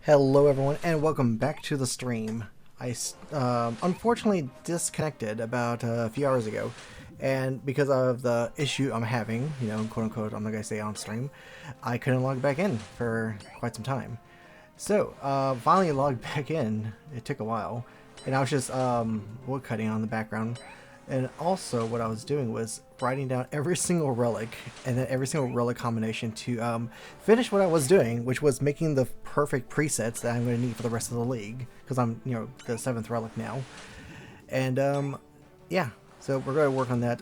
Hello everyone and welcome back to the stream. I unfortunately disconnected about a few hours ago, and because of the issue I'm having, quote unquote, I'm not gonna say on stream, I couldn't log back in for quite some time. So, finally logged back in. It took a while, and I was just wood cutting on the background. And also, what I was doing was writing down every single relic and then every single relic combination to finish what I was doing, which was making the perfect presets that I'm going to need for the rest of the league, because I'm, the 7th relic now. And yeah, so we're going to work on that.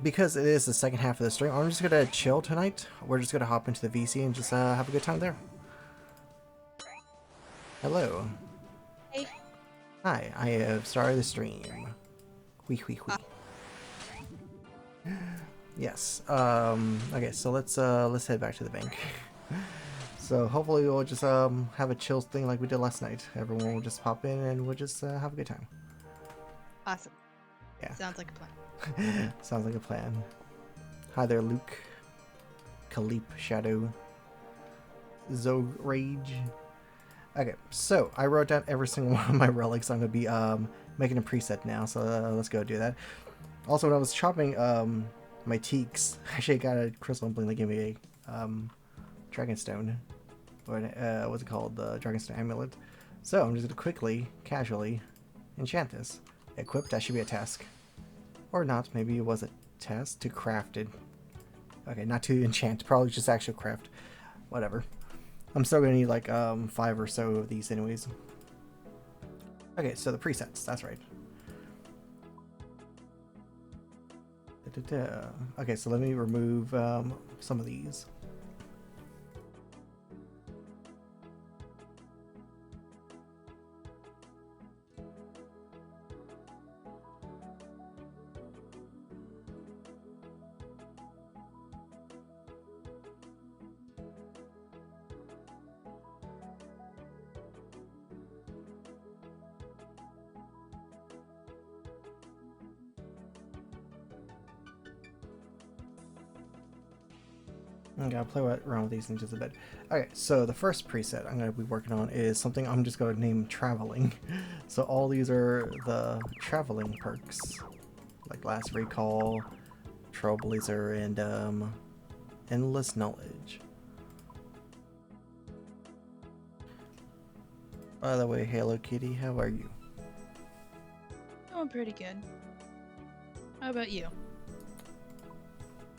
Because it is the second half of the stream, I'm just going to chill tonight. We're just going to hop into the VC and just have a good time there. Hello. Hey. Hi, I have started the stream. Whee whee whee. Yes. Okay, so let's head back to the bank. So hopefully we'll just have a chill thing like we did last night. Everyone will just pop in and we'll just have a good time. Awesome. Yeah. Sounds like a plan. Sounds like a plan. Hi there, Luke. Khalip, Shadow, Zog Rage. Okay, so I wrote down every single one of my relics. I'm gonna be making a preset now, so let's go do that. Also, when I was chopping my teaks, actually I got a crystal and bling that gave me a dragonstone, or what's it called, the dragonstone amulet. So I'm just gonna quickly, casually enchant this. Equip, that should be a task, or not. Maybe it was a task to craft it. Okay, not to enchant, probably just actual craft. Whatever. I'm still gonna need like 5 or so of these anyways. Okay, so the presets, that's right. Okay, so let me remove some of these. I'm gonna play around with these in just a bit. Okay, so the first preset I'm gonna be working on is something I'm just gonna name traveling. So all these are the traveling perks, like Last Recall, Trailblazer, and Endless Knowledge. By the way, Hello Kitty, how are you? Doing pretty good. How about you?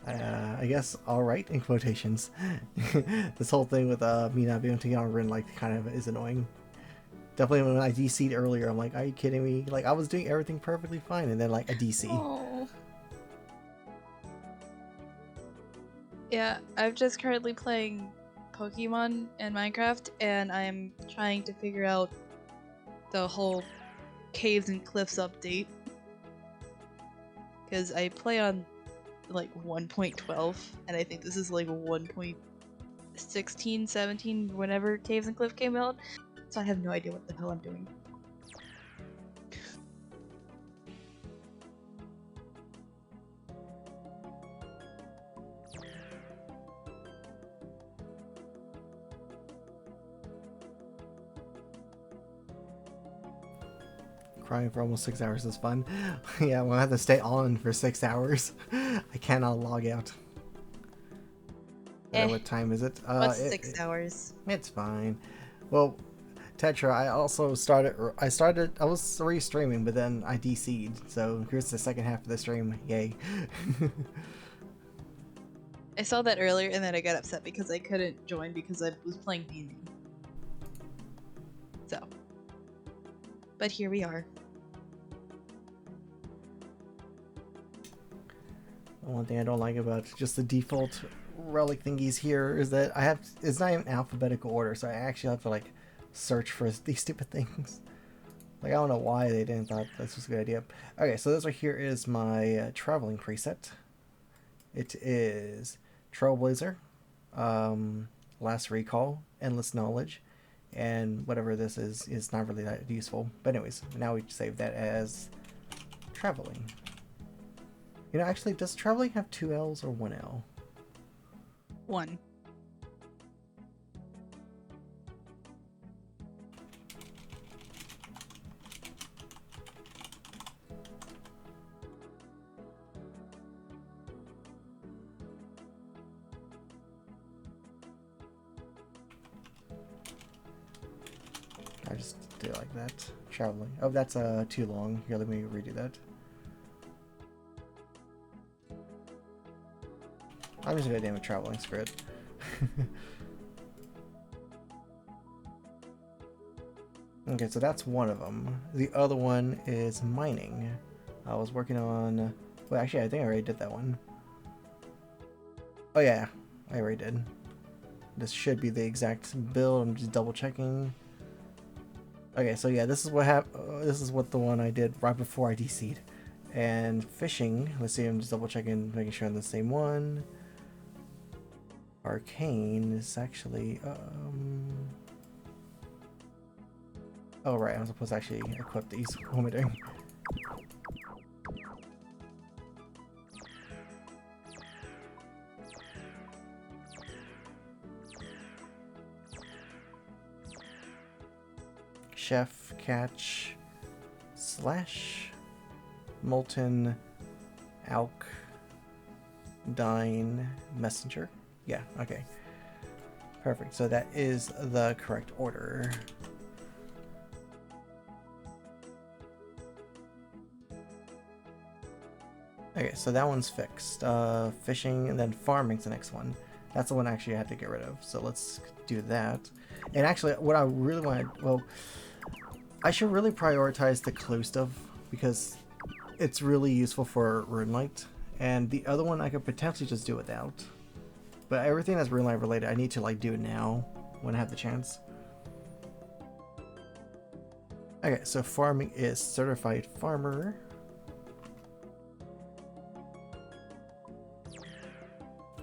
I guess alright in quotations. This whole thing with me not being able to get on Rin like kind of is annoying. Definitely when I DC'd earlier, I'm like, are you kidding me? Like I was doing everything perfectly fine and then like a DC. Oh. Yeah, I'm just currently playing Pokemon and Minecraft, and I'm trying to figure out the whole caves and cliffs update. Because I play on like 1.12, and I think this is like 1.16, 17, whenever Caves and Cliff came out. So I have no idea what the hell I'm doing. Crying for almost 6 hours is fun. Yeah, we'll have to stay on for 6 hours. I cannot log out. What time is it? What's 6 hours? It's fine. Well, Tetra, I was re-streaming, but then I DC'd, so here's the second half of the stream. Yay. I saw that earlier and then I got upset because I couldn't join because I was playing D&D. So. But here we are. One thing I don't like about just the default relic thingies here is that it's not even alphabetical order, so I actually have to like search for these stupid things. Like I don't know why they didn't thought this was a good idea. Okay, so this right here is my traveling preset. It is Trailblazer, Last Recall, Endless Knowledge, and whatever this is not really that useful. But anyways, now we save that as traveling. Actually, does traveling have 2 L's or 1 L? 1. I just did it like that. Traveling. Oh, that's too long. Here, let me redo that. I'm just gonna name it traveling. Screw it. Okay, so that's one of them. The other one is mining. I was working on... Well, actually, I think I already did that one. Oh yeah, I already did. This should be the exact build. I'm just double checking. Okay, so yeah, this is what this is what the one I did right before I DC'd. And fishing, let's see, I'm just double checking, making sure I'm the same one. Arcane is actually, oh right, I'm supposed to actually equip these. What am I doing? Chef, catch, slash, molten, alk, dine, messenger. Yeah, okay. Perfect, so that is the correct order. Okay, so that one's fixed. Fishing and then farming's the next one. That's the one actually I had to get rid of. So let's do that. And actually, what I really wanted, well, I should really prioritize the clue stuff because it's really useful for RuneLite. And the other one I could potentially just do without. But everything that's RuneLite related, I need to like do it now when I have the chance. Okay, so farming is certified farmer.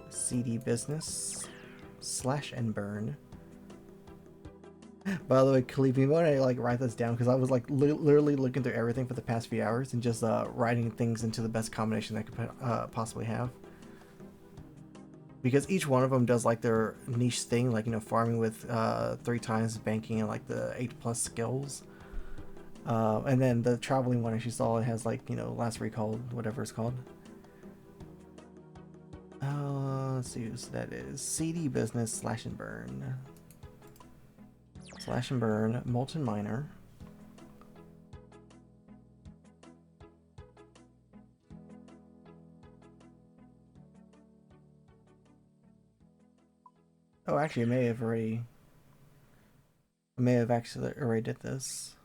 CD business slash and burn. By the way, Khalifi, why don't I like write this down because I was like literally looking through everything for the past few hours and just writing things into the best combination I could possibly have. Because each one of them does like their niche thing, like, you know, farming with 3 times banking and like the 8+ skills. And then the traveling one, as you saw, it has like, you know, last recall, whatever it's called. Let's see, so that is CD business slash and burn. Slash and burn, molten miner. Oh, actually, I may have actually already did this.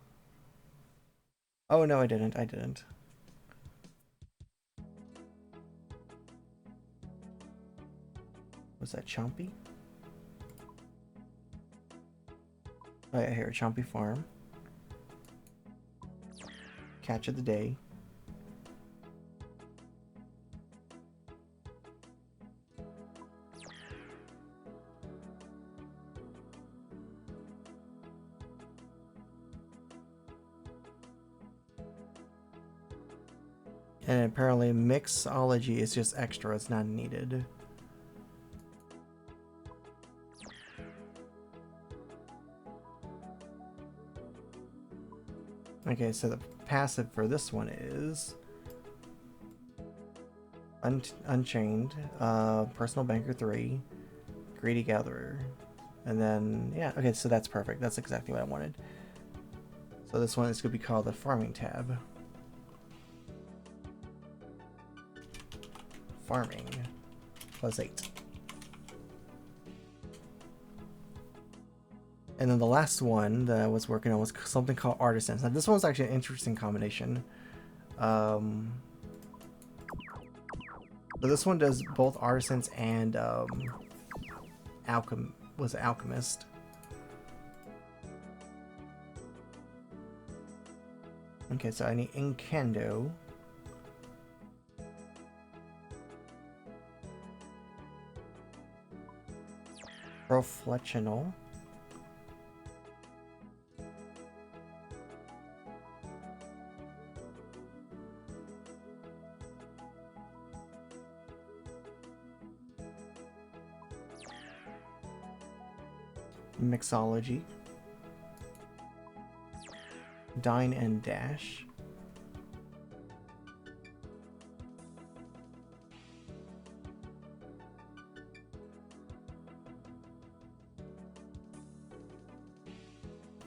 Oh no, I didn't. I didn't. Was that Chompy? Oh yeah, here, Chompy Farm. Catch of the day. And apparently mixology is just extra, it's not needed. Okay, so the passive for this one is Unchained, Personal Banker 3, Greedy Gatherer, and then, yeah, okay, so that's perfect. That's exactly what I wanted. So this one is going to be called the Farming tab. Farming, +8. And then the last one that I was working on was something called Artisans. Now this one's actually an interesting combination. So this one does both Artisans and Alchemist. Okay, so I need Incando. Proflectional. Mixology. Dine and Dash.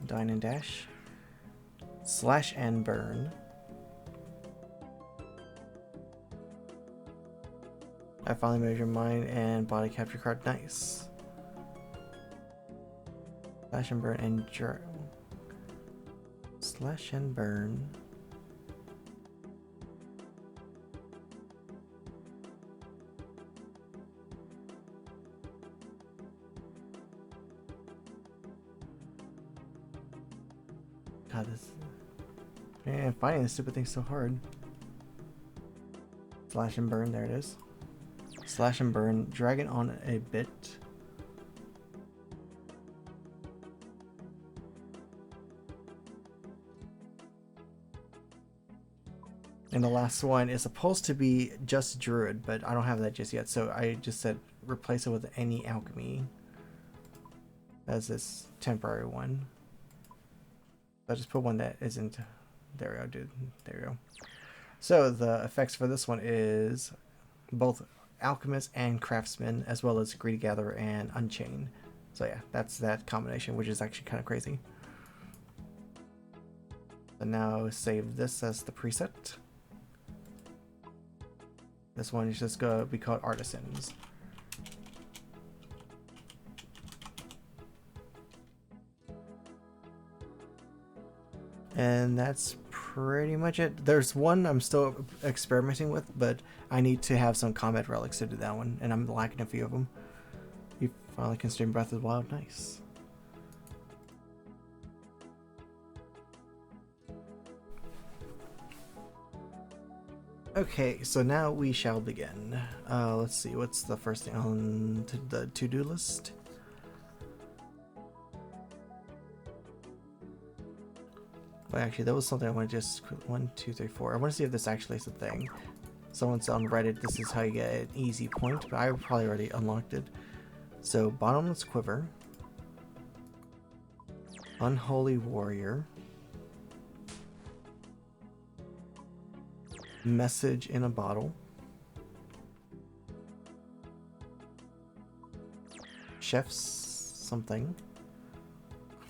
dine and dash. Slash and burn. I finally made your mind and body capture card. Nice. Slash and burn and slash and burn. God, this. Man, finding this stupid thing's so hard. Slash and burn, there it is. Slash and burn, drag it on a bit. And the last one is supposed to be just druid, but I don't have that just yet, so I just said replace it with any alchemy. That's this temporary one. I'll just put one that isn't. There we go, dude. There we go. So the effects for this one is both alchemist and craftsman, as well as greedy gatherer and unchained. So yeah, that's that combination, which is actually kind of crazy. So now save this as the preset. This one is just going to be called Artisans. And that's pretty much it. There's one I'm still experimenting with, but I need to have some combat relics to do that one, and I'm lacking a few of them. You finally can stream Breath of the Wild. Nice. Okay, so now we shall begin. Let's see, what's the first thing on the to-do list? Well, actually, that was something I want to just 1, 2, 3, 4. I want to see if this actually is a thing. Someone said on Reddit, this is how you get an easy point, but I probably already unlocked it. So, Bottomless Quiver, Unholy Warrior, Message in a Bottle, Chef's something.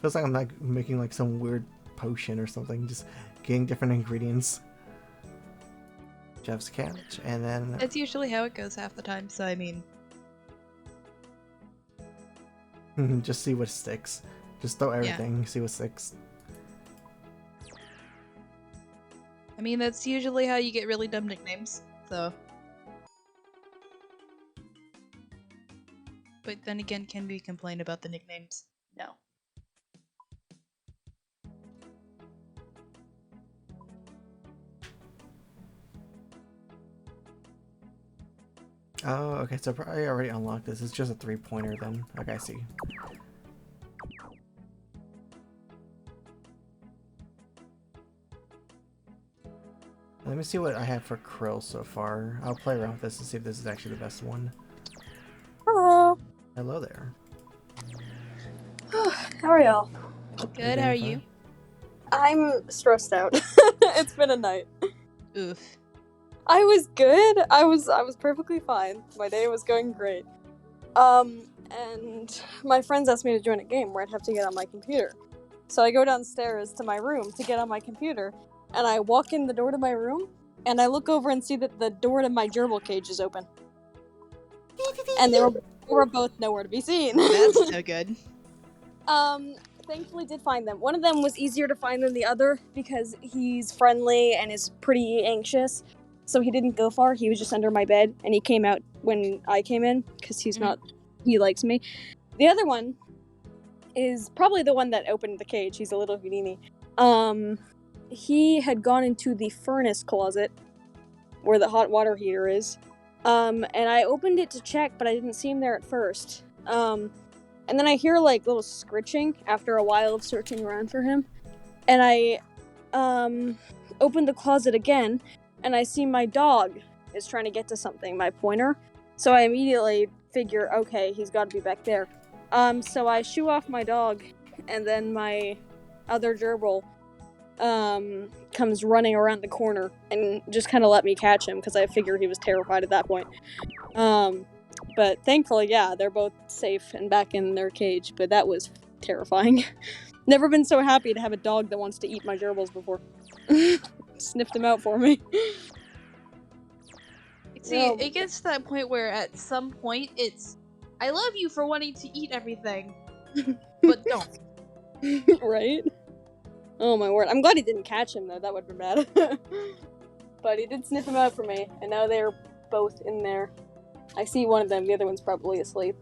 Feels like I'm not making like some weird potion or something, just getting different ingredients. Chef's catch, and then That's usually how it goes half the time, so I mean... just see what sticks. Just throw everything, see what sticks. I mean, that's usually how you get really dumb nicknames, so... But then again, can we complain about the nicknames? No. Oh, okay, so I already unlocked this. It's just a 3-pointer then. Okay, I see. Let me see what I have for Krill so far. I'll play around with this and see if this is actually the best one. Hello. Hello there. How are y'all? Good, how are you? I'm stressed out. It's been a night. Oof. I was good. I was perfectly fine. My day was going great. And my friends asked me to join a game where I'd have to get on my computer. So I go downstairs to my room to get on my computer, and I walk in the door to my room, and I look over and see that the door to my gerbil cage is open. And they were both nowhere to be seen. That's no good. Thankfully did find them. One of them was easier to find than the other because he's friendly and is pretty anxious. So he didn't go far. He was just under my bed, and he came out when I came in because he likes me. The other one is probably the one that opened the cage. He's a little Houdini. He had gone into the furnace closet where the hot water heater is. And I opened it to check, but I didn't see him there at first. And then I hear like little scritching after a while of searching around for him. And I opened the closet again, and I see my dog is trying to get to something, my pointer. So I immediately figure, okay, he's got to be back there. So I shoo off my dog, and then my other gerbil comes running around the corner and just kind of let me catch him because I figure he was terrified at that point. But thankfully, yeah, they're both safe and back in their cage, but that was terrifying. Never been so happy to have a dog that wants to eat my gerbils before. Sniffed them out for me. See, Oh. it gets to that point where at some point it's, I love you for wanting to eat everything, but don't. Right? Oh my word. I'm glad he didn't catch him though, that would have been bad. But he did sniff him out for me, and now they're both in there. I see one of them, the other one's probably asleep.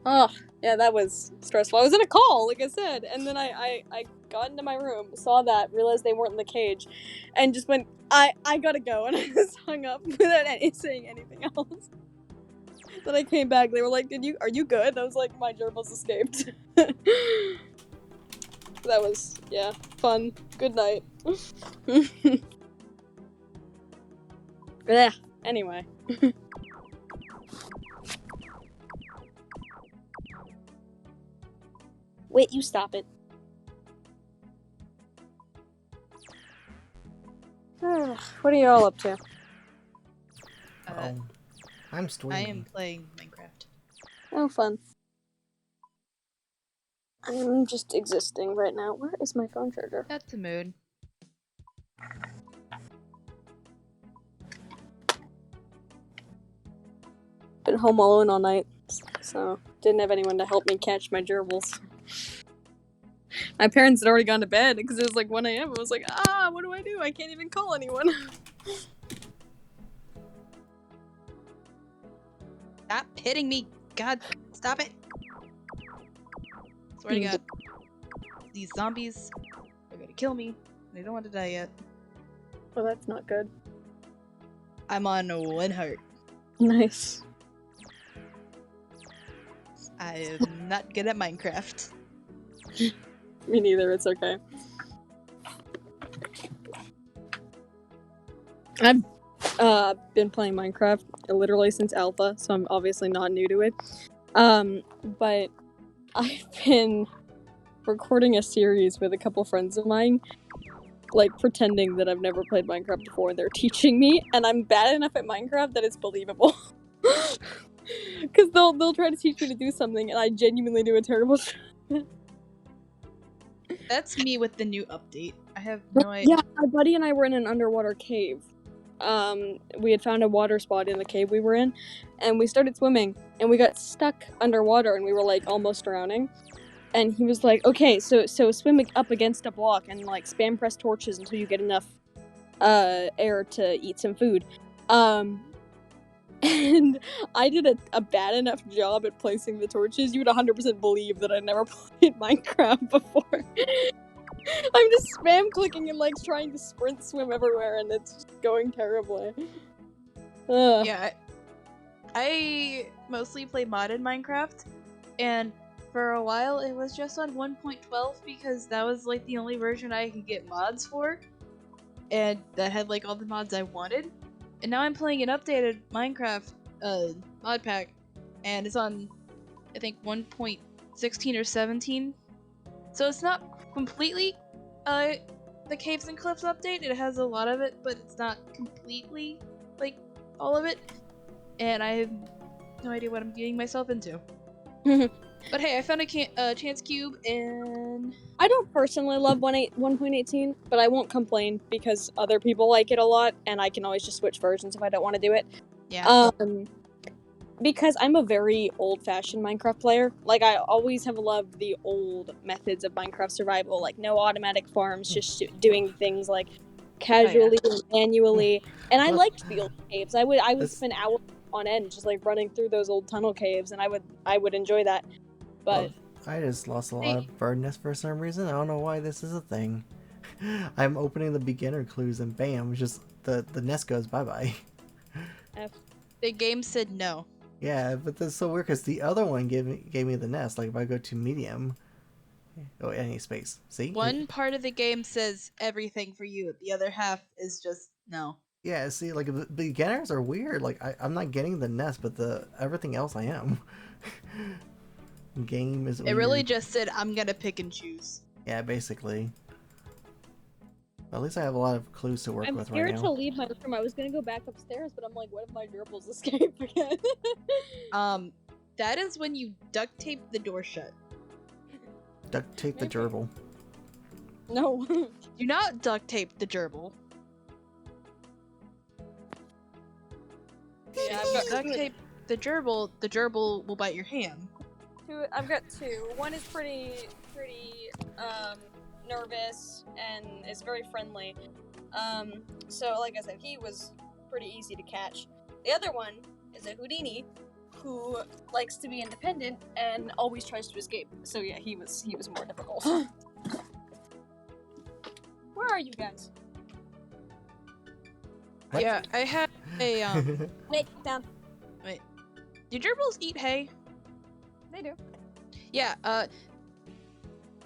Oh, yeah, that was stressful. I was in a call, like I said, and then I got into my room, saw that, realized they weren't in the cage, and just went, I gotta go, and I just hung up without saying anything else. Then I came back, they were like, are you good? I was like, my gerbils escaped. That was, yeah, fun. Good night. Yeah, anyway. Wait, you stop it. What are y'all up to? Oh, I'm I streaming. am playing Minecraft. Oh, fun. I'm just existing right now. Where is my phone charger? That's the mood. Been home alone all night, so didn't have anyone to help me catch my gerbils. My parents had already gone to bed because it was like 1 a.m. I was like, what do I do? I can't even call anyone. Stop hitting me! God, stop it! Swear to God. These zombies are gonna kill me. They don't want to die yet. Oh, that's not good. I'm on 1 heart. Nice. I am not good at Minecraft. Me neither, it's okay. I've been playing Minecraft literally since alpha, so I'm obviously not new to it. But I've been recording a series with a couple friends of mine, like pretending that I've never played Minecraft before, and they're teaching me, and I'm bad enough at Minecraft that it's believable. Because they'll try to teach me to do something, and I genuinely do a terrible job. That's me with the new update. I have no idea. Yeah, my buddy and I were in an underwater cave. We had found a water spot in the cave we were in, and we started swimming, and we got stuck underwater, and we were like almost drowning. And he was like, "Okay, so swim up against a block and like spam press torches until you get enough air to eat some food." And I did a bad enough job at placing the torches. You would 100% believe that I'd never played Minecraft before. I'm just spam clicking and like trying to sprint swim everywhere, and it's just going terribly. Ugh. Yeah, I mostly play modded Minecraft, and for a while it was just on 1.12 because that was like the only version I could get mods for, and that had like all the mods I wanted. And now I'm playing an updated Minecraft mod pack, and it's on I think 1.16 or 17. So it's not completely the Caves and Cliffs update. It has a lot of it, but it's not completely like all of it. And I have no idea what I'm getting myself into. But hey, I found a chance cube, and I don't personally love 1.18, but I won't complain because other people like it a lot, and I can always just switch versions if I don't want to do it. yeah. Because I'm a very old-fashioned Minecraft player. Like, I always have loved the old methods of Minecraft survival, like no automatic farms, just doing things like casually and manually. And I liked the old caves. I would spend hours on end just like running through those old tunnel caves, and I would enjoy that. But I just lost a lot of bird nests for some reason. I don't know why this is a thing. I'm opening the beginner clues and bam, just the nest goes bye-bye. The game said no. Yeah, but that's so weird because the other one gave me the nest. Like if I go to medium, oh, any space. See? One part of the game says everything for you. The other half is just no. Yeah, see, like the beginners are weird. Like I'm not getting the nest, but everything else I am. Game is weird. It really just said I'm gonna pick and choose. Yeah, basically. At least I have a lot of clues to work with right now. I'm scared to leave my room. I was gonna go back upstairs, but I'm like, what if my gerbils escape again? That is when you duct tape the door shut. duct tape the Maybe. gerbil. No. Do not duct tape the gerbil. Yeah, If I've got you duct two. tape the gerbil will bite your hand. I've got two. One is pretty nervous and is very friendly. So like I said, he was pretty easy to catch. The other one is a Houdini who likes to be independent and always tries to escape. So yeah, he was more difficult. Where are you guys? Yeah, I had a Wait, down. Wait. Do gerbils eat hay? They do. Yeah,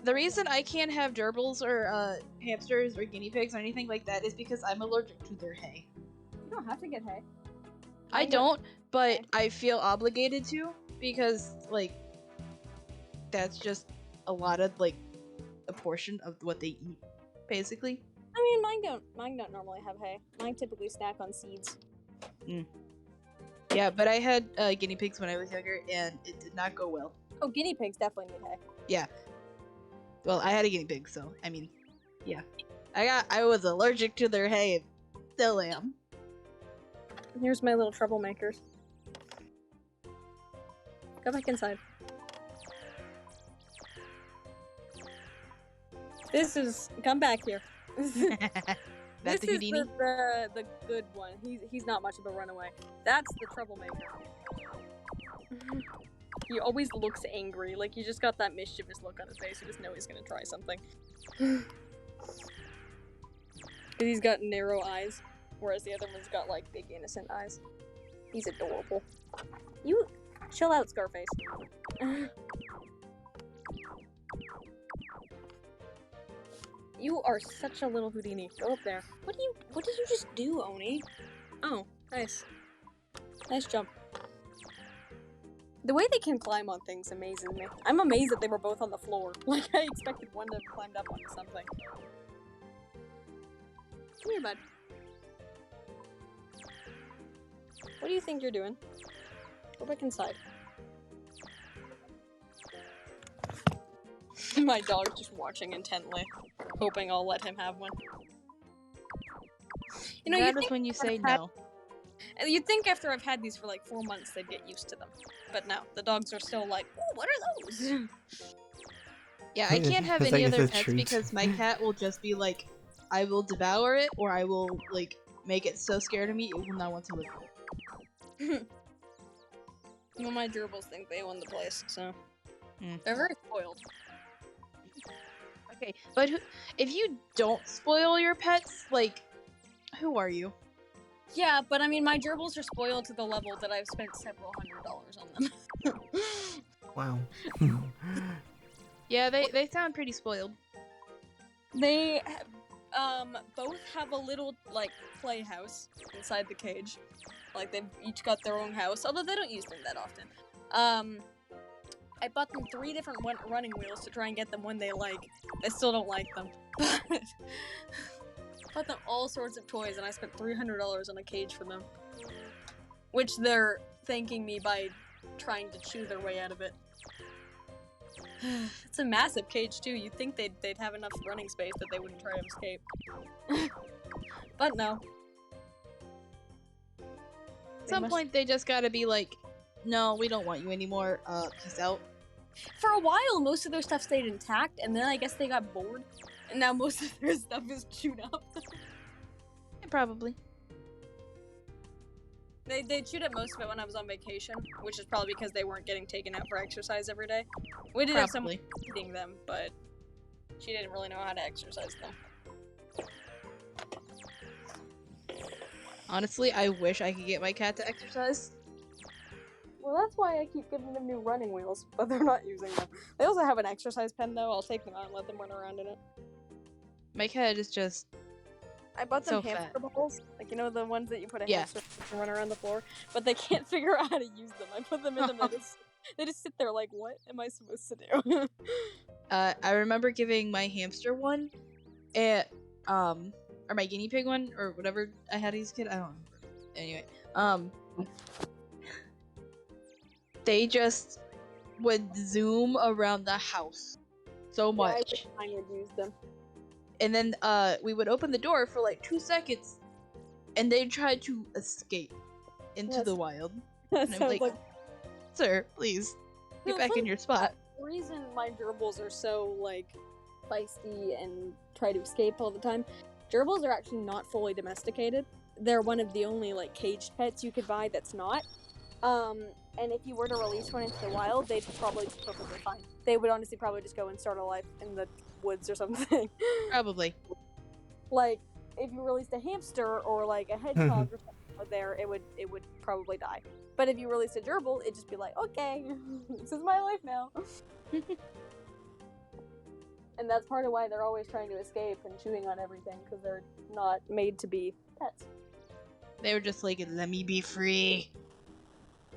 the reason I can't have gerbils or hamsters or guinea pigs or anything like that is because I'm allergic to their hay. You don't have to get hay. I don't, but I feel obligated to because, like, that's just a lot of, like, a portion of what they eat, basically. I mean, mine don't normally have hay. Mine typically snack on seeds. Yeah, but I had guinea pigs when I was younger, and it did not go well. Oh, guinea pigs definitely need hay. Yeah. Well, I had a guinea pig, so I mean, yeah. I was allergic to their hay. Still am. Here's my little troublemakers. Go back inside. Come back here. That's the Houdini? Is the good one. He's not much of a runaway. That's the troublemaker. He always looks angry. Like, you just got that mischievous look on his face. You just know he's gonna try something. Because he's got narrow eyes, whereas the other one's got, like, big innocent eyes. He's adorable. You chill out, Scarface. You are such a little Houdini. Go up there. What did you just do, Oni? Oh, nice. Nice jump. The way they can climb on things amazes me. I'm amazed that they were both on the floor. Like, I expected one to have climbed up onto something. Come here, bud. What do you think you're doing? Go back inside. My dog's just watching intently, hoping I'll let him have one. You know, that is when you say no. You'd think after I've had these for like 4 months they'd get used to them. But no, the dogs are still like, ooh, what are those? Yeah, I can't have It's any like other it's a pets treat. because my cat will just be like, I will devour it, or I will, like, make it so scared of me it will not want to live. Well, my gerbils think they own the place, so... Mm. They're very spoiled. Okay, but if you don't spoil your pets, like, who are you? Yeah, but I mean, my gerbils are spoiled to the level that I've spent several $100s on them. Wow. Yeah, they sound pretty spoiled. They both have a little, like, playhouse inside the cage. Like, they've each got their own house, although they don't use them that often. I bought them 3 different running wheels to try and get them when they like. I still don't like them. But bought them all sorts of toys, and I spent $300 on a cage for them. Which they're thanking me by trying to chew their way out of it. It's a massive cage, too. You'd think they'd have enough running space that they wouldn't try to escape. But no. At some point, they just gotta be like, no, we don't want you anymore, peace out. For a while, most of their stuff stayed intact, and then I guess they got bored, and now most of their stuff is chewed up. Yeah, probably. They chewed up most of it when I was on vacation, which is probably because they weren't getting taken out for exercise every day. We did have someone feeding them, but she didn't really know how to exercise them. Honestly, I wish I could get my cat to exercise. Well, that's why I keep giving them new running wheels, but they're not using them. They also have an exercise pen, though. I'll take them out and let them run around in it. My cat is just... I bought them So hamster fat. balls, like, you know, the ones that you put a Yeah. hamster and run around the floor, but they can't figure out how to use them. I put them in them, and they just sit there like, what am I supposed to do? I remember giving my hamster one, and, or my guinea pig one, or whatever I had as a kid, I don't remember. Anyway, they just would zoom around the house so Yeah, I much. wish mine would use them. And then we would open the door for like 2 seconds, and they'd try to escape into Yes. the wild. That And I'm sounds like, sir, please get back in your spot. The reason my gerbils are so like feisty and try to escape all the time, gerbils are actually not fully domesticated. They're one of the only like caged pets you could buy that's not. And if you were to release one into the wild, they'd probably be perfectly fine. They would honestly probably just go and start a life in the woods or something. Probably. Like if you released a hamster or like a hedgehog or something out there, it would probably die. But if you released a gerbil, it'd just be like, okay, this is my life now. And that's part of why they're always trying to escape and chewing on everything, because they're not made to be pets. They were just like, let me be free.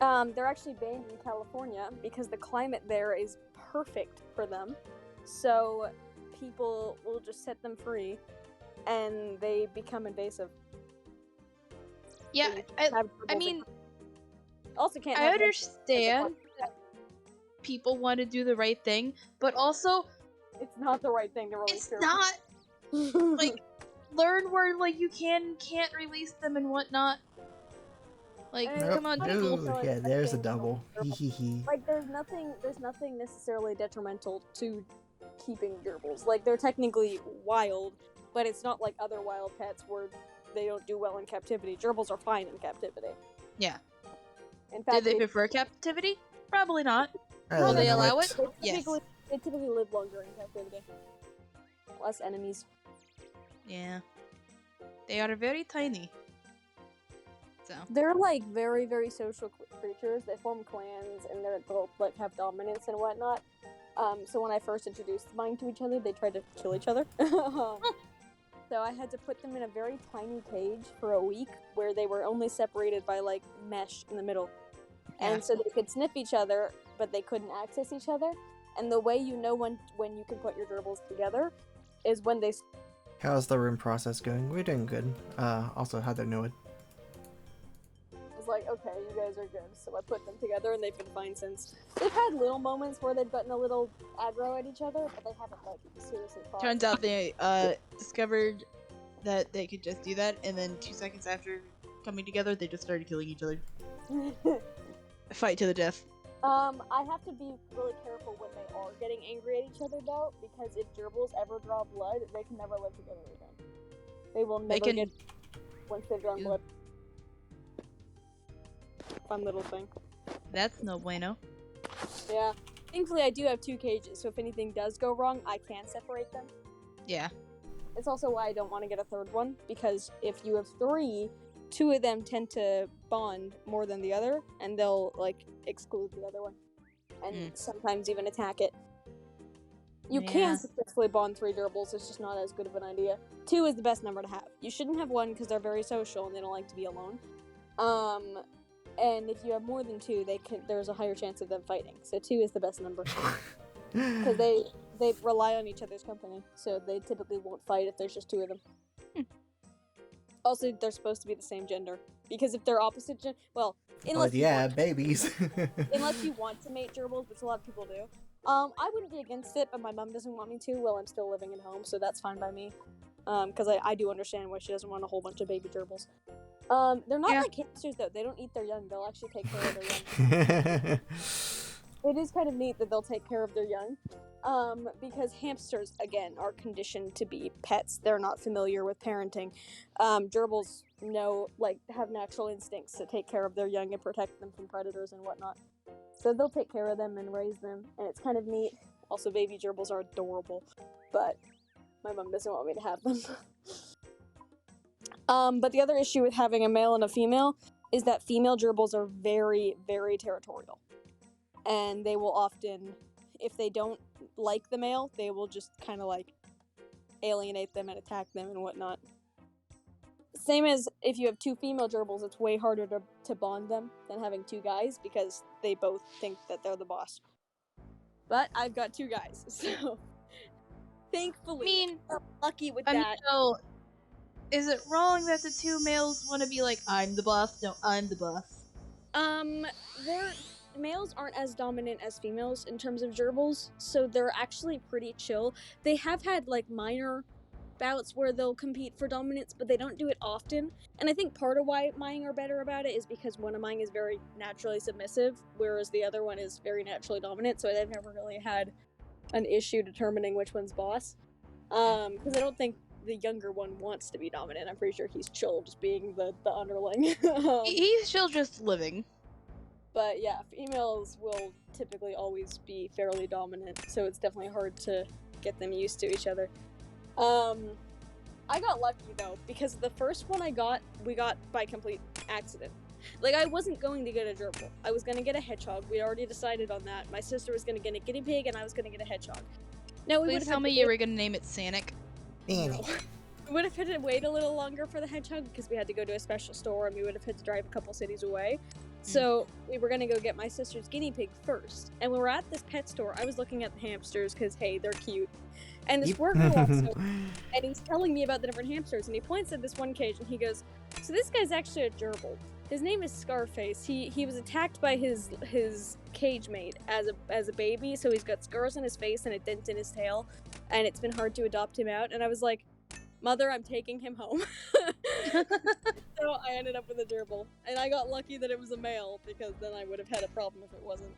They're actually banned in California because the climate there is perfect for them. So people will just set them free, and they become invasive. Yeah, So you I have gerbils mean, also can't. I have understand that people want to do the right thing, but also it's not the right thing to release. it's not. Like, learn where like you can't release them and whatnot. Like, Nope. come on, Ooh, people. yeah, there's a double. Like, there's nothing necessarily detrimental to keeping gerbils. Like, they're technically wild, but it's not like other wild pets where they don't do well in captivity. Gerbils are fine in captivity. Yeah. In Do fact, they prefer captivity? Probably not. I Will don't they know allow it. it? Yes. They typically live longer in captivity. Less enemies. Yeah. They are very tiny. So. They're like very, very social creatures. They form clans and they'll like have dominance and whatnot. So when I first introduced mine to each other, they tried to kill each other. So I had to put them in a very tiny cage for a week where they were only separated by like mesh in the middle. Yeah. And so they could sniff each other, but they couldn't access each other. And the way you know when you can put your gerbils together is when they... How's the room process going? We're doing good. Also, how'd they know it? was like, okay, you guys are good. So I put them together and they've been fine since. They've had little moments where they've gotten a little aggro at each other, but they haven't like seriously fought. Turns out they discovered that they could just do that, and then 2 seconds after coming together, they just started killing each other. Fight to the death. I have to be really careful when they are getting angry at each other though, because if gerbils ever draw blood, they can never live together again. They will never get once they've drawn blood. Fun little thing. That's no bueno. Yeah. Thankfully, I do have 2 cages, so if anything does go wrong, I can separate them. Yeah. It's also why I don't want to get a 3rd one, because if you have 3, 2 of them tend to bond more than the other, and they'll, like, exclude the other one. And sometimes even attack it. You can successfully bond 3 gerbils, it's just not as good of an idea. 2 is the best number to have. You shouldn't have 1 because they're very social and they don't like to be alone. And if you have more than 2, there's a higher chance of them fighting. So 2 is the best number. Because they rely on each other's company, so they typically won't fight if there's just 2 of them. Also, they're supposed to be the same gender. Because if they're opposite gender, well, unless babies. unless you want to mate gerbils, which a lot of people do. I wouldn't be against it, but my mom doesn't want me to while I'm still living at home, so that's fine by me. Because I do understand why she doesn't want a whole bunch of baby gerbils. They're not like hamsters, though. They don't eat their young. They'll actually take care of their young. It is kind of neat that they'll take care of their young. Because hamsters, again, are conditioned to be pets. They're not familiar with parenting. Gerbils have natural instincts to take care of their young and protect them from predators and whatnot. So they'll take care of them and raise them, and it's kind of neat. Also, baby gerbils are adorable, but my mom doesn't want me to have them. But the other issue with having a male and a female is that female gerbils are very, very territorial. And they will often, if they don't like the male, they will just kind of like alienate them and attack them and whatnot. Same as if you have 2 female gerbils, it's way harder to bond them than having 2 guys because they both think that they're the boss. But I've got 2 guys, so thankfully I'm lucky with that. So, is it wrong that the 2 males want to be like, I'm the boss? No, I'm the boss. males aren't as dominant as females in terms of gerbils, so they're actually pretty chill. They have had like minor bouts where they'll compete for dominance, but they don't do it often. And I think part of why mine are better about it is because one of mine is very naturally submissive, whereas the other one is very naturally dominant, so they've never really had an issue determining which one's boss. Because I don't think the younger one wants to be dominant. I'm pretty sure he's chill just being the underling. He's still just living. But yeah, females will typically always be fairly dominant, so it's definitely hard to get them used to each other. I got lucky though, because the first one we got by complete accident. Like, I wasn't going to get a gerbil. I was going to get a hedgehog. We'd already decided on that. My sister was going to get a guinea pig, and I was going to get a hedgehog. Now, Please tell me you were going to name it Sanic. Annie. We would have had to wait a little longer for the hedgehog because we had to go to a special store and we would have had to drive a couple cities away. So we were going to go get my sister's guinea pig first. And when we were at this pet store, I was looking at the hamsters because, hey, they're cute. And this worker walks over and he's telling me about the different hamsters. And he points at this one cage and he goes, so this guy's actually a gerbil. His name is Scarface. He was attacked by his cage mate as a baby, so he's got scars on his face and a dent in his tail, and it's been hard to adopt him out. And I was like, Mother, I'm taking him home. So I ended up with a gerbil, and I got lucky that it was a male because then I would have had a problem if it wasn't.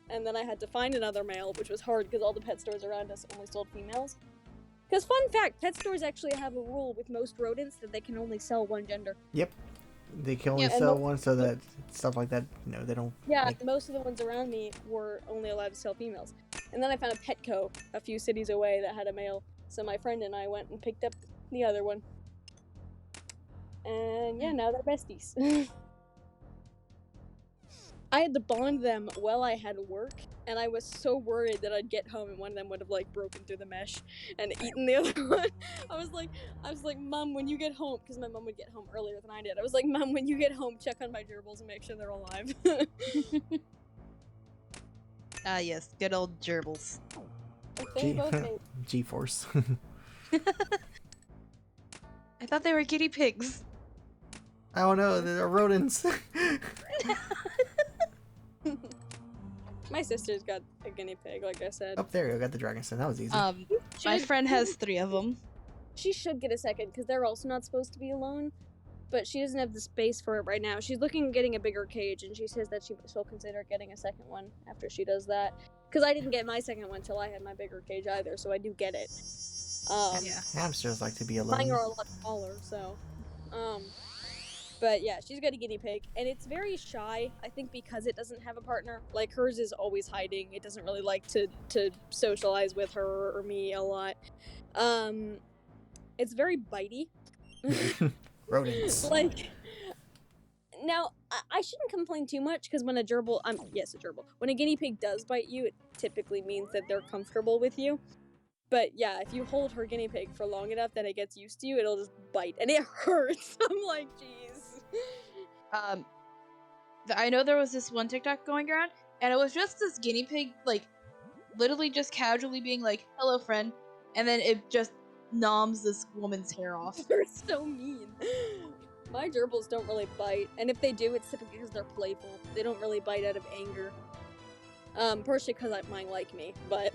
And then I had to find another male, which was hard because all the pet stores around us only sold females. Because fun fact, pet stores actually have a rule with most rodents that they can only sell one gender. Yep. They can only sell one, so that stuff like that, they don't... Yeah, most of the ones around me were only allowed to sell females. And then I found a Petco a few cities away that had a male, so my friend and I went and picked up the other one. And yeah, now they're besties. I had to bond them while I had work, and I was so worried that I'd get home and one of them would have like broken through the mesh and eaten the other one. I was like, Mom, when you get home, because my mom would get home earlier than I did. I was like, Mom, when you get home, check on my gerbils and make sure they're alive. Ah, yes, good old gerbils. G-Force. I thought they were guinea pigs. I don't know, they're rodents. My sister's got a guinea pig, like I said. Oh, there you go, got the dragon son. That was easy. My friend has 3 of them. She should get a second, because they're also not supposed to be alone. But she doesn't have the space for it right now. She's looking at getting a bigger cage, and she says that she'll consider getting a second one after she does that. Because I didn't get my second one till I had my bigger cage either, so I do get it. Yeah. Hamsters like to be alone. Mine are a lot smaller, so... But yeah, she's got a guinea pig, and it's very shy, I think because it doesn't have a partner. Like, hers is always hiding. It doesn't really like to socialize with her or me a lot. It's very bitey. Rodents. Like, now, I shouldn't complain too much, because when a gerbil, when a guinea pig does bite you, it typically means that they're comfortable with you. But yeah, if you hold her guinea pig for long enough that it gets used to you, it'll just bite, and it hurts. I'm like, jeez. I know there was this one TikTok going around, and it was just this guinea pig, like, literally just casually being like, hello, friend, and then it just noms this woman's hair off. They're so mean. My gerbils don't really bite, and if they do, it's typically because they're playful. They don't really bite out of anger. Partially because mine like me, but...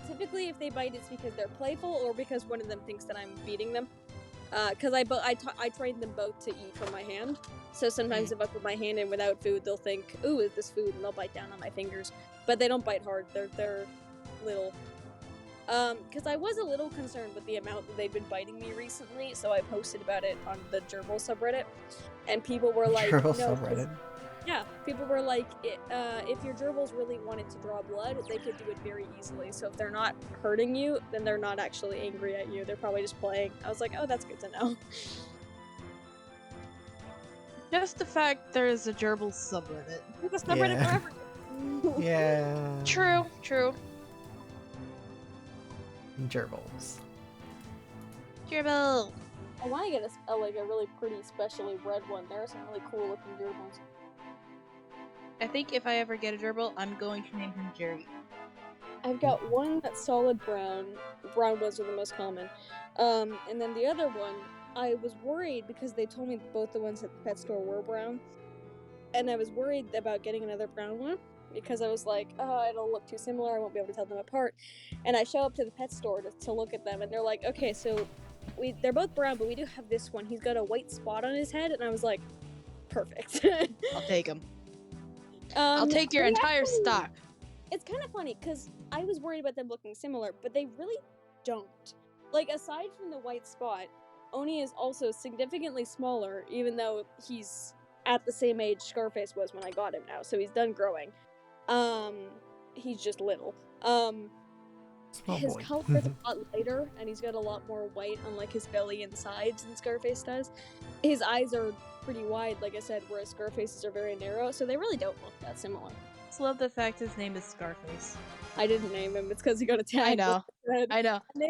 typically if they bite, it's because they're playful or because one of them thinks that I'm feeding them. Because I train them both to eat from my hand. So sometimes if I put my hand in without food, they'll think, ooh, is this food? And they'll bite down on my fingers. But they don't bite hard. They're little. Because I was a little concerned with the amount that they'd been biting me recently, so I posted about it on the gerbil subreddit. And people were like, Gerbil subreddit. Yeah, people were like, if your gerbils really wanted to draw blood, they could do it very easily. So if they're not hurting you, then they're not actually angry at you. They're probably just playing. I was like, oh, that's good to know. Just the fact there is a gerbil subreddit. There's a subreddit for everything. Yeah. True. Gerbils. Gerbil. I want to get a really pretty, specially bred one. There are some really cool looking gerbils. I think if I ever get a gerbil, I'm going to name him Jerry. I've got one that's solid brown. Brown ones are the most common. And then the other one, I was worried because they told me both the ones at the pet store were brown. and I was worried about getting another brown one because I was like, oh, it'll look too similar. I won't be able to tell them apart. And I show up to the pet store to look at them, and they're like, okay, so they're both brown, but we do have this one. He's got a white spot on his head, and I was like, perfect. I'll take him. I'll take your entire stock. It's kind of funny because I was worried about them looking similar, but they really don't. Like, aside from the white spot, Oni is also significantly smaller, even though he's at the same age Scarface was when I got him now, so he's done growing. He's just little. His color is a lot lighter, and he's got a lot more white on like his belly and sides than Scarface does. His eyes are pretty wide, like I said, whereas Scarface's are very narrow, so they really don't look that similar. I just love the fact his name is Scarface. I didn't name him, it's because he got a tag. I know,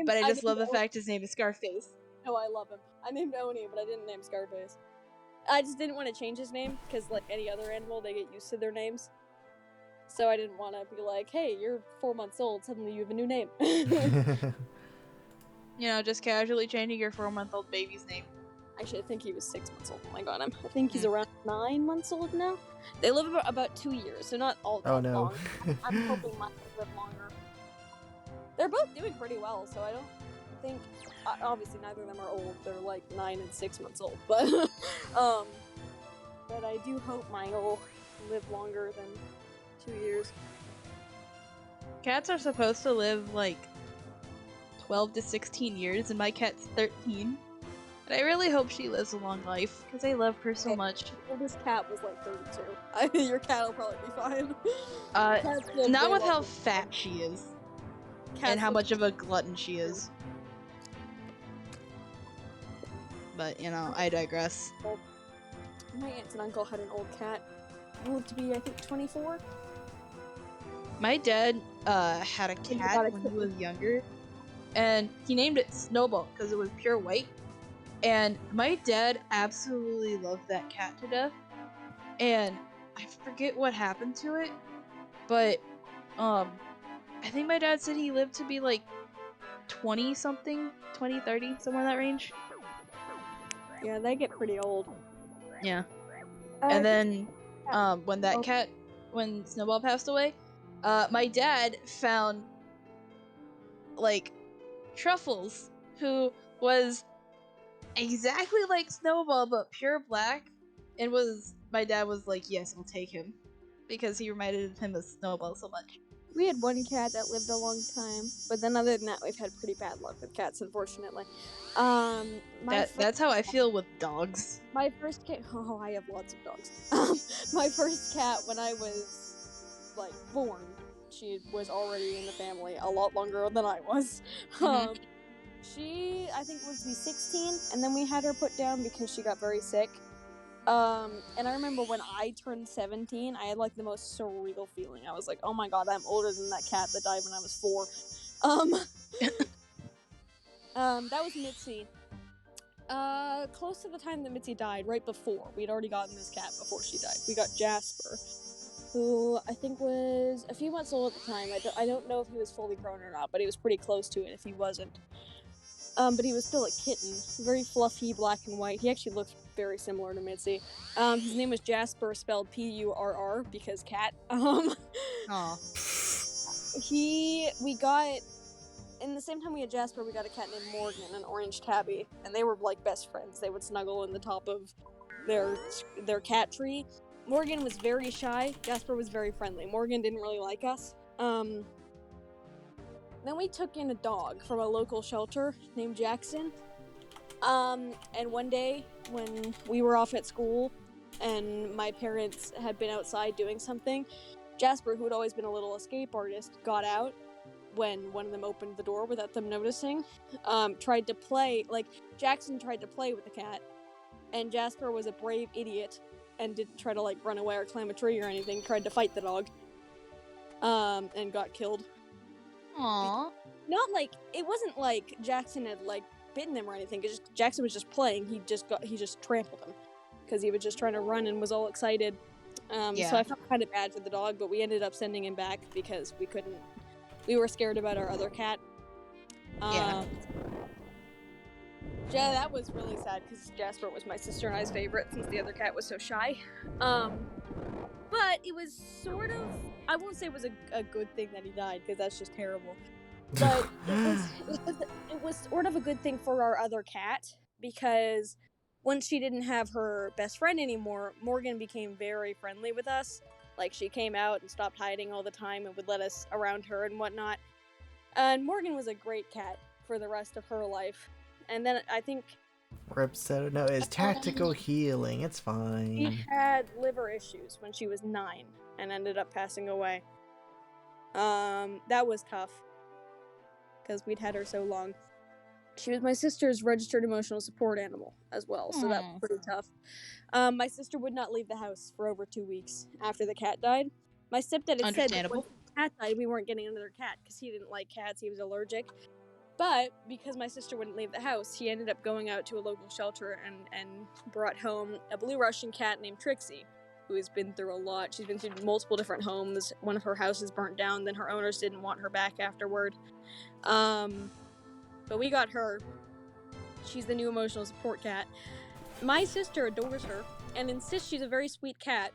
but I just love the fact his name is Scarface. No, I love him. I named Oni, but I didn't name Scarface. I just didn't want to change his name, because like any other animal, they get used to their names. So I didn't want to be like, hey, you're 4 months old, suddenly you have a new name. You know, just casually changing your 4-month-old baby's name. Actually, I think he was 6 months old when I got him. I think he's around 9 months old now. They live about 2 years, so not all that long. I'm hoping mine will live longer. They're both doing pretty well, so I don't think... obviously, neither of them are old. They're like 9 and 6 months old, but... but I do hope mine will live longer than 2 years. Cats are supposed to live like 12 to 16 years, and my cat's 13. And I really hope she lives a long life, because I love her so much. Well, this cat was like 32. Your cat will probably be fine. Not with how fat she is. And how much of a glutton she is. But, you know, I digress. My aunt and uncle had an old cat. He lived to be, I think, 24. My dad had a cat when he was younger. And he named it Snowball, because it was pure white. And my dad absolutely loved that cat to death. And I forget what happened to it. But, I think my dad said he lived to be like 20-something, 20, 30, somewhere in that range. Yeah, they get pretty old. Yeah. And then, when Snowball passed away, my dad found, like, Truffles, who was exactly like Snowball, but pure black, and my dad was like, yes, I'll take him, because he reminded him of Snowball so much. We had one cat that lived a long time, but then other than that, we've had pretty bad luck with cats, unfortunately. That's how I feel with dogs. My first cat... Oh, I have lots of dogs. My first cat, when I was, like, born, she was already in the family a lot longer than I was. Mm-hmm. She, I think, was to be 16, and then we had her put down because she got very sick. And I remember when I turned 17, I had, like, the most surreal feeling. I was like, oh my god, I'm older than that cat that died when I was 4. That was Mitzi. Close to the time that Mitzi died, right before. We'd already gotten this cat before she died. We got Jasper, who I think was a few months old at the time. I don't know if he was fully grown or not, but he was pretty close to it if he wasn't. But he was still a kitten. Very fluffy, black and white. He actually looked very similar to Mitzi. His name was Jasper, spelled P-U-R-R, because cat. Aw. We got... In the same time we had Jasper, we got a cat named Morgan, an orange tabby, and they were like best friends. They would snuggle in the top of their cat tree. Morgan was very shy. Jasper was very friendly. Morgan didn't really like us. Then we took in a dog from a local shelter named Jackson. And one day when we were off at school and my parents had been outside doing something, Jasper, who had always been a little escape artist, got out when one of them opened the door without them noticing. Tried to play, like, Jackson tried to play with the cat, and Jasper was a brave idiot and didn't try to, like, run away or climb a tree or anything, tried to fight the dog, and got killed. Aww. Not like, it wasn't like Jackson had, like, bitten him or anything, Jackson was just playing, he just trampled him, because he was just trying to run and was all excited. So I felt kind of bad for the dog, but we ended up sending him back because we were scared about our other cat. Yeah, that was really sad because Jasper was my sister and I's favorite since the other cat was so shy. But it was sort of, I won't say it was a good thing that he died because that's just terrible. But it was sort of a good thing for our other cat because once she didn't have her best friend anymore, Morgan became very friendly with us. Like, she came out and stopped hiding all the time and would let us around her and whatnot. And Morgan was a great cat for the rest of her life. And then I think Rip said, no, it's tactical healing. It's she fine. had liver issues when she was 9 and ended up passing away. That was tough because we'd had her so long. She was my sister's registered emotional support animal as well, so that was pretty tough. My sister would not leave the house for over 2 weeks after the cat died. My stepdad had said that when the cat died, we weren't getting another cat because he didn't like cats, he was allergic. But because my sister wouldn't leave the house, he ended up going out to a local shelter and brought home a blue Russian cat named Trixie, who has been through a lot. She's been through multiple different homes. One of her houses burnt down, then her owners didn't want her back afterward. But we got her. She's the new emotional support cat. My sister adores her and insists she's a very sweet cat.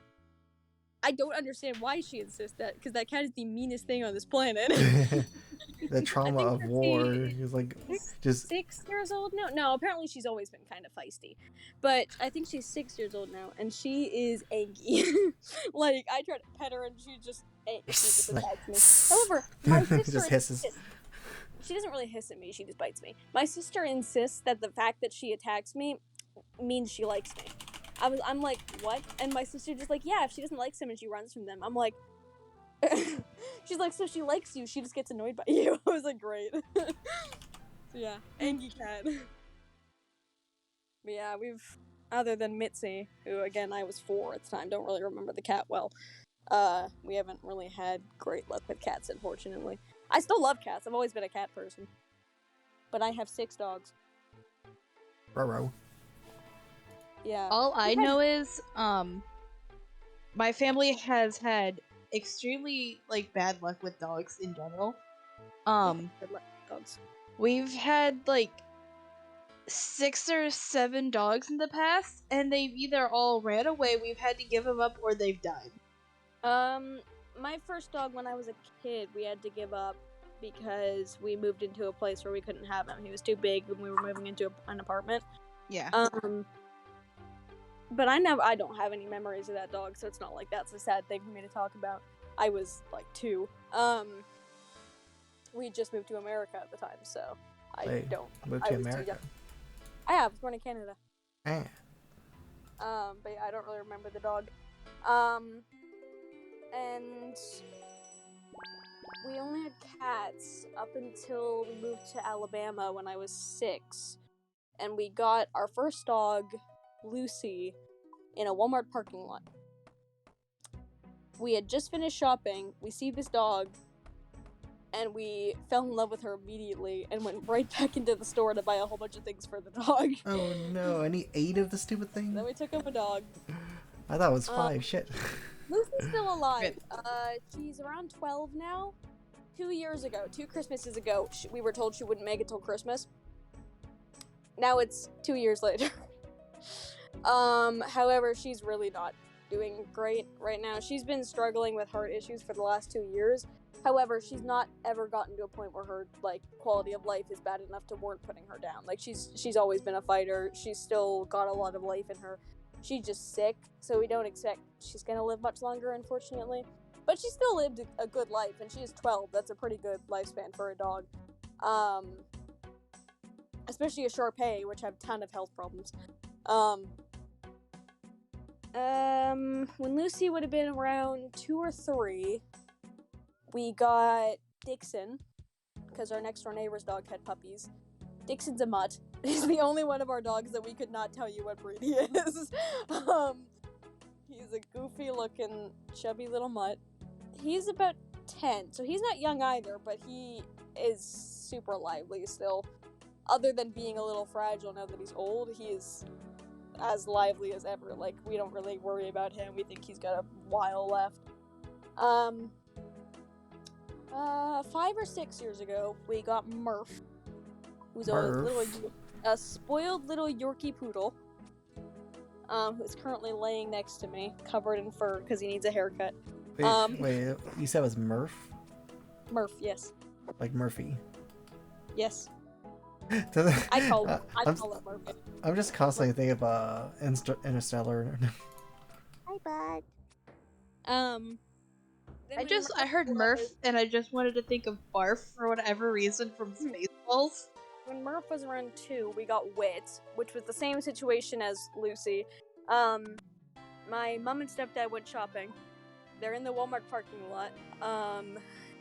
I don't understand why she insists that, because that cat is the meanest thing on this planet. The trauma of war is like just 6 years old now. No, apparently she's always been kind of feisty, but I think she's 6 years old now, and she is angry. Like, I try to pet her, and she just attacks me. However, my sister just hisses. She doesn't really hiss at me. She just bites me. My sister insists that the fact that she attacks me means she likes me. I'm like, what? And my sister just like, yeah, if she doesn't like someone, she runs from them. I'm like, she's like, so she likes you, she just gets annoyed by you. I was like, great. So yeah, angry cat. But yeah, we've, other than Mitzi, who again I was 4 at the time, don't really remember the cat well. We haven't really had great luck with cats, unfortunately. I still love cats. I've always been a cat person. But I have 6 dogs. Ruh-roh. Yeah. All I know is, my family has had extremely, like, bad luck with dogs in general. Good luck with dogs. We've had, like, 6 or 7 dogs in the past, and they've either all ran away, we've had to give them up, or they've died. My first dog when I was a kid, we had to give up because we moved into a place where we couldn't have him. He was too big when we were moving into an apartment. Yeah. But I don't have any memories of that dog, so it's not like that's a sad thing for me to talk about. I was like 2. We just moved to America at the time, so I don't. Moved to America. I have. I was born in Canada. Ah. But yeah, I don't really remember the dog. And we only had cats up until we moved to Alabama when I was 6. And we got our first dog, Lucy, in a Walmart parking lot. We had just finished shopping, we see this dog, and we fell in love with her immediately and went right back into the store to buy a whole bunch of things for the dog. Oh no, and he ate of the stupid thing? Then we took him a dog. I thought it was 5, shit. Lucy's still alive. She's around 12 now. 2 years ago, 2 Christmases ago, we were told she wouldn't make it till Christmas. Now it's 2 years later. However, she's really not doing great right now. She's been struggling with heart issues for the last 2 years. However, she's not ever gotten to a point where her, like, quality of life is bad enough to warrant putting her down. Like, she's always been a fighter. She's still got a lot of life in her. She's just sick, so we don't expect she's gonna live much longer, unfortunately. But she still lived a good life, and she is 12. That's a pretty good lifespan for a dog. Especially a Shar-Pei, which have a ton of health problems. When Lucy would have been around 2 or 3, we got Dixon, because our next door neighbor's dog had puppies. Dixon's a mutt. He's the only one of our dogs that we could not tell you what breed he is. He's a goofy-looking, chubby little mutt. He's about 10, so he's not young either, but he is super lively still. Other than being a little fragile now that he's old, he is as lively as ever. Like, we don't really worry about him. We think he's got a while left. 5 or 6 years ago, we got Murph, who's a a spoiled little Yorkie poodle, who's currently laying next to me, covered in fur because he needs a haircut. Wait, you said it was Murph? Murph, yes. Like Murphy. Yes. I I call it Murphy. I'm just constantly thinking of Interstellar. Hi, bud. I heard Murph, and I just wanted to think of Barf for whatever reason from Spaceballs. When Murph was around 2, we got Wit, which was the same situation as Lucy. My mom and stepdad went shopping. They're in the Walmart parking lot.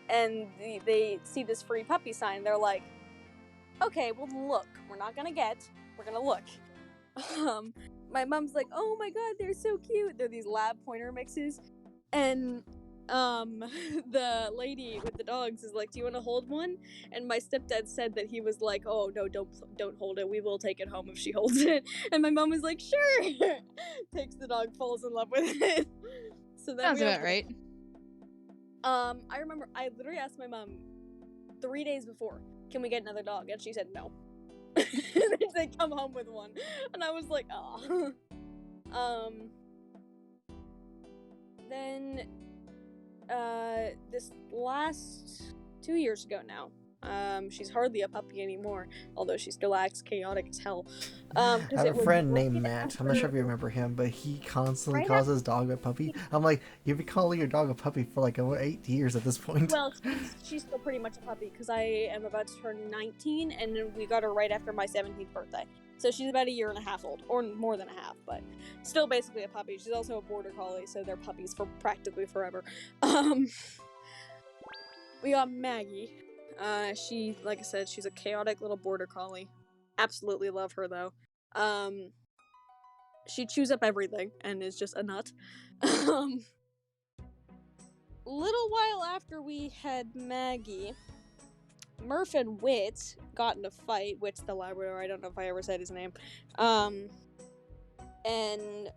And they see this free puppy sign. They're like, okay, well, look. We're not gonna we're gonna look. My mom's like, oh my god, they're so cute. They're these lab pointer mixes. And the lady with the dogs is like, do you want to hold one? And my stepdad said that he was like, oh no, don't hold it, we will take it home if she holds it. And my mom was like, sure. Takes the dog, falls in love with it. So that sounds about right. I remember I literally asked my mom 3 days before, can we get another dog? And she said no. And then they come home with one, and I was like, oh. Then this last 2 years ago now, she's hardly a puppy anymore, although she still acts chaotic as hell. I have a friend named Matt. I'm not sure if you remember him, but he constantly calls his dog a puppy. I'm like, you've been calling your dog a puppy for like 8 years at this point. Well, she's still pretty much a puppy because I am about to turn 19, and then we got her right after my 17th birthday. So she's about 1.5 years old, or more than a half, but still basically a puppy. She's also a border collie, so they're puppies for practically forever. We got Maggie. She, like I said, she's a chaotic little border collie. Absolutely love her, though. She chews up everything and is just a nut. Little while after we had Maggie, Murph and Wit got in a fight. Wit's the Labrador, I don't know if I ever said his name. And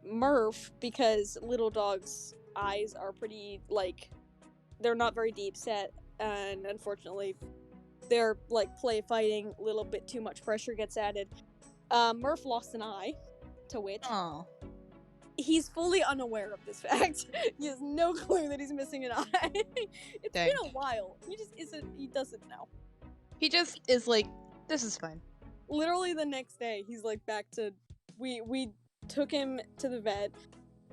Murph, because little dogs' eyes are pretty, they're not very deep set, and unfortunately, they're, play fighting, a little bit too much pressure gets added. Murph lost an eye to Wit. Oh. He's fully unaware of this fact. He has no clue that he's missing an eye. It's Dang. been a while. He doesn't know. He just is like, this is fine. Literally the next day, he's back to, we took him to the vet.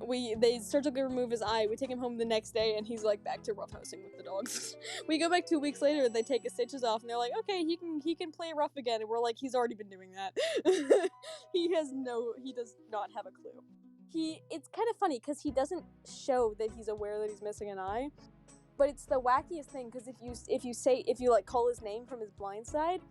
They surgically remove his eye. We take him home the next day, and he's back to roughhousing with the dogs. We go back 2 weeks later. They take his stitches off, and they're like, "Okay, he can play rough again." And we're like, "He's already been doing that." He does not have a clue. It's kind of funny because he doesn't show that he's aware that he's missing an eye, but it's the wackiest thing because if you call his name from his blind side,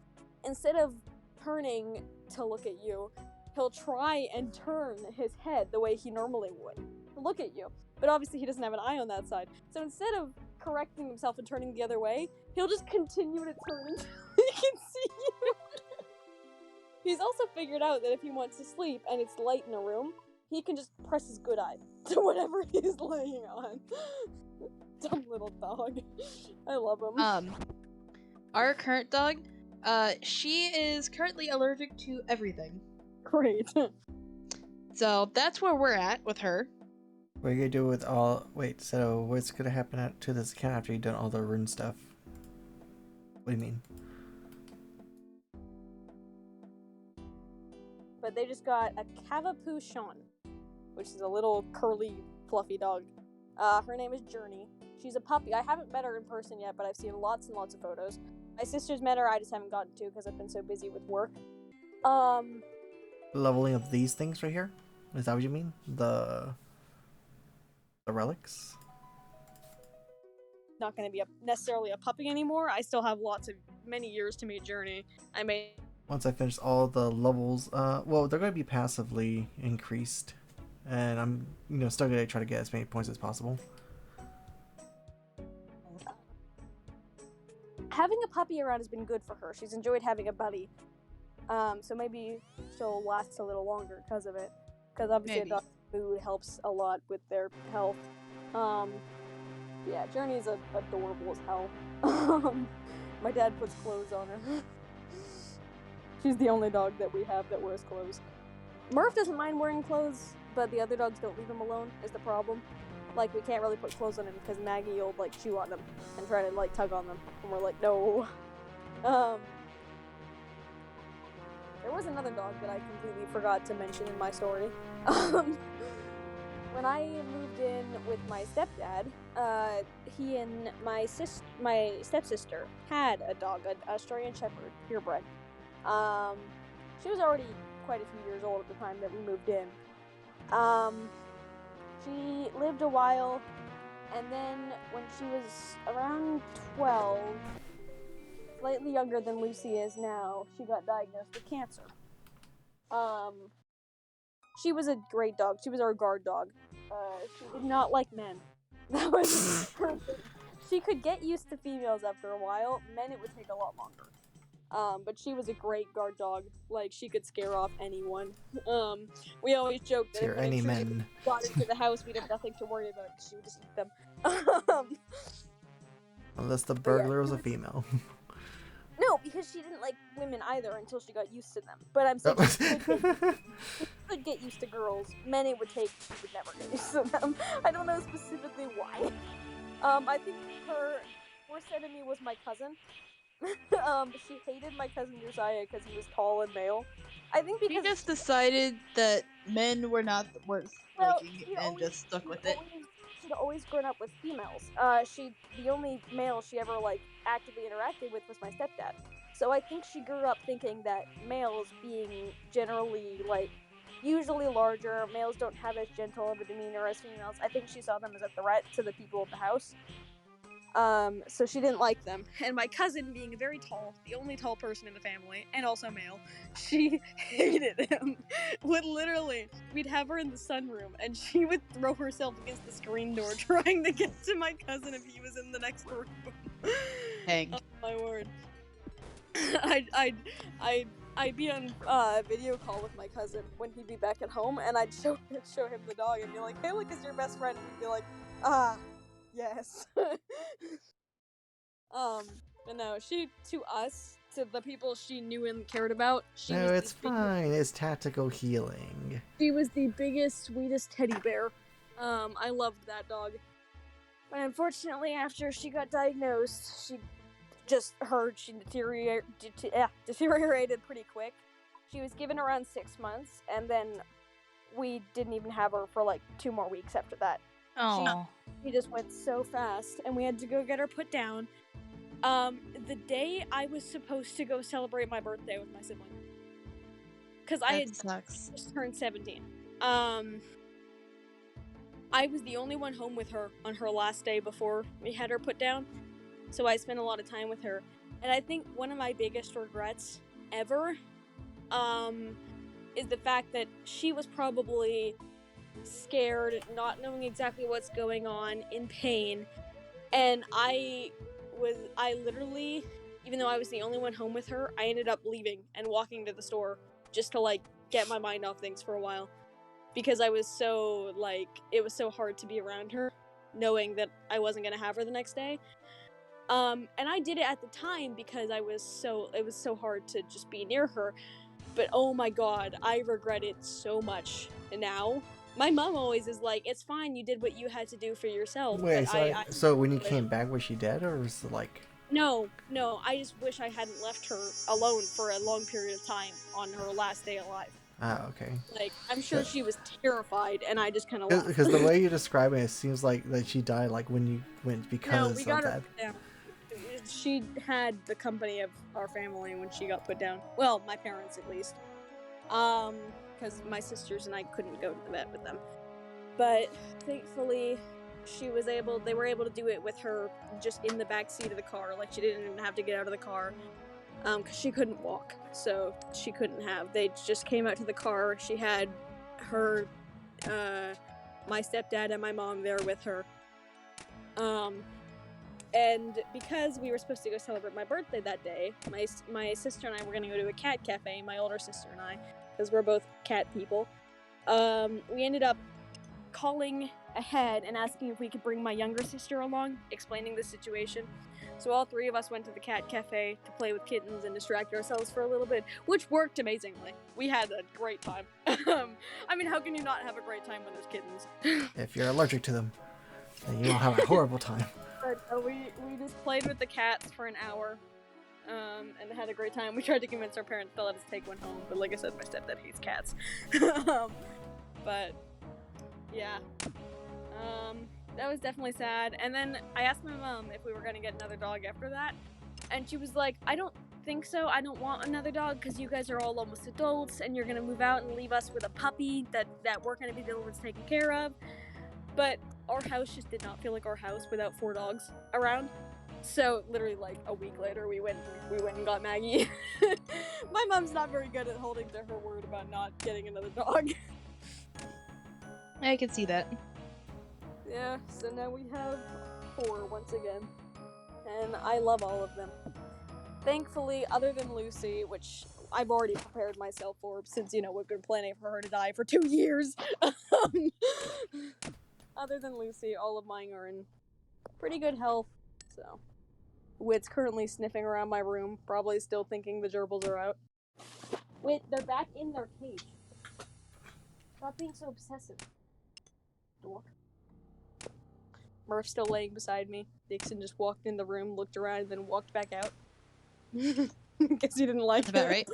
instead of turning to look at you, he'll try and turn his head the way he normally would to look at you. But obviously he doesn't have an eye on that side. So instead of correcting himself and turning the other way, he'll just continue to turn until he can see you. He's also figured out that if he wants to sleep and it's light in a room, he can just press his good eye to whatever he's laying on. Dumb little dog. I love him. Our current dog, she is currently allergic to everything. Great. So that's where we're at with her. What are you gonna do with all? Wait, so what's gonna happen to this account after you've done all the rune stuff? What do you mean? But they just got a Cavapoo Sean, which is a little curly, fluffy dog. Her name is Journey. She's a puppy. I haven't met her in person yet, but I've seen lots and lots of photos. My sister's met her. I just haven't gotten to because I've been so busy with work. Leveling up these things right here? Is that what you mean? The relics? Not going to be necessarily a puppy anymore. I still have many years to meet Journey. Once I finish all the levels, well, they're going to be passively increased, and I'm, still going to try to get as many points as possible. Having a puppy around has been good for her. She's enjoyed having a buddy. So maybe she'll last a little longer because of it. Because obviously a dog's food helps a lot with their health. Yeah, Journey's adorable as hell. My dad puts clothes on her. She's the only dog that we have that wears clothes. Murph doesn't mind wearing clothes, but the other dogs don't leave him alone, is the problem. Like, we can't really put clothes on him because Maggie will, like, chew on them and try to, like, tug on them. And we're like, no. There was another dog that I completely forgot to mention in my story. When I moved in with my stepdad, he and my stepsister had a dog, an Australian Shepherd, purebred. She was already quite a few years old at the time that we moved in. She lived a while, and then when she was around 12, slightly younger than Lucy is now, she got diagnosed with cancer. She was a great dog. She was our guard dog. She did not like men. That was her thing. She could get used to females after a while. Men, it would take a lot longer. But she was a great guard dog. Like, she could scare off anyone. We always joke that if any intruder men. got into the house, we'd have nothing to worry about. She would just eat them. Unless the burglar was a female. No, because she didn't like women either until she got used to them. But I'm saying she could get used to girls. Men, it would take, she would never get used to them. I don't know specifically why. I think her worst enemy was my cousin. She hated my cousin Josiah because he was tall and male. I think because She just decided that men were not worth liking and just stuck with it. She'd always grown up with females. The only male she ever, like, actively interacted with was my stepdad. So I think she grew up thinking that males being generally, like, usually larger, males don't have as gentle of a demeanor as females. I think she saw them as a threat to the people of the house. So she didn't like them. And my cousin, being very tall, the only tall person in the family, and also male, she hated him. We'd have her in the sunroom, and she would throw herself against the screen door trying to get to my cousin if he was in the next room. Hang. Oh my word. I'd be on video call with my cousin when he'd be back at home, and I'd show him the dog and be like, "Hey, look, it's your best friend." And he'd be like, "Ah, yes." But no, to us, to the people she knew and cared about, No, it's fine. It's tactical healing. She was the biggest, sweetest teddy bear. I loved that dog. But unfortunately, after she got diagnosed, she deteriorated pretty quick. She was given around 6 months, and then we didn't even have her for like 2 more weeks after that. Oh. She just went so fast, and we had to go get her put down. The day I was supposed to go celebrate my birthday with my sibling. Because I had just turned 17. I was the only one home with her on her last day before we had her put down. So I spent a lot of time with her. And I think one of my biggest regrets ever, is the fact that she was probably scared, not knowing exactly what's going on, in pain. And I literally, even though I was the only one home with her, I ended up leaving and walking to the store just to, like, get my mind off things for a while. Because I was so, like, it was so hard to be around her, knowing that I wasn't gonna have her the next day. And I did it at the time because it was so hard to just be near her. But oh my god, I regret it so much now. My mom always is like, "It's fine, you did what you had to do for yourself." Wait, but so when you came back, was she dead, or was it like... No, I just wish I hadn't left her alone for a long period of time on her last day alive. Ah, okay. Like, I'm sure she was terrified, and I just kind of left. Because the way you describe it seems like that she died, like, when you went because we got of her that. down. She had the company of our family when she got put down. Well, my parents at least. Because my sisters and I couldn't go to the vet with them. But thankfully, they were able to do it with her just in the back seat of the car. Like, she didn't even have to get out of the car. Because she couldn't walk, so she couldn't have. They just came out to the car. She had her, my stepdad and my mom there with her. And because we were supposed to go celebrate my birthday that day, my sister and I were going to go to a cat cafe, my older sister and I, because we're both cat people. We ended up calling ahead and asking if we could bring my younger sister along, explaining the situation. So all three of us went to the cat cafe to play with kittens and distract ourselves for a little bit, which worked amazingly. We had a great time. I mean, how can you not have a great time when there's kittens? If you're allergic to them, then you'll have a horrible time. But we just played with the cats for an hour. And had a great time. We tried to convince our parents to let us take one home, but like I said, my stepdad hates cats. But yeah, that was definitely sad. And then I asked my mom if we were gonna get another dog after that, and she was like, "I don't think so. I don't want another dog because you guys are all almost adults, and you're gonna move out and leave us with a puppy that we're gonna be the ones taken care of." But our house just did not feel like our house without 4 dogs around. So literally like a week later we went and got Maggie. My mom's not very good at holding to her word about not getting another dog. I can see that. Yeah, so now we have 4 once again. And I love all of them. Thankfully, other than Lucy, which I've already prepared myself for since, we've been planning for her to die for 2 years. Other than Lucy, all of mine are in pretty good health, so. Wit's currently sniffing around my room, probably still thinking the gerbils are out. Wait, they're back in their cage. Stop being so obsessive. Dork. Murph's still laying beside me. Dixon just walked in the room, looked around, and then walked back out. Guess he didn't like That's about right.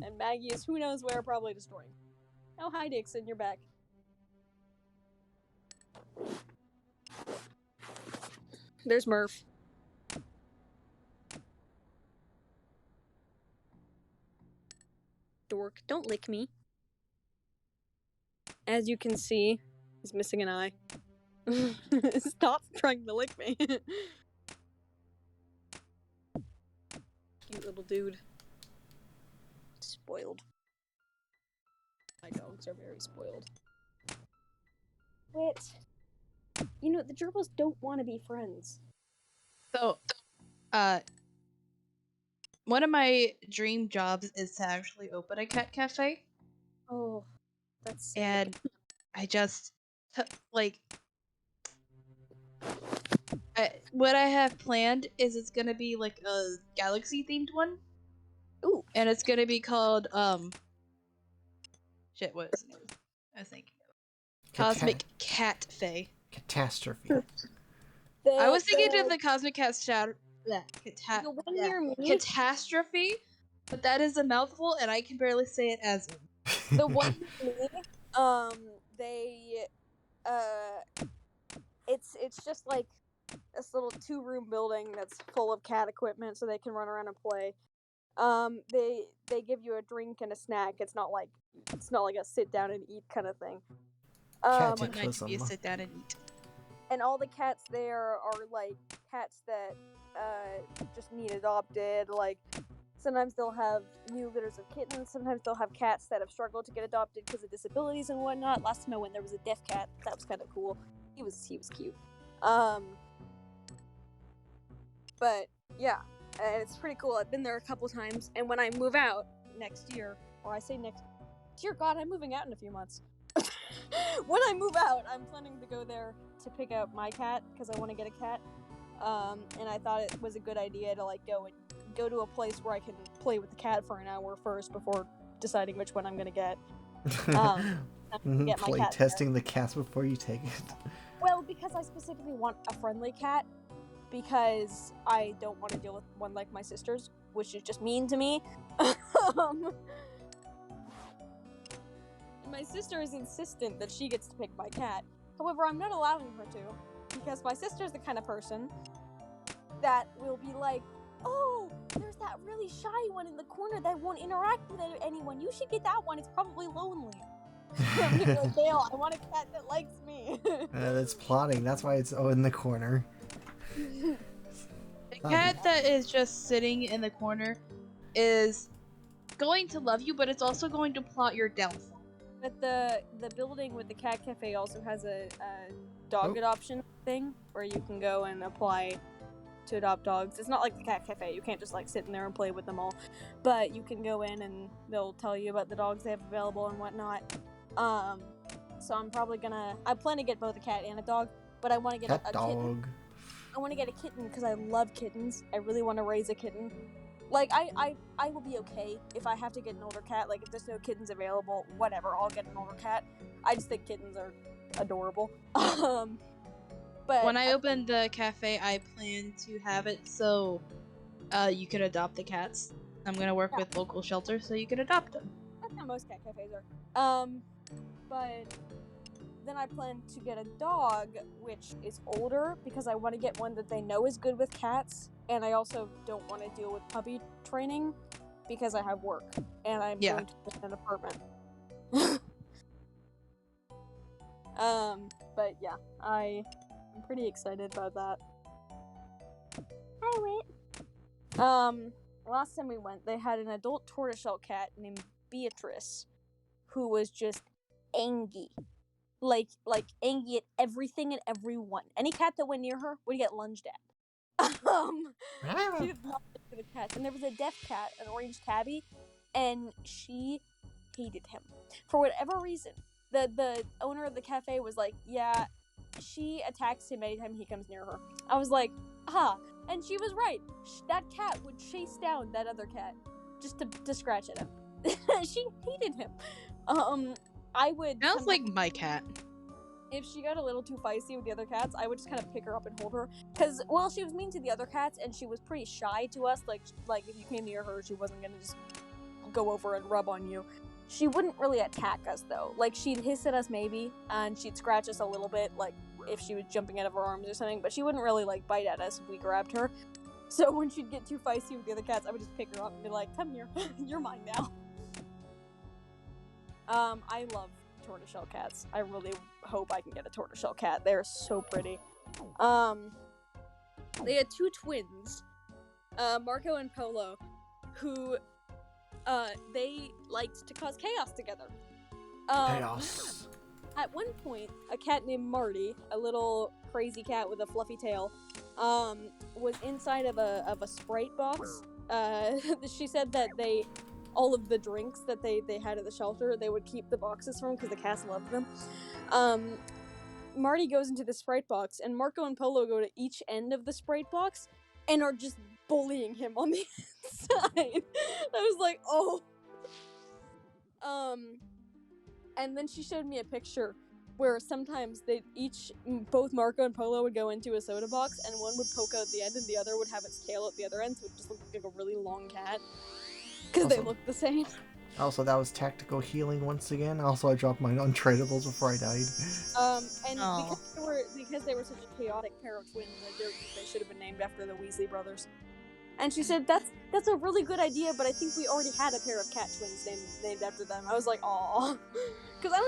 And Maggie is who knows where, probably destroying. Oh, hi Dixon, you're back. There's Murph. Dork, don't lick me. As you can see, he's missing an eye. Stop trying to lick me. Cute little dude. Spoiled. My dogs are very spoiled. Wait. The gerbils don't want to be friends. So, one of my dream jobs is to actually open a cat cafe. Oh, that's sick. And I just, what I have planned is it's gonna be like a galaxy-themed one. Ooh. And it's gonna be called, shit, what is it? I was thinking of Cosmic Cat Fae. Catastrophe. I was thinking of the Cosmic Catastrophe, but that is a mouthful, and I can barely say it as the one it's just like this little 2-room building that's full of cat equipment so they can run around and play. They give you a drink and a snack. It's not like a sit down and eat kind of thing. What night to be a sit down and eat. And all the cats there are like cats that just need adopted. Like sometimes they'll have new litters of kittens. Sometimes they'll have cats that have struggled to get adopted because of disabilities and whatnot. Last time I went, there was a deaf cat. That was kind of cool. He was cute. But yeah, it's pretty cool. I've been there a couple times, and when I move out next year, dear God, I'm moving out in a few months. When I move out, I'm planning to go there to pick up my cat because I want to get a cat. And I thought it was a good idea to like go to a place where I can play with the cat for an hour first before deciding which one I'm gonna get. Get my cat testing the cats before you take it. Well, because I specifically want a friendly cat, because I don't want to deal with one like my sister's, which is just mean to me. My sister is insistent that she gets to pick my cat. However, I'm not allowing her to, because my sister's the kind of person that will be like, "Oh, there's that really shy one in the corner that won't interact with anyone. You should get that one. It's probably lonely." I'm gonna be like, "Dale, I want a cat that likes me." That's plotting. That's why it's in the corner. The cat that is just sitting in the corner is going to love you, but it's also going to plot your downfall. But the building with the cat cafe also has a dog adoption thing where you can go and apply to adopt dogs. It's not like the cat cafe. You can't just like sit in there and play with them all. But you can go in and they'll tell you about the dogs they have available and whatnot. So I'm probably gonna. I plan to get both a cat and a dog, but I want to get Cat a dog. kitten. I want to get a kitten because I love kittens. I really want to raise a kitten. Like, I will be okay if I have to get an older cat. Like, if there's no kittens available, whatever, I'll get an older cat. I just think kittens are adorable. But when I open the cafe, I plan to have it so you can adopt the cats. I'm gonna work with local shelters so you can adopt them. That's how most cat cafes are. But then I plan to get a dog, which is older, because I want to get one that they know is good with cats, and I also don't want to deal with puppy training, because I have work, and I'm going to live in an apartment. But yeah, I'm pretty excited about that. Hi, Whit. Last time we went, they had an adult tortoiseshell cat named Beatrice, who was just angry. Like angry at everything and everyone. Any cat that went near her would get lunged at. She did not like for the cats. And there was a deaf cat, an orange tabby, and she hated him. For whatever reason, the owner of the cafe was like, yeah, she attacks him anytime he comes near her. I was like, and she was right. That cat would chase down that other cat just to scratch at him. She hated him. I would. Sounds like my cat. If she got a little too feisty with the other cats, I would just kind of pick her up and hold her. Because, well, she was mean to the other cats, and she was pretty shy to us. Like if you came near her, she wasn't gonna just go over and rub on you. She wouldn't really attack us, though. Like, she'd hiss at us maybe, and she'd scratch us a little bit, like, if she was jumping out of her arms or something. But she wouldn't really, like, bite at us if we grabbed her. So when she'd get too feisty with the other cats, I would just pick her up and be like, come here, you're mine now. I love tortoiseshell cats. I really hope I can get a tortoiseshell cat. They're so pretty. They had two twins, Marco and Polo, who they liked to cause chaos together. Chaos. At one point, a cat named Marty, a little crazy cat with a fluffy tail, was inside of a Sprite box. She said that all of the drinks that they had at the shelter, they would keep the boxes from because the cats loved them. Marty goes into the Sprite box, and Marco and Polo go to each end of the Sprite box and are just bullying him on the inside. I was like, oh. And then she showed me a picture where sometimes both Marco and Polo would go into a soda box, and one would poke out the end and the other would have its tail at the other end, so it just looked like a really long cat. Because they look the same. Also, that was tactical healing once again. Also, I dropped my untradables before I died. And because they were such a chaotic pair of twins, they should have been named after the Weasley brothers. And she said, that's a really good idea, but I think we already had a pair of cat twins named after them. I was like, aw. Because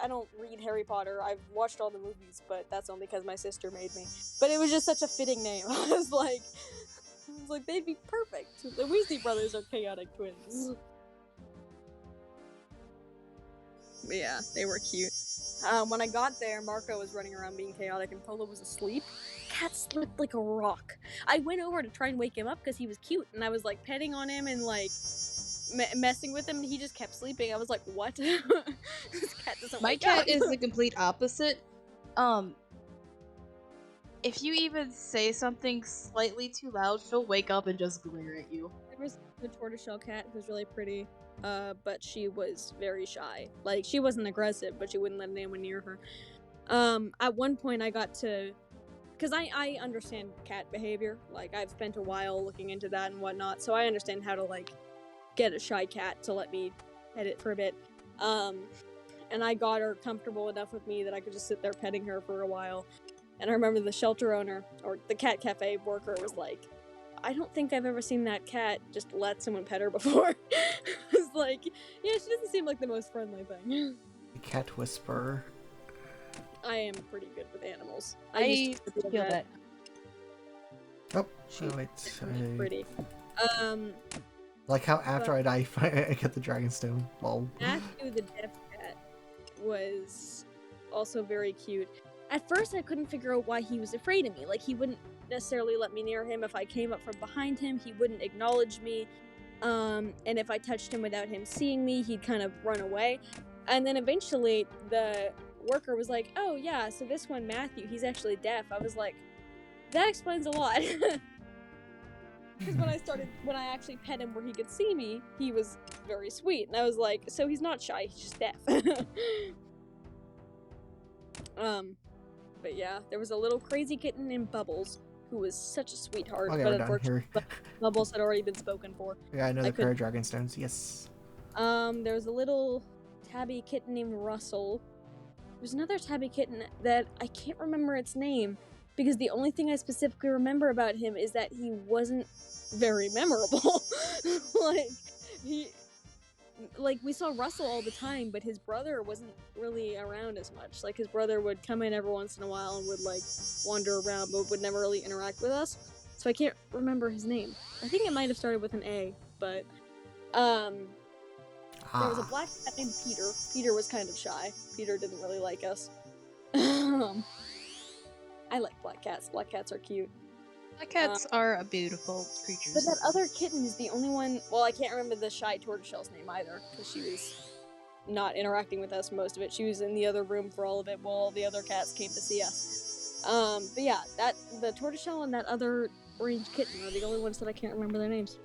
I don't read Harry Potter. I've watched all the movies, but that's only because my sister made me. But it was just such a fitting name. I was like, they'd be perfect. The Weasley brothers are chaotic twins. But yeah, they were cute. When I got there, Marco was running around being chaotic and Polo was asleep. Cat slept like a rock. I went over to try and wake him up because he was cute, and I was like petting on him and like messing with him, and he just kept sleeping. I was like, what? This cat doesn't My wake cat up. is the complete opposite. If you even say something slightly too loud, she'll wake up and just glare at you. There was the tortoiseshell cat who was really pretty, but she was very shy. Like, she wasn't aggressive, but she wouldn't let anyone near her. At one point I got to... Because I understand cat behavior. Like, I've spent a while looking into that and whatnot, so I understand how to, like, get a shy cat to let me pet it for a bit. And I got her comfortable enough with me that I could just sit there petting her for a while. And I remember the shelter owner, or the cat cafe worker, was like, I don't think I've ever seen that cat just let someone pet her before. I was like, yeah, she doesn't seem like the most friendly thing. Cat whisperer. I am pretty good with animals. I feel that. Oh, She's wait. pretty. Like how after I die, I get the Dragonstone. Lol. Matthew the deaf cat was also very cute. At first, I couldn't figure out why he was afraid of me. Like, he wouldn't necessarily let me near him. If I came up from behind him, he wouldn't acknowledge me. And if I touched him without him seeing me, he'd kind of run away. And then eventually the worker was like, oh yeah, so this one, Matthew, he's actually deaf. I was like, that explains a lot. Because when I actually pet him where he could see me, he was very sweet. And I was like, so he's not shy, he's just deaf. But yeah, there was a little crazy kitten named Bubbles, who was such a sweetheart, Okay, but we're done unfortunately, here. Bubbles had already been spoken for. Yeah, I know the I Prayer Dragon Stones. Yes. There was a little tabby kitten named Russell. There's another tabby kitten that I can't remember its name, because the only thing I specifically remember about him is that he wasn't very memorable. We saw Russell all the time, but his brother wasn't really around as much. Like, his brother would come in every once in a while and would, like, wander around, but would never really interact with us. So I can't remember his name. I think it might have started with an A, but, there was a black cat named Peter. Peter was kind of shy. Peter didn't really like us. I like black cats. Black cats are cute. Black cats are a beautiful creatures. But that other kitten is the only one. Well, I can't remember the shy tortoiseshell's name either, because she was not interacting with us most of it. She was in the other room for all of it while all the other cats came to see us. But yeah, the tortoiseshell and that other orange kitten are the only ones that I can't remember their names.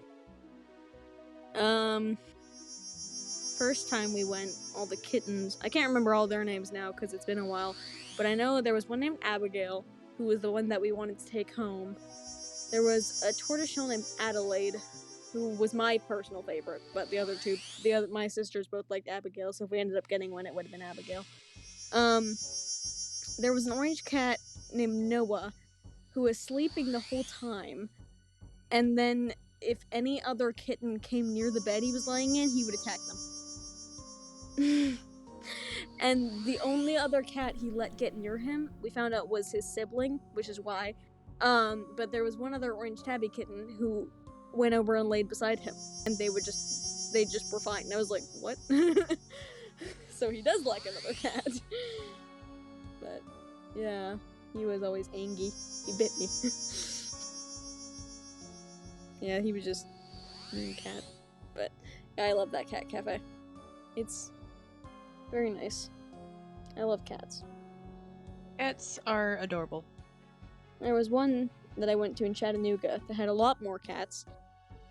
First time we went, all the kittens, I can't remember all their names now because it's been a while, but I know there was one named Abigail, who was the one that we wanted to take home. There was a tortoiseshell named Adelaide, who was my personal favorite, but my sisters both liked Abigail, so if we ended up getting one, it would have been Abigail. There was an orange cat named Noah, who was sleeping the whole time, and then if any other kitten came near the bed he was lying in, he would attack them. And the only other cat he let get near him, we found out was his sibling, which is why. But there was one other orange tabby kitten who went over and laid beside him, and they just were fine. And I was like, what? So he does like another cat. But yeah, he was always angry. He bit me. Yeah, he was just a cat. But yeah, I love that cat cafe. It's very nice. I love cats. Cats are adorable. There was one that I went to in Chattanooga that had a lot more cats.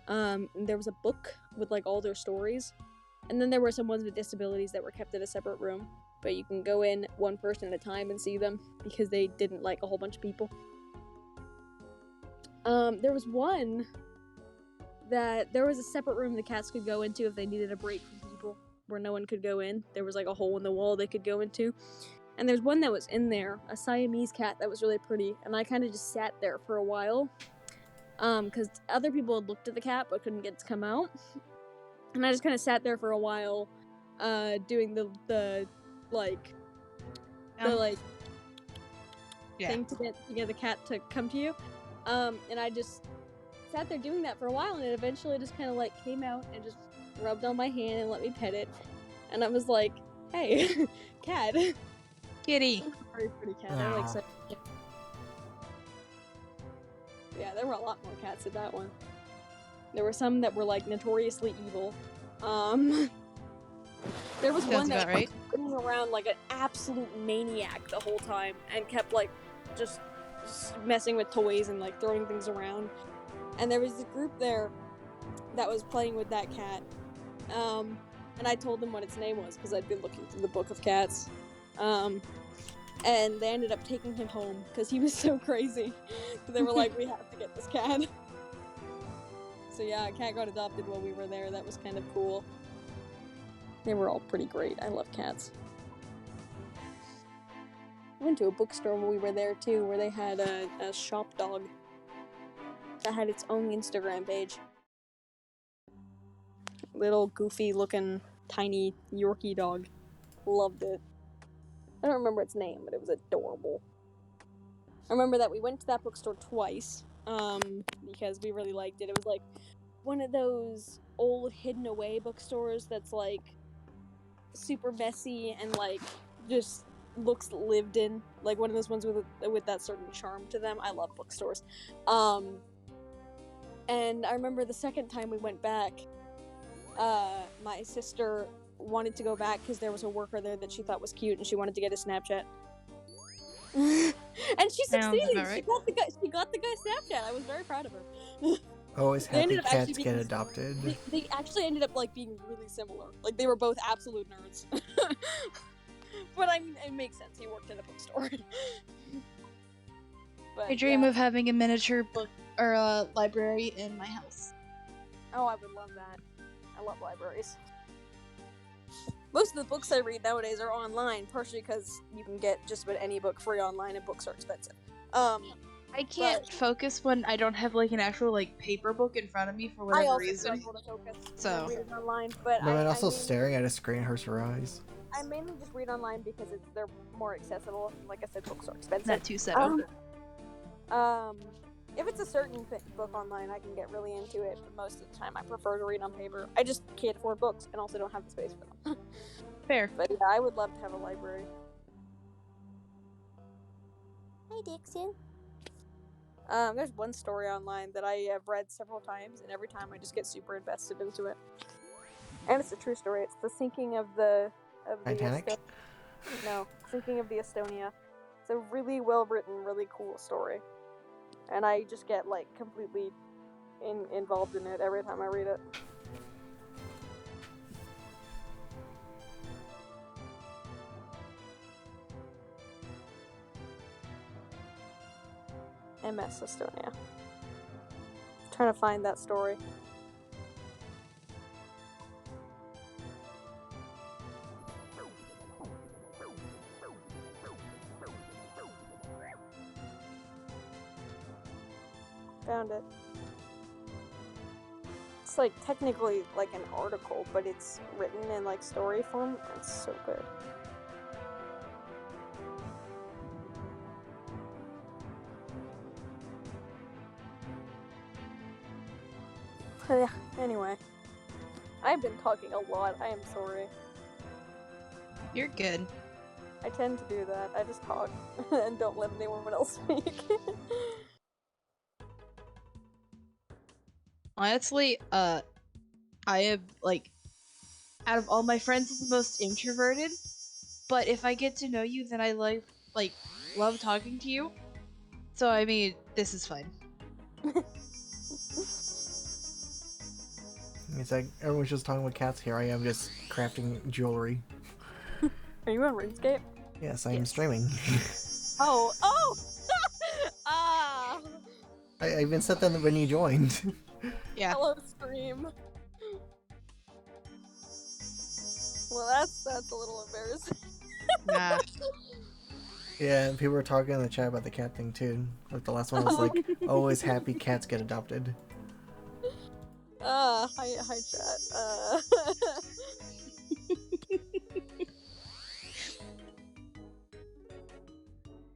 There was a book with like all their stories. And then there were some ones with disabilities that were kept in a separate room. But you can go in one person at a time and see them because they didn't like a whole bunch of people. There was one that there was a separate room the cats could go into if they needed a break from people, where no one could go in. There was like a hole in the wall they could go into. And there's one that was in there, a Siamese cat that was really pretty, and I kind of just sat there for a while, because other people had looked at the cat but couldn't get it to come out. And I just kind of sat there for a while, doing the thing to get the cat to come to you. And I just sat there doing that for a while, and it eventually just kind of like came out and just rubbed on my hand and let me pet it. And I was like, hey, cat. Kitty. Very pretty cat. I like such. Yeah, there were a lot more cats at that one. There were some that were like notoriously evil. There was one that was running around like an absolute maniac the whole time and kept like just messing with toys and like throwing things around. And there was a group there that was playing with that cat. And I told them what its name was because I'd been looking through the book of cats. And they ended up taking him home because he was so crazy. So they were like, we have to get this cat. So yeah, a cat got adopted while we were there. That was kind of cool. They were all pretty great. I love cats. I went to a bookstore when we were there too, where they had a shop dog that had its own Instagram page. Little goofy looking tiny Yorkie dog. Loved it. I don't remember its name, but it was adorable. I remember that we went to that bookstore twice, because we really liked it. It was like one of those old hidden away bookstores that's like super messy and like just looks lived in, like one of those ones with that certain charm to them. I love bookstores. And I remember the second time we went back, my sister wanted to go back because there was a worker there that she thought was cute, and she wanted to get a Snapchat. And she Sounds succeeded. about right. She got the guy Snapchat. I was very proud of her. Always They happy ended up actually cats get being- adopted. They actually ended up like being really similar. Like they were both absolute nerds. But I mean, it makes sense. He worked in a bookstore. But, I dream yeah. of having a miniature book or a library in my house. Oh, I would love that. I love libraries. Most of the books I read nowadays are online, partially because you can get just about any book free online, and books are expensive. I can't focus when I don't have like an actual like paper book in front of me for I whatever also reason. struggle to focus So- when reading online, but But also I mainly, staring at a screen hurts her eyes. I mainly just read online because they're more accessible. Like I said, books are expensive. Not too settled. If it's a certain book online, I can get really into it, but most of the time I prefer to read on paper. I just can't afford books and also don't have the space for them. Fair. But yeah, I would love to have a library. Hey, Dixon. There's one story online that I have read several times, and every time I just get super invested into it. And it's a true story. It's the sinking of the Titanic? No, sinking of the Estonia. It's a really well written, really cool story, and I just get like completely involved in it every time I read it. MS Estonia. Trying to find that story. Found it. It's like technically like an article, but it's written in like story form. It's so good. Yeah, anyway. I've been talking a lot. I am sorry. You're good. I tend to do that. I just talk and don't let anyone else speak. Honestly, I am like out of all my friends the most introverted. But if I get to know you, then I love talking to you. So I mean, this is fine. It's like everyone's just talking about cats. Here I am just crafting jewelry. Are you on RuneScape? Yes, I am Yes. streaming. Oh! Ah! I even said that when you joined. Yeah. Hello, stream. Well, that's a little embarrassing. Nah. Yeah, and people were talking in the chat about the cat thing too. Like the last one was like, always happy cats get adopted. Hi chat.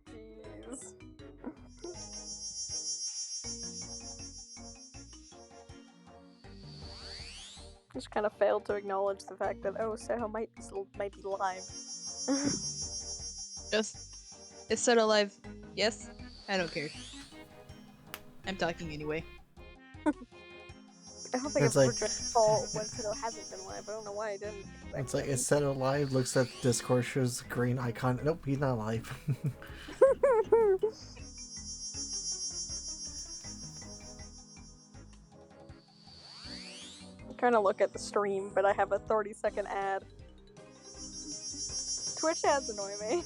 Jeez. Just kind of failed to acknowledge the fact that Seho might be live. It's Soda Live. Yes? I don't care. I'm talking anyway. I don't think It's I've like- ever joined a call when Seho hasn't been live. I don't know why I didn't. It's like it's set alive, looks at Discord, shows green icon. Nope, he's not alive. I'm trying to look at the stream, but I have a 30-second ad. Twitch ads annoy me.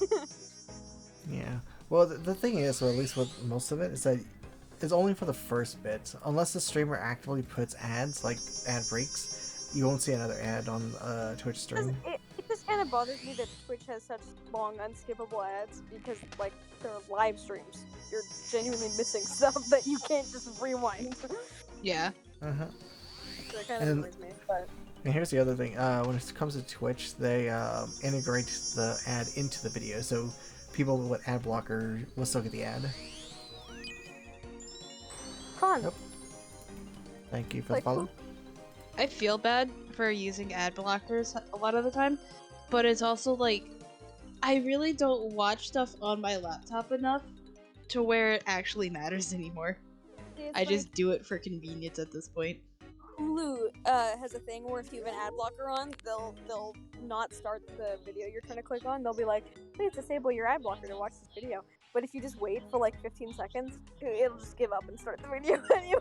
Yeah. Well, the thing is, or at least with most of it, is that it's only for the first bit. Unless the streamer actively puts ads, like ad breaks, you won't see another ad on Twitch stream. It just kind of bothers me that Twitch has such long, unskippable ads because, like, they're live streams. You're genuinely missing stuff that you can't just rewind. Yeah. Uh-huh. So it kind of annoys me, but... And here's the other thing. When it comes to Twitch, they integrate the ad into the video, so people with ad blocker will still get the ad. Fun! Yep. Thank you for the Like, follow. I feel bad for using ad blockers a lot of the time, but it's also like I really don't watch stuff on my laptop enough to where it actually matters anymore. It's I just like, do it for convenience at this point. Hulu has a thing where if you have an ad blocker on, they'll not start the video you're trying to click on. They'll be like, please disable your ad blocker to watch this video. But if you just wait for like 15 seconds, it'll just give up and start the video anyway.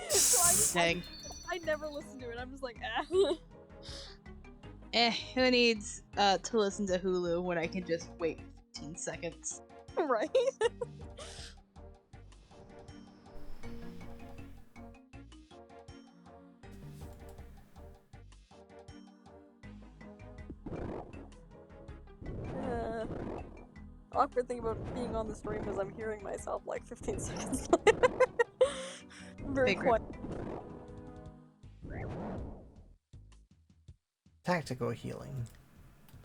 So Dang. I never listen to it. I'm just like, Who needs to listen to Hulu when I can just wait 15 seconds? right? Awkward thing about being on the stream is I'm hearing myself like 15 seconds later. Very quiet. Tactical healing.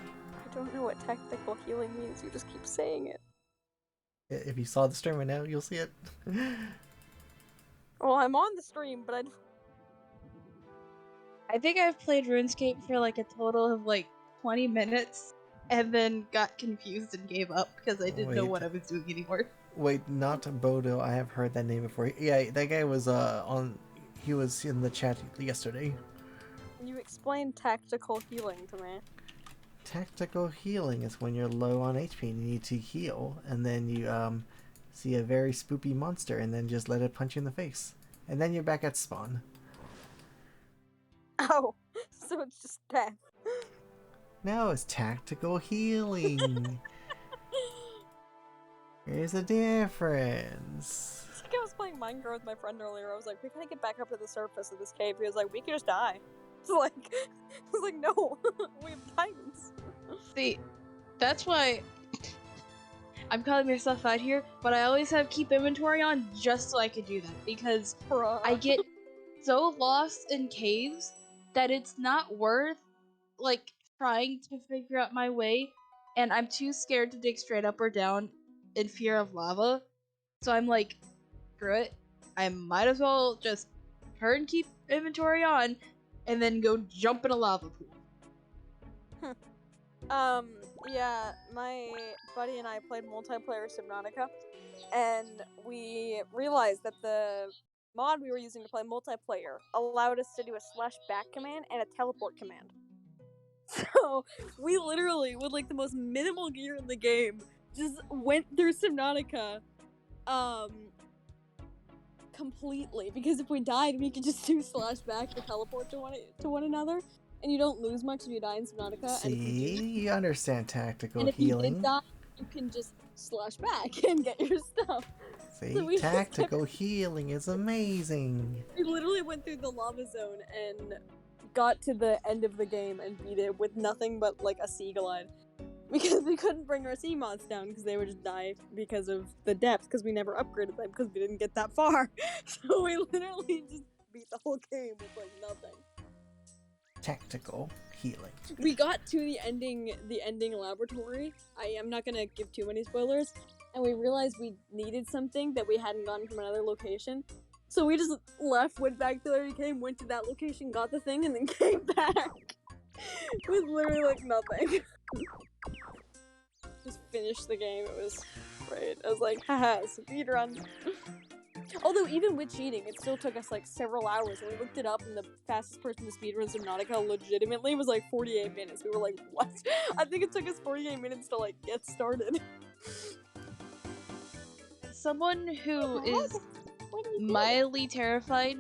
I don't know what tactical healing means. You just keep saying it. If you saw the stream right now, you'll see it. Well, I'm on the stream, but I think I've played RuneScape for like a total of like 20 minutes and then got confused and gave up because I didn't know what I was doing anymore. Wait, not Bodo. I have heard that name before. Yeah, that guy was he was in the chat yesterday. You explained tactical healing to me. Tactical healing is when you're low on HP and you need to heal, and then you see a very spoopy monster and then just let it punch you in the face. And then you're back at spawn. Oh, so it's just death. No, it's tactical healing. There's a difference. It's like I was playing Minecraft with my friend earlier. I was like, we gotta get back up to the surface of this cave. He was like, we could just die. I was like, no, we have titans. See, that's why I'm calling myself out here, but I always have keep inventory on just so I could do that, because I get so lost in caves that it's not worth, like, trying to figure out my way, and I'm too scared to dig straight up or down in fear of lava, so I'm like, screw it, I might as well just turn keep inventory on, and then go jump in a lava pool. Yeah, my buddy and I played multiplayer Subnautica, and we realized that the mod we were using to play multiplayer allowed us to do a /back command and a teleport command. So we literally, with like the most minimal gear in the game, just went through Subnautica, completely, because if we died, we could just do /back to teleport to one another. And you don't lose much if you die in Subnautica. See, you understand tactical and if healing. you did die, you can just /back and get your stuff. See, So tactical healing is amazing. We literally went through the lava zone and got to the end of the game and beat it with nothing but like a sea glide. Because we couldn't bring our sea mods down because they would just die because of the depth, because we never upgraded them because we didn't get that far. So we literally just beat the whole game with like nothing. Tactical healing. We got to the ending laboratory. I am not gonna give too many spoilers, and we realized we needed something that we hadn't gotten from another location. So we just left, went back to where we came, went to that location, got the thing, and then came back with literally like nothing. Just finished the game. It was great. I was like, haha, speedrun. Although, even with cheating, it still took us like several hours, and we looked it up, and the fastest person to speedrun Subnautica legitimately was like 48 minutes. We were like, what? I think it took us 48 minutes to like get started. Someone who is mildly terrified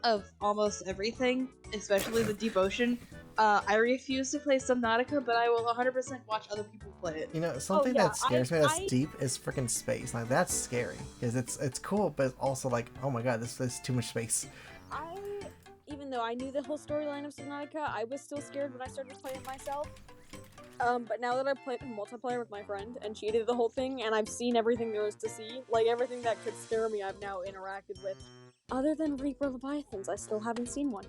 of almost everything, especially the deep ocean, I refuse to play Subnautica, but I will 100% watch other people play it. You know, something that scares me that's deep is freaking space. Like, that's scary. Because it's cool, but it's also like, oh my god, this is too much space. Even though I knew the whole storyline of Subnautica, I was still scared when I started playing it myself. But now that I've played multiplayer with my friend and cheated the whole thing, and I've seen everything there is to see, like everything that could scare me, I've now interacted with. Other than Reaper Leviathans, I still haven't seen one.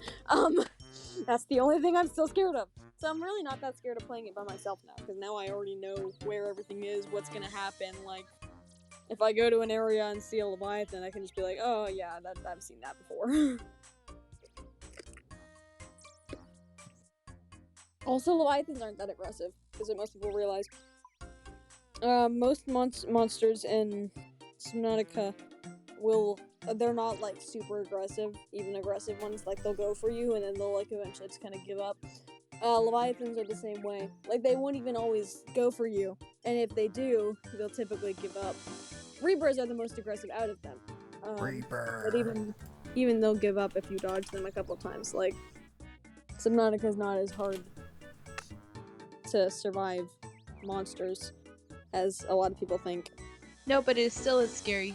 That's the only thing I'm still scared of. So I'm really not that scared of playing it by myself now, because now I already know where everything is, what's gonna happen. Like, if I go to an area and see a Leviathan, I can just be like, oh yeah, I've seen that before. Also, Leviathans aren't that aggressive, because most people realize. Most monsters in Subnautica they're not like super aggressive, even aggressive ones, like they'll go for you and then they'll like eventually just kind of give up. Leviathans are the same way. Like they won't even always go for you, and if they do, they'll typically give up. Reapers are the most aggressive out of them. Reaper. But even they'll give up if you dodge them a couple times. Like Subnautica's not as hard to survive monsters as a lot of people think. No, but it still is scary.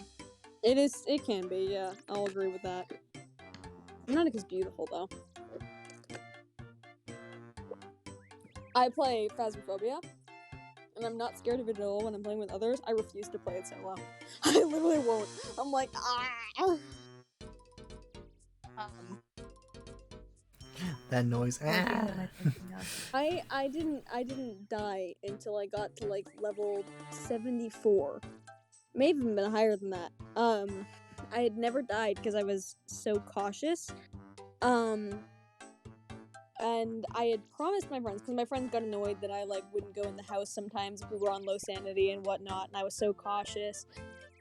It can be, yeah. I'll agree with that. Subnautica's beautiful though. I play Phasmophobia, and I'm not scared of it at all when I'm playing with others. I refuse to play it solo. I literally won't. I'm like, ah! That noise. I didn't die until I got to like level 74. May have even been higher than that. I had never died because I was so cautious. And I had promised my friends, because my friends got annoyed that I like wouldn't go in the house sometimes if we were on low sanity and whatnot, and I was so cautious.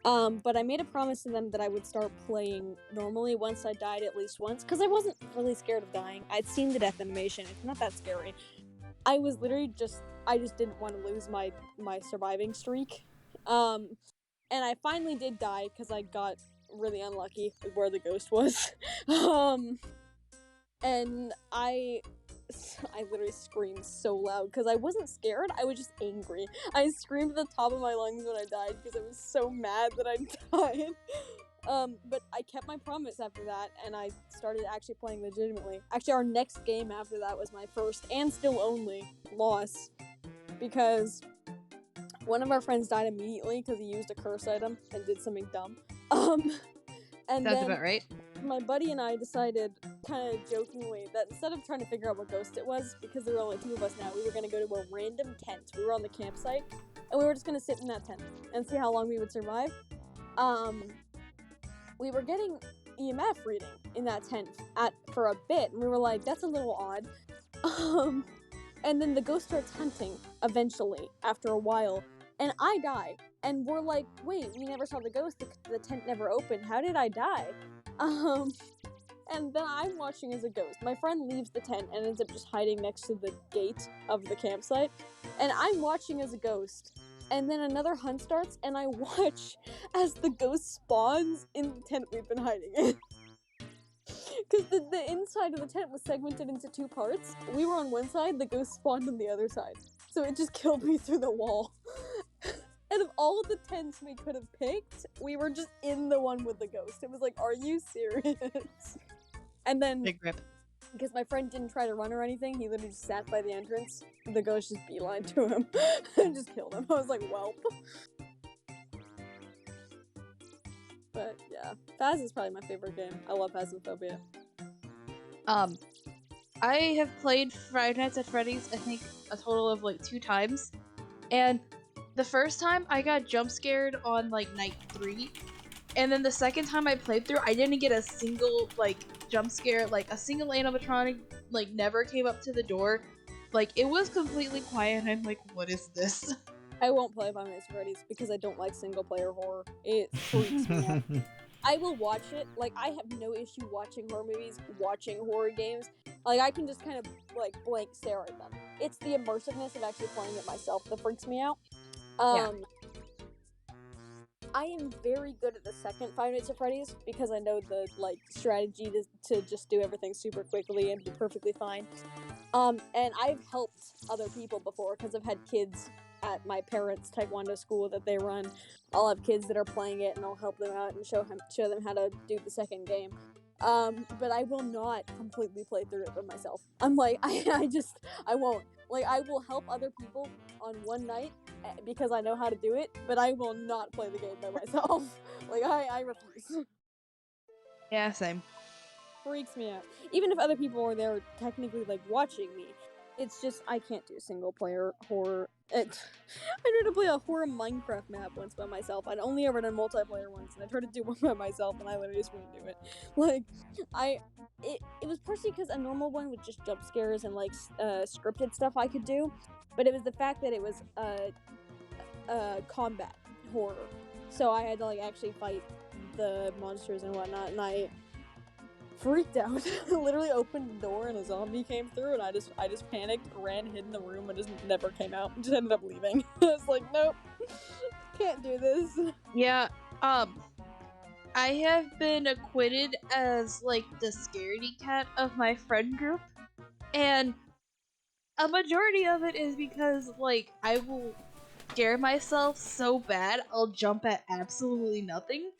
But I made a promise to them that I would start playing normally once I died at least once, because I wasn't really scared of dying. I'd seen the death animation. It's not that scary. I was literally I just didn't want to lose my surviving streak. And I finally did die because I got really unlucky with where the ghost was. And I literally screamed so loud because I wasn't scared, I was just angry. I screamed at the top of my lungs when I died because I was so mad that I died. But I kept my promise after that, and I started actually playing legitimately. Actually, our next game after that was my first, and still only, loss. Because one of our friends died immediately because he used a curse item and did something dumb. And That's then about right. my buddy and I decided, kind of jokingly, that instead of trying to figure out what ghost it was, because there were only 2 of us now, we were going to go to a random tent. We were on the campsite, and we were just going to sit in that tent and see how long we would survive. We were getting EMF reading in that tent for a bit, and we were like, that's a little odd. And then the ghost starts hunting, eventually, after a while, and I die. And we're like, wait, we never saw the ghost, the tent never opened, how did I die? And then I'm watching as a ghost. My friend leaves the tent and ends up just hiding next to the gate of the campsite. And I'm watching as a ghost. And then another hunt starts, and I watch as the ghost spawns in the tent we've been hiding in. Because the inside of the tent was segmented into 2 parts. We were on one side, the ghost spawned on the other side. So it just killed me through the wall. And of all of the tents we could have picked, we were just in the one with the ghost. It was like, are you serious? And then, Big rip. because my friend didn't try to run or anything, he literally just sat by the entrance. The ghost just beeline to him and just killed him. I was like, welp. But yeah, Phas is probably my favorite game. I love Phasmophobia. I have played Five Nights at Freddy's, I think, a total of like 2 times. And the first time I got jump scared on like night 3. And then the second time I played through, I didn't get a single like jump scare, like a single animatronic like never came up to the door. Like it was completely quiet, and I'm like, what is this? I won't play Five Nights at Freddy's because I don't like single player horror. It freaks me out. I will watch it. Like, I have no issue watching horror movies, watching horror games. Like, I can just kind of, like, blank stare at them. It's the immersiveness of actually playing it myself that freaks me out. Yeah. I am very good at the second Five Nights at Freddy's because I know the, like, strategy to just do everything super quickly and be perfectly fine. And I've helped other people before because I've had kids at my parents' taekwondo school that they run. I'll have kids that are playing it, and I'll help them out and show them how to do the second game. But I will not completely play through it by myself. I'm like, I won't. Like, I will help other people on one night because I know how to do it, but I will not play the game by myself. Like, I refuse. Yeah, same. Freaks me out. Even if other people are there technically, like, watching me, it's just, I can't do single player horror. I tried to play a horror Minecraft map once by myself. I'd only ever done multiplayer once, and I tried to do one by myself, and I literally just wouldn't do it. Like, it was partially because a normal one with just jump scares and, like, scripted stuff I could do, but it was the fact that it was, combat horror. So I had to, like, actually fight the monsters and whatnot, and I freaked out. Literally opened the door and a zombie came through, and I just panicked, ran, hid in the room, and just never came out. Just ended up leaving. I was like, nope, can't do this. Yeah, I have been acquitted as like the scaredy cat of my friend group, and a majority of it is because like I will scare myself so bad I'll jump at absolutely nothing.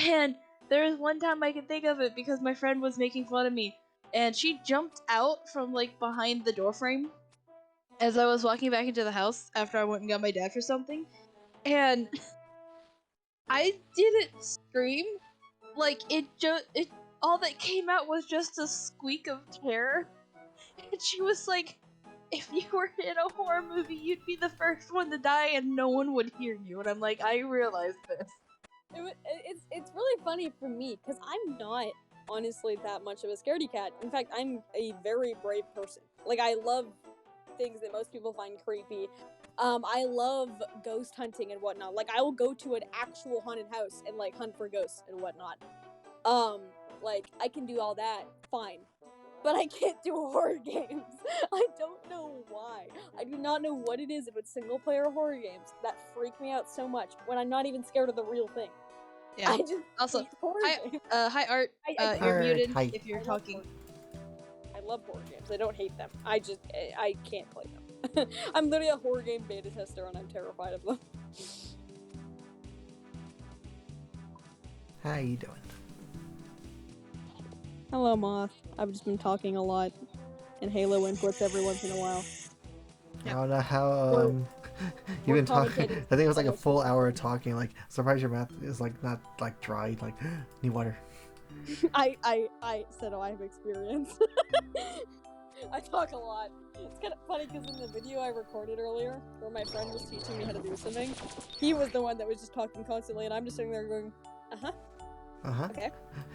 And there was one time I can think of it because my friend was making fun of me, and she jumped out from like behind the doorframe as I was walking back into the house after I went and got my dad for something, and I didn't scream. Like it all that came out was just a squeak of terror. And she was like, if you were in a horror movie, you'd be the first one to die and no one would hear you. And I'm like, I realize this. It's really funny for me because I'm not honestly that much of a scaredy cat. In fact, I'm a very brave person. Like, I love things that most people find creepy. I love ghost hunting and whatnot. Like, I will go to an actual haunted house and like hunt for ghosts and whatnot. Like, I can do all that fine, but I can't do horror games. I don't know why. I do not know what it is about single player horror games that freak me out so much when I'm not even scared of the real thing. Yeah. I just Also, hate horror games. hi Art. You're Art, muted hi. if you're I love talking. I love horror games. I don't hate them. I can't play them. I'm literally a horror game beta tester and I'm terrified of them. How you doing? Hello, Moth. I've just been talking a lot, and Halo inputs every once in a while. I don't know how We're you've been talking. commentating I think it was like a on this. full hour of talking. Like, surprised your mouth is like not like dry. Like, need water. I said, I have experience. I talk a lot. It's kind of funny because in the video I recorded earlier, where my friend was teaching me how to do something, he was the one that was just talking constantly, and I'm just sitting there going, uh-huh. Okay.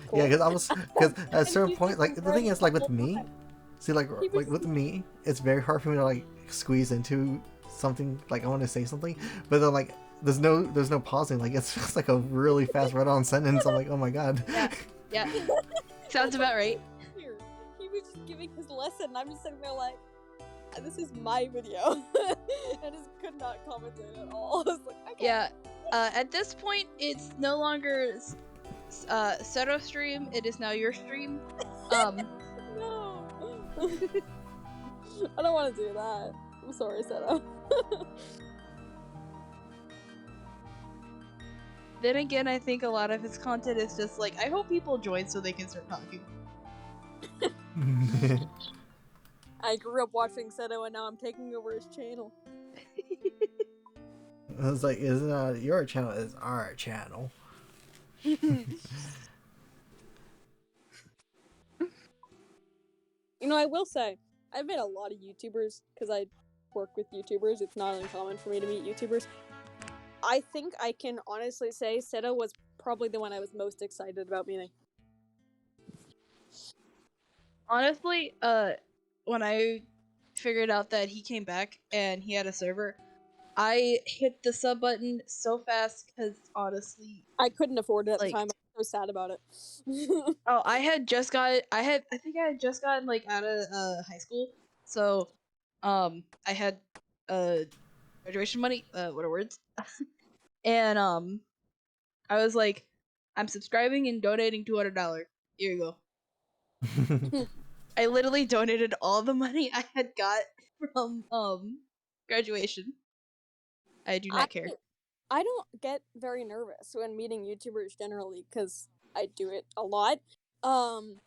Cool. Yeah, because at a And certain he's point, just like the thing is, like with me, time. see, like He was- with me, it's very hard for me to like squeeze into something. Like I want to say something, but then like there's no pausing. Like it's just like a really fast run-on sentence. I'm like, oh my god. Yeah. Sounds about right. Weird. He was just giving his lesson, and I'm just sitting there like, this is my video. I just could not commentate at all. I was like, okay. Yeah. At this point, it's no longer Seto stream. It is now your stream. No. I don't want to do that. I'm sorry, Seto. Then again, I think a lot of his content is just like, I hope people join so they can start talking. I grew up watching Seto, and now I'm taking over his channel. I was like, it's not your channel, it's our channel. You know, I will say, I've met a lot of YouTubers, because I work with YouTubers. It's not uncommon for me to meet YouTubers. I think I can honestly say Seto was probably the one I was most excited about meeting. Honestly, when I figured out that he came back and he had a server, I hit the sub button so fast because honestly, I couldn't afford it at Like- the time. I was so sad about it. oh, I think I had just gotten like out of high school, so I had graduation money. What are words? And I was like, I'm subscribing and donating $200. Here you go. I literally donated all the money I had got from graduation. I do not care. I don't get very nervous when meeting YouTubers generally because I do it a lot. And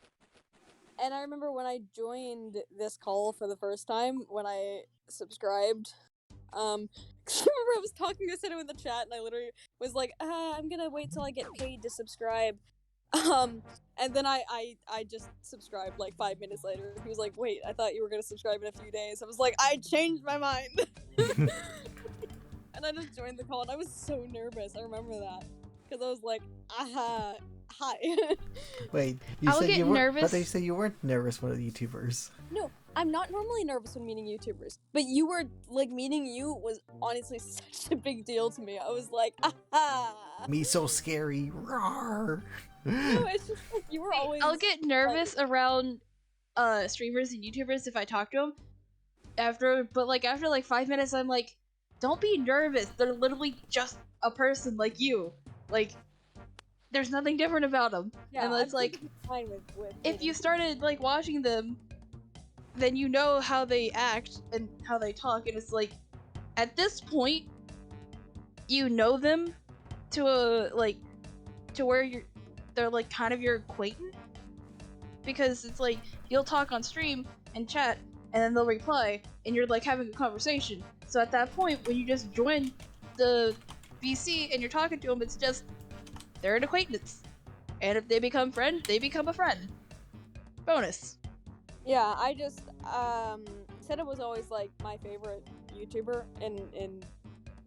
I remember when I joined this call for the first time when I subscribed. 'Cause I remember I was talking to Seto in the chat and I literally was like, I'm gonna wait till I get paid to subscribe. And then I just subscribed like 5 minutes later. He was like, wait, I thought you were gonna subscribe in a few days. I was like, I changed my mind. And I just joined the call and I was so nervous. I remember that. Because I was like, hi. Wait, you I'll said get you weren't, nervous. but they said you weren't nervous with YouTubers. No, I'm not normally nervous when meeting YouTubers, but meeting you was honestly such a big deal to me. I was like, aha! Me so scary. Rawr. No, it's just like you were always. I'll get nervous around streamers and YouTubers if I talk to them but like after like 5 minutes, I'm like, don't be nervous. They're literally just a person like you. Like, there's nothing different about them. Yeah, And it's I'm like, perfectly fine with if you meeting. started like watching them, then you know how they act and how they talk, and it's like, at this point, you know them to a like to where they're like kind of your acquaintance, because it's like you'll talk on stream and chat, and then they'll reply, and you're like having a conversation. So at that point, when you just join the VC and you're talking to them, it's just they're an acquaintance, and if they become friends, they become a friend. Bonus. Yeah, I just Seta was always like my favorite YouTuber in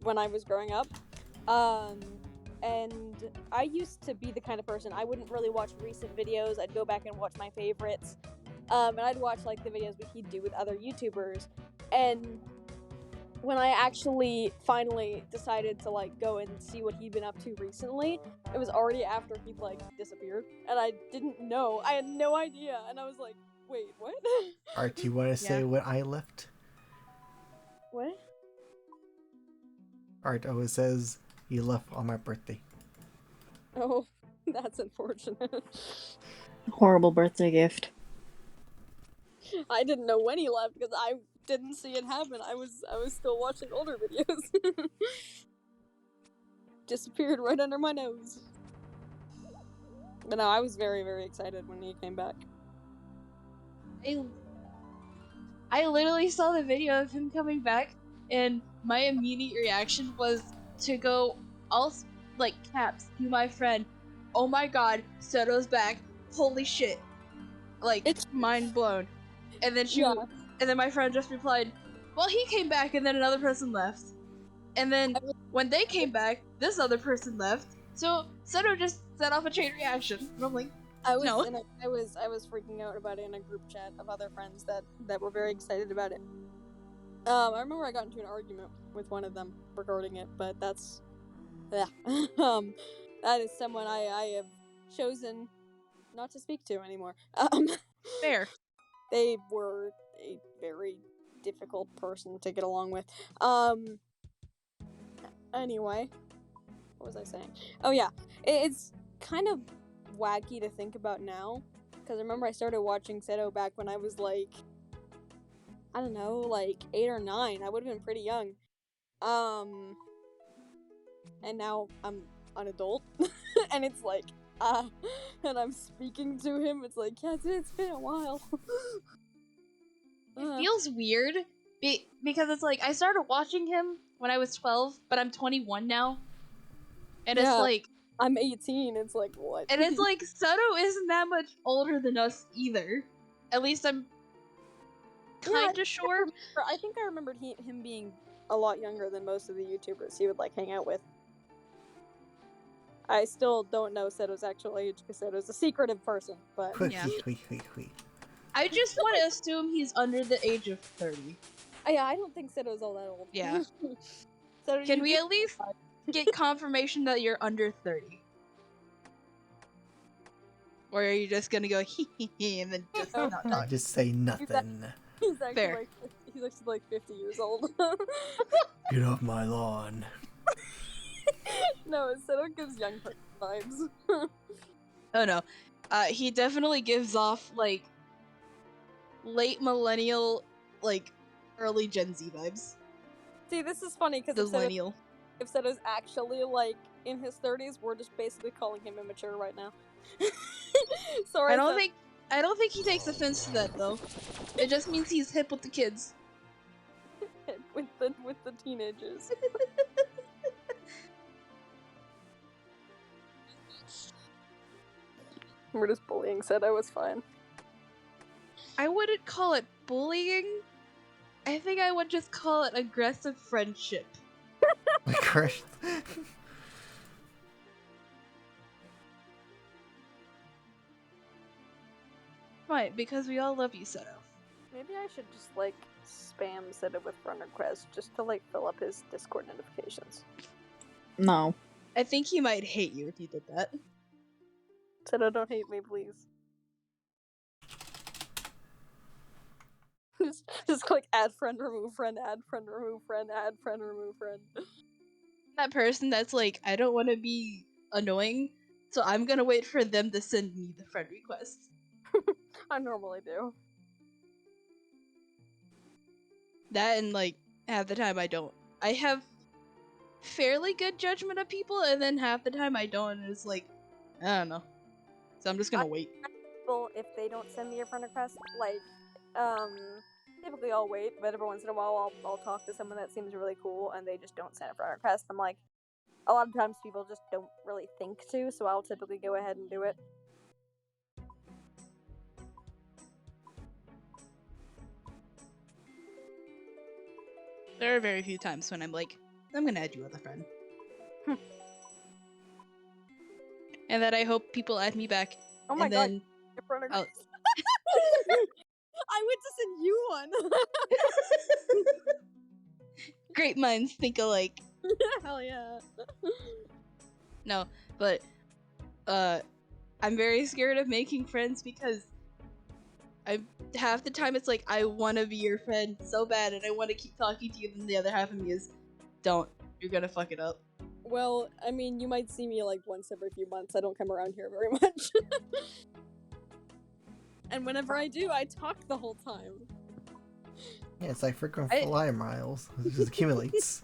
when I was growing up. And I used to be the kind of person I wouldn't really watch recent videos. I'd go back and watch my favorites. And I'd watch like the videos he'd do with other YouTubers. And when I actually finally decided to like go and see what he'd been up to recently, it was already after he'd like disappeared, and I didn't know. I had no idea, and I was like, "Wait, what?" Art, do you want to say when I left? What? Art always says he left on my birthday. Oh, that's unfortunate. Horrible birthday gift. I didn't know when he left because I didn't see it happen. I was still watching older videos. Disappeared right under my nose. But no, I was very, very excited when he came back. I literally saw the video of him coming back, and my immediate reaction was to go all like caps to my friend. Oh my god, Soto's back! Holy shit! Like, It's mind blown. And then and then my friend just replied, "Well, he came back, and then another person left." And then when they came back, this other person left. So Soto just set off a chain reaction. And I'm like, I was no. I was freaking out about it in a group chat of other friends that were very excited about it. I remember I got into an argument with one of them regarding it, but that's that is someone I have chosen not to speak to anymore. Fair. They were a very difficult person to get along with. Anyway, what was I saying? Oh yeah, it's kind of wacky to think about now, because I remember I started watching Seto back when I was like, I don't know, like 8 or 9. I would have been pretty young. And now I'm an adult, and it's like, and I'm speaking to him. It's like, yeah, it's been a while. It feels weird because it's like I started watching him when I was 12, but I'm 21 now. And Yeah. it's like, I'm 18. It's like, what? and it's like Soto isn't that much older than us either. At least I'm kind of sure. I think I remembered him being a lot younger than most of the YouTubers he would like hang out with. I still don't know Seto's actual age because Seto's a secretive person, but Yeah. I just want to assume he's under the age of 30. yeah, I don't think Seto's all that old. Yeah. Seto, Can we at least get confirmation that you're under 30? Or are you just gonna go hee hee hee and then just not I'll talk? just say nothing. He's actually Fair. he's actually like 50 years old. Get off my lawn. No, Seto gives young person vibes. Oh no. He definitely gives off like late millennial, like early Gen Z vibes. See, this is funny because Millennial. if Seto's actually like in his 30s, we're just basically calling him immature right now. Sorry, I don't think he takes offense to that though. It just means he's hip with the kids. with the teenagers. We're just bullying Seto, it's fine. I wouldn't call it bullying. I think I would just call it aggressive friendship. My crush. Right, because we all love you, Seto. Maybe Maybe I should just, like, spam set it with friend request just to, like, fill up his Discord notifications. No. I think he might hate you if you did that. Seto, don't hate me, please. just click add friend, remove friend, add friend, remove friend, add friend, remove friend. That person that's like, I don't want to be annoying, so I'm gonna wait for them to send me the friend request. I normally do. That and like half the time I don't. I have fairly good judgment of people, and then half the time I don't, and it's like, I don't know. So I'm just gonna wait. People, if they don't send me a friend request, like, typically I'll wait, but every once in a while I'll talk to someone that seems really cool and they just don't send a friend request. I'm like, a lot of times people just don't really think to, so I'll typically go ahead and do it. There are very few times when I'm like, I'm gonna add you as a friend. And that I hope people add me back. Oh my and god, then your friend I'll- request. I went to send you one. Great minds think alike. Hell yeah. No, but I'm very scared of making friends because half the time it's like I want to be your friend so bad and I want to keep talking to you, and the other half of me is, don't. You're gonna fuck it up. Well, I mean, you might see me like once every few months. I don't come around here very much. And whenever I do, I talk the whole time. Yeah, it's like frequent flyer miles. It just accumulates.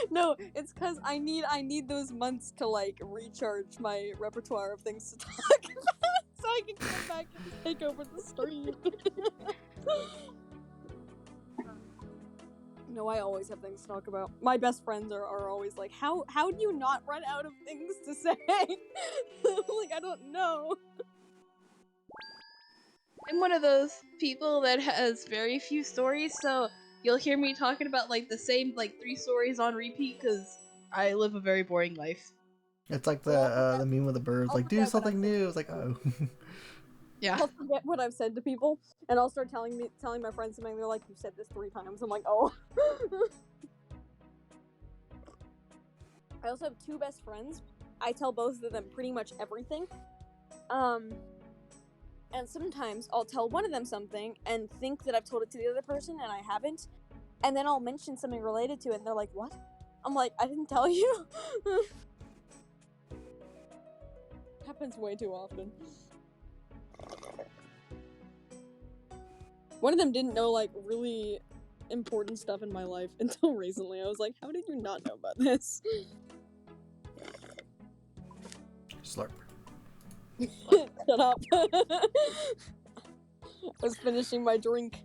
No, it's because I need those months to like recharge my repertoire of things to talk about, so I can come back and take over the stream. No, I always have things to talk about. My best friends are always like, how do you not run out of things to say? Like, I don't know. I'm one of those people that has very few stories, so you'll hear me talking about like the same like 3 stories on repeat because I live a very boring life. It's like the meme with the birds, I'll like, do forget what something I said. new. It's like, oh. Yeah. I'll forget what I've said to people, and I'll start telling my friends something. They're like, "You said this 3 times." I'm like, "Oh." I also have 2 best friends. I tell both of them pretty much everything. And sometimes I'll tell one of them something and think that I've told it to the other person, and I haven't. And then I'll mention something related to it, and they're like, "What?" I'm like, "I didn't tell you." Happens way too often. One of them didn't know like really important stuff in my life until recently. I was like, "How did you not know about this?" Slurp. Shut up. I was finishing my drink.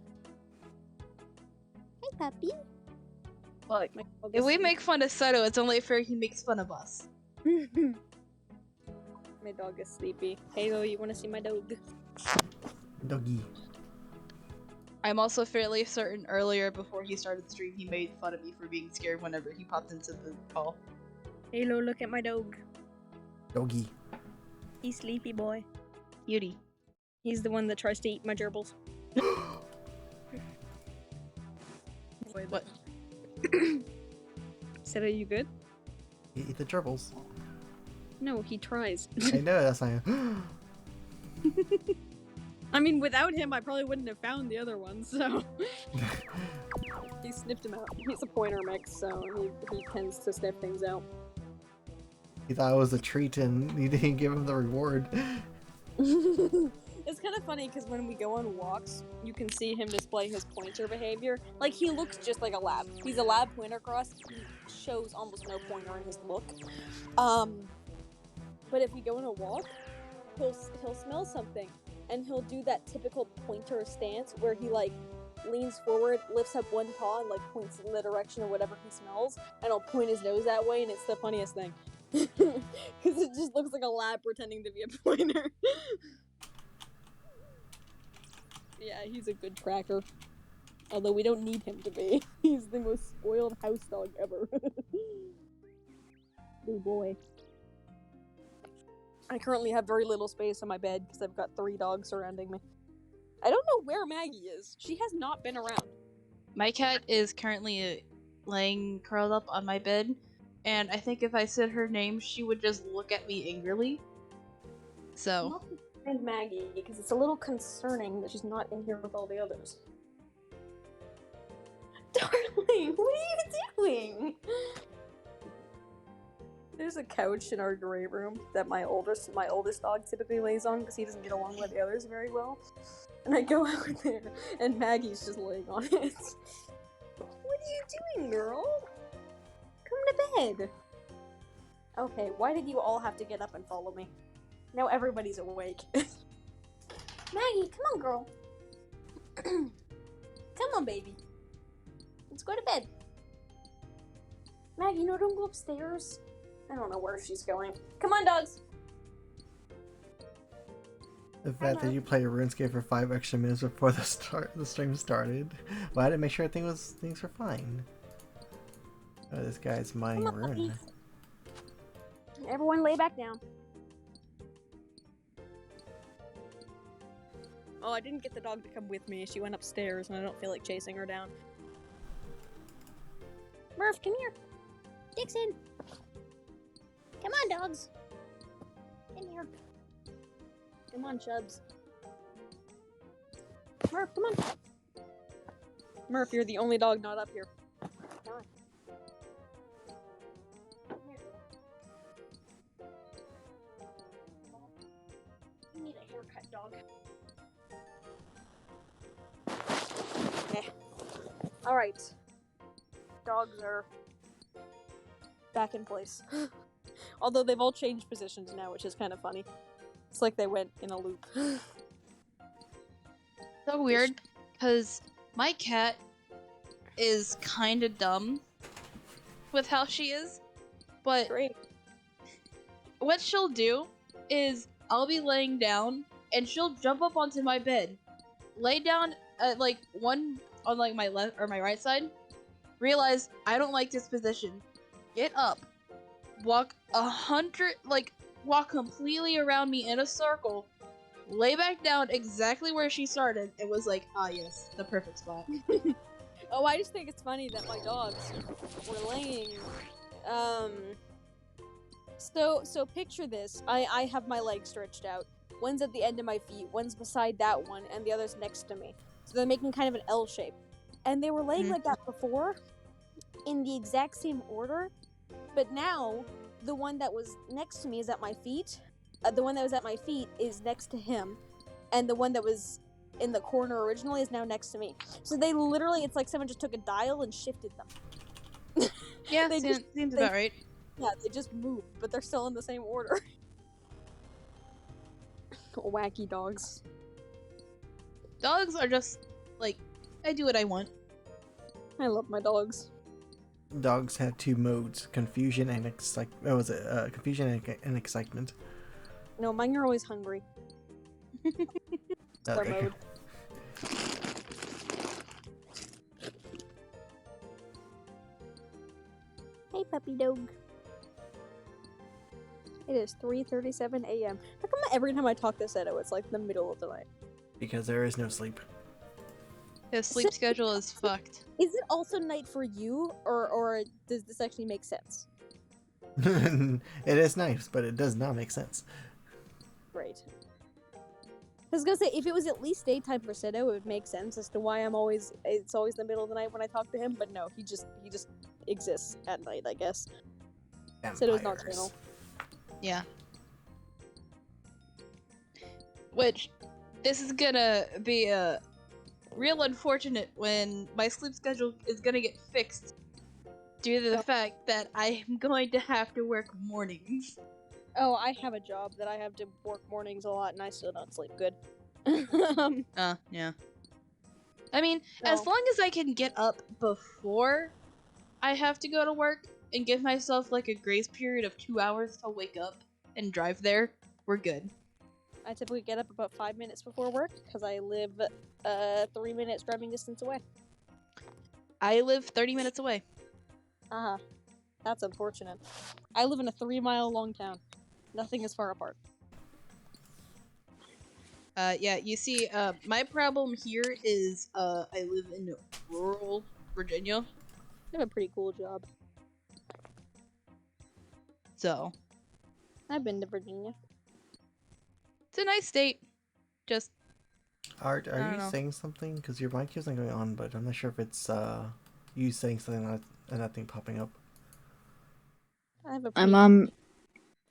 Hi, puppy. Look, if we make fun of Seto, it's only fair he makes fun of us. My dog is sleepy. Hey, Lo, you want to see my dog? Doggy. I'm also fairly certain earlier, before he started the stream, he made fun of me for being scared whenever he popped into the call. Hey, Lo, look at my dog. Doggy. He's sleepy boy. Beauty. He's the one that tries to eat my gerbils. What? Said, are you good? You eat the gerbils. No, he tries. I know, that's like... I mean, without him, I probably wouldn't have found the other ones, so... He sniffed him out. He's a pointer mix, so he tends to sniff things out. He thought it was a treat and he didn't give him the reward. It's kind of funny because when we go on walks, you can see him display his pointer behavior. Like, he looks just like a lab. He's a lab pointer cross. He shows almost no pointer in his look. But if we go on a walk, he'll smell something, and he'll do that typical pointer stance where he, like, leans forward, lifts up one paw, and, like, points in the direction of whatever he smells, and he'll point his nose that way, and it's the funniest thing. Because it just looks like a lab pretending to be a pointer. Yeah, he's a good tracker. Although we don't need him to be. He's the most spoiled house dog ever. Oh boy. I currently have very little space on my bed because I've got 3 dogs surrounding me. I don't know where Maggie is. She has not been around. My cat is currently laying curled up on my bed, and I think if I said her name, she would just look at me angrily. So. Not and Maggie, because it's a little concerning that she's not in here with all the others. Darling, what are you doing? There's a couch in our great room that my oldest dog typically lays on because he doesn't get along with the others very well. And I go out there, and Maggie's just laying on it. What are you doing, girl? Come to bed. Okay, why did you all have to get up and follow me? Now everybody's awake. Maggie, come on, girl. Come on, baby. Let's go to bed. Maggie, no, don't go upstairs. I don't know where she's going. Come on, dogs. The fact that you played RuneScape for 5 extra minutes before the stream started. Well, I had to make sure things were fine. Oh, this guy's mining Come on, rune. puppies. Everyone lay back down. Oh, I didn't get the dog to come with me. She went upstairs and I don't feel like chasing her down. Murph, come here. Dixon. Come on, dogs. Come here. Come on, Chubs. Murph, come on. Murph, you're the only dog not up here. Come on. Come here. You need a haircut, dog. Okay. Alright. Dogs are back in place. Although they've all changed positions now, which is kind of funny. It's like they went in a loop. So weird, because my cat is kind of dumb with how she is, but Great. what she'll do is I'll be laying down and she'll jump up onto my bed, lay down at like one on like my left or my right side, realize I don't like this position, get up, walk walk completely around me in a circle, lay back down exactly where she started. It was like, ah yes, the perfect spot. Oh, I just think it's funny that my dogs were laying. So picture this. I have my legs stretched out. One's at the end of my feet, one's beside that one, and the other's next to me. So they're making kind of an L shape. And they were laying like that before, in the exact same order, but now the one that was next to me is at my feet. The one that was at my feet is next to him, and the one that was in the corner originally is now next to me. So they literally, it's like someone just took a dial and shifted them. Yeah, They seems about right. Yeah, they just moved, but they're still in the same order. Wacky dogs. Dogs are just like, I do what I want. I love my dogs. Dogs have 2 modes: confusion and confusion and excitement. No, mine are always hungry. Their Okay. mode. Hey, puppy dog. It is 3:37 a.m. How come every time I talk to Seto, it's like the middle of the night? Because there is no sleep. His sleep schedule is fucked. Is it also night for you, or does this actually make sense? It is nice, but it does not make sense. Great. I was gonna say, if it was at least daytime for Seto, it would make sense as to why it's always the middle of the night when I talk to him, but no, he just exists at night, I guess. Seto's nocturnal. Yeah. Which, this is gonna be a real unfortunate when my sleep schedule is gonna get fixed due to the fact that I am going to have to work mornings. Oh, I have a job that I have to work mornings a lot, and I still don't sleep good. Yeah. I mean, No. as long as I can get up before I have to go to work and give myself like a grace period of 2 hours to wake up and drive there, we're good. I typically get up about 5 minutes before work because I live 3 minutes driving distance away. I live 30 minutes away. Uh-huh. That's unfortunate. I live in a 3-mile long town. Nothing is far apart. Yeah, you see, my problem here is, I live in rural Virginia, You have a pretty cool job. so I've been to Virginia. it's a nice state. Just, Are I don't you know. saying something? Because your mic isn't going on, but I'm not sure if it's you saying something and that thing popping up. I have a I'm pretty.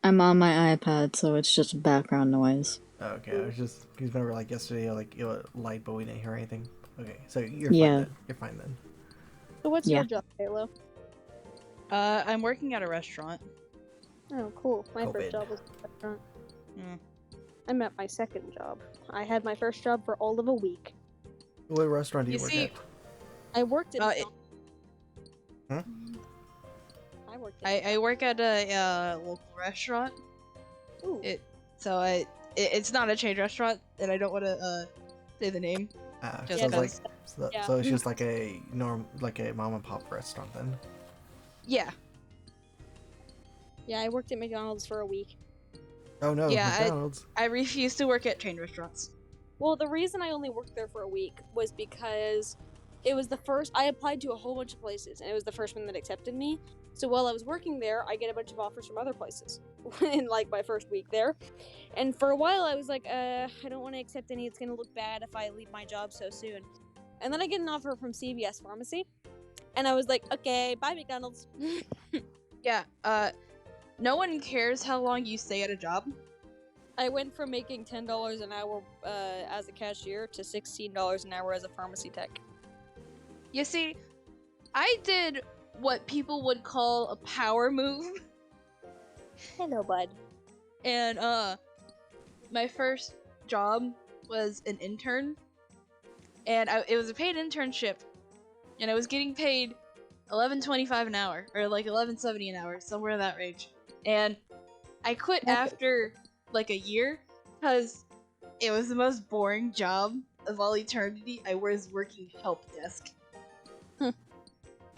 I'm on my iPad, so it's just background noise. Oh, okay, I was just because remember like yesterday, like it was light, but we didn't hear anything. Okay, so you're fine Yeah. then. You're fine then. So what's Yeah. your job, Halo? I'm working at a restaurant. Oh, cool. My first COVID. job was a restaurant. Mm. I'm at my second job. I had my first job for all of a week. What restaurant do you You work see, at? I worked in. Huh? I worked in. I work at a local restaurant. Ooh. It's not a chain restaurant, and I don't want to say the name. Just So it's like because. Yeah. so it's just like a like a mom and pop restaurant then. Yeah, Yeah, I worked at McDonald's for a week. Oh no, Yeah, McDonald's. I refuse to work at chain restaurants. Well, the reason I only worked there for a week was because it was the first. I applied to a whole bunch of places, and it was the first one that accepted me. So while I was working there, I get a bunch of offers from other places in like my first week there. And for a while, I was like, I don't want to accept any. It's gonna look bad if I leave my job so soon. And then I get an offer from CVS Pharmacy, and I was like, okay, bye McDonald's. Yeah, no one cares how long you stay at a job. I went from making $10 an hour as a cashier to $16 an hour as a pharmacy tech. You see, I did what people would call a power move, Hello, bud. and my first job was an intern, and it was a paid internship, and I was getting paid $11.25 an hour, or like $11.70 an hour, somewhere in that range. And I quit after like a year because it was the most boring job of all eternity. I was working help desk.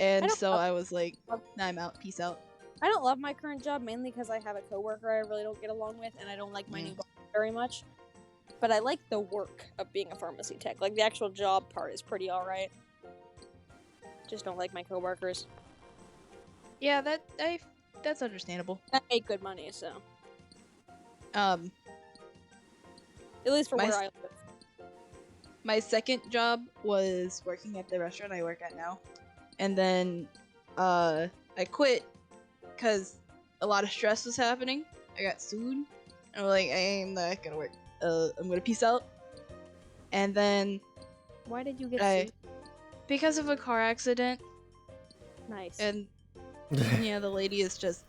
And so I was like, nah, I'm out. Peace out. I don't love my current job mainly because I have a coworker I really don't get along with, and I don't like my new boss very much. But I like the work of being a pharmacy tech. Like the actual job part is pretty alright. Just don't like my coworkers. Yeah, that's understandable. I make good money, so At least for where I live. My second job was working at the restaurant I work at now. And then I quit because a lot of stress was happening. I got sued. And I'm like, I'm not gonna work. I'm gonna peace out. And then Why did you get sued? because of a car accident. Nice. And yeah, the lady is just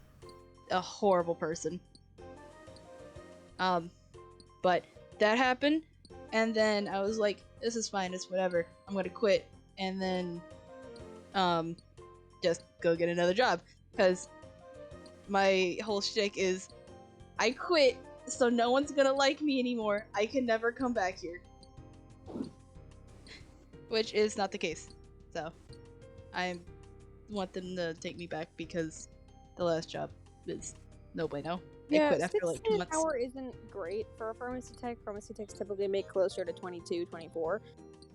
a horrible person. But that happened, and then I was like, this is fine, it's whatever. I'm gonna quit, and then just go get another job, because my whole shtick is I quit, so no one's gonna like me anymore. I can never come back here. Which is not the case. So I want them to take me back because the last job is no bueno. I quit after like 2 months. An hour isn't great for a pharmacy tech. Pharmacy techs typically make closer to 22, 24.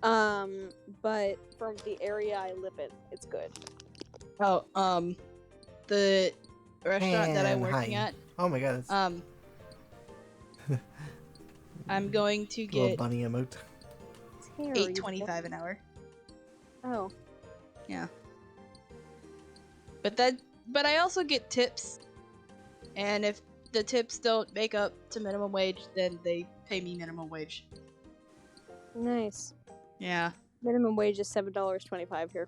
But from the area I live in, it's good. Oh, the restaurant that I'm And working hi. at. Oh my god. I'm going to Little get bunny emote. $8.25 an hour. Oh. Yeah. But I also get tips, and if the tips don't make up to minimum wage, then they pay me minimum wage. Nice. Yeah. Minimum wage is $7.25 here.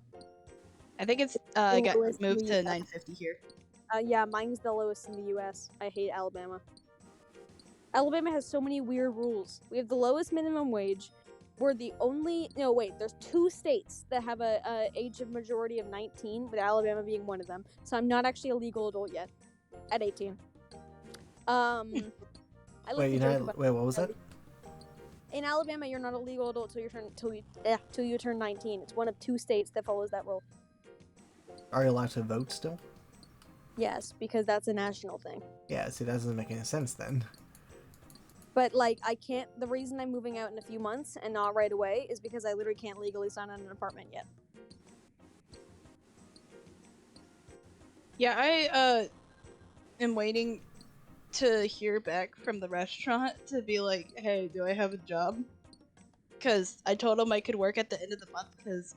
I think it's got moved to $9.50 here. Yeah, mine's the lowest in the U.S. I hate Alabama. Alabama has so many weird rules. We have the lowest minimum wage. We're the only... No, wait. There's 2 states that have a age of majority of 19, with Alabama being one of them. So I'm not actually a legal adult yet. At 18. I like to joke about Wait, what was that? In Alabama, you're not a legal adult till you turn 19. It's one of 2 states that follows that rule. Are you allowed to vote still? Yes, because that's a national thing. Yeah, see, that doesn't make any sense then. But like, I can't. The reason I'm moving out in a few months and not right away is because I literally can't legally sign on an apartment yet. Yeah, I am waiting to hear back from the restaurant to be like, hey, do I have a job? Because I told them I could work at the end of the month because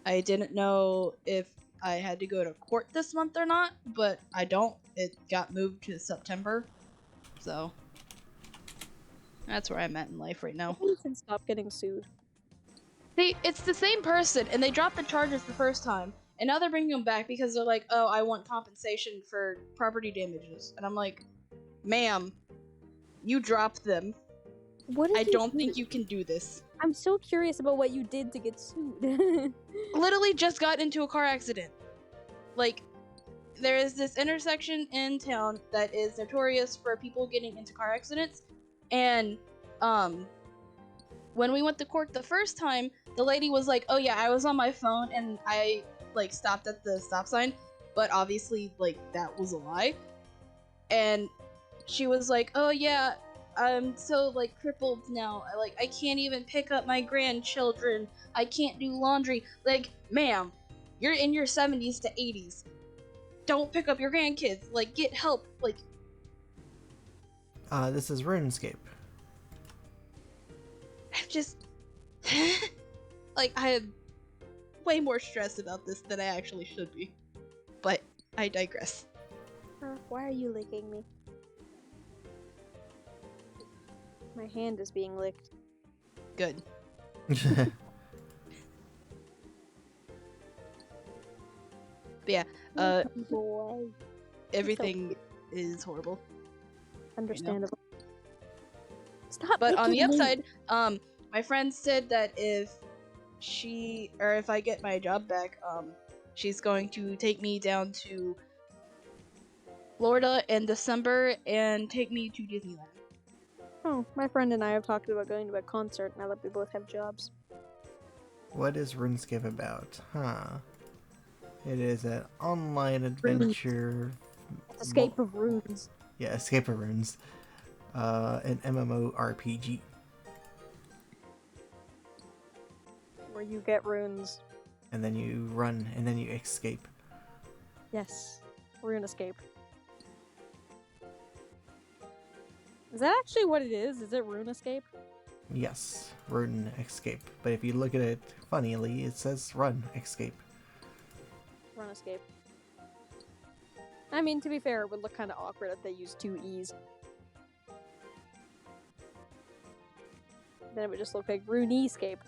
I didn't know if I had to go to court this month or not, but I don't. It got moved to September, so that's where I'm at in life right I now. think you should stop getting sued. It's the same person, and they dropped the charges the first time, and now they're bringing them back because they're like, oh, I want compensation for property damages. And I'm like, ma'am, you dropped them. What did I you don't do? think you can do this. I'm so curious about what you did to get sued. Literally just got into a car accident. Like, there is this intersection in town that is notorious for people getting into car accidents, and when we went to court the first time, the lady was like, oh yeah, I was on my phone and I like stopped at the stop sign, but obviously like that was a lie. And she was like, oh yeah, I'm so like crippled now. I can't even pick up my grandchildren. I can't do laundry. Like, ma'am, you're in your 70s to 80s. Don't pick up your grandkids. Like, get help. Like, This is RuneScape. I'm just like, I am way more stressed about this than I actually should be. But I digress. Why are you licking me? My hand is being licked. Good. But yeah, Boy. everything is horrible. Understandable. Stop. But on the licking me. upside, my friend said that if I get my job back, she's going to take me down to Florida in December and take me to Disneyland. Oh, my friend and I have talked about going to a concert now that we both have jobs. What is RuneScape about? Huh. It is an online adventure. Escape of Runes. Yeah, Escape of Runes. An MMORPG. Where you get runes. And then you run, and then you escape. Yes. Rune escape. Is that actually what it is? Is it rune escape? Yes, rune escape. But if you look at it funnily, it says run escape. Run escape. I mean, to be fair, it would look kind of awkward if they used two E's. Then it would just look like rune escape.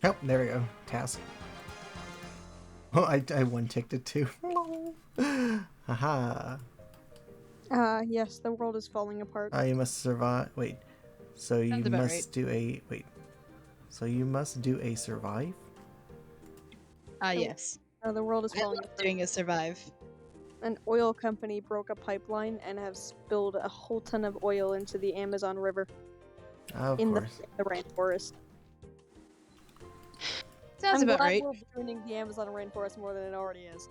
Oh, there we go. Task. Oh, I one-ticked it too. Haha. Yes, the world is falling apart. You must survive. Wait. So you Sounds about must right. do a. Wait. So you must do a survive? Yes. The world is I falling love apart. doing a survive. An oil company broke a pipeline and have spilled a whole ton of oil into the Amazon River Of in course. the rainforest. Sounds I'm about glad right. we're ruining the Amazon rainforest more than it already is.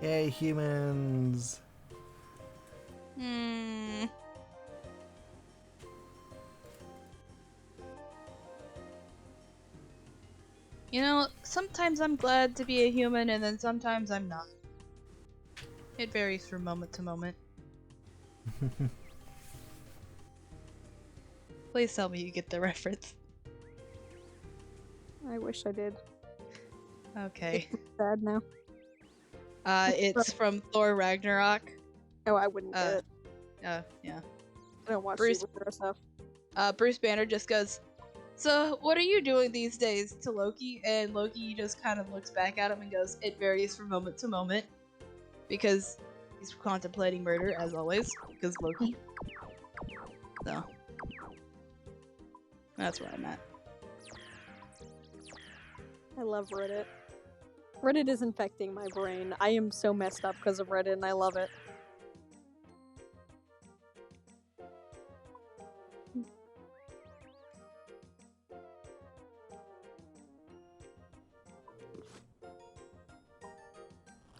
Yay, humans! Hmm. You know, sometimes I'm glad to be a human, and then sometimes I'm not. It varies from moment to moment. Please tell me you get the reference. I wish I did. Okay. Sad now. It's from Thor Ragnarok. Oh, I wouldn't get it. Yeah. I don't watch Bruce- superhero stuff. Bruce Banner just goes, so what are you doing these days, to Loki? And Loki just kind of looks back at him and goes, it varies from moment to moment. Because he's contemplating murder, as always, because Loki. So. That's where I'm at. I love Reddit. Reddit is infecting my brain. I am so messed up because of Reddit, and I love it.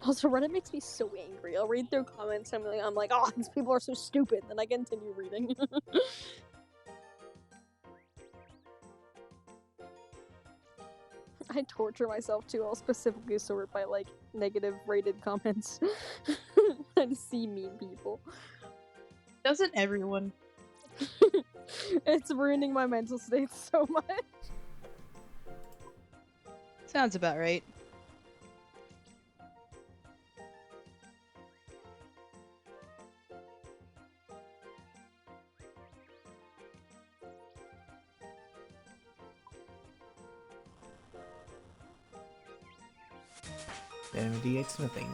Also, Reddit makes me so angry. I'll read through comments and I'm like, oh, these people are so stupid. Then I continue reading. I torture myself too. I'll specifically sort by like negative rated comments and see mean people. Doesn't everyone? It's ruining my mental state so much. Sounds about right. Then D8 smithing.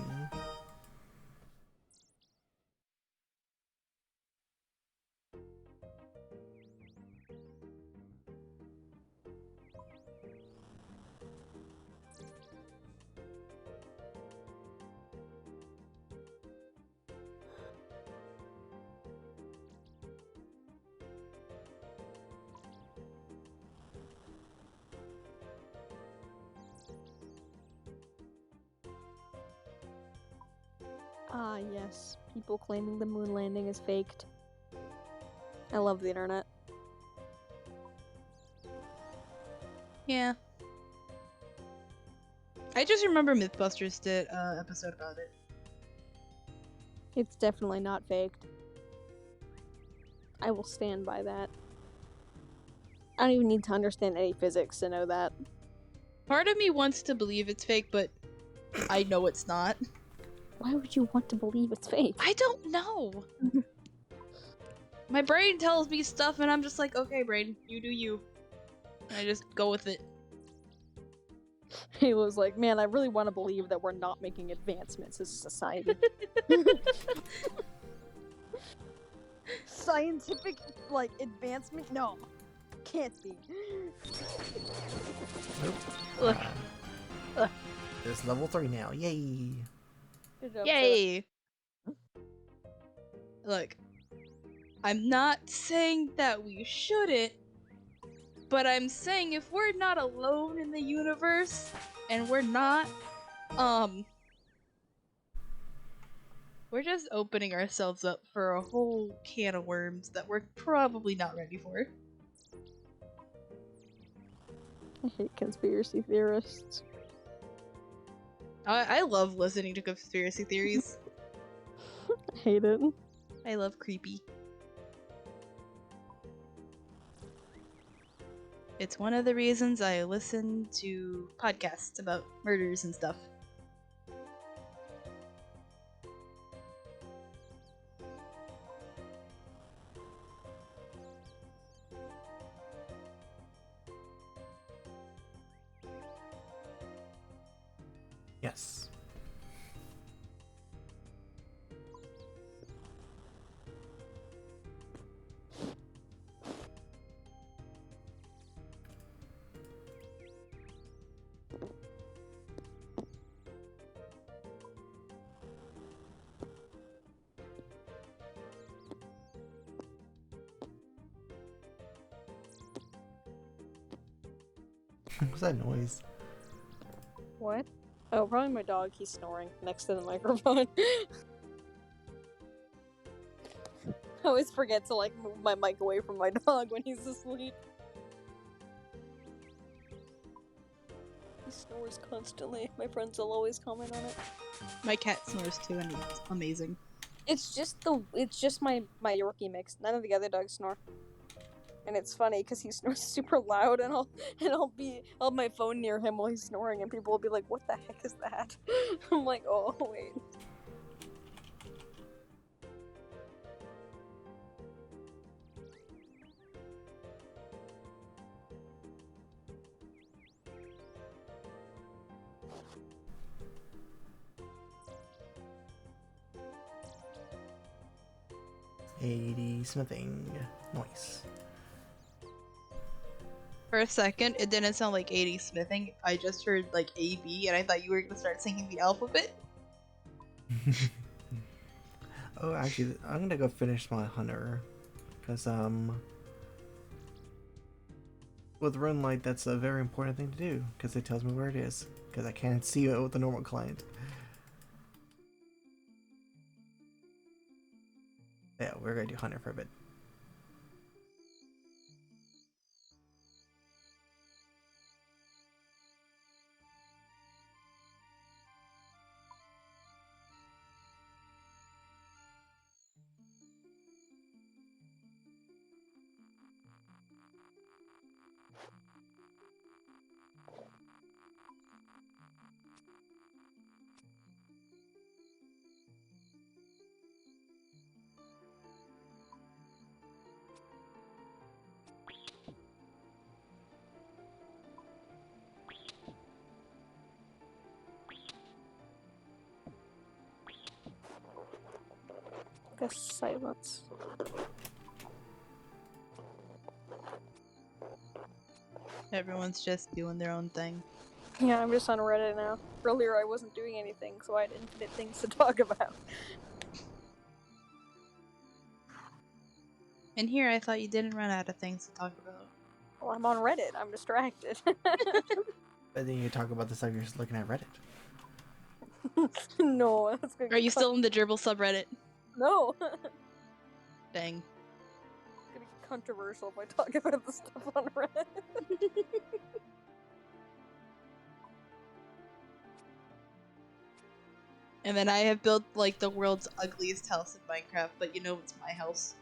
Ah, yes. People claiming the moon landing is faked. I love the internet. Yeah. I just remember Mythbusters did an episode about it. It's definitely not faked. I will stand by that. I don't even need to understand any physics to know that. Part of me wants to believe it's fake, but I know it's not. Why would you want to believe it's fake? I don't know. My brain tells me stuff and I'm just like, okay, brain, you do you. And I just go with it. He was like, man, I really want to believe that we're not making advancements as a society. Scientific, like, advancement? No. Can't be. Nope. Look. It's level 3 now. Yay! Good job, Yay! Look, I'm not saying that we shouldn't, but I'm saying if we're not alone in the universe, and we're not, we're just opening ourselves up for a whole can of worms that we're probably not ready for. I hate conspiracy theorists. I love listening to conspiracy theories. I hate it. I love creepy. It's one of the reasons I listen to podcasts about murders and stuff. Yes. What's that noise? What? Oh, probably my dog. He's snoring next to the microphone. I always forget to, like, move my mic away from my dog when he's asleep. He snores constantly. My friends will always comment on it. My cat snores too, and it's amazing. It's just my Yorkie mix. None of the other dogs snore. And it's funny because he snores super loud, and I'll have my phone near him while he's snoring, and people will be like, "What the heck is that?" I'm like, "Oh wait." AD smithing. Nice. For a second, it didn't sound like 80 smithing. I just heard like AB, and I thought you were gonna start singing the alphabet. Oh, actually, I'm gonna go finish my hunter, because with rune light, that's a very important thing to do, because it tells me where it is, because I can't see it with the normal client. Yeah, we're gonna do hunter for a bit. Guess silence. Everyone's just doing their own thing. Yeah, I'm just on Reddit now. Earlier I wasn't doing anything, so I had infinite things to talk about. And here, I thought you didn't run out of things to talk about. Well, I'm on Reddit. I'm distracted. But then you talk about the stuff you're just looking at Reddit. No, that's gonna Are you still in the gerbil subreddit? No. Dang. It's gonna get controversial if I talk about the stuff on Reddit. And then I have built like the world's ugliest house in Minecraft, but you know it's my house.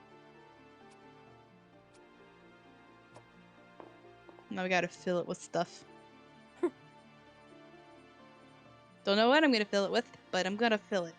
Now we gotta fill it with stuff. Don't know what I'm gonna fill it with, but I'm gonna fill it.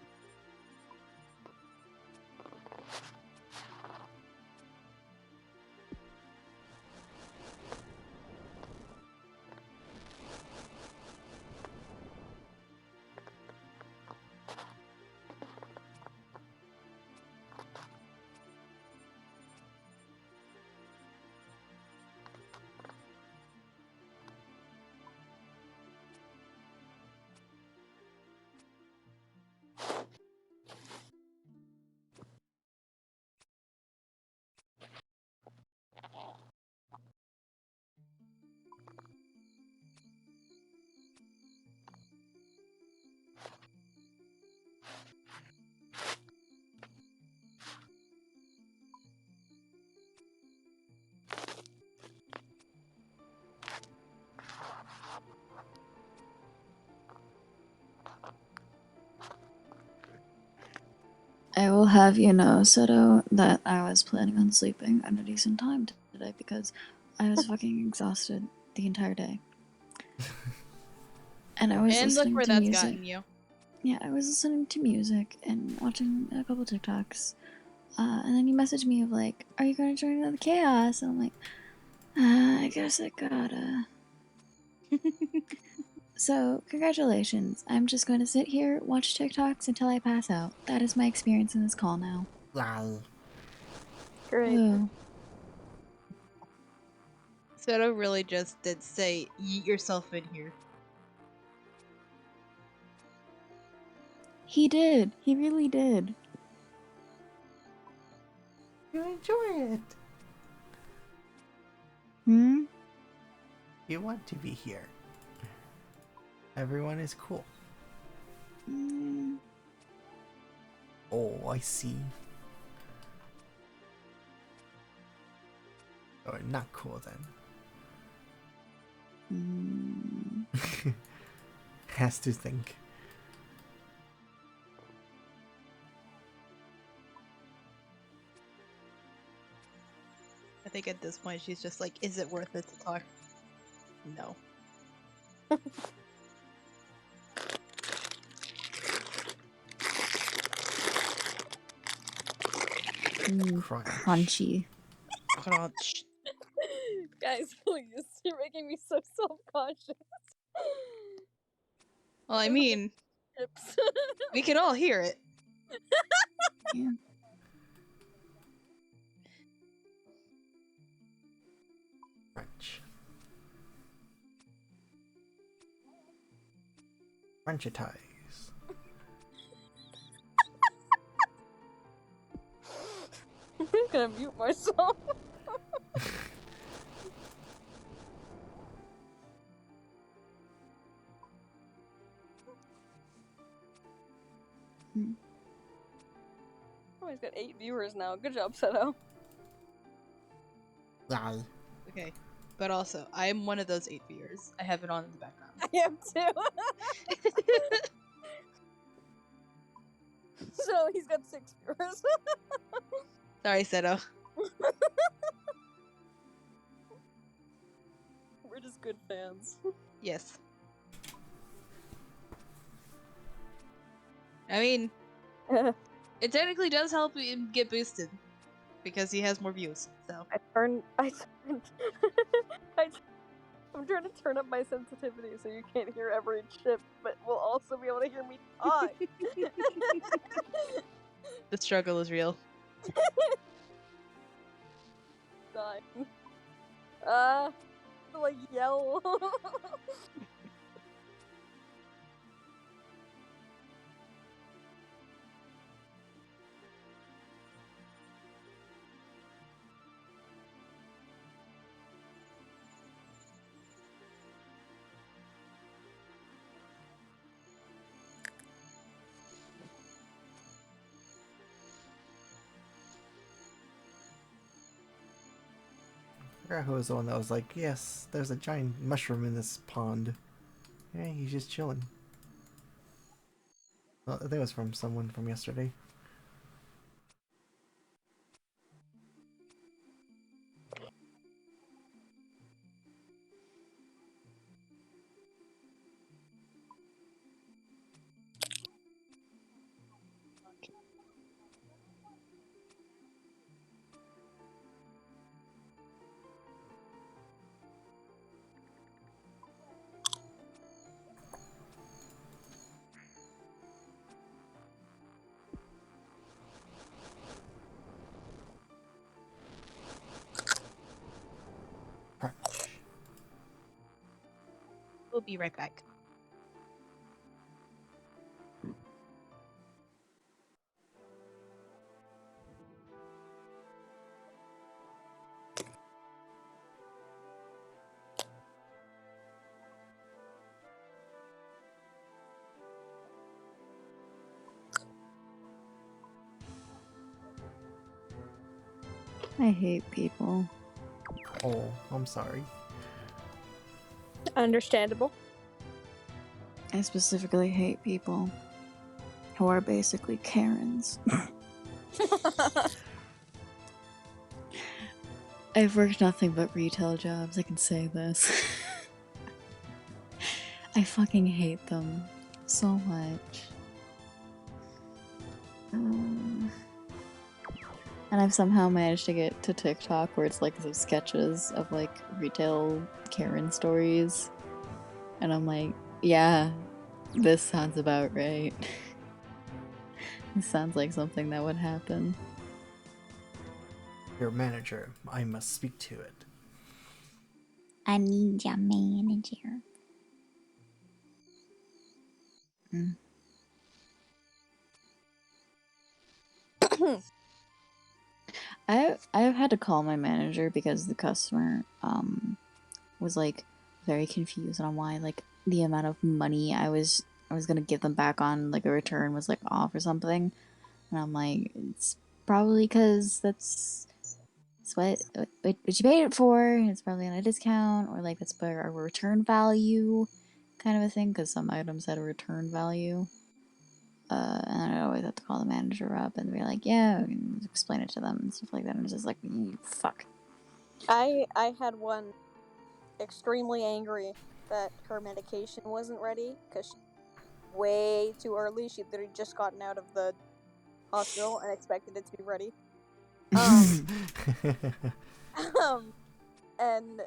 I will have you know, Seto, that I was planning on sleeping at a decent time today because I was fucking exhausted the entire day. And I was And look listening where to that's music. gotten you. Yeah, I was listening to music and watching a couple TikToks. And then you messaged me of like, are you gonna join another chaos? And I'm like, I guess I gotta. So, congratulations. I'm just going to sit here, watch TikToks until I pass out. That is my experience in this call now. Lol. Great. Woo. Soto really just did say, yeet yourself in here. He did. He really did. You enjoy it. Hmm? You want to be here. Everyone is cool. Mm. Oh, I see. Or not cool then. Mm. Has to think. I think at this point she's just like, is it worth it to talk? No. Crunch. Crunchy. Crunch. Guys, please. You're making me so self-conscious. Well, I mean, Hips. we can all hear it. Yeah. Crunch. Franchise. I'm gonna mute myself. Oh, he's got 8 viewers now. Good job, Seto. Lie. Okay. But also, I am one of those 8 viewers. I have it on in the background. I am too. So he's got 6 viewers. Sorry, Seto. We're just good fans. Yes. I mean, it technically does help him get boosted because he has more views. So I'm trying to turn up my sensitivity so you can't hear every chip, but will also be able to hear me talk. the struggle is real. Dying. Like yell. I forgot who was the one that was like, yes, there's a giant mushroom in this pond. Yeah, he's just chilling. Well, I think it was from someone from yesterday. We'll be right back. I hate people. Oh, I'm sorry. Understandable. I specifically hate people who are basically Karens. I've worked nothing but retail jobs, I can say this. I fucking hate them so much. And I've somehow managed to get to TikTok where it's like some sketches of like retail Karen stories. And I'm like, yeah, this sounds about right. This sounds like something that would happen. Your manager, I must speak to it. I need your manager. I've had to call my manager because the customer was like very confused on why like the amount of money I was gonna give them back on like a return was like off or something, and I'm like, it's probably because that's what you paid it for. It's probably on a discount, or like that's for a return value kind of a thing, because some items had a return value. And I always have to call the manager up and be like, yeah, and explain it to them and stuff like that. And it's just like, fuck. I had one extremely angry that her medication wasn't ready because she way too early. She'd literally just gotten out of the hospital and expected it to be ready. And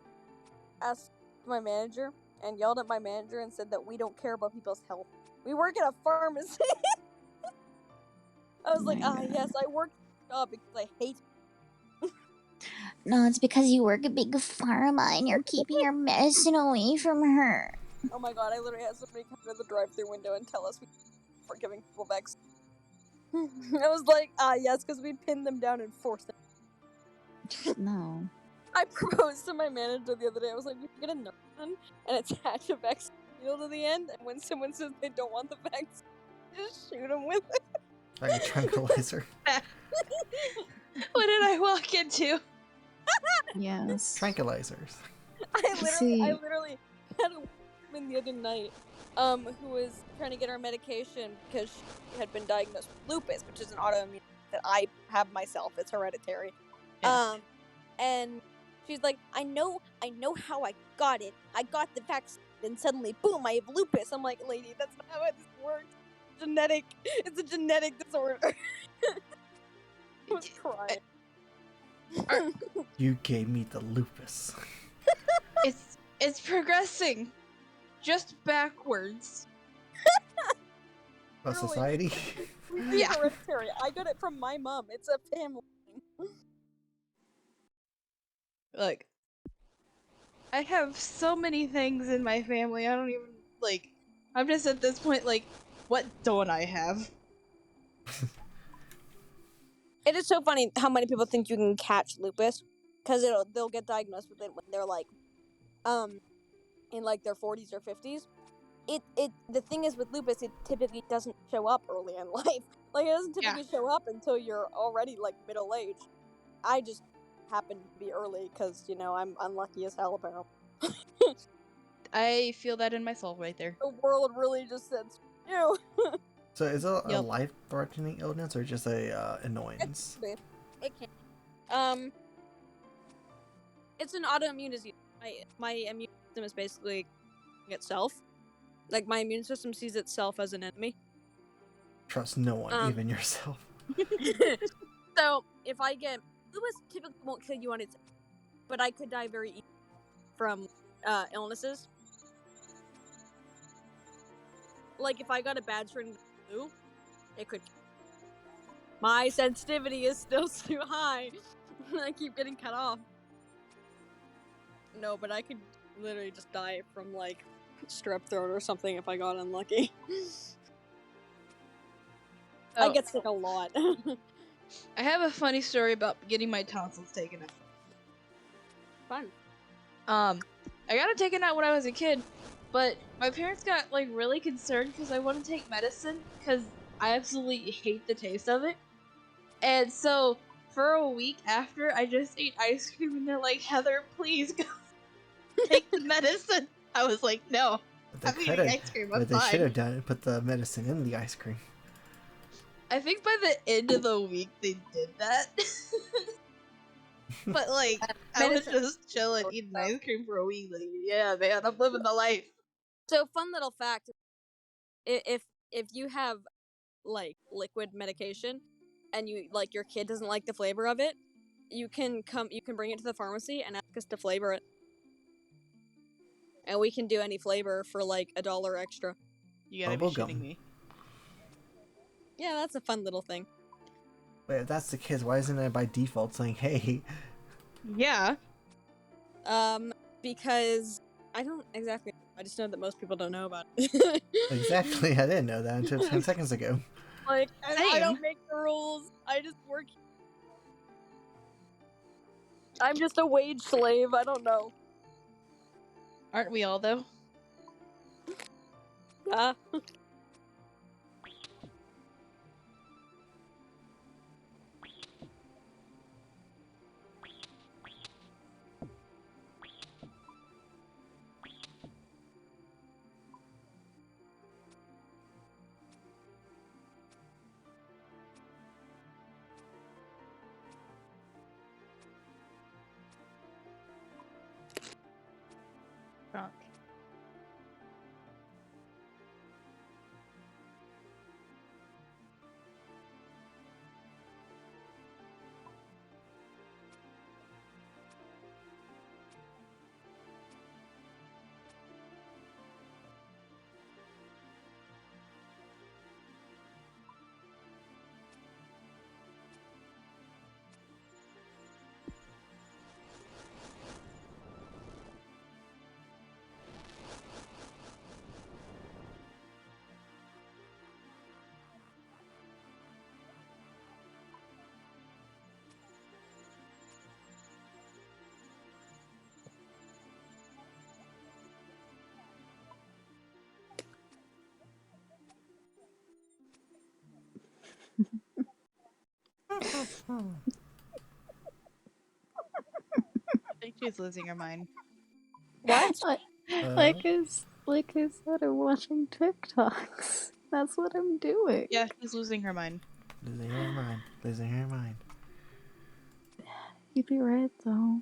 asked my manager and yelled at my manager and said that we don't care about people's health. We work at a pharmacy. I was like, yes, I work at a job because I hate it. No, it's because you work at Big Pharma and you're keeping your medicine away from her. Oh my god, I literally had somebody come to the drive-thru window and tell us for giving people vaccines. I was like, yes, because we pinned them down and forced them. No. I proposed to my manager the other day. I was like, we can get a Nerf gun and attach a vaccine needle to the end, and when someone says they don't want the vaccine, just shoot them with it. Like a tranquilizer. What did I walk into? Yes. Tranquilizers. I See- literally had a woman the other night, who was trying to get her medication because she had been diagnosed with lupus, which is an autoimmune that I have myself. It's hereditary. Yeah. And she's like, I know how I got it. I got the vaccine, and suddenly, boom, I have lupus. I'm like, lady, that's not how this works. It's a genetic disorder. I was crying. You gave me the lupus. It's progressing, just backwards. A Literally. society? Really Yeah. hereditary. I got it from my mom. It's a family thing. Like, I have so many things in my family. I don't even like. I'm just at this point like, what don't I have? It is so funny how many people think you can catch lupus, because they'll get diagnosed with it when they're like, in like their 40s or 50s. The thing is with lupus, it typically doesn't show up early in life. Like, it doesn't typically show up until you're already like middle aged. I just happen to be early because I'm unlucky as hell apparently. I feel that in my soul right there. The world really just said you. So is it a Yep. life-threatening illness or just a annoyance? It can. It's an autoimmune disease. My immune system is basically itself. Like, my immune system sees itself as an enemy. Trust no one, even yourself. So if I get lupus, typically won't kill you on its own, but I could die very easily from illnesses. Like, if I got a bad strain of the flu, it could. My sensitivity is still too high. I keep getting cut off. No, but I could literally just die from like strep throat or something if I got unlucky. I get sick a lot. I have a funny story about getting my tonsils taken out. Fun. I got it taken out when I was a kid, but my parents got like really concerned because I wouldn't take medicine because I absolutely hate the taste of it. And so for a week after, I just ate ice cream, and they're like, "Heather, please go take the medicine." I was like, "No, I'm eating ice cream. I'm What they should fine." have done, put the medicine in the ice cream. I think by the end of the week they did that. But like, I was just chilling, eating ice cream for a week. Like, yeah, man, I'm living the life. So, fun little fact: if you have like liquid medication, and you like your kid doesn't like the flavor of it, you can bring it to the pharmacy and ask us to flavor it, and we can do any flavor for like $1 extra. You gotta Bubble be gum. shitting me. Yeah, that's a fun little thing. Wait, if that's the case, why isn't it by default saying, hey? Yeah. Because I don't exactly. I just know that most people don't know about it. Exactly, I didn't know that until 10 seconds ago. Like, I Same. don't make the rules. I just work. I'm just a wage slave. I don't know. Aren't we all though? Yeah. Drunk. I think she's losing her mind. What? Like I said, I'm watching TikToks. That's what I'm doing. Yeah, she's losing her mind. Losing her mind. Losing her mind. You'd be right though.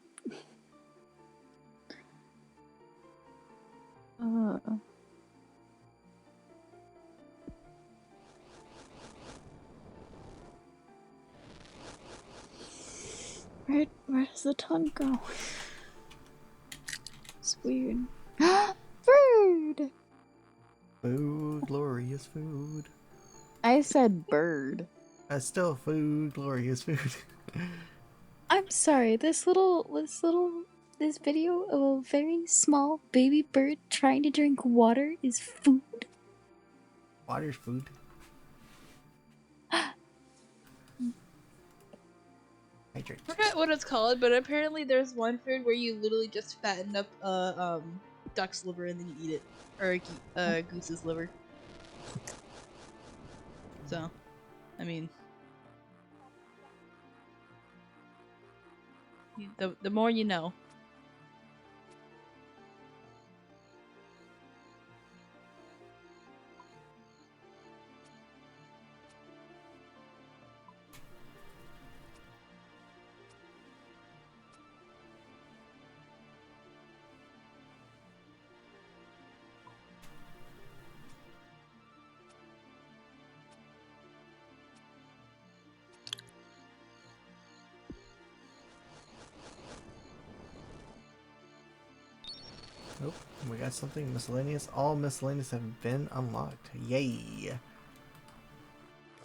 Where does the tongue go? It's weird. Bird! Food, glorious food. I said bird. That's still food, glorious food. I'm sorry, this video of a very small baby bird trying to drink water is food? Water's food. Hydrate. I forgot what it's called, but apparently there's one food where you literally just fatten up duck's liver and then you eat it, or goose's liver. So, I mean, the more you know. Nope. We got something miscellaneous. All miscellaneous have been unlocked. Yay!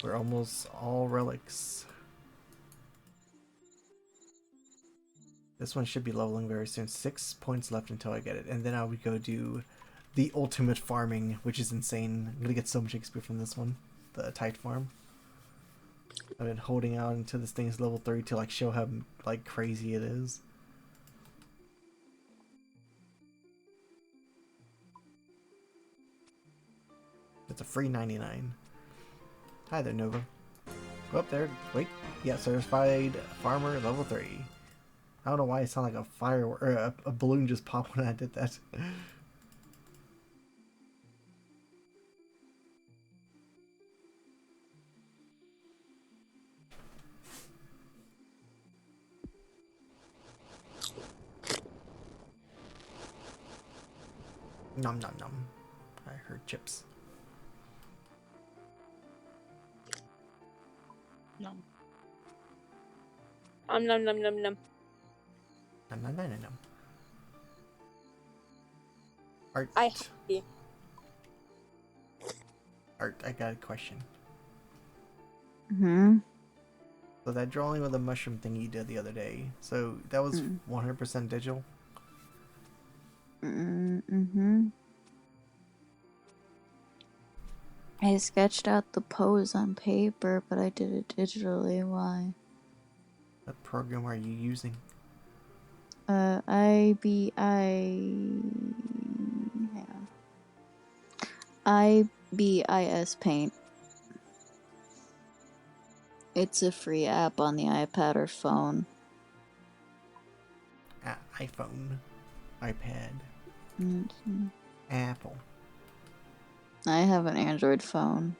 We're almost all relics. This one should be leveling very soon. 6 points left until I get it. And then I would go do the ultimate farming, which is insane. I'm gonna get so much XP from this one. The Tithe farm. I've been holding out until this thing's level 3 to like show how like crazy it is. It's a free 99. Hi there, Nova. Go up there. Wait. Yeah, certified farmer level 3. I don't know why it sounded like a firework or a balloon just popped when I did that. Nom nom nom. I heard chips. No. Num num num num. Nom nom nom nom nom. Art. I you. Art, I got a question. Hmm. So that drawing with the mushroom thing you did the other day, so that was 100% digital? Mm-hmm. I sketched out the pose on paper, but I did it digitally. Why? What program are you using? IBIS Paint. It's a free app on the iPad or phone. iPhone, iPad, Mm-hmm. Apple. I have an Android phone.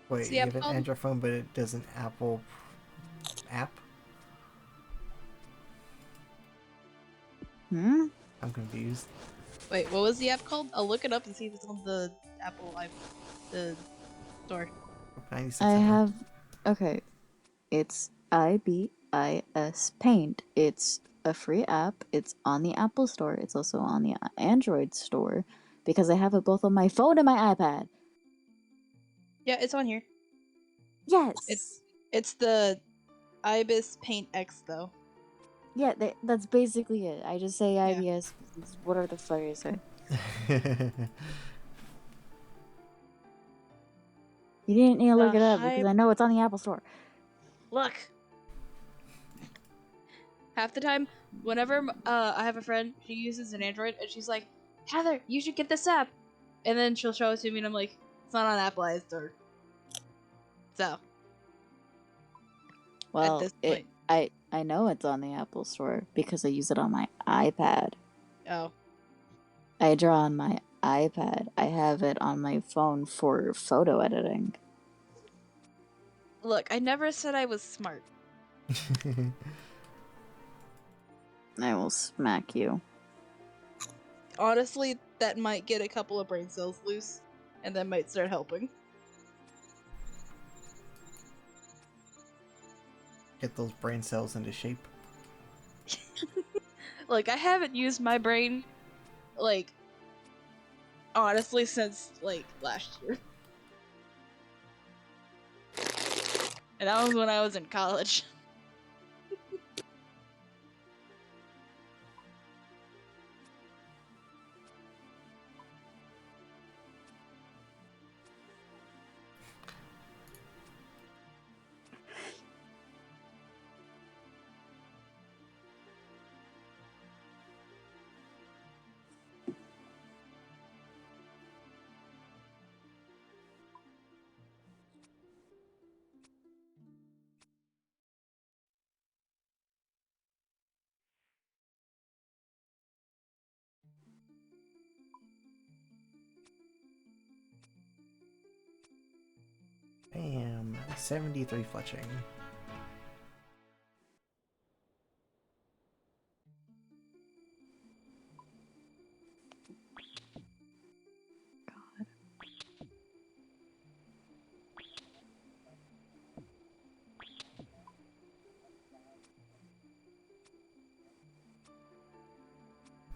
Wait, the you app have an called? Android phone, but it does an Apple app? Hmm? I'm confused. Wait, what was the app called? I'll look it up and see if it's on the the store. I 9600. have... Okay. It's IBIS Paint. It's a free app. It's on the Apple Store. It's also on the Android Store. Because I have it both on my phone and my iPad. Yeah, it's on here. Yes! It's the Ibis Paint X though. Yeah, that's basically it. I just say IBS. Whatever the fuck I say. You didn't need to look it up because I know it's on the Apple Store. Look. Half the time, whenever I have a friend, she uses an Android, and she's like, Heather, you should get this app. And then she'll show it to me, and I'm like, it's not on Apple iStore. So, Well, this point. I know it's on the Apple Store because I use it on my iPad. Oh. I draw on my iPad. I have it on my phone for photo editing. Look, I never said I was smart. I will smack you. Honestly, that might get a couple of brain cells loose, and that might start helping. Get those brain cells into shape. Like, I haven't used my brain, like, honestly, since, like, last year. And that was when I was in college. Bam, 73 fletching.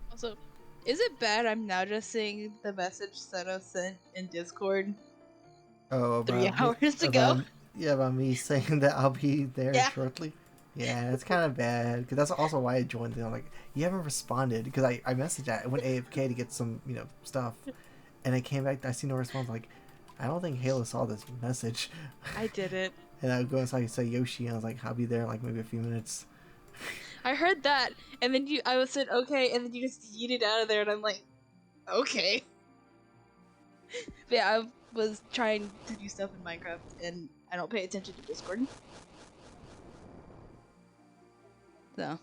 Also, is it bad I'm now just seeing the message Seto sent in Discord Oh, 3 about me, hours ago? about me saying that I'll be there Yeah. shortly. Yeah, it's kind of bad because that's also why I joined. I'm like, you haven't responded because I messaged that. I went AFK to get some stuff, and I came back. I see no response. Like, I don't think Halo saw this message. I did it. And I go inside and say Yoshi, and I was like, I'll be there in like maybe a few minutes. I heard that, and then I was said okay, and then you just yeeted out of there, and I'm like, okay. But yeah, I was trying to do stuff in Minecraft, and I don't pay attention to Discord. So.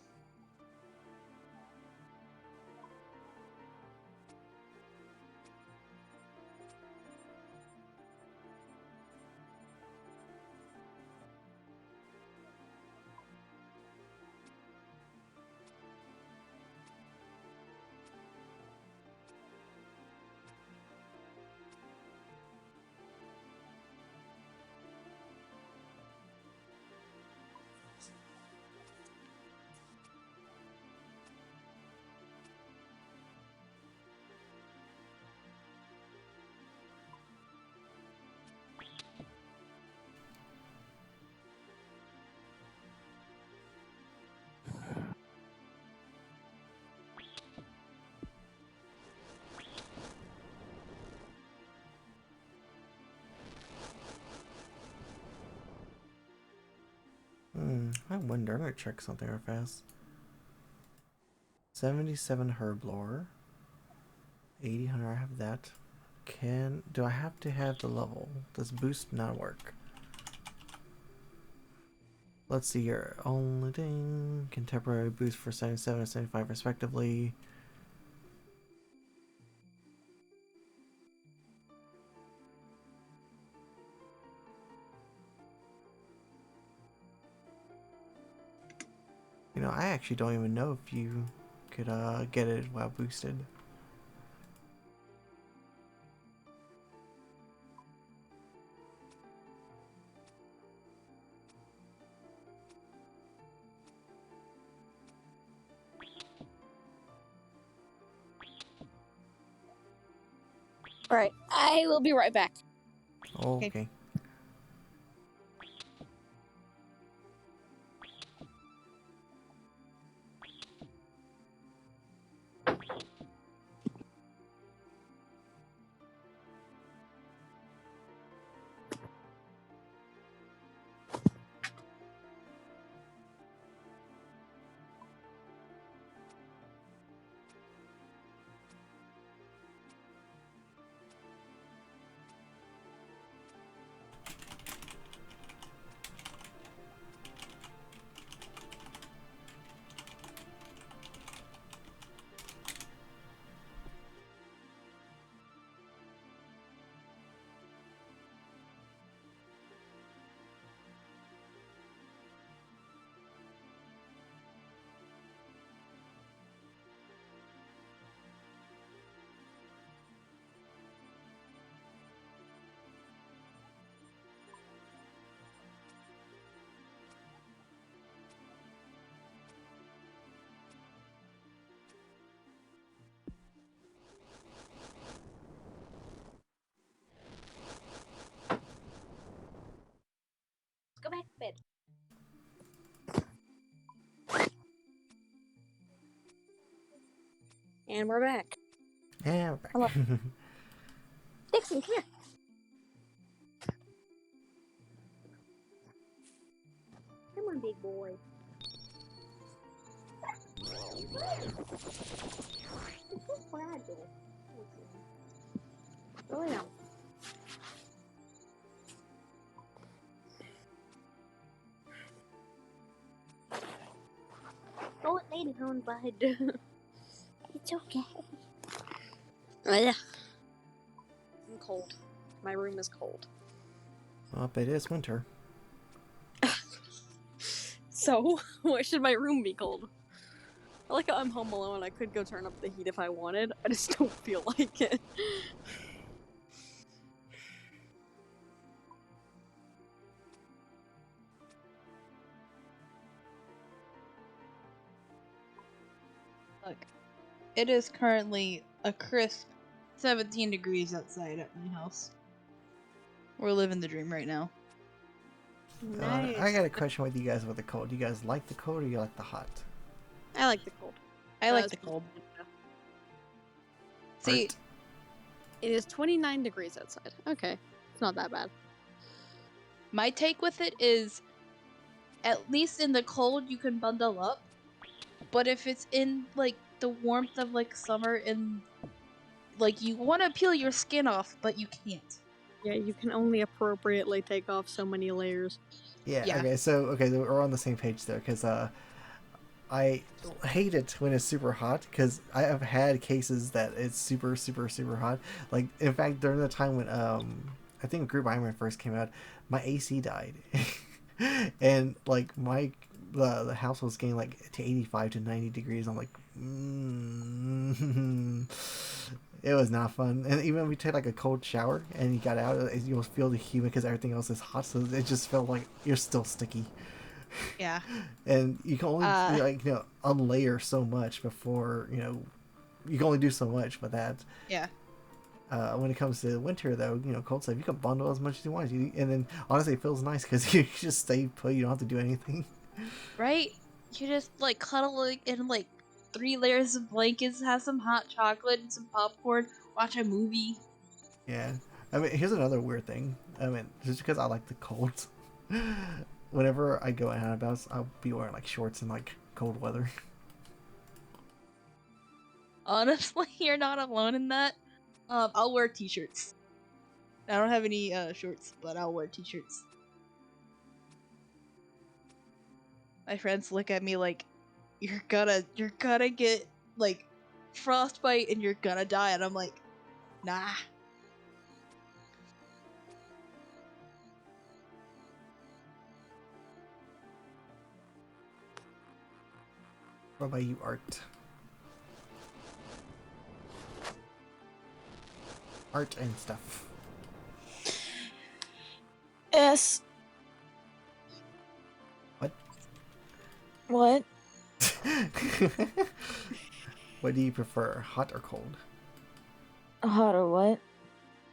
I wonder. I'm gonna check something real fast. 77 herblore. 80 hunter. I have that. Do I have to have the level? Does boost not work? Let's see here. Only thing. Contemporary boost for 77 and 75 respectively. I actually don't even know if you could get it while boosted. Alright, I will be right back. Okay. And we're back. Yeah, we're back. Hello. Dixon, come here. Come on, big boy. It's so fragile. Go down. Throw it later on, bud. It's okay. Ugh. I'm cold. My room is cold. Well, it is winter. So, why should my room be cold? I like how I'm home alone. I could go turn up the heat if I wanted. I just don't feel like it. Look, it is currently a crisp 17 degrees outside at my house. We're living the dream right now. Nice. I got a question with you guys about the cold. Do you guys like the cold or do you like the hot? I like the cold. I like the cold. See, Art? It is 29 degrees outside. Okay. It's not that bad. my take with it is, at least in the cold you can bundle up, but if it's in like the warmth of like summer and like you want to peel your skin off but you can't. Yeah, you can only appropriately take off so many layers. Yeah, Yeah. okay, so we're on the same page there, because I hate it when it's super hot, because I have had cases that it's super, super, super hot. Like, in fact, during the time when, I think Group Iron first came out, my AC died. And, like, the house was getting, like, to 85 to 90 degrees. I'm like, it was not fun. And even when we took, like, a cold shower and you got out, you'll feel the humid because everything else is hot, so it just felt like you're still sticky. Yeah. And you can only unlayer so much before you can only do so much with that. Yeah. When it comes to winter, though, cold stuff, you can bundle as much as you want. And then honestly, it feels nice because you just stay put. You don't have to do anything. Right? You just like cuddle like, in like 3 layers of blankets, have some hot chocolate and some popcorn, watch a movie. Yeah. I mean, here's another weird thing. I mean, just because I like the cold, whenever I go out and about, I'll be wearing like shorts in like cold weather. Honestly, you're not alone in that. I'll wear t-shirts. I don't have any shorts, but I'll wear t-shirts. My friends look at me like, you're gonna get like frostbite and you're gonna die, and I'm like, nah. What about you, Art? Art and stuff. Yes. What? What? What do you prefer, hot or cold? Hot or what?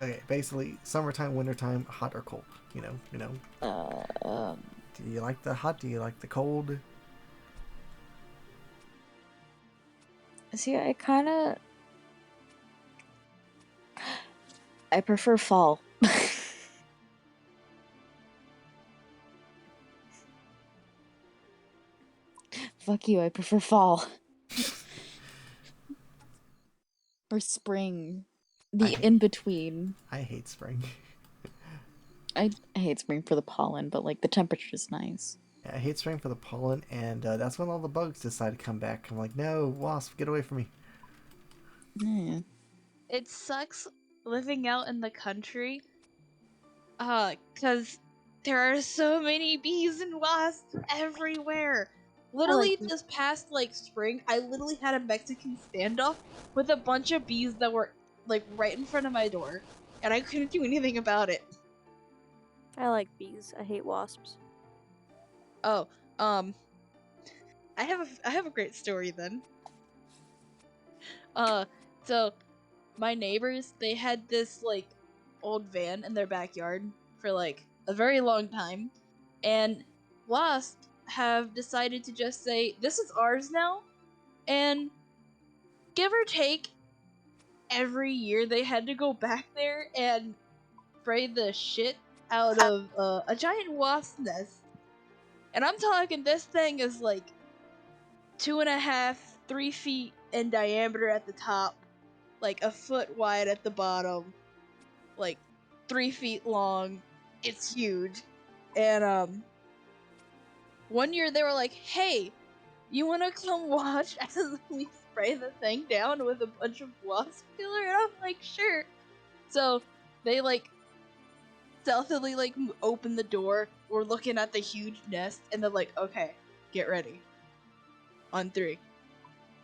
Okay, basically, summertime, wintertime, hot or cold. You know. Do you like the hot? Do you like the cold? See, I prefer fall. Fuck you, I prefer fall. Or spring. The in-between. I hate spring. I hate spring for the pollen, but like the temperature is nice. Yeah, I hate spring for the pollen, and that's when all the bugs decide to come back. I'm like, no, wasp, get away from me. Yeah. It sucks living out in the country, cause there are so many bees and wasps everywhere. Literally, bees. this past like spring, I literally had a Mexican standoff with a bunch of bees that were like right in front of my door, and I couldn't do anything about it. I like bees. I hate wasps. Oh, I have a great story then. So my neighbors, they had this like old van in their backyard for like a very long time, and wasps have decided to just say, "This is ours now," and give or take, every year they had to go back there and spray the shit out of a giant wasp nest. And I'm talking, this thing is like 2.5, 3 feet in diameter at the top, like a foot wide at the bottom, like 3 feet long. It's huge. And one year they were like, "Hey, you wanna come watch as we spray the thing down with a bunch of wasp killer?" And I'm like, "Sure." So they like stealthily like open the door. We're looking at the huge nest, and they're like, "Okay, get ready." On 3.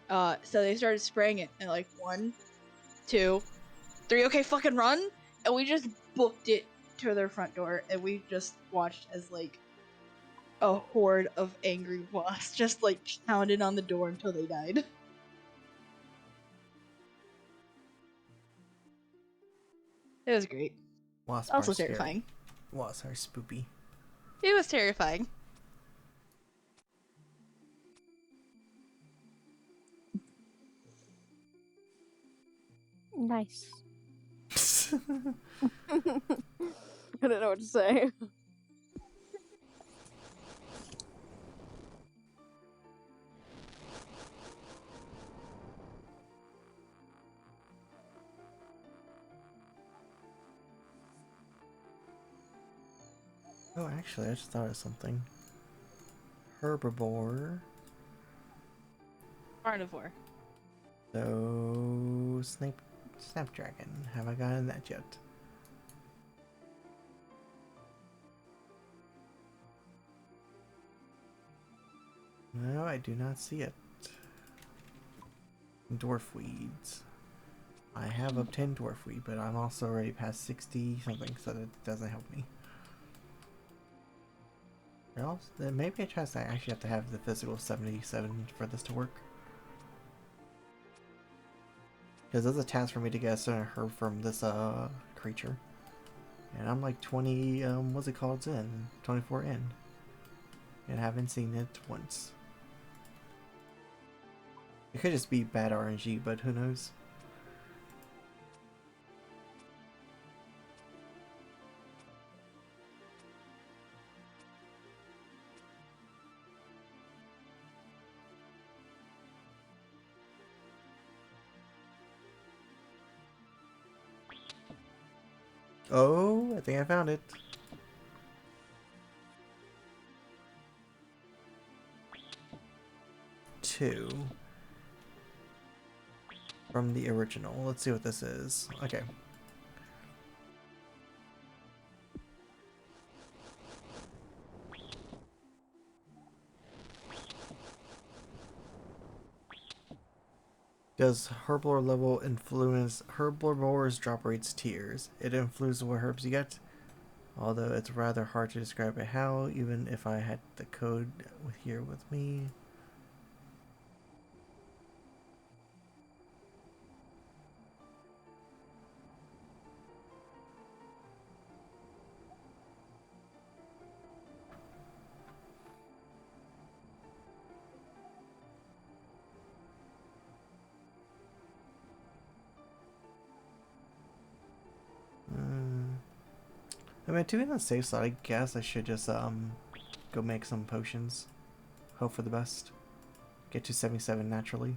So they started spraying it, and like 1, 2, 3. Okay, fucking run! And we just booked it to their front door, and we just watched as like a horde of angry wasps just like pounded on the door until they died. It was great. Wasps Also are scary. terrifying. Wasps are spoopy. It was terrifying. Nice. I don't know what to say. Oh, actually, I just thought of something. Herbivore. Carnivore. So, Snapdragon. Have I gotten that yet? No, I do not see it. Dwarf weeds. I have obtained dwarf weed, but I'm also already past 60 something, so that doesn't help me. Then maybe I actually have to have the physical 77 for this to work. Because there's a task for me to get a certain herb from this creature. And I'm like 20, what's it called, in? 24 in. And haven't seen it once. It could just be bad RNG, but who knows? Oh, I think I found it. Two. From the original. Let's see what this is. Okay. Does herbivore level influence herbivore's drop rates tiers? It influences what herbs you get, although it's rather hard to describe it how, even if I had the code here with me. I mean, to be on the safe side, I guess I should just go make some potions. Hope for the best. Get to 77 naturally.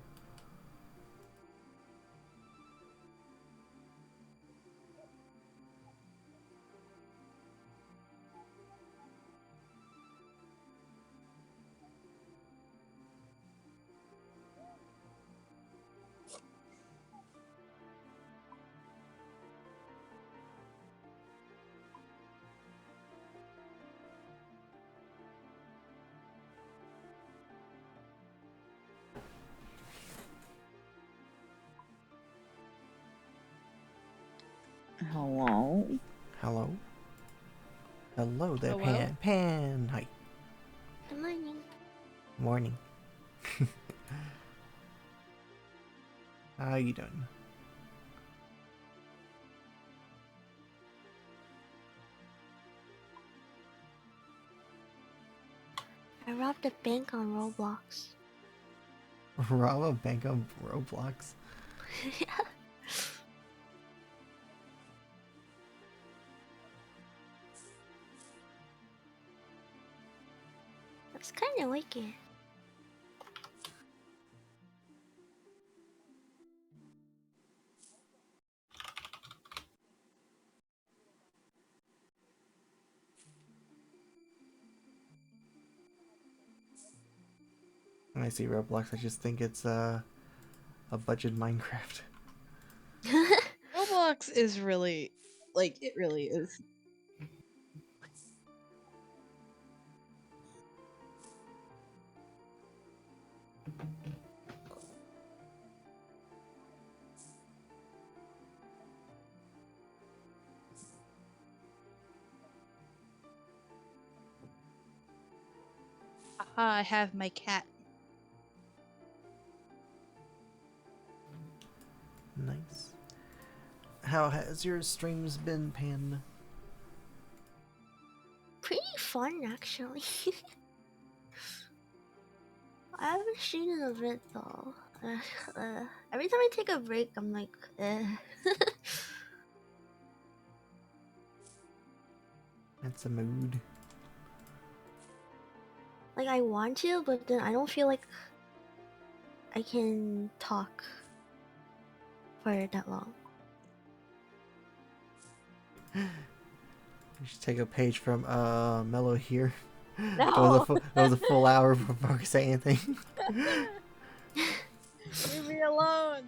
Hello? Hello? Hello there, Hello? Pan. Pan! Hi. Good morning. Morning. How you doing? I robbed a bank on Roblox. Rob a bank on Roblox. Yeah. That's kind of like it. When I see Roblox, I just think it's a budget Minecraft. Roblox is really, like, it really is. Aha, I have my cat. Nice. How has your streams been, Pan? Pretty fun, actually. I haven't seen it a bit though. Every time I take a break, I'm like, eh. That's a mood. Like I want to, but then I don't feel like I can talk for that long. You should take a page from Mello here. No. That was a full hour before I say anything. Leave me alone.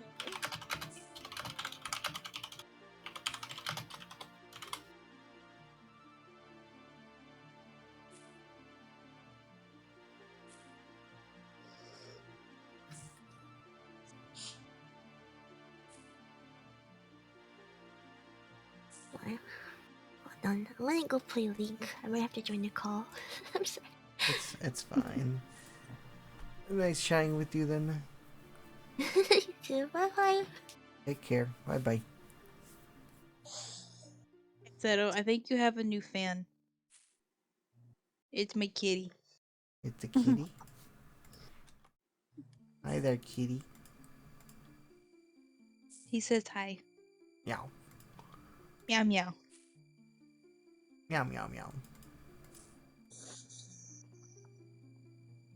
Hold on, let me go play League. I might have to join the call. I'm sorry. It's fine. Nice chatting with you then. You too. Bye bye. Take care. Bye bye. Zeto, I think you have a new fan. It's my kitty. It's a kitty. Hi there, kitty. He says hi. Meow. Meow meow. Meow meow meow.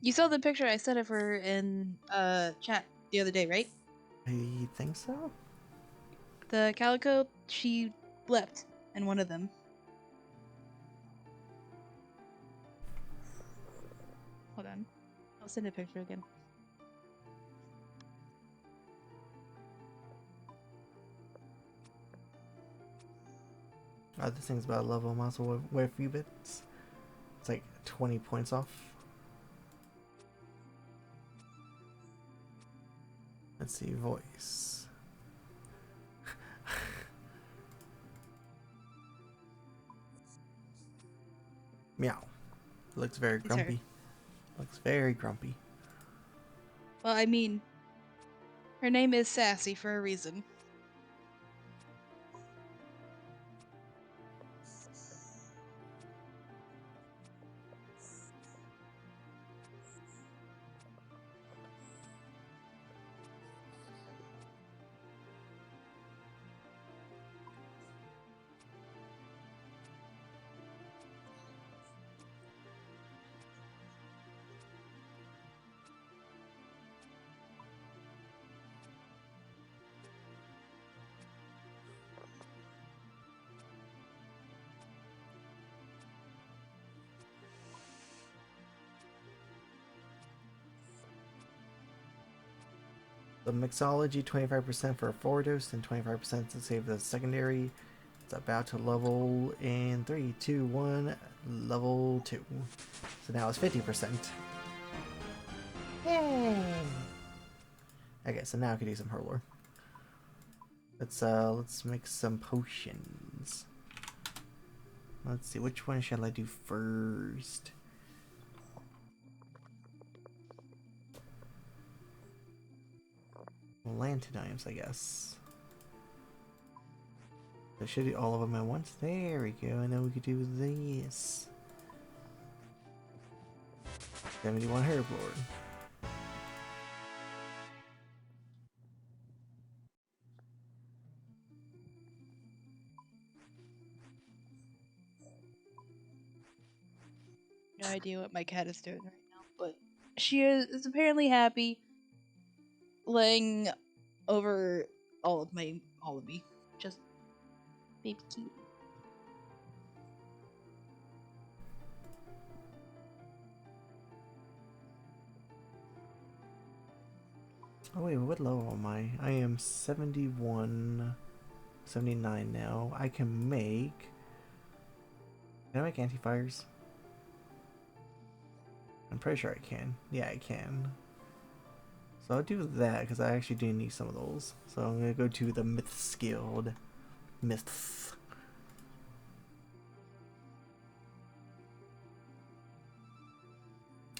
You saw the picture I sent of her in chat the other day, right? I think so. The calico, she left in one of them. Hold on. I'll send a picture again. This thing's about a level muscle with a few bits. It's like 20 points off. Let's see, voice. Meow. Looks very It's her. grumpy. Looks very grumpy. Well, I mean, her name is Sassy for a reason. The mixology, 25% for a forward dose and 25% to save the secondary. It's about to level in 3, 2, 1, level 2. So now it's 50%. Yay! Okay, so now I can do some hurler. Let's make some potions. Let's see, which one shall I do first? Lantern items, I guess. I should do all of them at once. There we go. And then we could do this. 71 herb lord. no idea what my cat is doing right now, but she is apparently happy, laying over all of me, just baby cute. Oh wait, what level am I? I am 71, 79 now. I can make... Can I make anti-fires? I'm pretty sure I can. Yeah, I can. So I'll do that, because I actually do need some of those. So I'm going to go to the Myths Guild. Myths.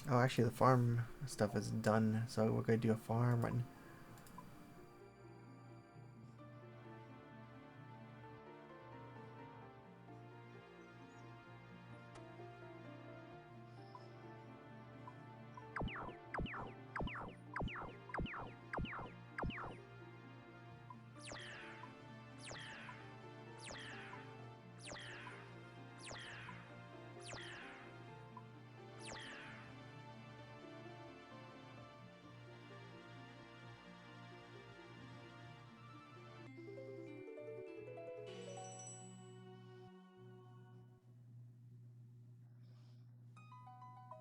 Oh, actually the farm stuff is done, so we're going to do a farm run.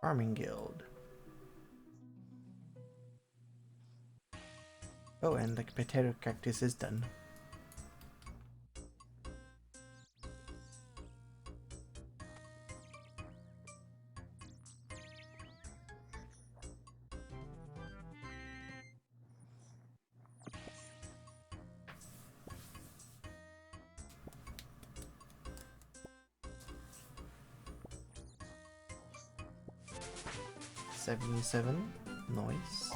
Farming Guild. Oh, and the potato cactus is done. $77. Nice.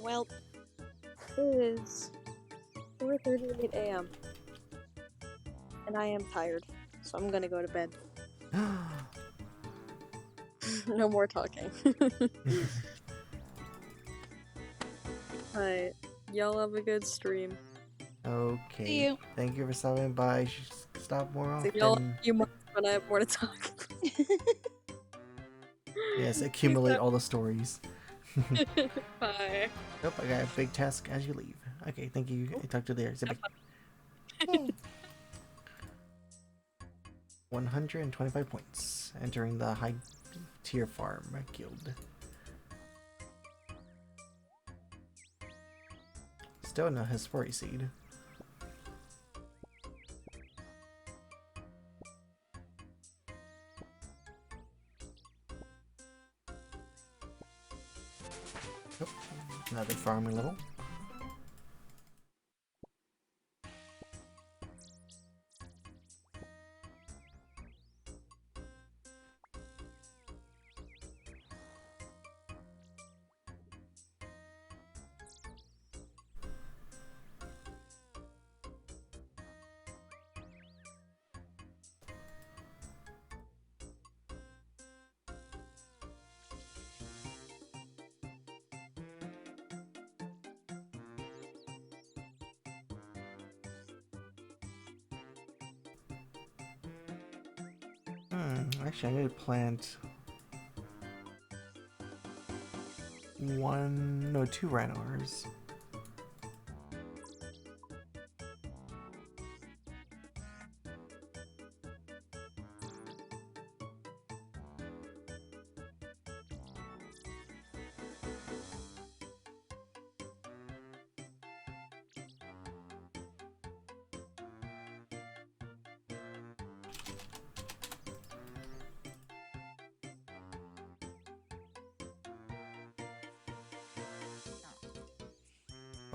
Well, it is 4:38 a.m. and I am tired, so I'm gonna go to bed. No more talking. Alright, y'all have a good stream. Okay. See you. Thank you for stopping by. Stop more See y'all in often. a few months when I have more to talk. Yes, accumulate all the stories. Bye. Nope, I got a big task as you leave. Okay, thank you. I talked to you later. Zip it. 125 points. Entering the high tier farm guild. Still no Hesperi seed. Nope. Another farming level. Actually, I need to plant two Ranors.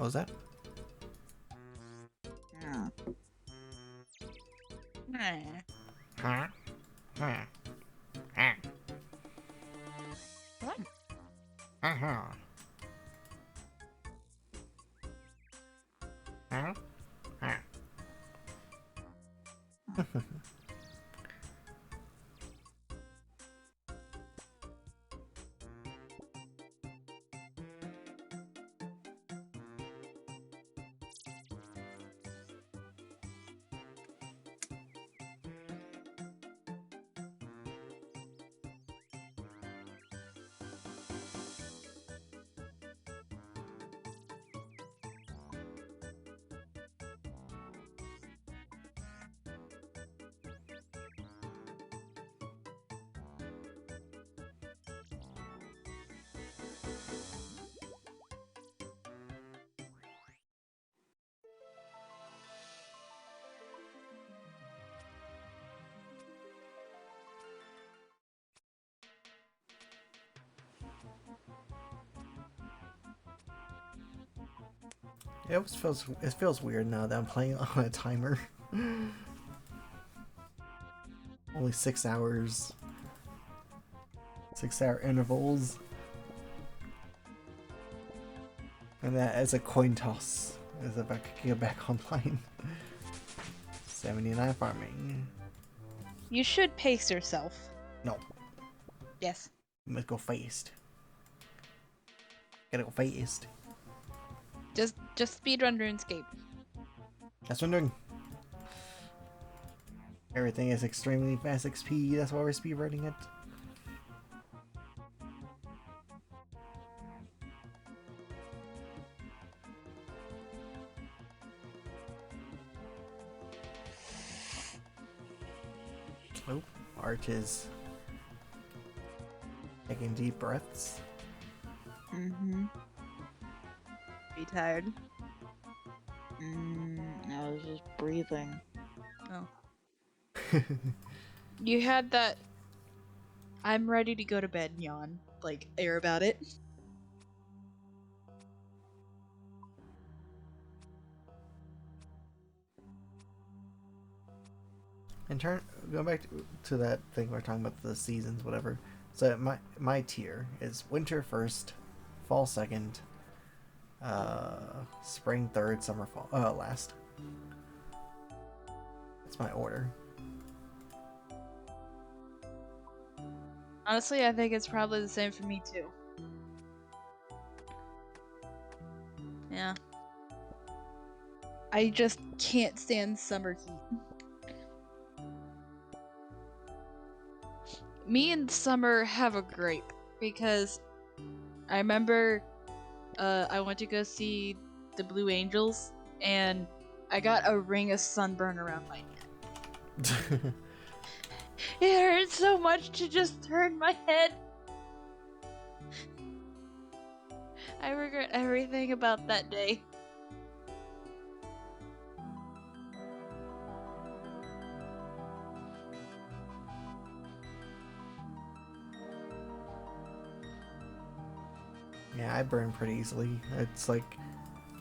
What was that? Huh? Huh. Huh. Uh-huh. Huh? Huh. It feels weird now that I'm playing on a timer. Only 6 hours. 6-hour intervals. And that as a coin toss. As if I could get back online. 79 farming. You should pace yourself. No. Yes. Let's go fast. Gotta go fast. Just speedrun RuneScape. That's what I'm doing. Everything is extremely fast XP, that's why we're speedrunning it. Oh, Art is taking deep breaths. Mm-hmm. Be tired. I was just breathing. Oh. You had that I'm ready to go to bed yawn, like, air about it. In turn, going back to that thing we are talking about, the seasons, whatever. So my tier is winter first, fall second, spring third, summer fall last. That's my order. Honestly, I think it's probably the same for me too. Yeah. I just can't stand summer heat. Me and summer have a gripe because I remember I went to go see the Blue Angels and I got a ring of sunburn around my neck. It hurts so much to just turn my head. I regret everything about that day. Yeah, I burn pretty easily. It's like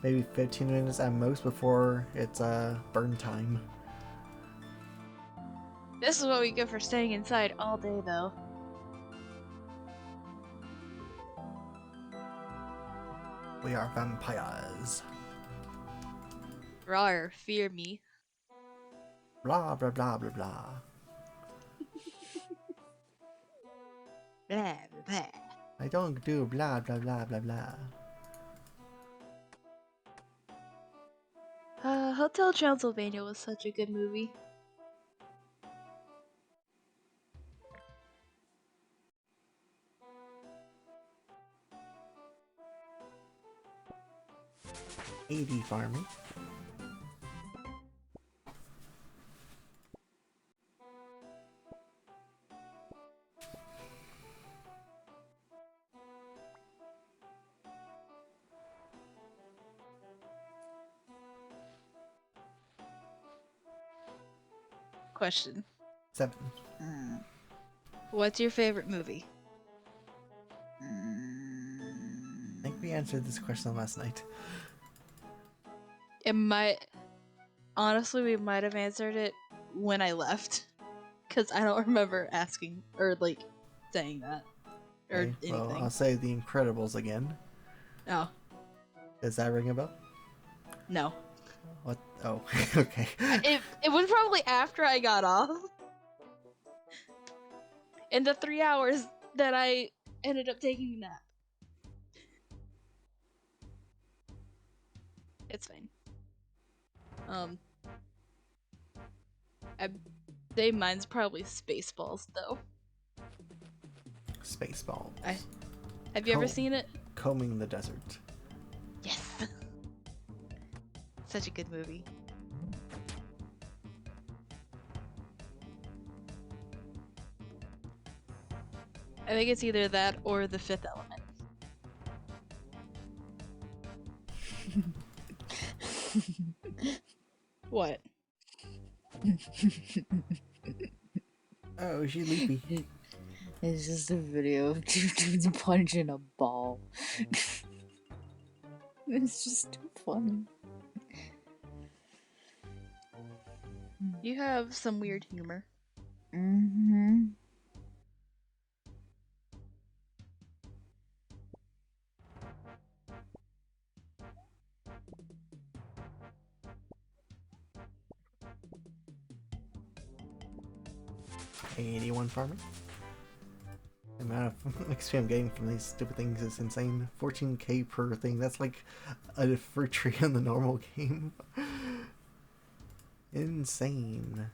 maybe 15 minutes at most before it's burn time. This is what we get for staying inside all day, though. We are vampires. Rawr, fear me. Blah blah blah blah blah. Blah, blah. I don't do blah blah blah blah blah. Hotel Transylvania was such a good movie. AD farming. Question. 7. What's your favorite movie? I think we answered this question last night. It might. Honestly, we might have answered it when I left. Because I don't remember asking, or, like, saying that. Or Okay, well, anything. I'll say The Incredibles again. Oh, Does that ring a bell? no. What? Oh, okay. It was probably after I got off. In the 3 hours that I ended up taking a nap. It's fine. I'd say mine's probably Spaceballs, though. Spaceballs. Have you ever seen it? Combing the Desert. Yes. Such a good movie. I think it's either that or The Fifth Element. What? Oh, she's leapy. It's just a video of two dudes punching a ball. It's just too funny. You have some weird humor. Mm-hmm. $81 farming. The amount of XP I'm getting from these stupid things is insane. 14k per thing. That's like a fruit tree in the normal game. Insane.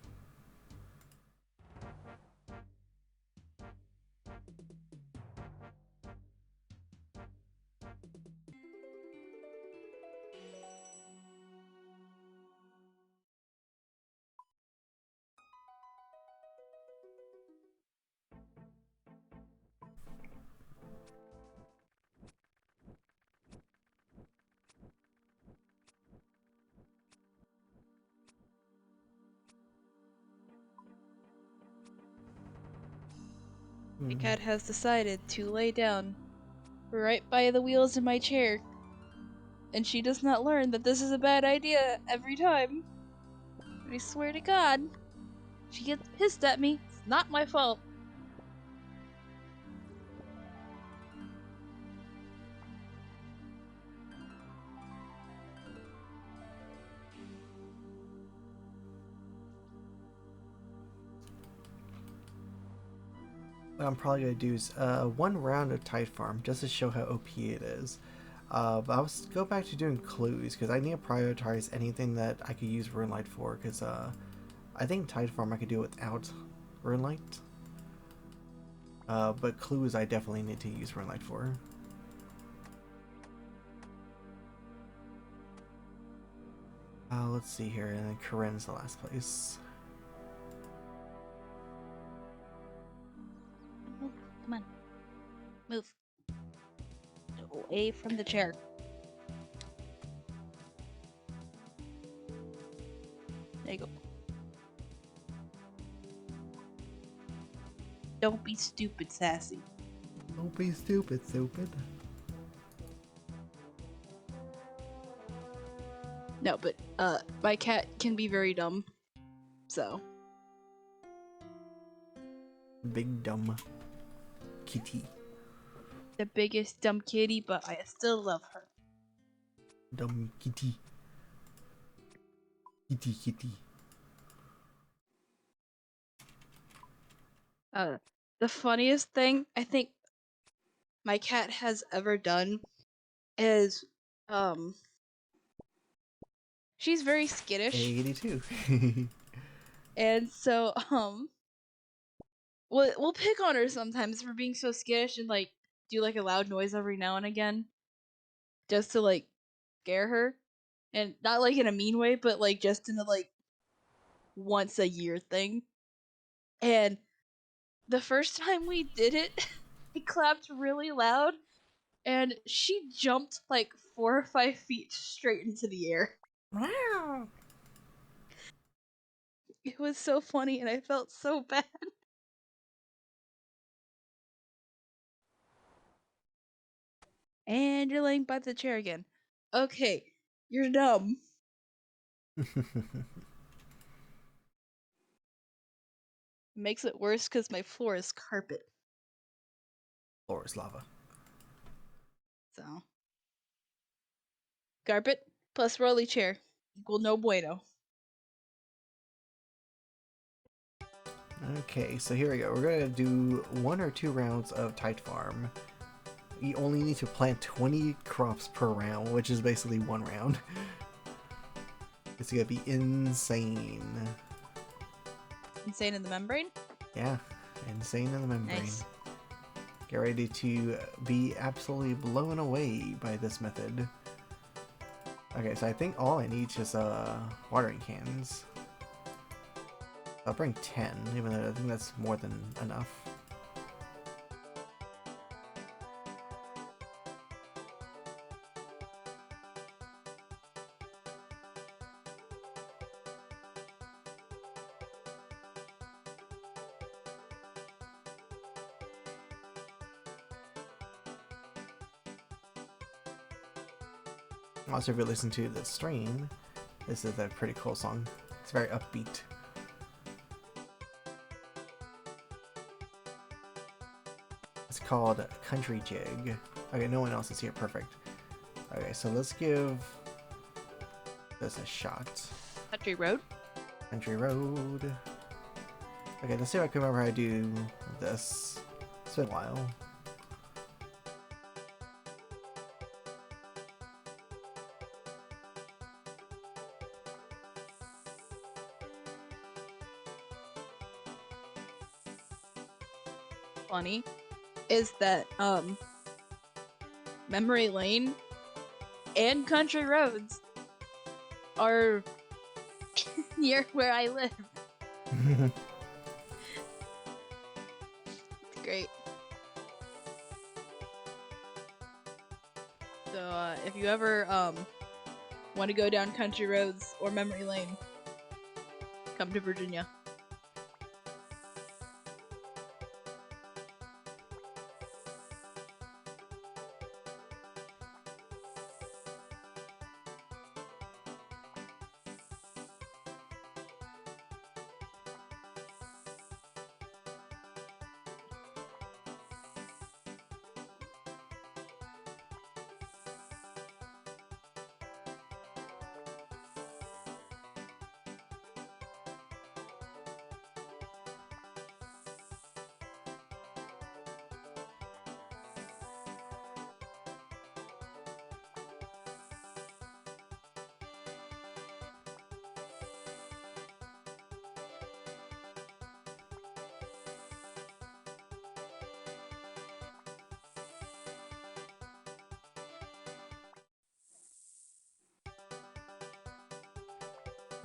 The cat has decided to lay down right by the wheels in my chair. And she does not learn that this is a bad idea every time. And I swear to God, she gets pissed at me. It's not my fault. What I'm probably going to do is one round of Tithe Farm just to show how OP it is. But I'll go back to doing clues because I need to prioritize anything that I could use Runelight for because I think Tithe Farm I could do without Runelight. But clues I definitely need to use Runelight for. Let's see here, and then Corinne's the last place. Oh, come on. Move. Away from the chair. There you go. Don't be stupid, Sassy. Don't be stupid, stupid. No, but my cat can be very dumb. So. Big dumb kitty. The biggest dumb kitty, but I still love her. Dumb kitty. Kitty kitty. The funniest thing I think my cat has ever done is she's very skittish. 82. And so we'll pick on her sometimes for being so skittish and like do like a loud noise every now and again just to like scare her. And not like in a mean way, but like just in a like once a year thing. And the first time we did it, I clapped really loud and she jumped like 4 or 5 feet straight into the air. Wow. It was so funny and I felt so bad. And you're laying by the chair again. Okay, you're dumb. Makes it worse because my floor is carpet. Floor is lava. So. Carpet plus rolly chair equal no bueno. Okay, so here we go. We're gonna do 1 or 2 rounds of Tithe Farm. You only need to plant 20 crops per round, which is basically 1 round. It's gonna be insane. Insane in the membrane? Yeah, insane in the membrane. Nice. Get ready to be absolutely blown away by this method. Okay, so I think all I need is watering cans. I'll bring 10, even though I think that's more than enough. Also, if you listen to the stream, this is a pretty cool song. It's very upbeat. It's called Country Jig. Okay, no one else is here. Perfect. Okay, so let's give this a shot. Country road? Country Road. Okay, let's see if I can remember how to do this. It's been a while. Funny is that Memory Lane and Country Roads are near where I live. It's great. So if you ever want to go down Country Roads or Memory Lane, come to Virginia.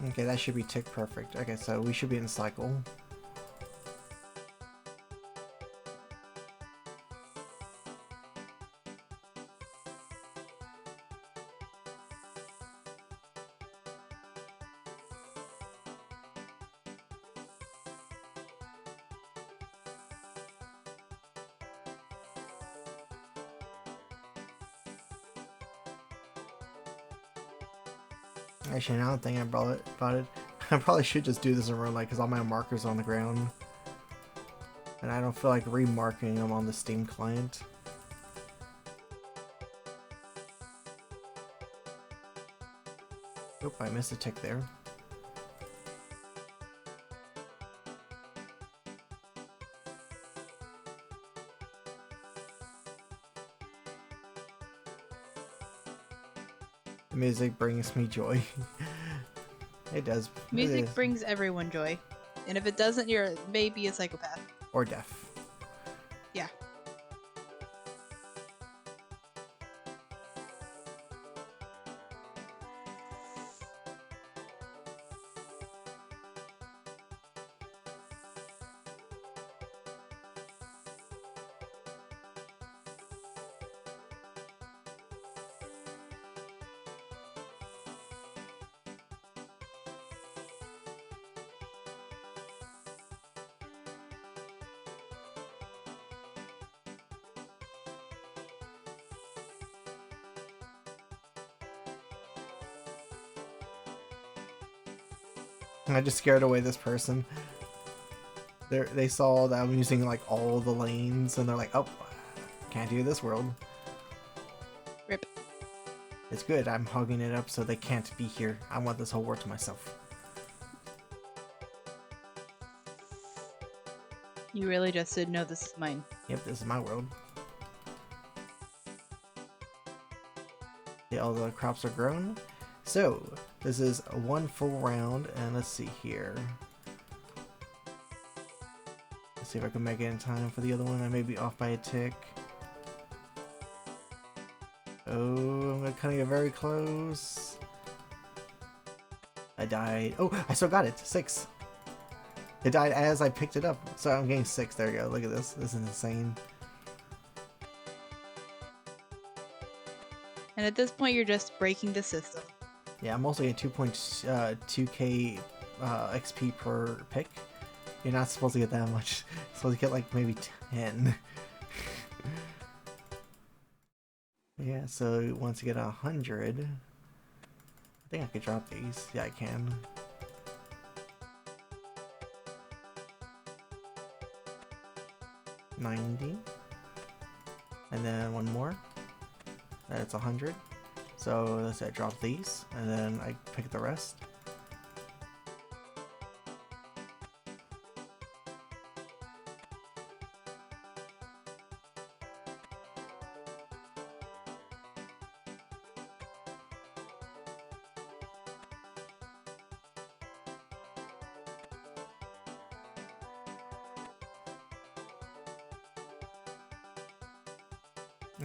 Okay, that should be tick perfect. Okay, so we should be in cycle. Actually, now I think about it, I probably should just do this in real life because all my markers are on the ground. And I don't feel like remarking them on the Steam client. Oop, I missed a tick there. The music brings me joy. It does. Music It is. brings everyone joy. And if it doesn't, you're maybe a psychopath. Or deaf. Yeah. I just scared away this person. They saw that I'm using like all the lanes, and they're like, "Oh, can't do this world." Rip. It's good. I'm hogging it up so they can't be here. I want this whole world to myself. You really just said, no, this is mine. Yep, this is my world. Yeah, all the crops are grown. So, this is one full round, and let's see here. Let's see if I can make it in time for the other one. I may be off by a tick. Oh, I'm gonna kind of get very close. I died. Oh, I still got it. 6. It died as I picked it up. So I'm getting 6. There we go. Look at this. This is insane. And at this point, you're just breaking the system. Yeah, I'm also getting 2.2k XP per pick. You're not supposed to get that much. You're supposed to get like maybe 10. Yeah, so once you get 100, I think I could drop these. Yeah, I can. $90, and then one more. That's 100. So let's say I drop these, and then I pick the rest.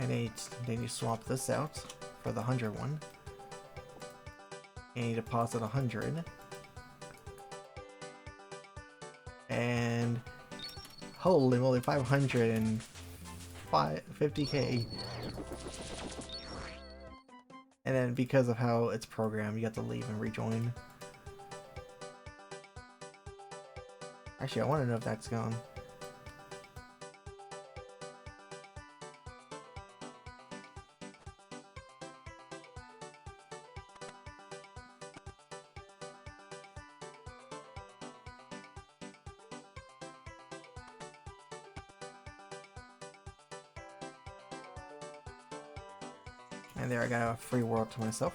And then you swap this out for the 100 one. And you deposit 100. And holy moly, 550k. And then because of how it's programmed, you have to leave and rejoin. Actually, I want to know if that's gone. And there, I got a free world to myself.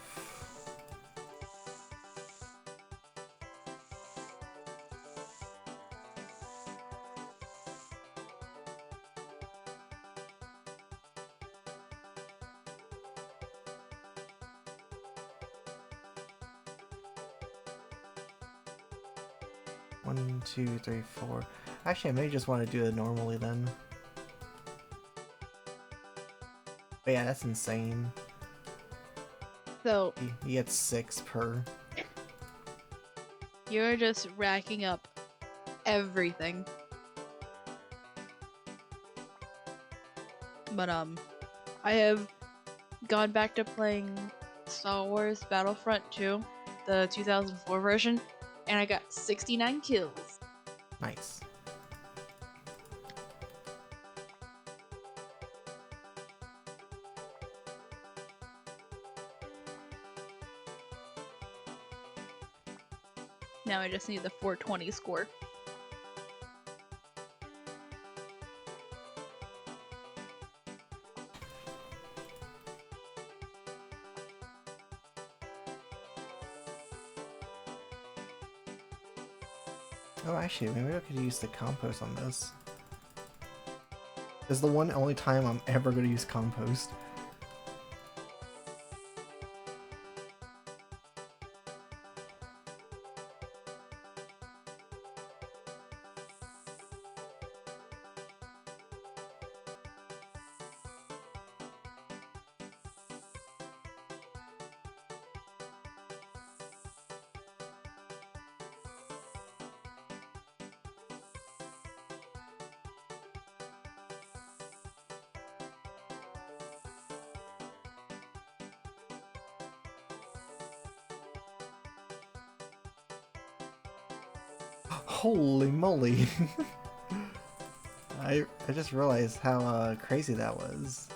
One, two, three, four. Actually, I may just want to do it normally then. But yeah, that's insane. So, You get 6 per. you're just racking up everything. But, I have gone back to playing Star Wars Battlefront 2, the 2004 version, and I got 69 kills. Nice. Now I just need the 420 score. Oh, actually, maybe I could use the compost on this. This is the only time I'm ever going to use compost. Holy moly! I just realized how crazy that was.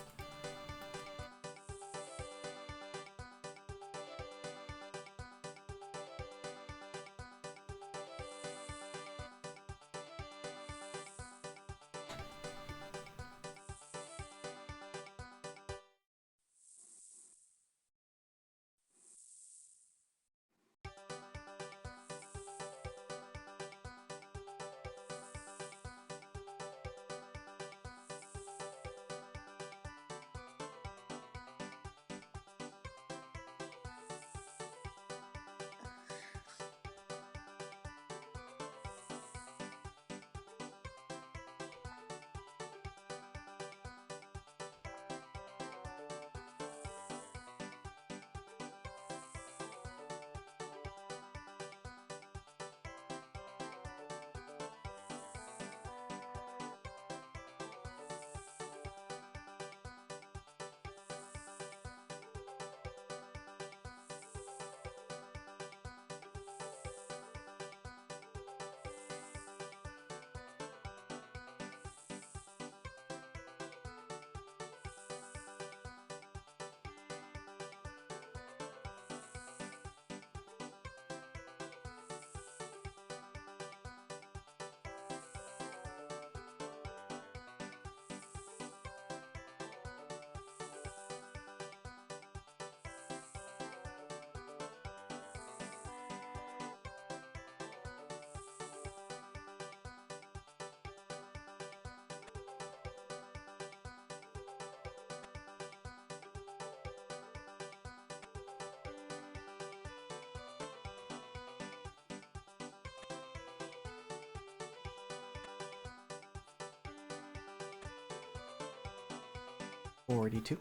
42.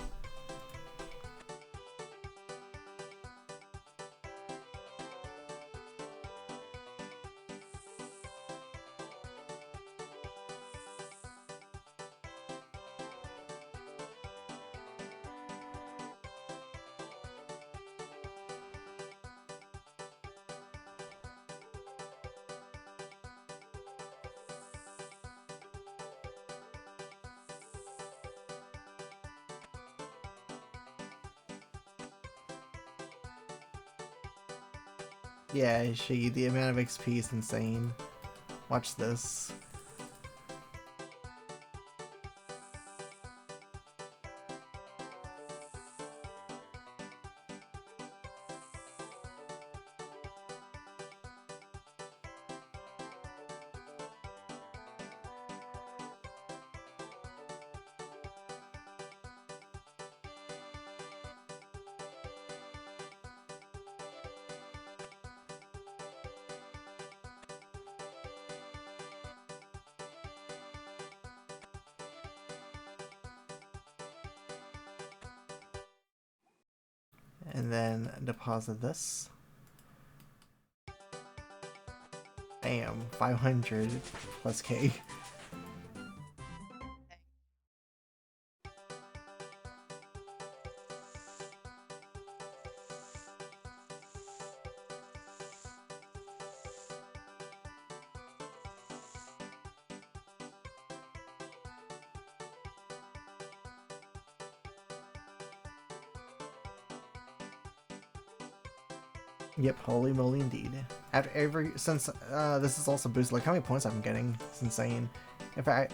Yeah, she, the amount of XP is insane. Watch this. And then deposit this. Bam, 500 plus K. Yep, holy moly indeed. After since this is also boosted, like how many points I'm getting, it's insane. If I,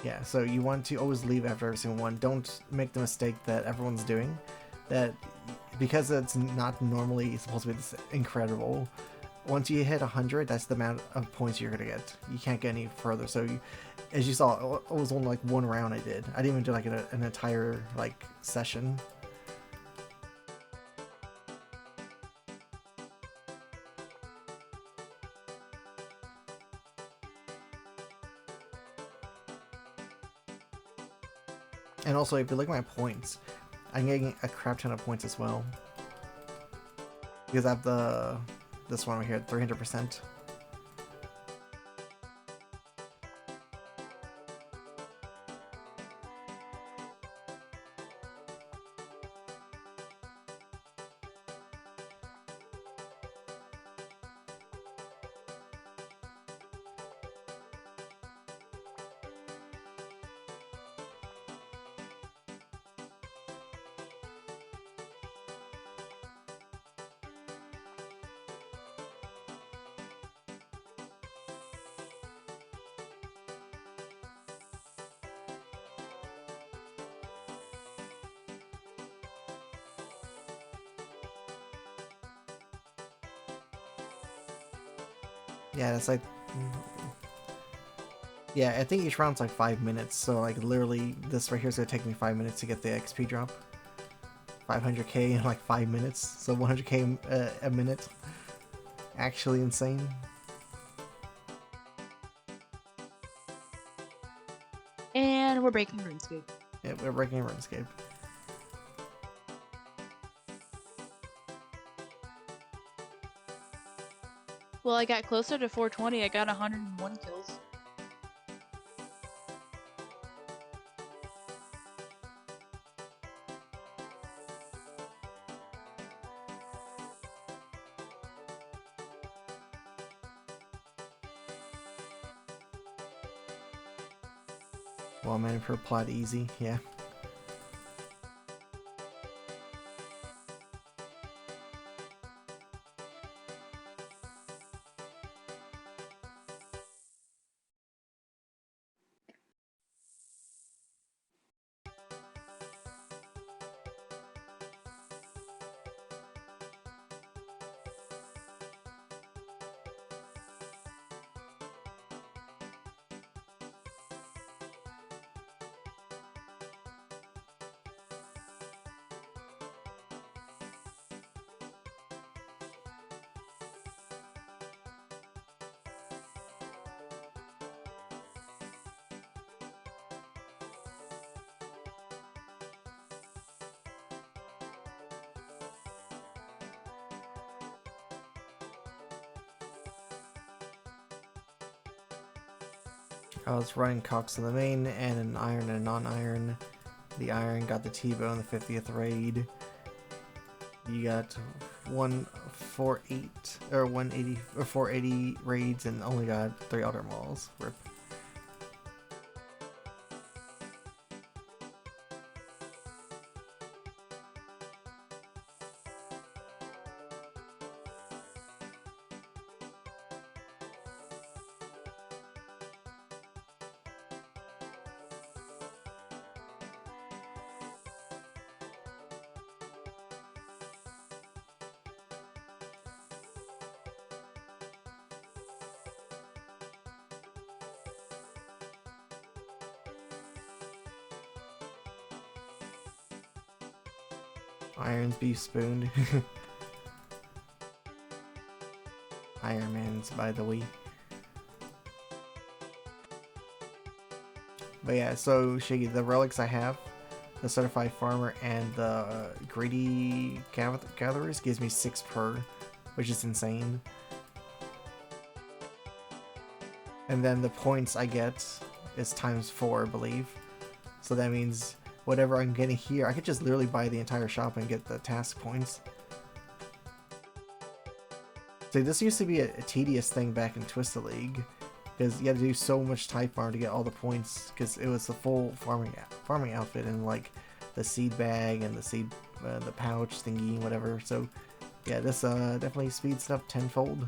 yeah, so you want to always leave after every single one. Don't make the mistake that everyone's doing, that because it's not normally supposed to be this incredible. Once you hit 100, that's the amount of points you're gonna get. You can't get any further. So you, as you saw, it was only like one round I did. I didn't even do like an entire like session. And also, if you look at my points, I'm getting a crap ton of points as well. Because I have this one right here at 300%. Yeah, it's like... Yeah, I think each round's like 5 minutes, so like literally this right here is gonna take me 5 minutes to get the XP drop. 500k in like 5 minutes, so 100k a minute. Actually insane. And we're breaking RuneScape. Yeah, we're breaking RuneScape. Well, I got closer to 420. I got 101 kills. Well, man, for plot easy, yeah. I was running Cox in the main and an iron and a non-iron. The iron got the T-bone, the 50th raid. You got 148 or 180 or 480 raids and only got 3 Elder Mauls. Rip. Iron's beef spooned. Iron Man's by the way. But yeah, so Shiggy, the relics I have, the certified farmer and the greedy gatherers gives me 6 per, which is insane. And then the points I get is times 4, I believe. So that means whatever I'm getting here, I could just literally buy the entire shop and get the task points. So this used to be a tedious thing back in Twisted League, because you had to do so much Tithe farm to get all the points, because it was the full farming outfit and like the seed bag and the seed the pouch thingy, whatever. So yeah, this definitely speeds it up tenfold.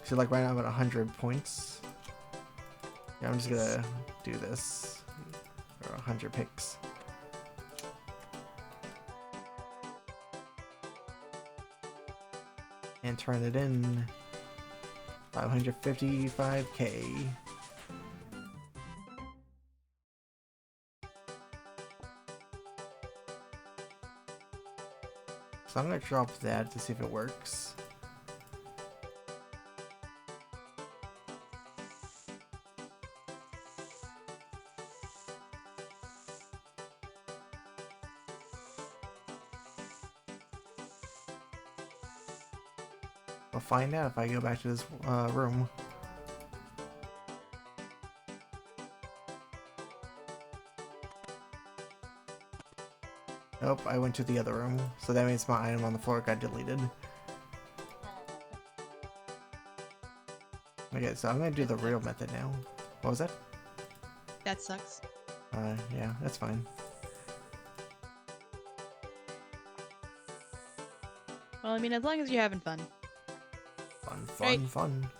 So like right now I'm at 100 points. Yeah, I'm just gonna do this. Or 100 picks. And turn it in. 555k. So I'm gonna drop that to see if it works. I'll find out if I go back to this room. Nope, I went to the other room, so that means my item on the floor got deleted. Okay, so I'm gonna do the real method now. What was that? That sucks. Yeah, that's fine. Well, I mean, as long as you're having fun. Fun, Right. fun.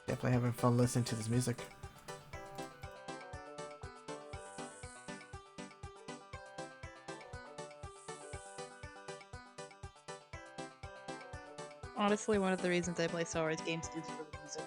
Definitely having fun listening to this music. Honestly, one of the reasons I play Star Wars games is for the music.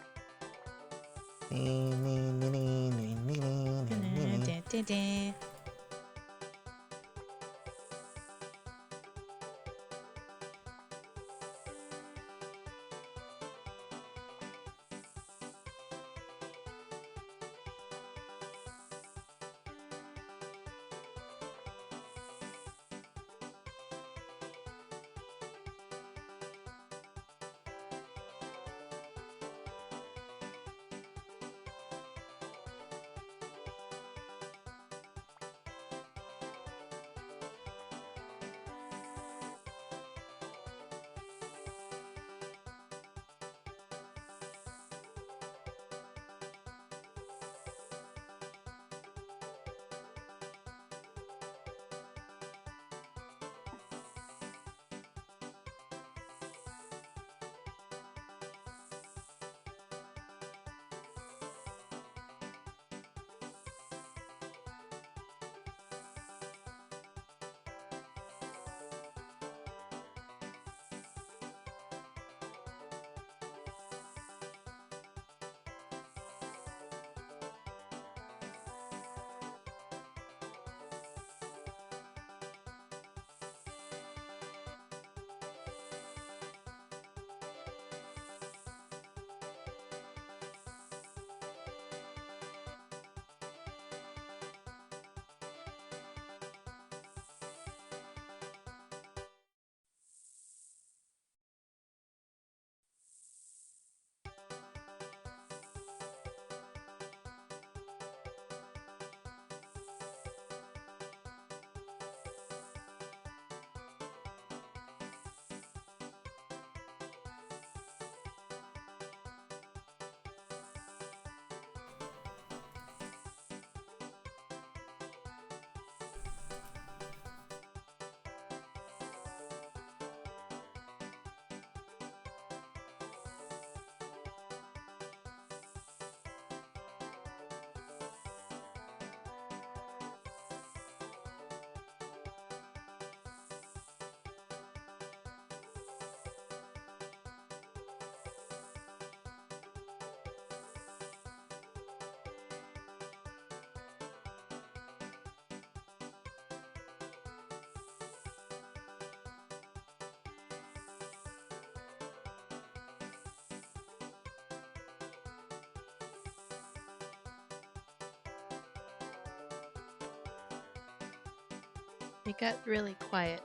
It got really quiet.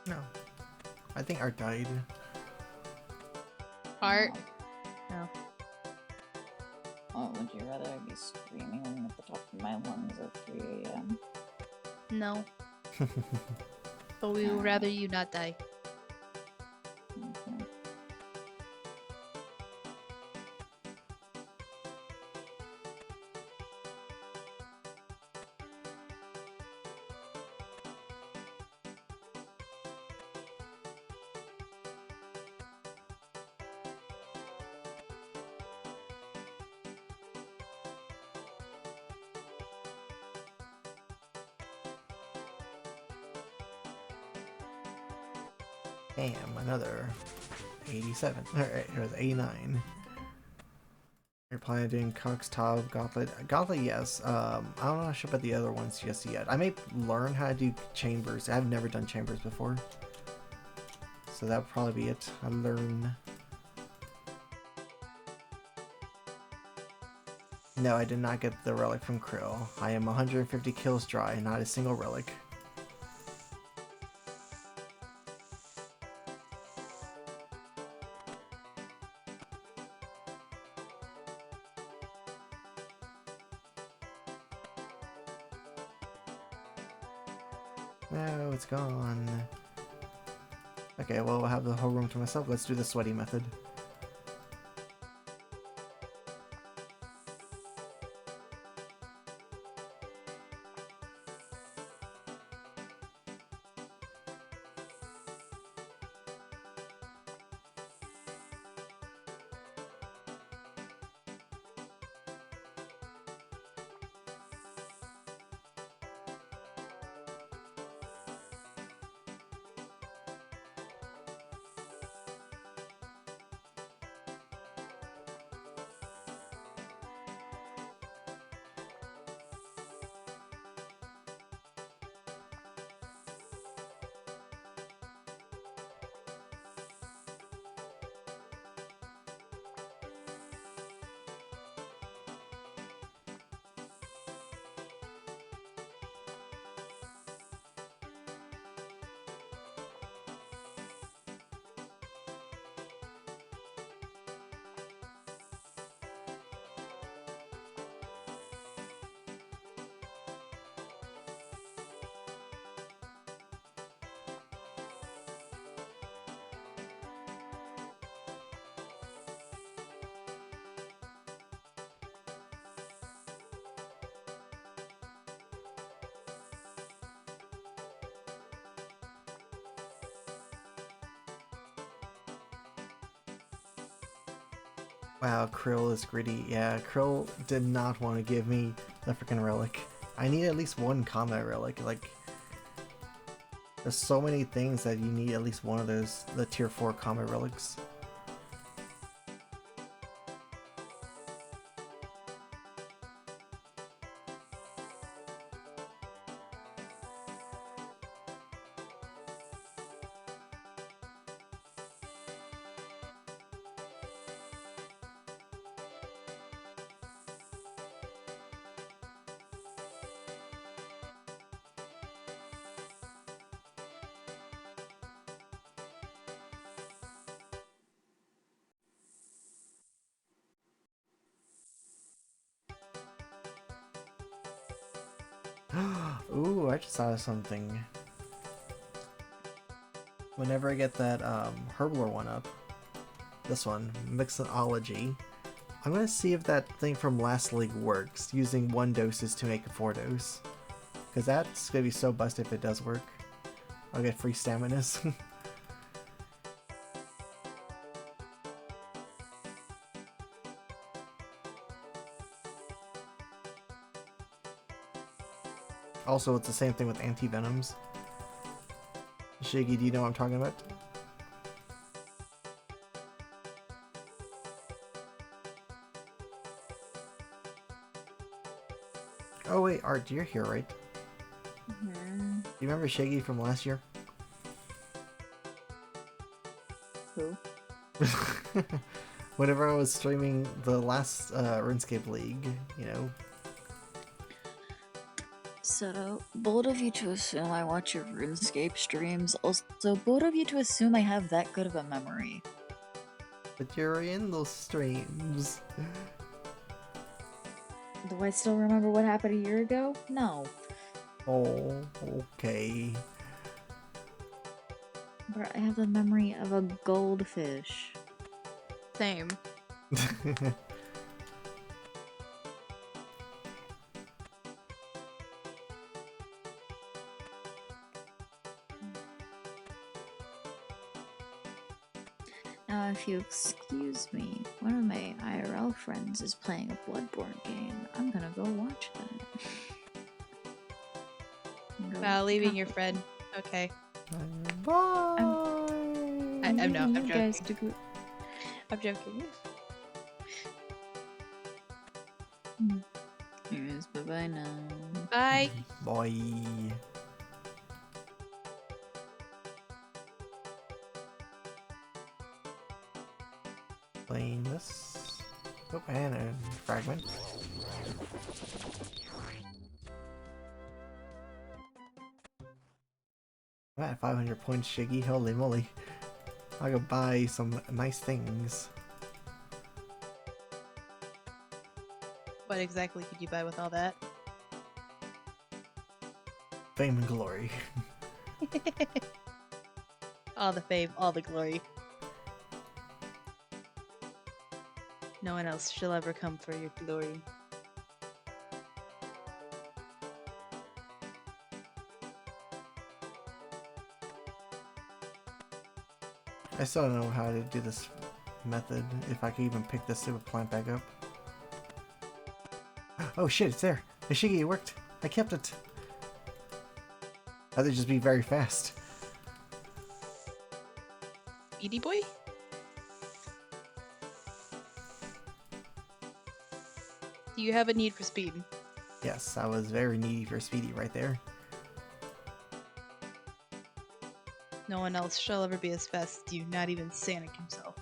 No. I think Art died. Art. Oh. No. Oh, would you rather I be screaming at the top of my lungs at 3 a.m.? No. But we would rather you not die. Okay. Damn, another 87. Alright, here's 89. You're planning on doing Cox, Taub, Gauntlet. Gauntlet, yes. I'm not sure about the other ones just yet. I may learn how to do chambers. I've never done chambers before. So that would probably be it. I learn. No, I did not get the relic from Krill. I am 150 kills dry, not a single relic. No, it's gone. Okay, well, I'll have the whole room to myself. Let's do the sweaty method. Wow, Krill is greedy. Yeah, Krill did not want to give me the freaking relic. I need at least one combat relic. Like, there's so many things that you need at least one of those, the tier 4 combat relics. Ooh, I just thought of something. Whenever I get that Herblore one up, this one, Mixology, I'm gonna see if that thing from last league works, using 1 doses to make a 4 dose. Because that's gonna be so busted if it does work. I'll get free staminas. Also, it's the same thing with anti-venoms. Shiggy, do you know what I'm talking about? Oh wait, Art, you're here, right? Mm-hmm. Do you remember Shaggy from last year? Who? Whenever I was streaming the last RuneScape League, you know. So, bold of you to assume I watch your RuneScape streams. Also, bold of you to assume I have that good of a memory. But you're in those streams. Do I still remember what happened a year ago? No. Oh, okay. But I have the memory of a goldfish. Same. Now, if you excuse me, one of my IRL friends is playing a Bloodborne game. I'm gonna go watch that. Leaving your friend. Okay. Bye. I'm I'm leaving joking. you guys to go. I'm joking. Yes, bye-bye now. Bye. Bye. Playing this. Oh, and a fragment. I'm at 500 points, Shiggy. Holy moly. I could buy some nice things. What exactly could you buy with all that? Fame and glory. All the fame, all the glory. No one else shall ever come for your glory. I still don't know how to do this method, if I can even pick this stupid plant back up. Oh shit, it's there! The Shiggy, it worked! I kept it! I'd just be very fast. Speedy boy? Do you have a need for speed? Yes, I was very needy for Speedy right there. No one else shall ever be as fast as you, not even Sonic himself.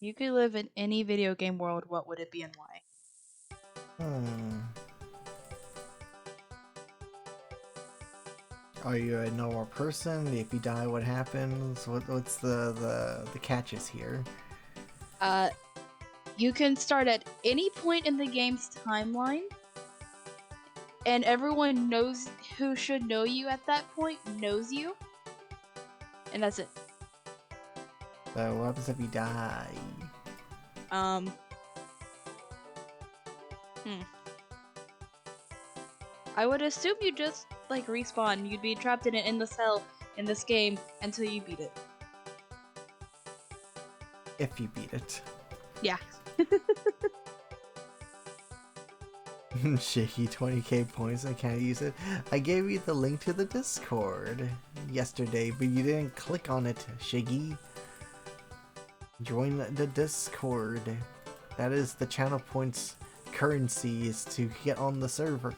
You could live in any video game world, what would it be and why? Are you a normal person? If you die, what happens? What's the catches here? You can start at any point in the game's timeline, and everyone knows who should know you at that point knows you, and that's it. So what happens if you die? I would assume you just like respawn. You'd be trapped in an endless hell in this game until you beat it. if you beat it. Yeah. Shaky 20k points, I can't use it. I gave you the link to the Discord yesterday, but you didn't click on it, Shiggy. Join the Discord. That is the channel points currency is to get on the server.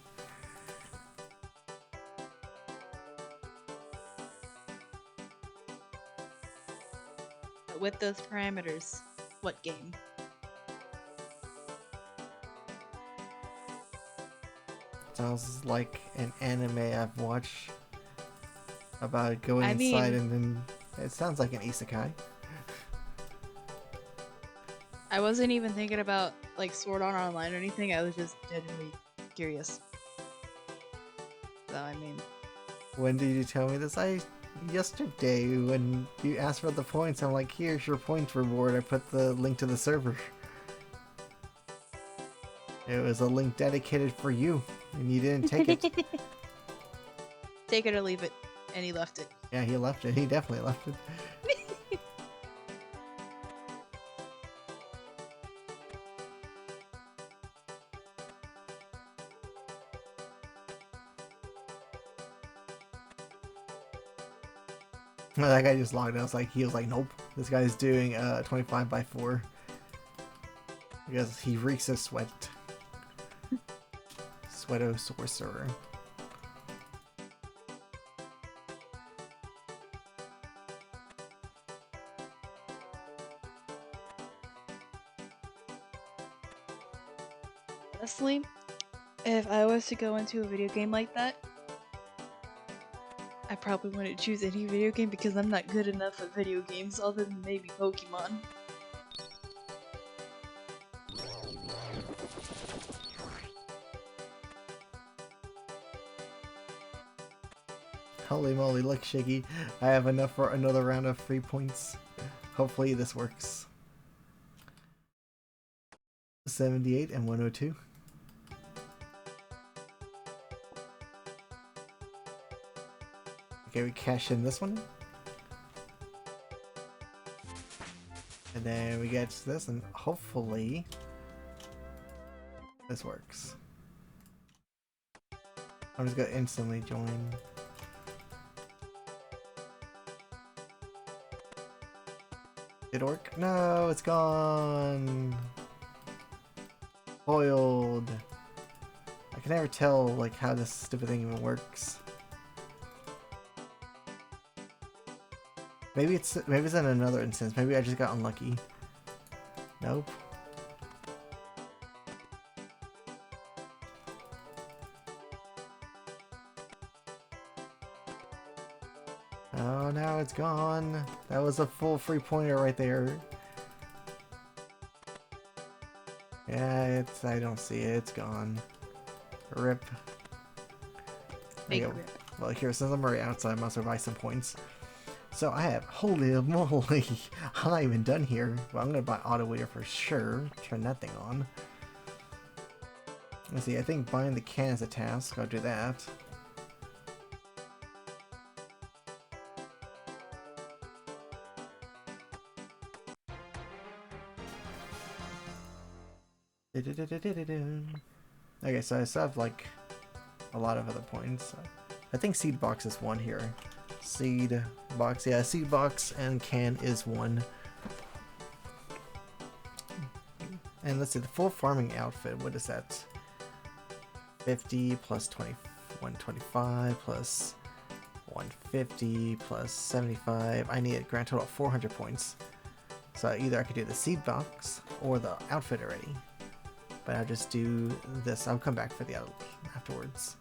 With those parameters, what game? Sounds like an anime I've watched about going I inside mean- and then it sounds like an isekai. I wasn't even thinking about like Sword Art Online or anything. I was just genuinely curious. So I mean, When did you tell me this? Yesterday when you asked for the points, I'm like, here's your points reward. I put the link to the server. It was a link dedicated for you, and you didn't take it. take it or leave it, and he left it. Yeah, he left it. He definitely left it. That guy just logged out. He was like, nope. This guy's doing 25x4 because he reeks of sweat. Sweato sorcerer. Honestly, if I was to go into a video game like that, I probably wouldn't choose any video game because I'm not good enough at video games other than maybe Pokemon. Holy moly, look, Shiggy. I have enough for another round of free points. Hopefully this works. 78 and 102. Okay, we cash in this one. And then we get this, and hopefully this works. I'm just gonna instantly join. Did it work? No, it's gone. Foiled. I can never tell like how this stupid thing even works. Maybe it's in another instance. Maybe I just got unlucky. Nope. Oh, now it's gone. That was a full free pointer right there. Yeah, I don't see it. It's gone. Rip. There you go. Rip. Well, here, since I'm already outside, I must buy some points. So I have, holy moly, I'm not even done here. Well, I'm gonna buy auto waiter for sure. Turn that thing on. Let's see, I think buying the can is a task. I'll do that. Okay, so I still have like a lot of other points. I think seed box is one here. Seed box, yeah, seed box and can is one. And let's see, the full farming outfit, what is that? 50 plus 20, 125 plus 150 plus 75. I need a grand total of 400 points. So either I could do the seed box or the outfit already. But I'll just do this. I'll come back for the outfit afterwards.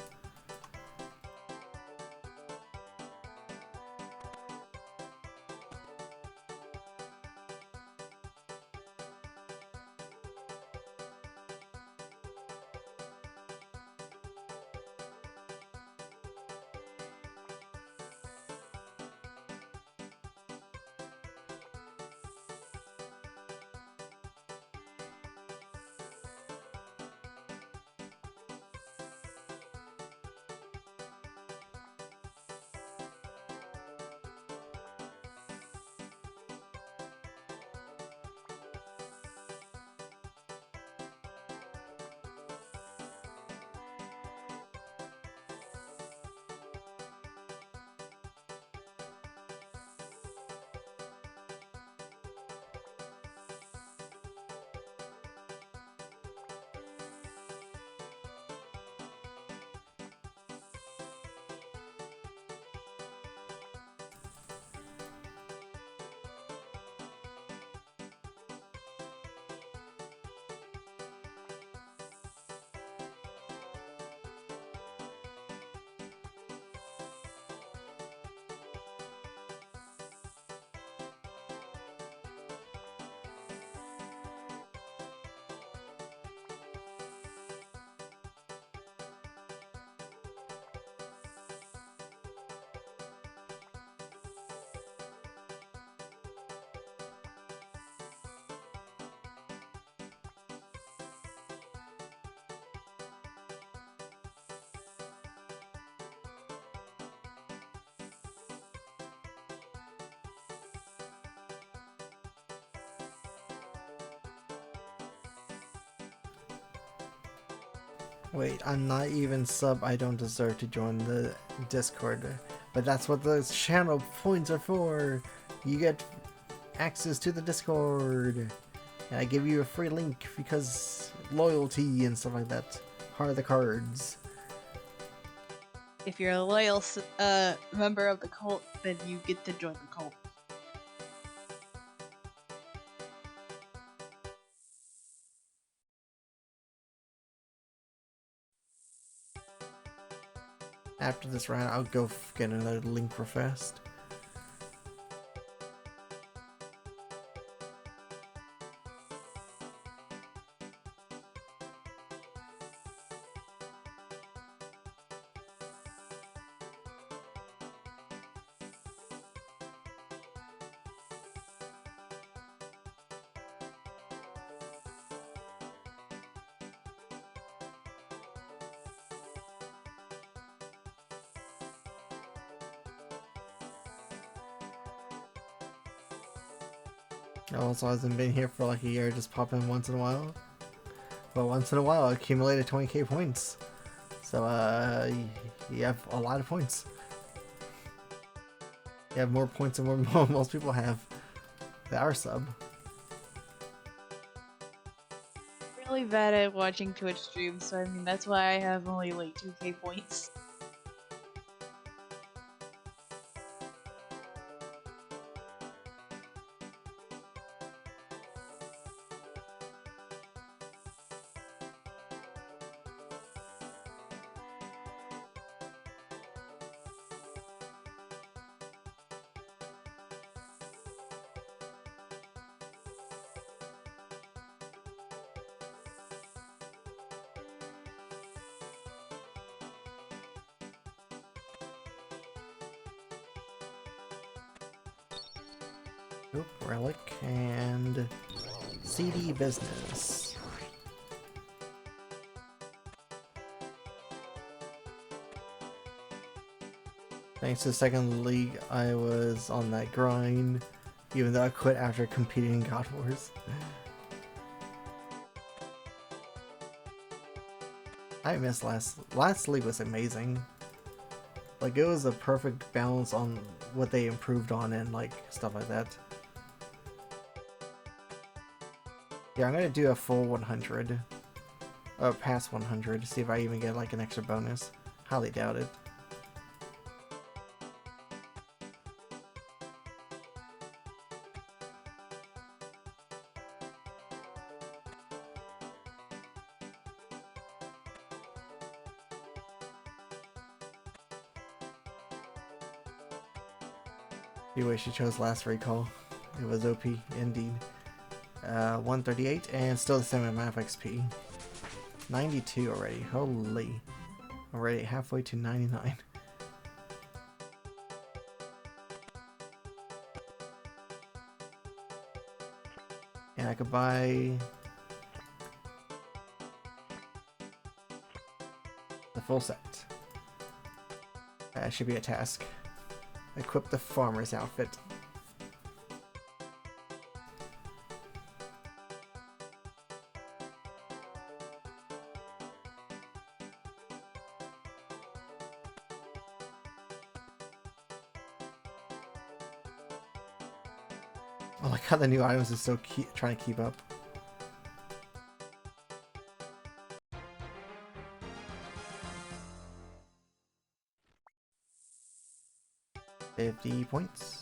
Wait, I'm not even sub. I don't deserve to join the Discord. But that's what the channel points are for. You get access to the Discord. And I give you a free link because loyalty and stuff like that. Heart of the cards. If you're a loyal member of the cult, then you get to join the cult. After this round, I'll go get another link professed. Also hasn't been here for like a year, just pop in once in a while. But once in a while, I accumulated 20k points. So, you have a lot of points. You have more points than most people have that are sub. Really bad at watching Twitch streams, so I mean that's why I have only like 2k points. Oop, Relic and CD Business. Thanks to the second league, I was on that grind, even though I quit after competing in God Wars. I missed last league was amazing. Like, it was a perfect balance on what they improved on and like stuff like that. Yeah, I'm gonna do a full 100. Past 100 to see if I even get like an extra bonus. Highly doubt it. You wish you chose last recall. It was OP indeed. 138 and still the same amount of XP. 92 already. Holy. Already halfway to 99. And I could buy the full set. That should be a task. Equip the farmer's outfit. I like how the new items is so trying to keep up. $50 points.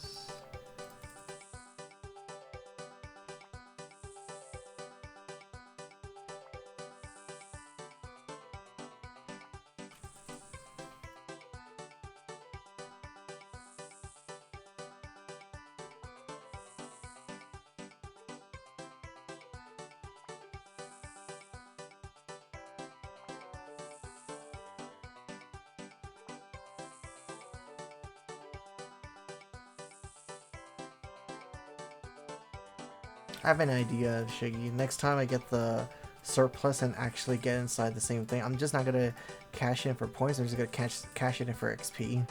I have an idea, Shiggy. Next time I get the surplus and actually get inside the same thing, I'm just not gonna cash in for points, I'm just gonna cash it in for XP.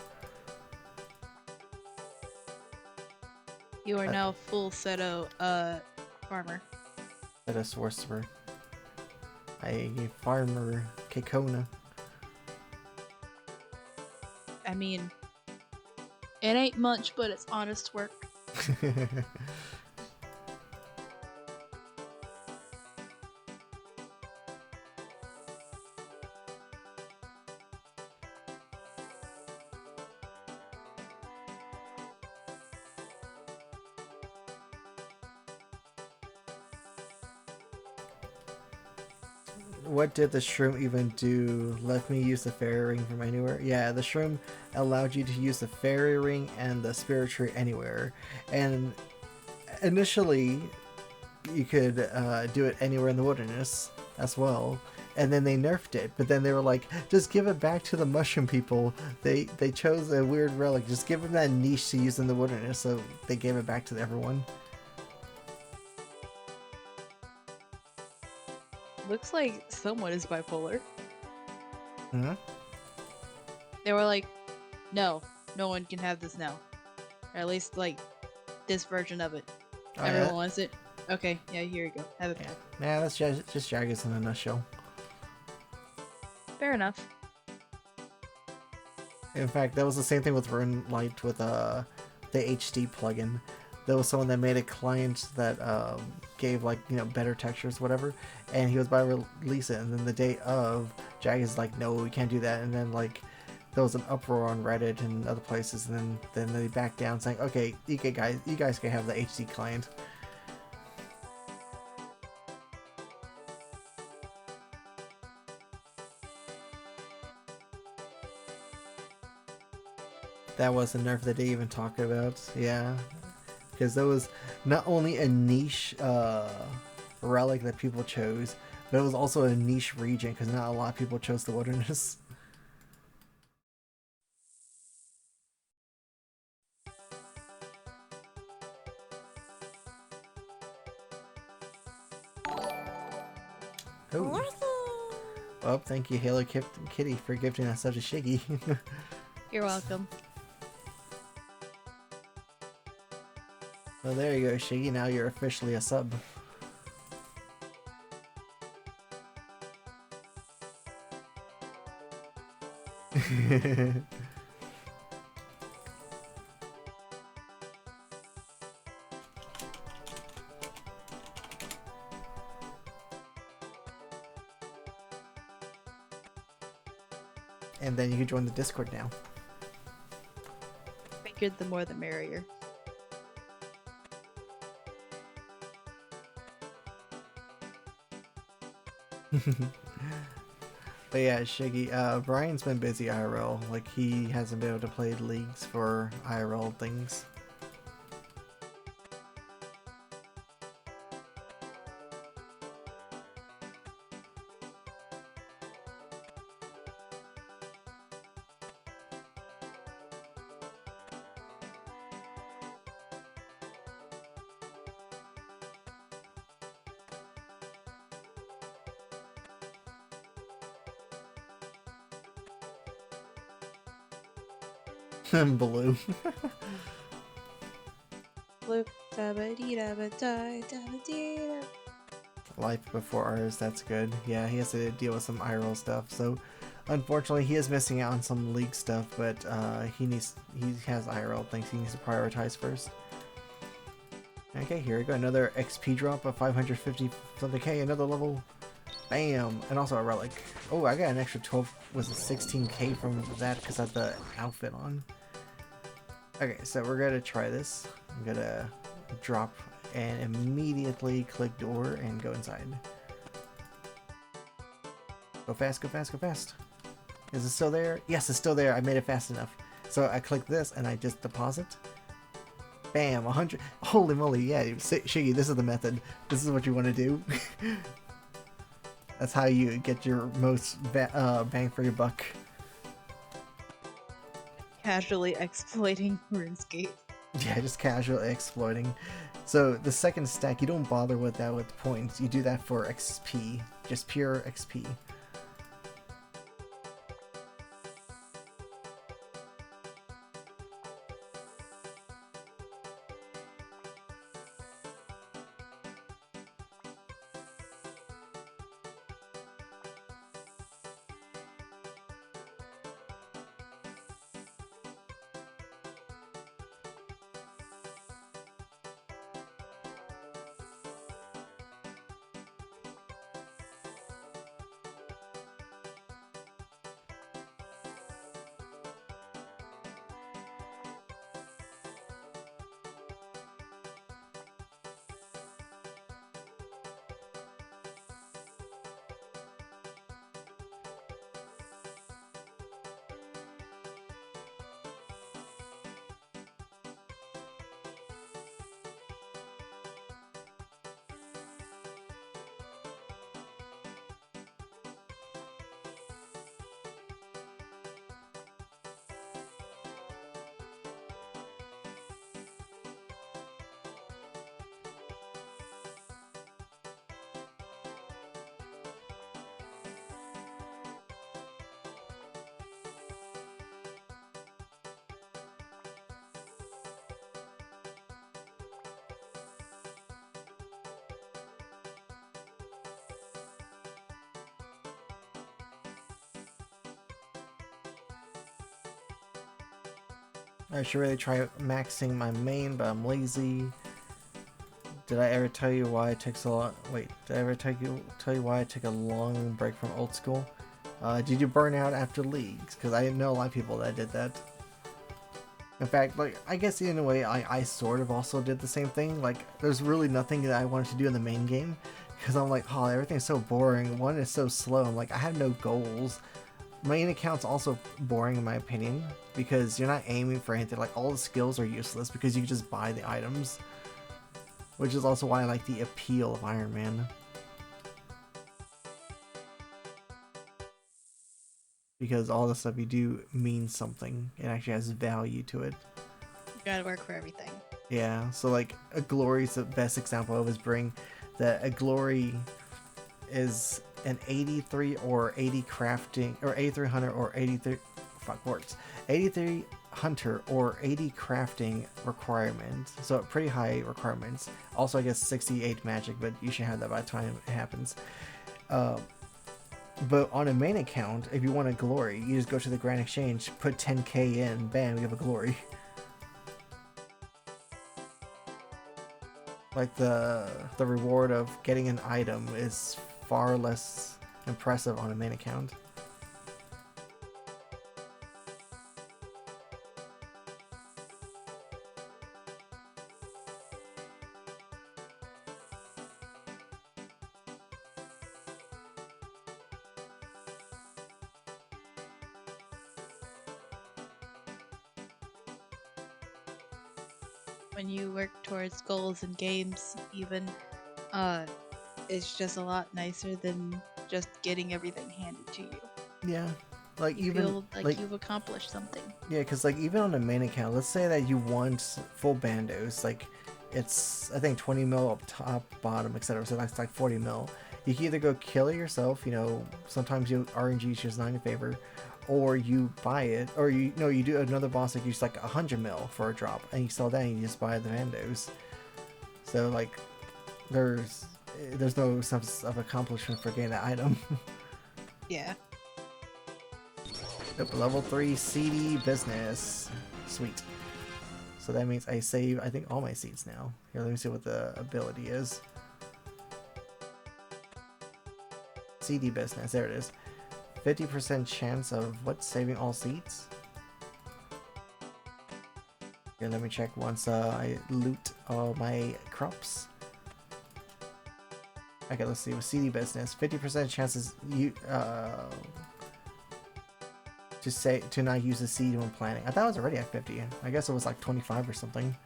You are now full Seto farmer. That is sorcerer. A farmer Kekona. I mean, it ain't much, but it's honest work. What did the shroom even do? Let me use the fairy ring from anywhere? Yeah, the shroom allowed you to use the fairy ring and the spirit tree anywhere. And initially, you could do it anywhere in the wilderness as well. And then they nerfed it, but then they were like, just give it back to the mushroom people. They chose a weird relic. Just give them that niche to use in the wilderness, so they gave it back to everyone. Looks like someone is bipolar. Hmm? They were like, no one can have this now. Or at least, like, this version of it. Oh, Everyone yeah? wants it. Okay, yeah, here you go. Have it back. Yeah, that's just Jaggers in a nutshell. Fair enough. In fact, that was the same thing with Runelight with the HD plugin. There was someone that made a client that gave, like, you know, better textures, whatever, and he was about to release it, and then the day of, Jag is like, no, we can't do that, and then, like, there was an uproar on Reddit and other places, and then they backed down saying, okay, you guys can have the HD client. That was a nerf that they even talked about, yeah. Because there was not only a niche relic that people chose, but it was also a niche region, because not a lot of people chose the wilderness. Oh. Well, thank you, Halo Kitty, for gifting us such a shiggy. You're welcome. Well, there you go, Shiggy. Now you're officially a sub. And then you can join the Discord now. Figured the more the merrier. But yeah, Shiggy, Brian's been busy IRL. Like, he hasn't been able to play leagues for IRL things. Blue. Blue. Da-ba-dee-da-ba-da-da-ba-dee-da. Life before ours, that's good. Yeah, he has to deal with some IRL stuff, so unfortunately he is missing out on some league stuff, but he has IRL things he needs to prioritize first. Okay, here we go, another XP drop of 550 something K, another level. Bam! And also a relic. Oh, I got an extra 12, was it 16K from that because I had the outfit on. Okay, so we're gonna try this. I'm gonna drop and immediately click door and go inside. Go fast, go fast, go fast. Is it still there? Yes, it's still there. I made it fast enough. So I click this and I just deposit. Bam, 100. Holy moly, yeah, Shiggy, this is the method. This is what you want to do. That's how you get your most bang for your buck. Casually exploiting RuneScape. Yeah, just casually exploiting. So the second stack, you don't bother with that with points. You do that for XP. Just pure XP. I should really try maxing my main, but I'm lazy. Did I ever tell you why it takes a lot? Wait, did I ever tell you why I took a long break from old school? Did you burn out after leagues? Because I know a lot of people that did that. In fact, like, I guess in a way I sort of also did the same thing. Like, there's really nothing that I wanted to do in the main game. Because I'm like, oh, everything's so boring. One is so slow. I'm like, I have no goals. Main account's also boring in my opinion. Because you're not aiming for anything. Like, all the skills are useless because you just buy the items. Which is also why I like the appeal of Iron Man. Because all the stuff you do means something. It actually has value to it. You gotta work for everything. Yeah, so like a glory is the best example I always bring. That a glory is an 83 or 80 crafting, or 83 hunter or 83, fuck words, 83 hunter or 80 crafting requirement. So pretty high requirements. Also I guess 68 magic, but you should have that by the time it happens. But on a main account, if you want a glory, you just go to the Grand Exchange, put 10k in, bam, you have a glory. Like the reward of getting an item is far less impressive on a main account. When you work towards goals in games, even, it's just a lot nicer than just getting everything handed to you. Yeah, like You even feel like you've accomplished something. yeah, because like even on a main account, let's say that you want full bandos, like it's I think 20 mil up top, bottom, etc. So that's like 40 mil. You can either go kill it yourself, you know, sometimes you RNG is just not in your favor, or you buy it, or you know you do another boss that uses like 100 mil for a drop, and you sell that and you just buy the bandos. So like there's no sense of accomplishment for getting that item. Yeah. Yep, level 3 CD business. Sweet. So that means I save, I think, all my seeds now. Here, let me see what the ability is. CD business, there it is. 50% chance of what? Saving all seeds? Here, let me check once I loot all my crops. Okay, let's see. With CD business, 50% chances you to not use the seed when planting. I thought it was already at 50. I guess it was like 25 or something.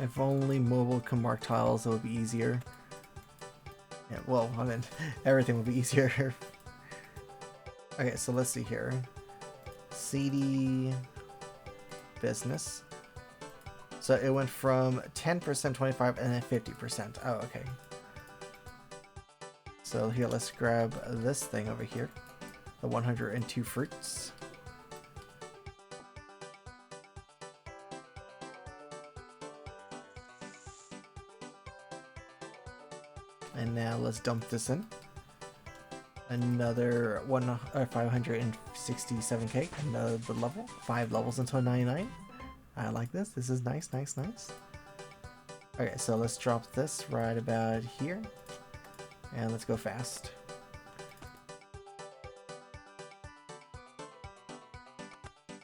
If only mobile could mark tiles, it would be easier. Yeah, well, I mean, everything would be easier. Okay, so let's see here. CD business. So it went from 10%, 25, and then 50%. Oh, okay. So here, let's grab this thing over here. The 102 fruits. And now let's dump this in. Another 567k, another level. 5 levels until 99. I like this. This is nice, nice, nice. Okay, so let's drop this right about here. And let's go fast.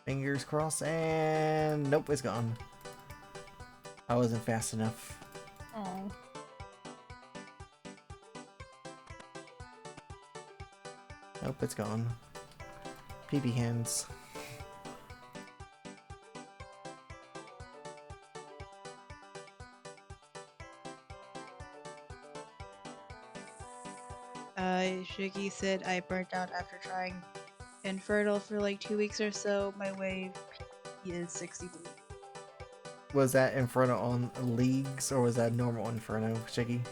Fingers crossed, and nope, it's gone. I wasn't fast enough. Oh. Nope, it's gone. PB hands. Shiggy said I burnt out after trying Infernal for like 2 weeks or so. My wave is 63. Was that Inferno on leagues or was that normal Inferno, Shiggy?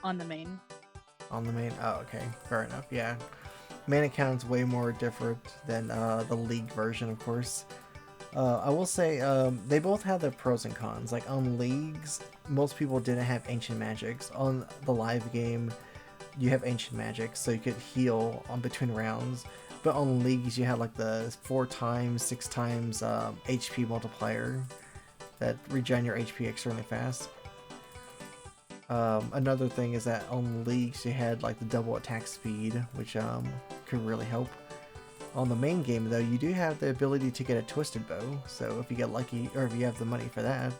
on the main. On the main? Oh, okay. Fair enough. Yeah. Main account's way more different than the League version, of course. I will say they both have their pros and cons. Like on Leagues, most people didn't have Ancient Magics. On the live game, you have Ancient Magics, so you could heal on between rounds. But on Leagues, you had like the 4 times, 6 times HP multiplier that regen your HP extremely fast. Another thing is that on Leagues you had like the double attack speed, which could really help. On the main game though, you do have the ability to get a twisted bow, so if you get lucky, or if you have the money for that,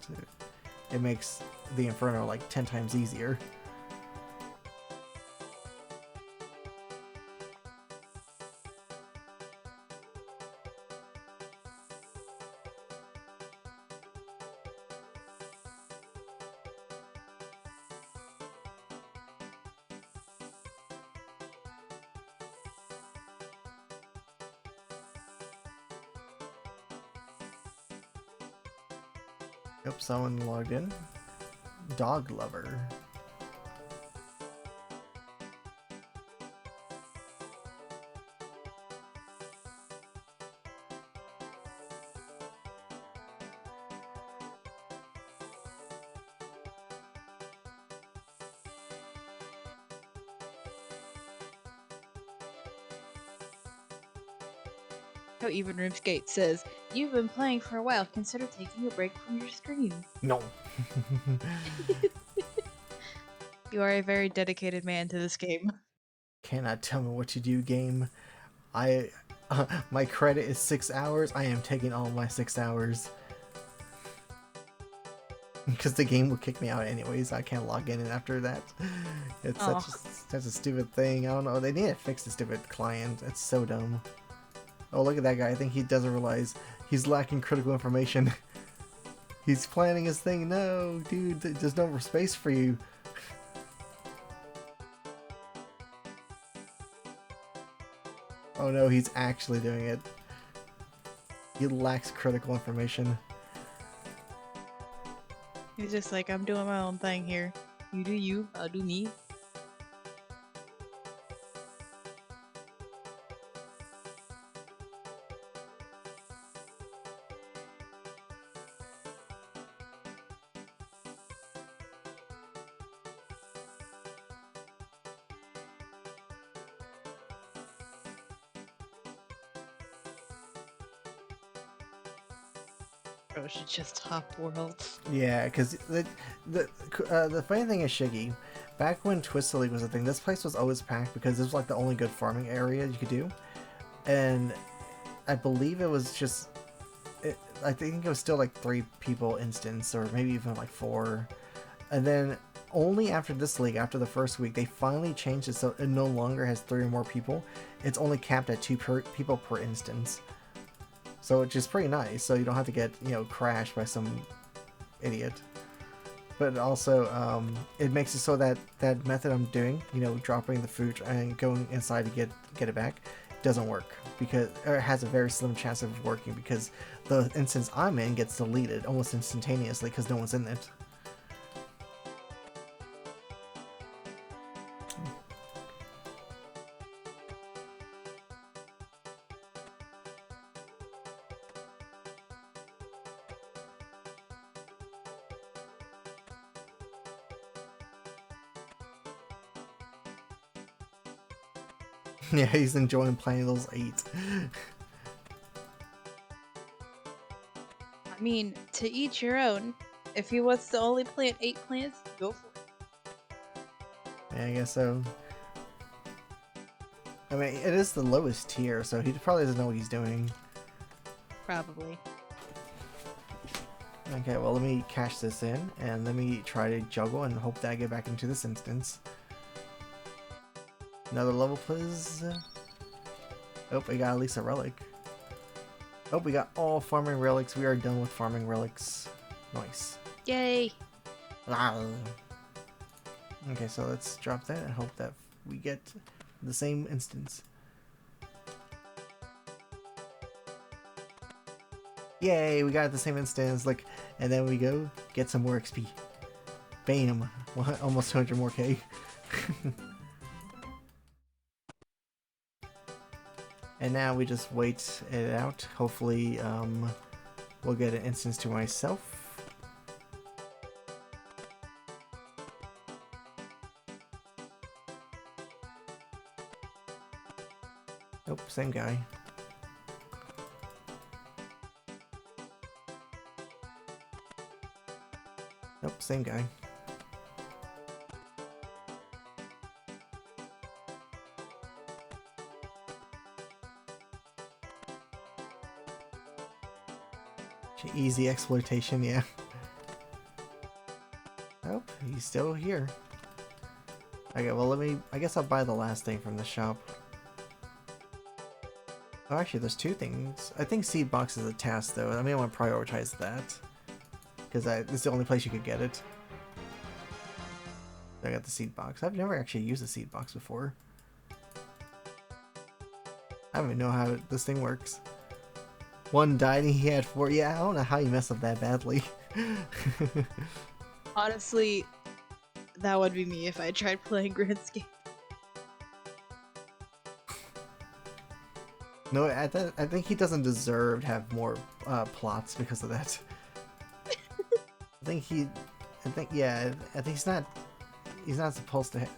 it makes the Inferno like 10 times easier. Yep, someone logged in. Dog lover. How even RuneScape says, "You've been playing for a while. Consider taking a break from your stream." No. You are a very dedicated man to this game. Cannot tell me what to do, game. My credit is 6 hours. I am taking all my 6 hours. Because the game will kick me out anyways. I can't log in after that. It's such a stupid thing. I don't know. They need to fix the stupid client. It's so dumb. Oh, look at that guy. I think he doesn't realize he's lacking critical information. He's planning his thing. No, dude, there's no space for you. Oh no, he's actually doing it. He lacks critical information. He's just like, I'm doing my own thing here. You do you, I'll do me. Bro should just top worlds. Yeah, because the funny thing is, Shiggy, back when Twisted League was a thing, this place was always packed because it was like the only good farming area you could do. And I believe it was just, I think it was still like 3 people instance, or maybe even like 4. And then only after this league, after the first week, they finally changed it so it no longer has 3 or more people. It's only capped at 2 people per instance. So it's just pretty nice, so you don't have to get, crashed by some idiot. But also, it makes it so that that method I'm doing, dropping the fruit and going inside to get it back, doesn't work. Because or it has a very slim chance of working because the instance I'm in gets deleted almost instantaneously because no one's in it. Yeah, he's enjoying playing those 8. I mean, to each your own. If he wants to only plant 8 plants, go for it. Yeah, I guess so. I mean, it is the lowest tier, so he probably doesn't know what he's doing. Probably. Okay, well, let me cash this in, and let me try to juggle and hope that I get back into this instance. Another level, please. Oh, we got at least a relic. Oh, we got all farming relics. We are done with farming relics. Nice. Yay! Okay, so let's drop that and hope that we get the same instance. Yay, we got the same instance. Like, and then we go get some more XP. Bam! Almost 200 more K. And now we just wait it out. Hopefully, we'll get an instance to myself. Nope, same guy. Nope, same guy. Easy exploitation, yeah. Oh, he's still here. Okay, well I guess I'll buy the last thing from the shop. Oh, actually there's two things. I think seed box is a task though. I want to prioritize that. Because it's the only place you could get it. I got the seed box. I've never actually used a seed box before. I don't even know how this thing works. One died and he had 4. Yeah, I don't know how you mess up that badly. Honestly, that would be me if I tried playing Greenscape. No, I think he doesn't deserve to have more plots because of that. I think he's not supposed to have...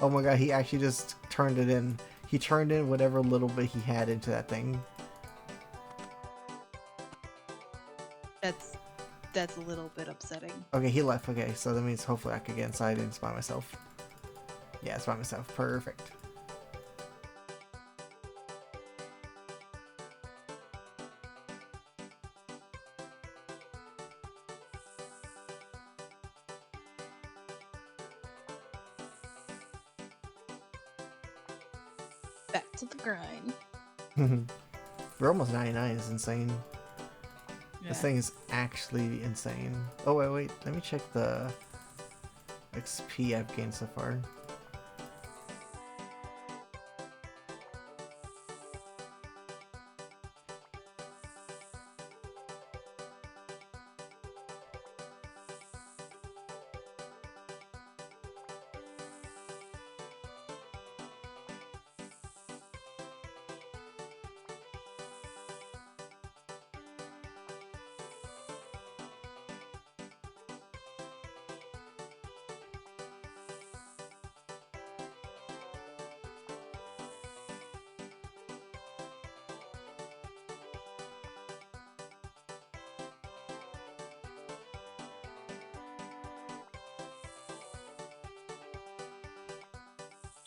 Oh my god, he actually just turned it in. He turned in whatever little bit he had into that thing. That's a little bit upsetting. Okay, he left. Okay, so that means hopefully I could get inside and it's by myself. Yeah, it's by myself. Perfect. Back to the grind. We're almost 99. It's insane. Yeah. This thing is actually insane. Oh, wait. Let me check the XP I've gained so far.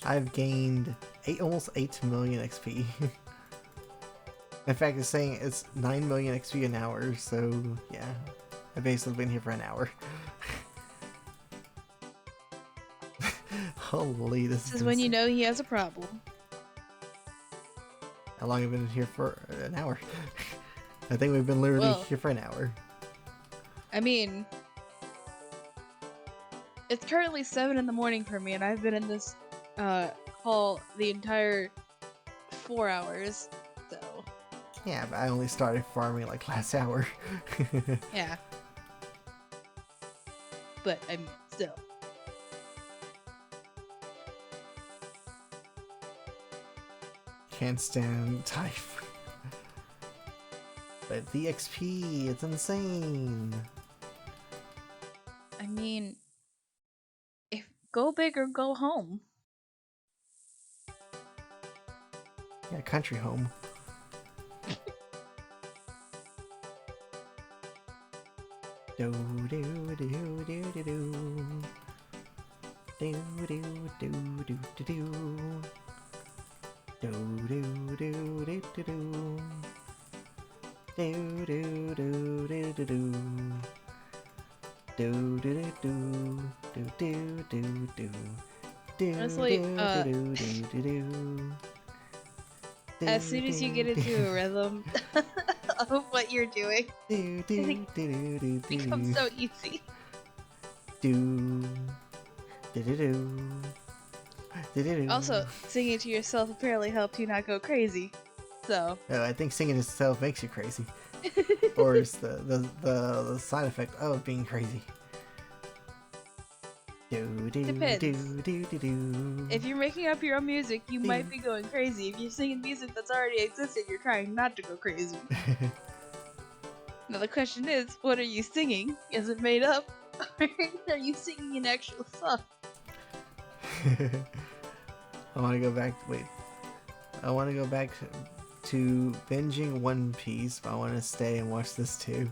I've gained almost 8 million XP. In fact, it's saying it's 9 million XP an hour, so yeah. I've basically been here for an hour. Holy, This is when you know he has a problem. How long have I been here for? An hour. I think we've been literally Well, here for an hour. It's currently 7 in the morning for me, and I've been in this call the entire 4 hours, so... Yeah, but I only started farming like last hour. Yeah. But still. Can't stand Tithe. But the XP, it's insane. If go big or go home. Yeah, country home. Do do do do do do do. Do do do do do do. Do do do do do do. Do do do do do do. Do do do do do do do. Do Honestly, do do do do. As soon as you get into a rhythm of what you're doing, it becomes so easy. Also, singing to yourself apparently helps you not go crazy. So. Oh, I think singing itself makes you crazy. Or it's the side effect of being crazy. Do do Depends. do do do do. If you're making up your own music, you might be going crazy. If you're singing music that's already existed, you're trying not to go crazy. Now the question is, what are you singing? Is it made up? Or are you singing an actual song? I want to go back. Wait, I want to go back to binging One Piece, but I want to stay and watch this too.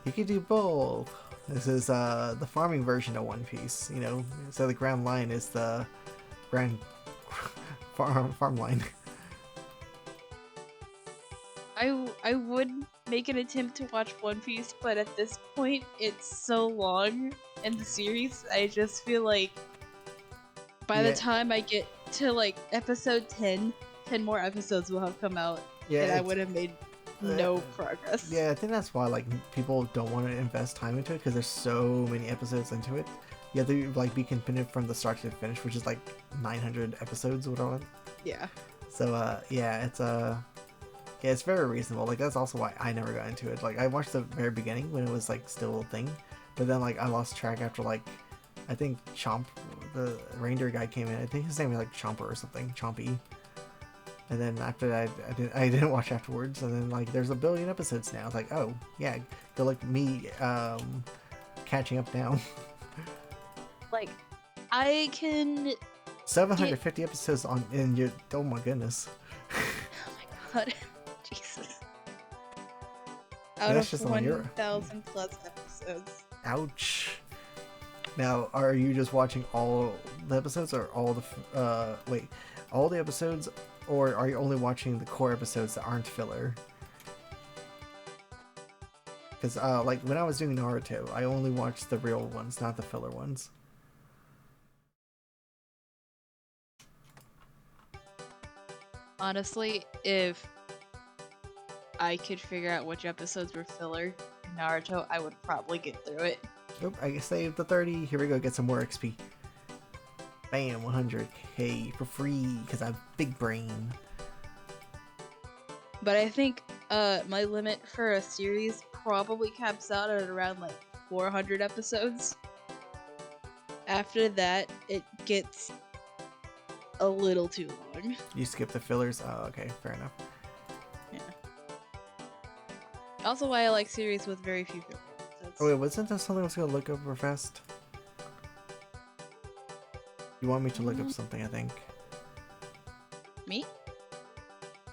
You could do both. This is the farming version of One Piece. You know, so the Grand Line is the Grand farm line. I would make an attempt to watch One Piece, but at this point, it's so long in the series. I just feel like by the time I get to like episode 10 more episodes will have come out, and I would have made no progress. Yeah, I think that's why like people don't want to invest time into it, because there's so many episodes into it. You have to like be committed from the start to the finish, which is like 900 episodes or whatever. Yeah. So yeah, it's very reasonable. Like that's also why I never got into it. Like I watched the very beginning when it was like still a thing, but then like I lost track after like I think Chomp, the reindeer guy, came in. I think his name was like Chomper or something, Chompy. And then after that, I didn't watch afterwards. And then like there's a billion episodes now. It's like, oh yeah, go like me catching up now. Like I can 750 episodes on in your. Oh my goodness. Oh my god. Jesus. Out That's of just on your 1,000 plus episodes. Ouch. Now, are you just watching all the episodes, or all the all the episodes, or are you only watching the core episodes that aren't filler? Because like when I was doing Naruto, I only watched the real ones, not the filler ones. Honestly, if I could figure out which episodes were filler in Naruto, I would probably get through it. Oop, I saved the 30. Here we go, get some more XP. Bam, 100k for free, because I have big brain. But I think my limit for a series probably caps out at around like 400 episodes. After that, it gets a little too long. You skip the fillers? Oh, okay, fair enough. Yeah. Also why I like series with very few filler episodes. Oh wait, wasn't that something I was gonna look up real fast? You want me to look up something, I think. Me?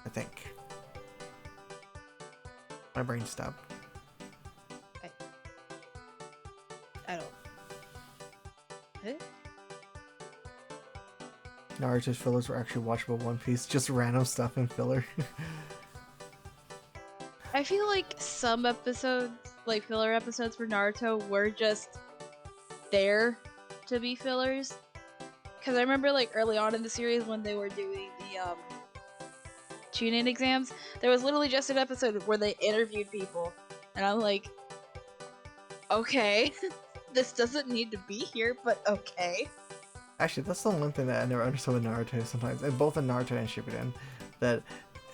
I think. My brain stopped. I don't. Huh? Naruto's fillers were actually watchable One Piece, just random stuff in filler. I feel like some episodes, like filler episodes for Naruto, were just there to be fillers. Because I remember, like, early on in the series when they were doing the Chunin exams, there was literally just an episode where they interviewed people. And I'm like, okay, this doesn't need to be here, but okay. Actually, that's the one thing that I never understood with Naruto sometimes, and both in Naruto and Shippuden, that,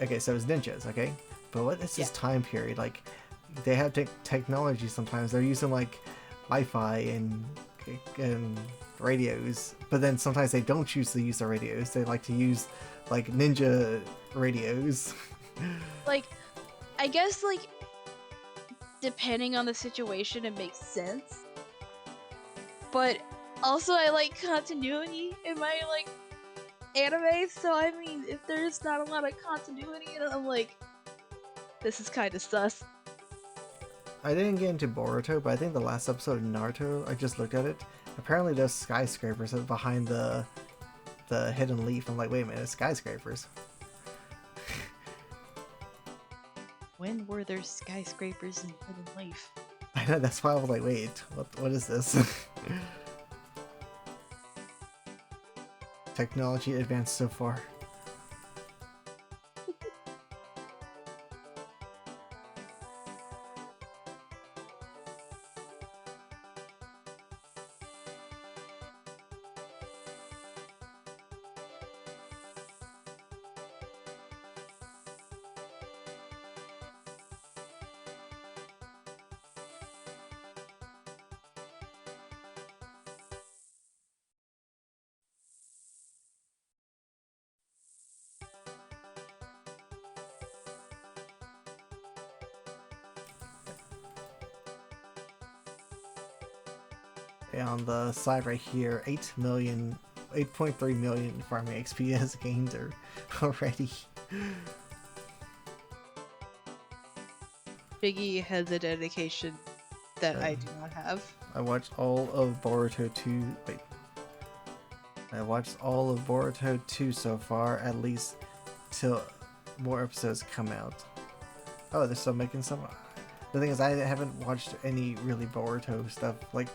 okay, so it's ninjas, okay? But what is this time period? Like, they have technology sometimes. They're using, like, Wi-Fi and radios, but then sometimes they don't choose to use the radios. They like to use, like, ninja radios. Like, I guess, like, depending on the situation, it makes sense. But also, I like continuity in my, like, anime, so I mean, if there's not a lot of continuity, I'm like, this is kind of sus. I didn't get into Boruto, but I think the last episode of Naruto, I just looked at it. Apparently there's skyscrapers behind the hidden leaf. I'm like, wait a minute, skyscrapers. When were there skyscrapers in Hidden Leaf? I know, that's why I was like, wait, what is this? Technology advanced so far. on the side right here, 8.3 million farming XP has gained already. Biggie has a dedication that I do not have. I watched all of Boruto 2. Wait. I watched all of Boruto 2 so far, at least till more episodes come out. Oh, they're still making some. The thing is, I haven't watched any really Boruto stuff. Like,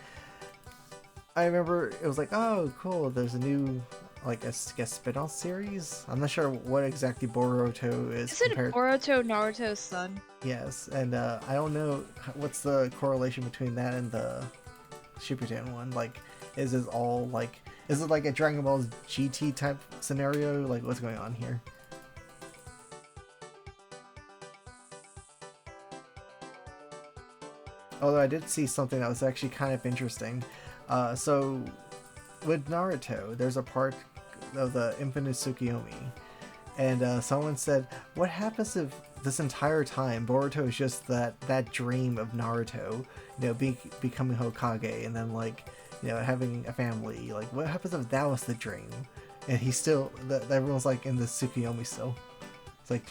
I remember it was like, oh, cool, there's a new, like, a spin-off series. I'm not sure what exactly Boruto is. Is it Boruto Naruto's son? Yes, and I don't know what's the correlation between that and the Shippuden one. Like, is it all like, is it like a Dragon Ball GT type scenario? Like, what's going on here? Although I did see something that was actually kind of interesting. So, with Naruto, there's a part of the Infinite Tsukuyomi, and someone said, what happens if this entire time Boruto is just that dream of Naruto, you know, becoming Hokage, and then, like, you know, having a family? Like, what happens if that was the dream? And he's still, everyone's like in the Tsukuyomi still. It's like,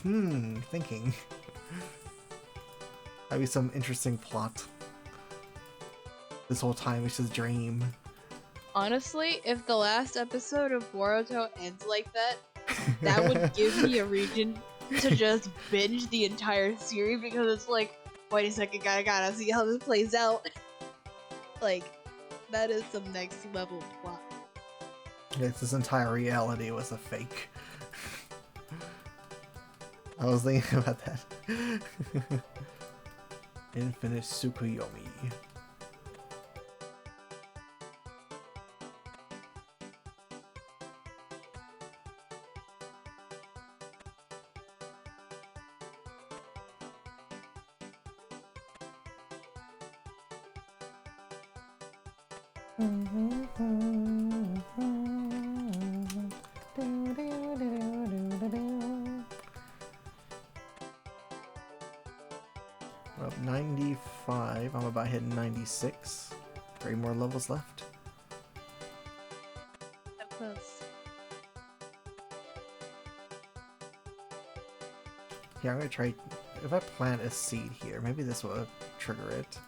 thinking. That'd be some interesting plot. This whole time it's just a dream. Honestly, if the last episode of Boruto ends like that, that would give me a reason to just binge the entire series, because it's like, wait a second, I gotta see how this plays out. Like, that is some next level plot. Yes, this entire reality was a fake. I was thinking about that. Infinite Tsukuyomi. Up 95, I'm about hitting 96. 3 more levels left. So close. Yeah, I'm gonna try, if I plant a seed here, maybe this will trigger it.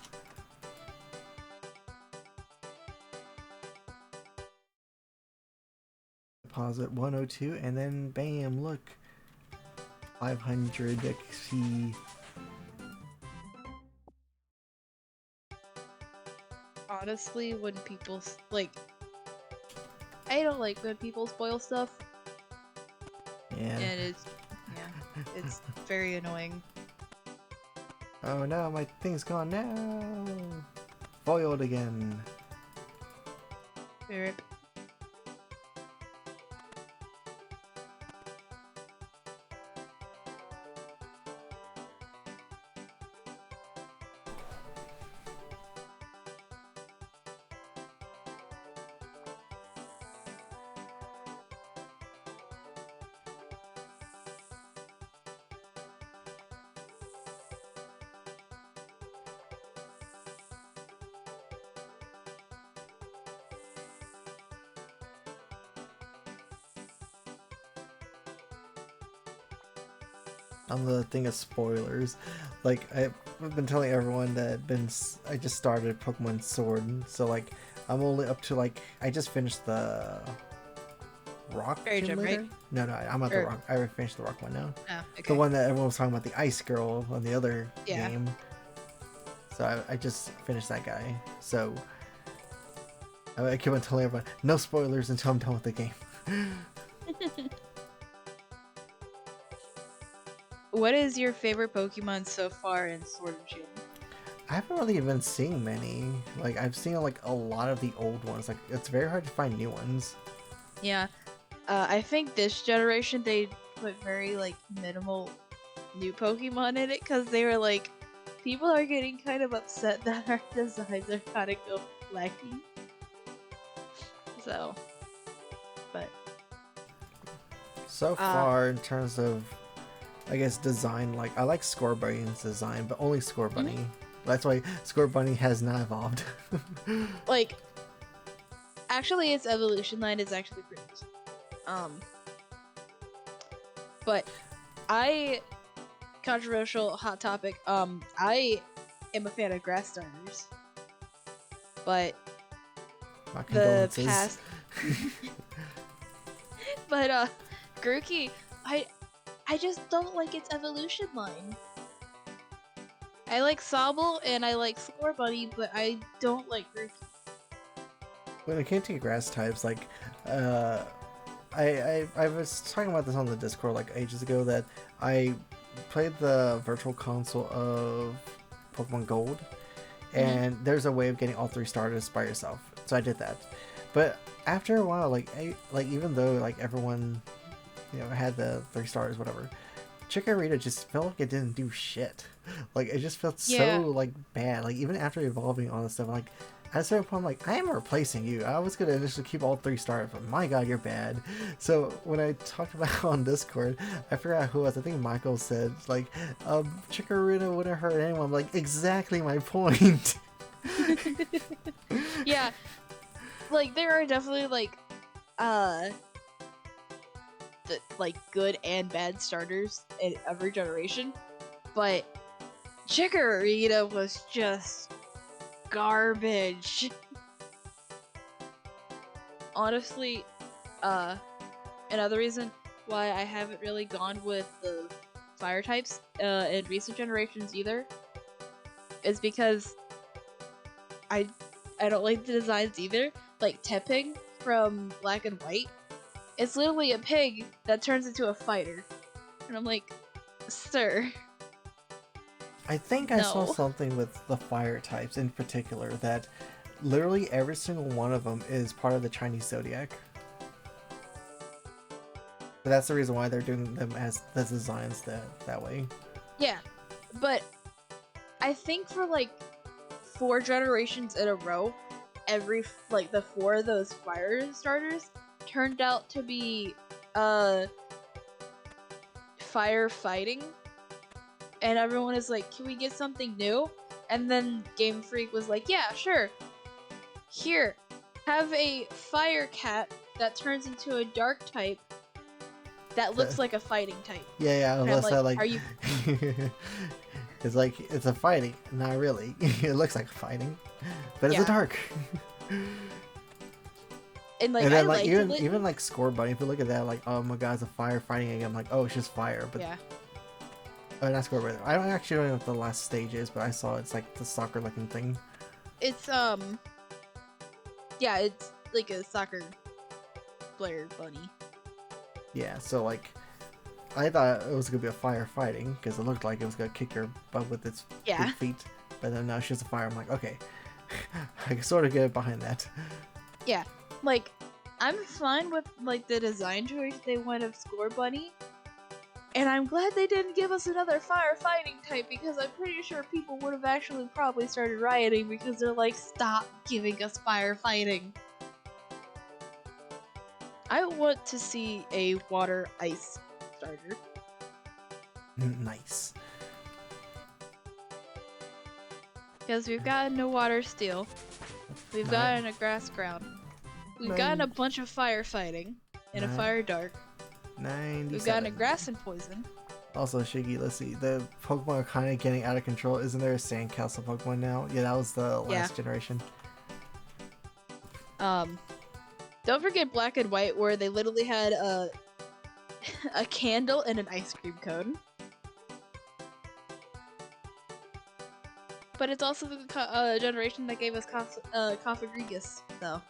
Deposit 102, and then bam, look. 500 XP. Honestly, when people, like, I don't like when people spoil stuff. Yeah. And it's very annoying. Oh no, my thing's gone now. Foiled again. Rip. On the thing of spoilers, like I've been telling everyone that I just started Pokemon Sword, so like I'm only up to, like, I just finished the rock Fairy Gem, later? right? No, I'm at the rock. I already finished the rock one now. Oh, okay. The one that everyone was talking about, the ice girl on the other Yeah. game. So I just finished that guy. So I keep on telling everyone, no spoilers until I'm done with the game. What is your favorite Pokemon so far in Sword and Shield? I haven't really been seeing many. Like, I've seen, like, a lot of the old ones. Like, it's very hard to find new ones. Yeah, I think this generation they put very, like, minimal new Pokemon in it, because they were like, people are getting kind of upset that our designs are kind of go lacking. So, but So far, in terms of, I guess, design, like, I like Scorbunny's design, but only Scorbunny. That's why Scorbunny has not evolved. like, actually, its evolution line is actually pretty good. But controversial hot topic. I am a fan of grass starters, but My the condolences. past, but Grookey, I just don't like its evolution line. I like Sobble and I like Score Bunny, but I don't like Grookey. When it came to grass types, like, I was talking about this on the Discord like ages ago that I played the virtual console of Pokemon Gold, and there's a way of getting all 3 starters by yourself. So I did that, but after a while, like even though like everyone, had the 3 starters, whatever, Chikorita just felt like it didn't do shit. Like it just felt Yeah. so like bad. Like even after evolving all this stuff, like at a certain point, I'm like, I am replacing you. I was gonna initially keep all 3 stars, but my god, you're bad. So when I talked about it on Discord, I forgot who it was. I think Michael said like, Chikorita wouldn't hurt anyone. I'm like, exactly my point. Yeah, like there are definitely like like good and bad starters in every generation, but Chikorita was just garbage. Honestly, another reason why I haven't really gone with the fire types in recent generations either is because I don't like the designs either. Like Tepig from Black and White, it's literally a pig that turns into a fighter, and I'm like, sir. I think I saw No. something with the fire types in particular that literally every single one of them is part of the Chinese zodiac. But that's the reason why they're doing them as the designs that way. Yeah, but I think for like 4 generations in a row, every like the 4 of those fire starters turned out to be firefighting, and everyone is like, can we get something new? And then Game Freak was like, yeah, sure, here, have a fire cat that turns into a dark type that looks like a fighting type. Yeah, And unless I'm that like, like are you it's like it's a fighting, not really. It looks like fighting, but it's a Yeah. dark. and like And then I like liked even like Score Bunny, if you look at that, like, oh my god, it's a fire fighting again. I'm like, oh, it's just fire, but yeah. not Score Bunny. I don't actually know what the last stage is, but I saw it's like the soccer looking thing. It's yeah, it's like a soccer player bunny. Yeah, so like I thought it was gonna be a fire fighting because it looked like it was gonna kick your butt with its Yeah. big feet, but then now she's a fire. I'm like, okay, I can sort of get behind that. Yeah. Like I'm fine with like the design choice they went of Score Bunny. And I'm glad they didn't give us another firefighting type because I'm pretty sure people would have actually probably started rioting because they're like, stop giving us firefighting. I want to see a water ice starter. Nice. Because we've gotten a water steel. We've Nice. gotten a grass ground. We've gotten a Nice. bunch of firefighting and a Nice. fire dark. 97. We've gotten a grass and poison. Also, Shiggy, let's see. The Pokemon are kind of getting out of control. Isn't there a Sandcastle Pokemon now? Yeah, that was the last generation. Don't forget Black and White, where they literally had a candle and an ice cream cone. But it's also the generation that gave us Coffagrigus, so.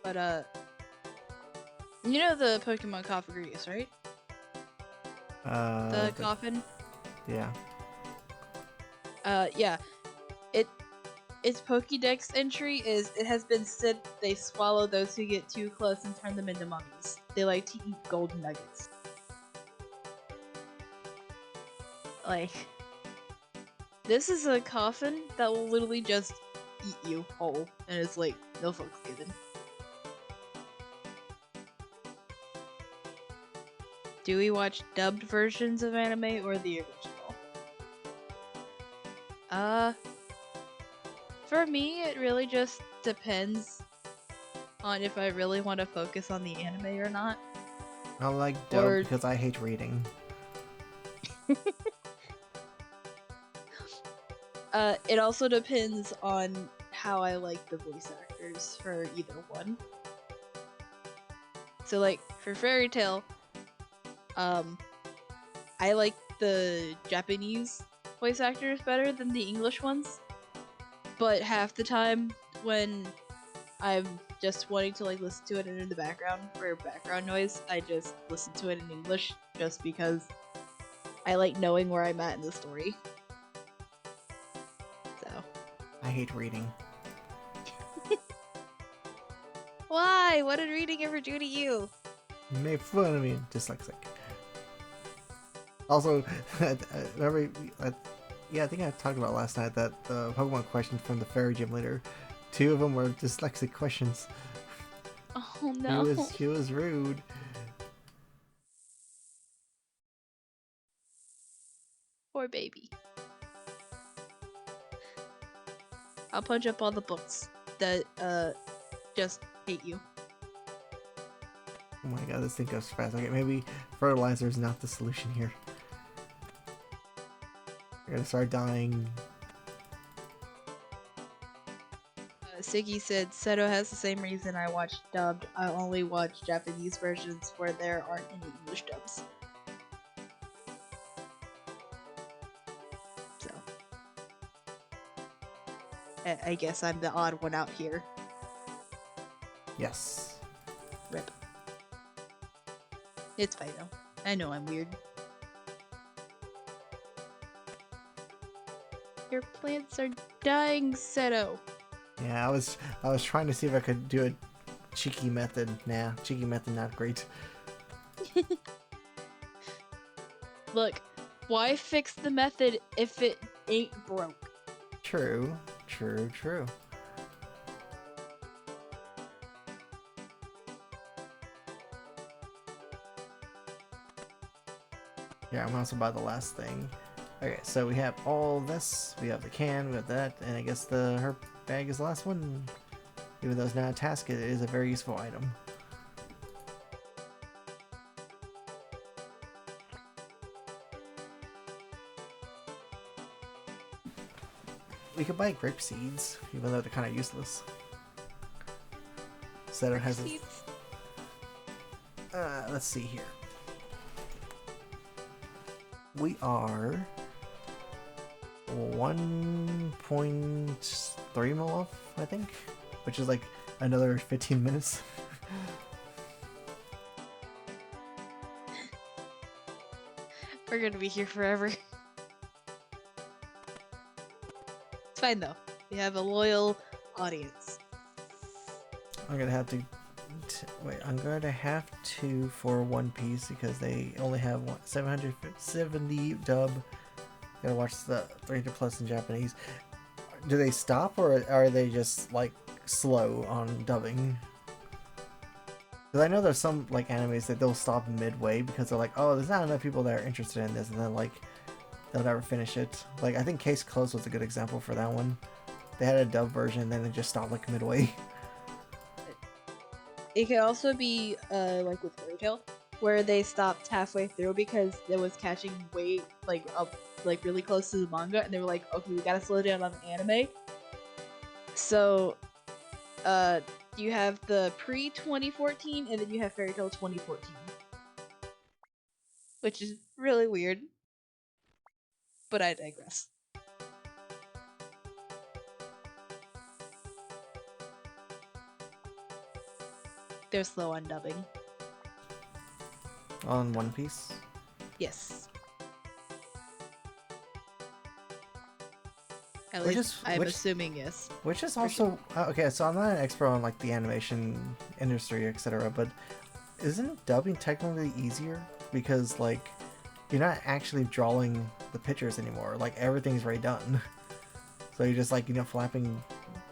But, you know the Pokemon Coffagrigus, right? The coffin. Yeah. Yeah. Its Pokédex entry is it has been said they swallow those who get too close and turn them into mummies. They like to eat golden nuggets. Like, this is a coffin that will literally just eat you whole, and it's like, no fucks given. Do we watch dubbed versions of anime or the original? For me, it really just depends on if I really want to focus on the anime or not. I like dub Or- because I hate reading. It also depends on how I like the voice actors for either one. So, like, for Fairy Tail, I like the Japanese voice actors better than the English ones. But half the time, when I'm just wanting to like listen to it in the background for background noise, I just listen to it in English just because I like knowing where I'm at in the story. So. I hate reading. Why? What did reading ever do to you? You made fun of me, dyslexic. Also, remember, yeah, I think I talked about last night that the Pokemon questions from the Fairy Gym leader, 2 of them were dyslexic questions. Oh no. She was rude. Poor baby. I'll punch up all the books that just hate you. Oh my god, this thing goes fast. Okay, maybe fertilizer is not the solution here. You're gonna start dying. Siggy said Seto has the same reason I watch dubbed. I only watch Japanese versions where there aren't any English dubs. So I guess I'm the odd one out here. Yes. Rip. It's fine though. I know I'm weird. Your plants are dying, Seto. Yeah, I was trying to see if I could do a cheeky method. Nah, cheeky method not great. Look, why fix the method if it ain't broke? True, true, true. Yeah, I'm also by the last thing. Okay, so we have all this. We have the can, we have that, and I guess her bag is the last one. Even though it's not a task, it is a very useful item. We could buy grape seeds, even though they're kind of useless. Setter has a... let's see here. We are 1.3 mil off, I think, which is like another 15 minutes. We're gonna be here forever. It's fine though. We have a loyal audience. I'm gonna have to wait. I'm going to have to for One Piece because they only have 770 dub. Gotta watch the 300 plus in Japanese. Do they stop or are they just like slow on dubbing? Because I know there's some like animes that they'll stop midway because they're like, oh, there's not enough people that are interested in this, and then like they'll never finish it. Like I think Case Closed was a good example for that one. They had a dub version and then they just stopped like midway. It could also be like with Fairy Tail, where they stopped halfway through because it was catching way like up like really close to the manga, and they were like, okay, we gotta slow down on the anime. So, you have the pre 2014, and then you have Fairy Tail 2014, which is really weird. But I digress. They're slow on dubbing. On One Piece. Yes. At Which least is I'm which assuming yes. which is For sure. also okay. So I'm not an expert on like the animation industry, etc. But isn't dubbing technically easier because like you're not actually drawing the pictures anymore. Like everything's already done. So you're just like flapping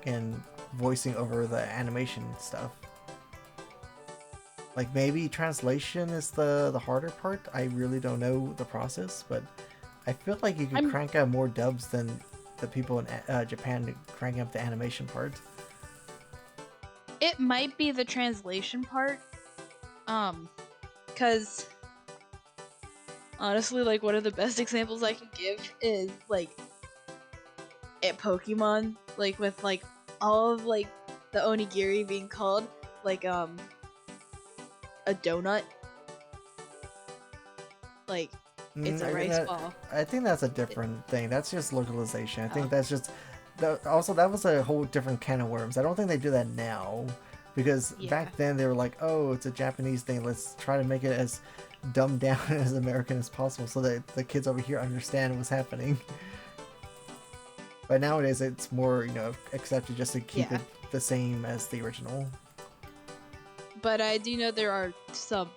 and voicing over the animation stuff. Like maybe translation is the harder part. I really don't know the process, but I feel like you could crank out more dubs than the people in Japan cranking up the animation part. It might be the translation part. Cause honestly, like one of the best examples I can give is like at Pokemon, like with like all of like the onigiri being called like a donut. Like it's a rice ball. I think that's a different thing. That's just localization. I think Oh. that's just. Also, that was a whole different can of worms. I don't think they do that now, because back then they were like, "Oh, it's a Japanese thing. Let's try to make it as dumbed down as American as possible, so that the kids over here understand what's happening." But nowadays, it's more accepted just to keep it the same as the original. But I do know there are some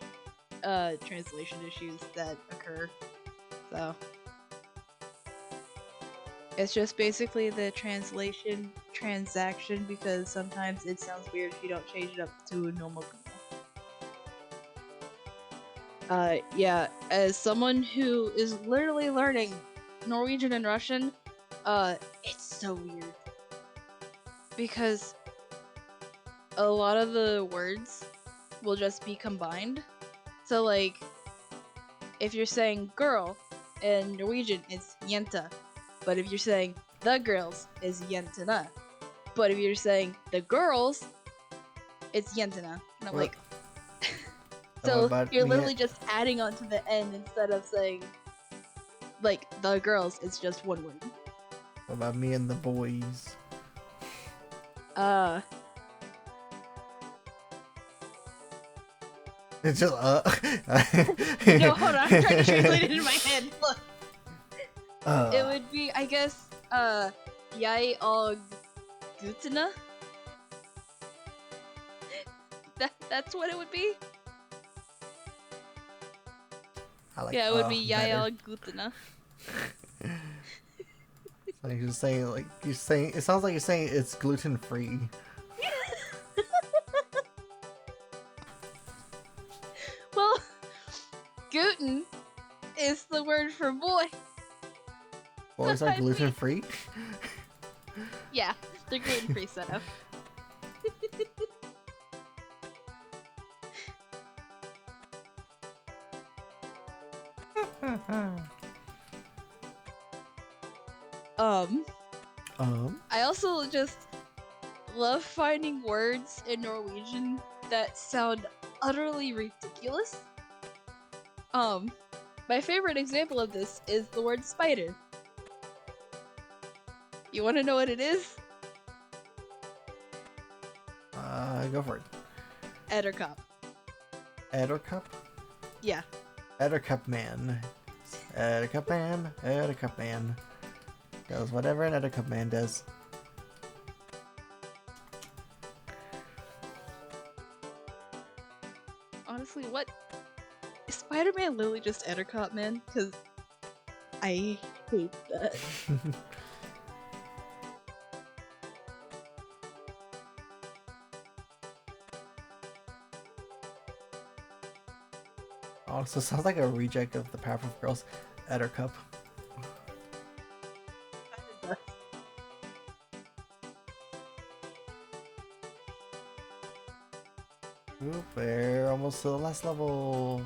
translation issues that occur, so it's just basically the translation transaction, because sometimes it sounds weird if you don't change it up to normal people. Yeah, as someone who is literally learning Norwegian and Russian, it's so weird because a lot of the words will just be combined. So like if you're saying girl in Norwegian, it's jenta. But if you're saying the girls, it's jentene. But if you're saying the girls, it's jentene. And I'm like, so you're literally just adding on to the end instead of saying like the girls. It's just one word. What about me and the boys? It's just No, hold on. I'm trying to translate it in my head. Look. It would be, I guess, jeg og guttene. That's what it would be. It would be jeg og guttene. Like you're saying, it sounds like you're saying it's gluten free. Well, gluten is the word for boy. Boys are gluten free? Yeah, they're gluten free setup. I also just love finding words in Norwegian that sound utterly ridiculous. My favorite example of this is the word spider. You want to know what it is? Go for it. Edderkop. Eddercup? Yeah. Eddercup man. Eddercup man. Eddercup man. Does whatever an Eddercup man does. Honestly, what? Is Spider-Man literally just Edderkop man? Because I hate that. Also, sounds like a reject of the Powerpuff Girls Eddercup. Oop, we're almost to the last level.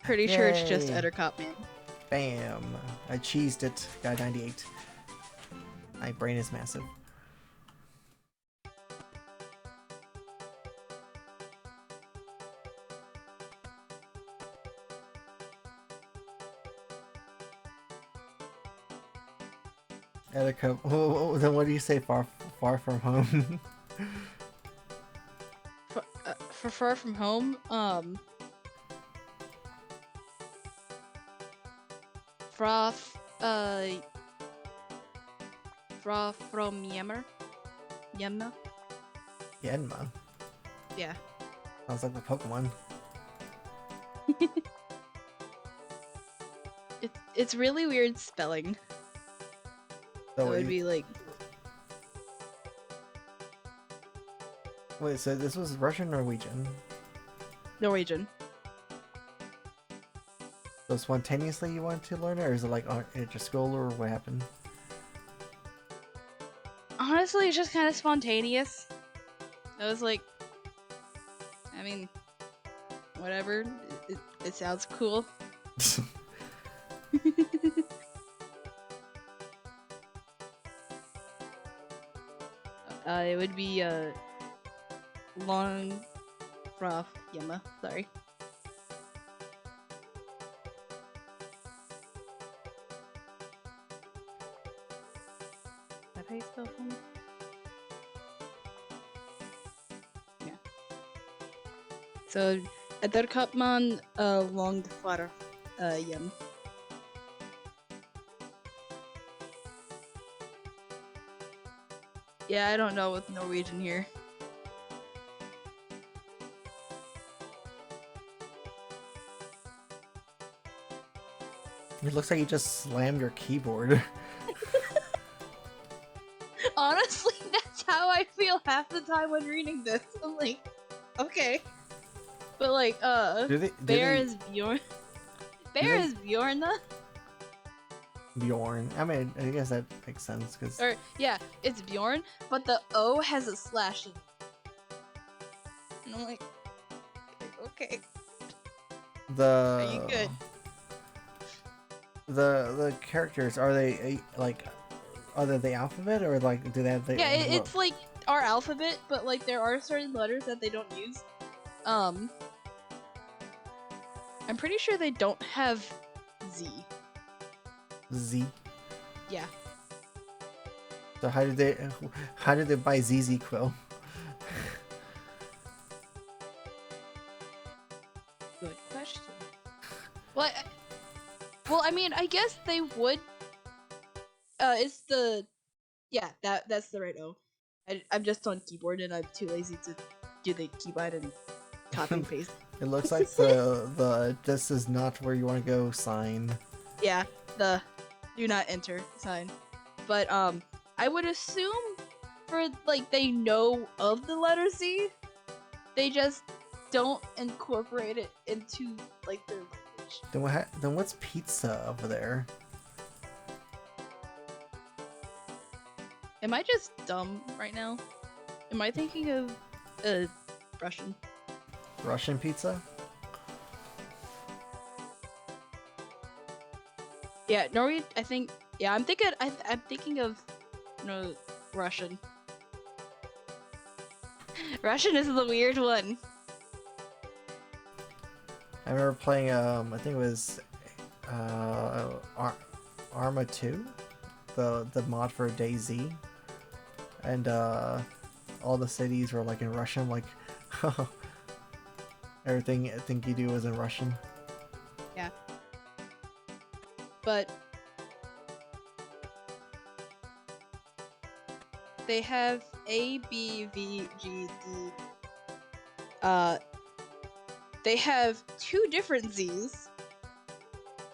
Pretty sure it's just Edderkop man. Bam! I cheesed it. Got 98. My brain is massive. Erica, then what do you say? Far from home. For Far From Home, Fra from Yemmer? Yemna? Yenma. Yeah. Sounds like the Pokemon. It's really weird spelling. So So it'd be like wait, so this was Russian, Norwegian. Norwegian. So spontaneously you wanted to learn it, or is it like at your school, or what happened? Honestly, it's just kind of spontaneous. I was like, I mean, whatever. It sounds cool. It would be long fra Yemma. Sorry. Is that how you spell home? Yeah. So, där kan man långt fara Jem. Yeah, I don't know with Norwegian here. It looks like you just slammed your keyboard. Honestly, that's how I feel half the time when reading this. I'm like, okay. But like, Bear is Bjorn. Bear is Bjorna. Bjorn. I mean, I guess that makes sense, because... Or, yeah, it's Bjorn, but the O has a slash in it. And I'm like, okay. Are you good? The characters, are they like, are they the alphabet, or like do they have the... Yeah, it's like our alphabet, but like there are certain letters that they don't use. I'm pretty sure they don't have Z. Z? Yeah. So how did they buy ZZ Quill? Good question. Well, I mean, I guess they would. It's the, yeah, that's the right O. I'm just on keyboard and I'm too lazy to do the keybind and copy and paste. It looks like the this is not where you want to go sign. Yeah, the do not enter sign. But I would assume for like they know of the letter Z, they just don't incorporate it into like their language. Then what's pizza over there? Am I just dumb right now? Am I thinking of Russian? Russian pizza? Yeah, Norway. I think. Yeah, I'm thinking. I'm thinking of Russian. Russian is the weird one. I remember playing I think it was Arma 2, the mod for DayZ, and all the cities were like in Russian, like everything I think you do is in Russian. Yeah. But they have A, B, V, G, D. They have 2 different Z's.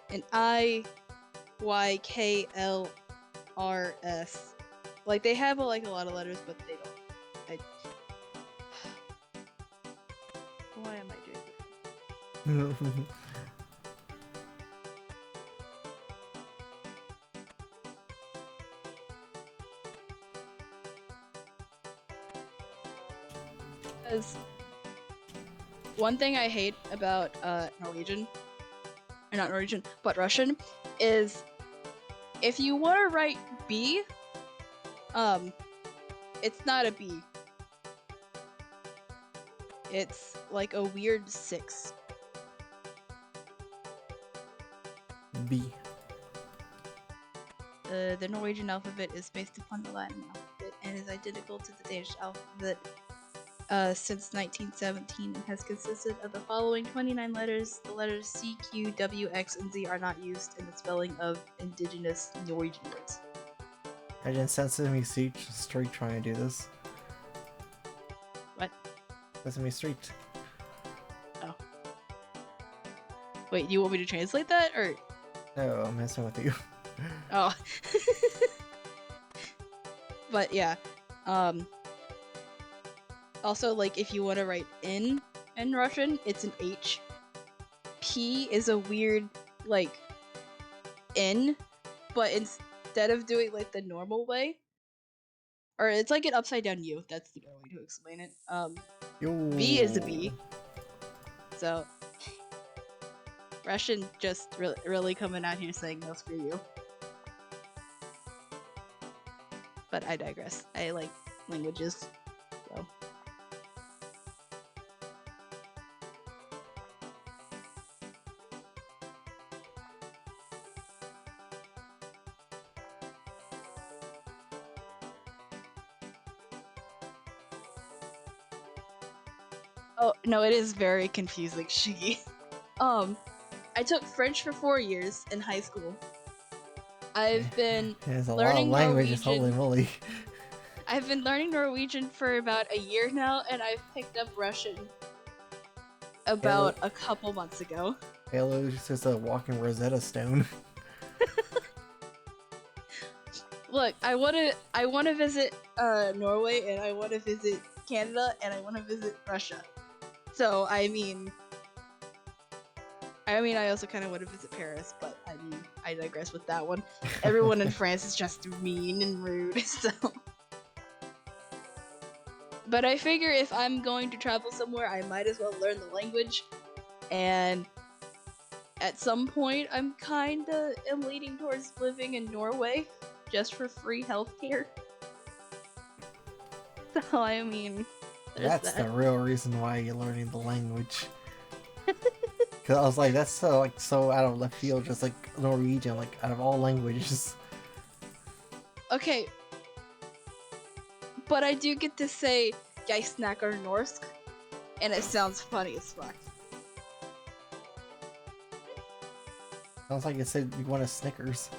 And I, Y, K, L, R, S. Like they have like a lot of letters, but they don't. Why am I doing this? Because one thing I hate about Norwegian, or not Norwegian, but Russian, is if you want to write B, it's not a B. It's like a weird 6. B. The Norwegian alphabet is based upon the Latin alphabet and is identical to the Danish alphabet since 1917 and has consisted of the following 29 letters. The letters C, Q, W, X, and Z are not used in the spelling of indigenous Norwegian words. I didn't Sesame Street trying to do this. What? Sesame Street. Oh. Wait, you want me to translate that, or? No, I'm messing with you. Oh. But yeah. Also, like, if you want to write in Russian, it's an H. P is a weird, like, N, but instead of doing, like, the normal way, or it's like an upside down U, that's the better way to explain it. V is a B. So, Russian just really coming out here saying no, screw you. But I digress. I like languages, so. Oh, no, it is very confusing, Shiggy. I took French for 4 years in high school. I've been There's a lot of learning languages, holy Norwegian. moly. I've been learning Norwegian for about a year now, and I've picked up Russian about a couple months ago. Halo is just a walking Rosetta Stone. Look, I wanna visit Norway, and I wanna visit Canada, and I wanna visit Russia. So I mean, I also kind of want to visit Paris, but I mean, I digress with that one. Everyone in France is just mean and rude, so. But I figure if I'm going to travel somewhere, I might as well learn the language. And at some point, I'm kinda leaning towards living in Norway, just for free healthcare. So I mean, That's that. the real reason why you're learning the language. Cause I was like, that's so out of left field, just like Norwegian, like out of all languages. Okay. But I do get to say "Jeg snakker norsk," and it sounds funny as fuck. Sounds like it said you want a Snickers.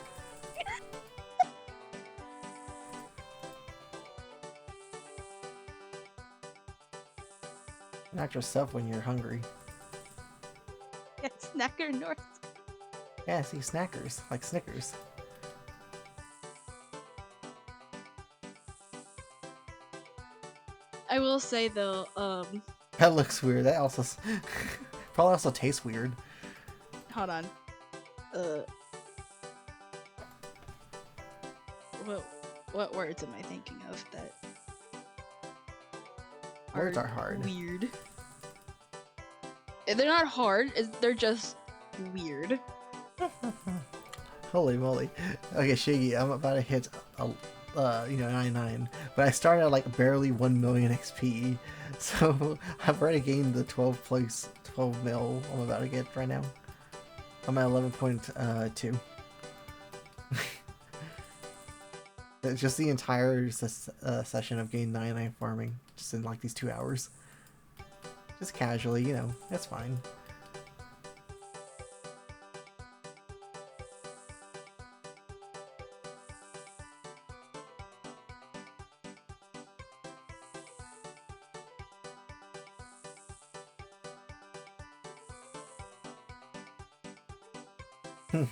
Not yourself when you're hungry. "Jeg snakker norsk." Yeah, see, snackers, like Snickers. I will say though, That looks weird. That also probably also tastes weird. hold on. What words am I thinking of that Words are hard. weird? They're not hard. They're just weird. Holy moly. Okay, Shiggy, I'm about to hit 99, but I started at like barely 1 million XP, so I've already gained the 12 mil I'm about to get right now. I'm at 11.2. It's just the entire session of gained 99 farming, just in like these 2 hours. Just casually, you know, that's fine.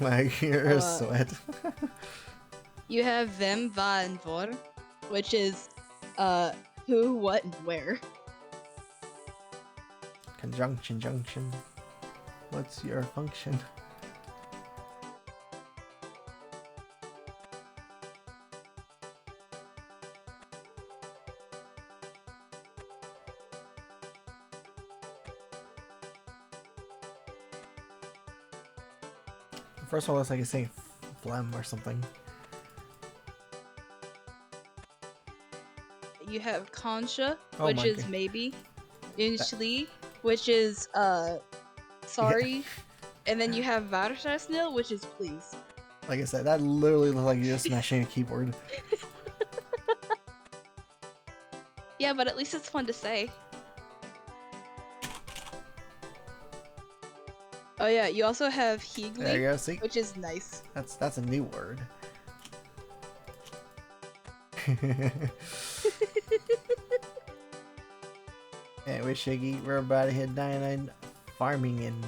Like, you're a sweat. You have them, va, and vor, which is who, what, and where. Conjunction, junction. What's your function? The first one looks like it's saying phlegm or something. You have Concha, Oh which my is God. maybe. Inchli, which is sorry. And then you have Varsasnil, which is please. Like I said, that literally looks like you're just smashing a keyboard. Yeah, but at least it's fun to say. Oh yeah, you also have There you Heegly, go, see? which is nice. That's a new word. Anyway, Shiggy, we're about to hit 99 farming in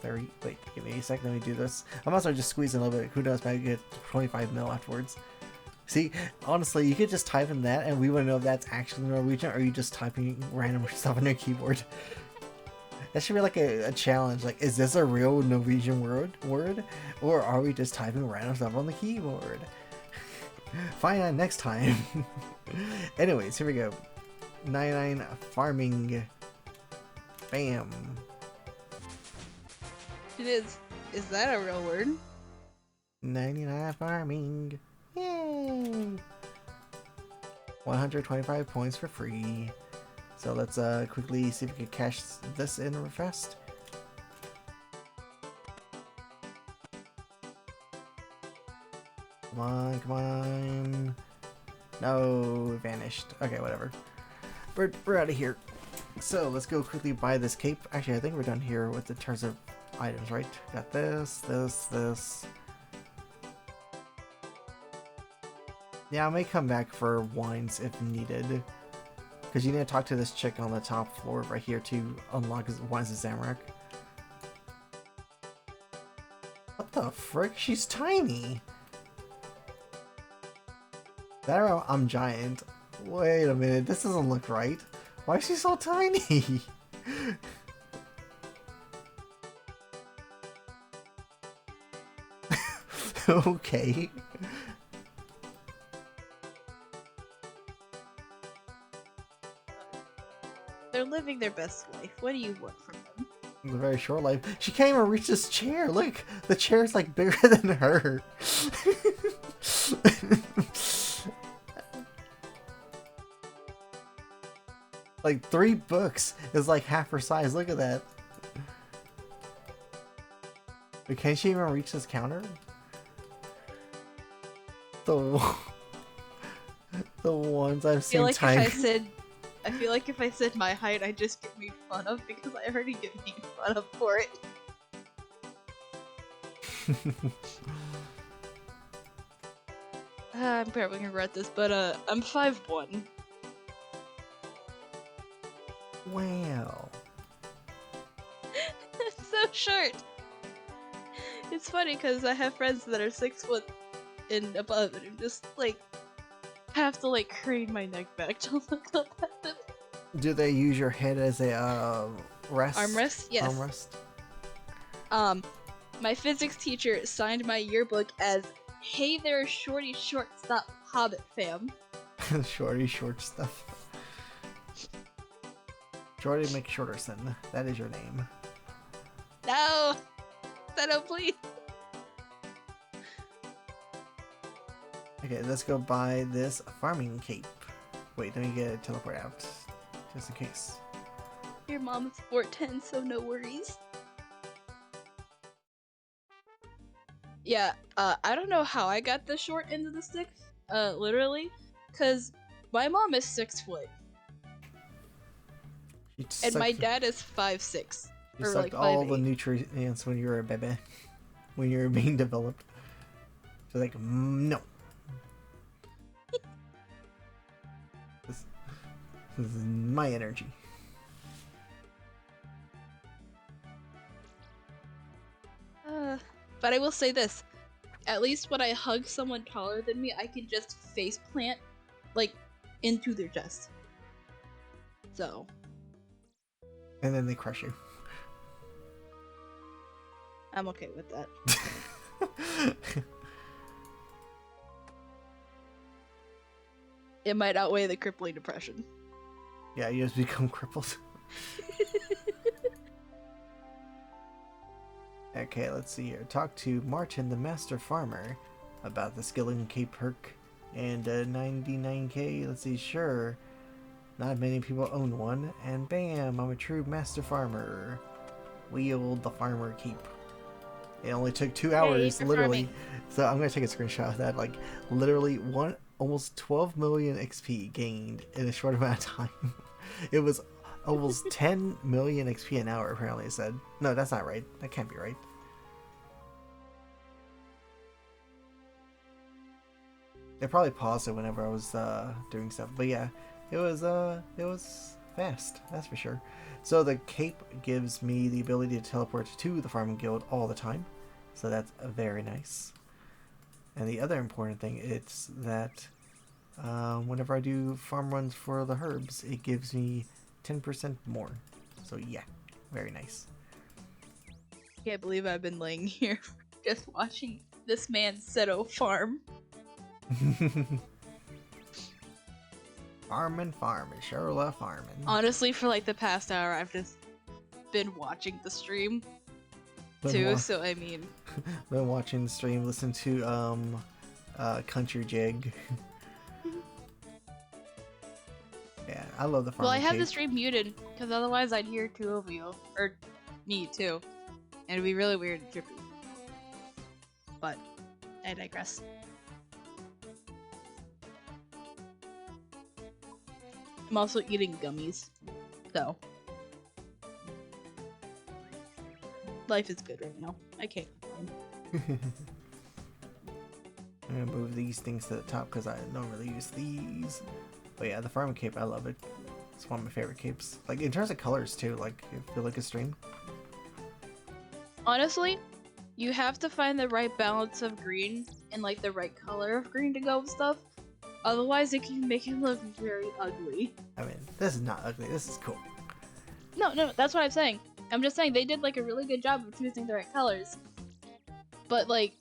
30. Wait, give me a second, let me do this. I'm also just squeezing a little bit. Who knows, maybe get 25 mil afterwards. See, honestly, you could just type in that and we wouldn't know if that's actually Norwegian or are you just typing random stuff on your keyboard. That should be like a challenge. Like, is this a real Norwegian word? Or are we just typing random stuff on the keyboard? Find out next time. Anyways, here we go. 99 farming. Bam. It is. Is that a real word? 99 farming. Yay! 125 points for free. So let's quickly see if we can cash this in real fast. Come on, come on. No, vanished. Okay, whatever. We're out of here. So let's go quickly buy this cape. Actually, I think we're done here with the terms of items, right? Got this, this. Yeah, I may come back for wines if needed. Because you need to talk to this chick on the top floor right here to unlock Wines of Zamorak. What the frick? She's tiny! That or I'm giant. Wait a minute, this doesn't look right. Why is she so tiny? Okay. They're living their best life. What do you want from them? It's a very short life. She can't even reach this chair. Look, the chair's like bigger than her. Like 3 books is like half her size. Look at that. But can she even reach this counter? The ones I've seen tiny. I feel like if I said my height, I'd just get made fun of because I already get made fun of for it. I'm probably gonna regret this, but I'm 5'1". Wow. It's so short. It's funny because I have friends that are 6 foot and above, and I'm just like have to like crane my neck back to look up at them. Do they use your head as a rest? Armrest? Yes. Armrest? My physics teacher signed my yearbook as "Hey there, shorty shortstop hobbit fam." Shorty short stuff. Shorty McShorterson. That is your name. No! No, please! Okay, let's go buy this farming cape. Wait, let me get a teleport out. Just in case. Your mom's 4'10", so no worries. Yeah, I don't know how I got the short end of the stick, literally, because my mom is 6 foot, and my dad is 5'6". You or sucked like all 5'8". the nutrients when you were a baby. When you were being developed. So like, no. This is my energy. But I will say this. At least when I hug someone taller than me, I can just face plant, like, into their chest. So. And then they crush you. I'm okay with that. It might outweigh the crippling depression. Yeah, you just become crippled. Okay, let's see here. Talk to Martin, the master farmer, about the skilling cape perk and 99k. Let's see, sure. Not many people own one, and bam, I'm a true master farmer. Wield the farmer cape. It only took 2 Yay hours, for literally. farming. So I'm gonna take a screenshot of that. Like, literally, almost 12 million XP gained in a short amount of time. It was almost 10 million XP an hour, apparently it said. No, that's not right. That can't be right. They probably paused it whenever I was doing stuff, but yeah, it was fast, that's for sure. So the cape gives me the ability to teleport to the farming guild all the time, so that's very nice. And the other important thing is that whenever I do farm runs for the herbs, it gives me 10% more. So yeah, very nice. Can't believe I've been laying here just watching this man Seto farm. Farming, sure love farming. Honestly, for like the past hour, I've just been watching the stream too. So I mean, been watching the stream, listen to Country Jig. Yeah, I love the farming. well, I have cape. the stream muted because otherwise I'd hear two of you or me too, and it'd be really weird and trippy. But I digress. I'm also eating gummies, so life is good right now. I can't complain. I'm gonna move these things to the top because I don't really use these. But yeah, the farming cape, I love it. It's one of my favorite capes. Like in terms of colors too, like I feel like a stream. Honestly, you have to find the right balance of green and like the right color of green to go with stuff. Otherwise, it can make it look very ugly. I mean, this is not ugly. This is cool. No, that's what I'm saying. I'm just saying they did like a really good job of choosing the right colors. But like,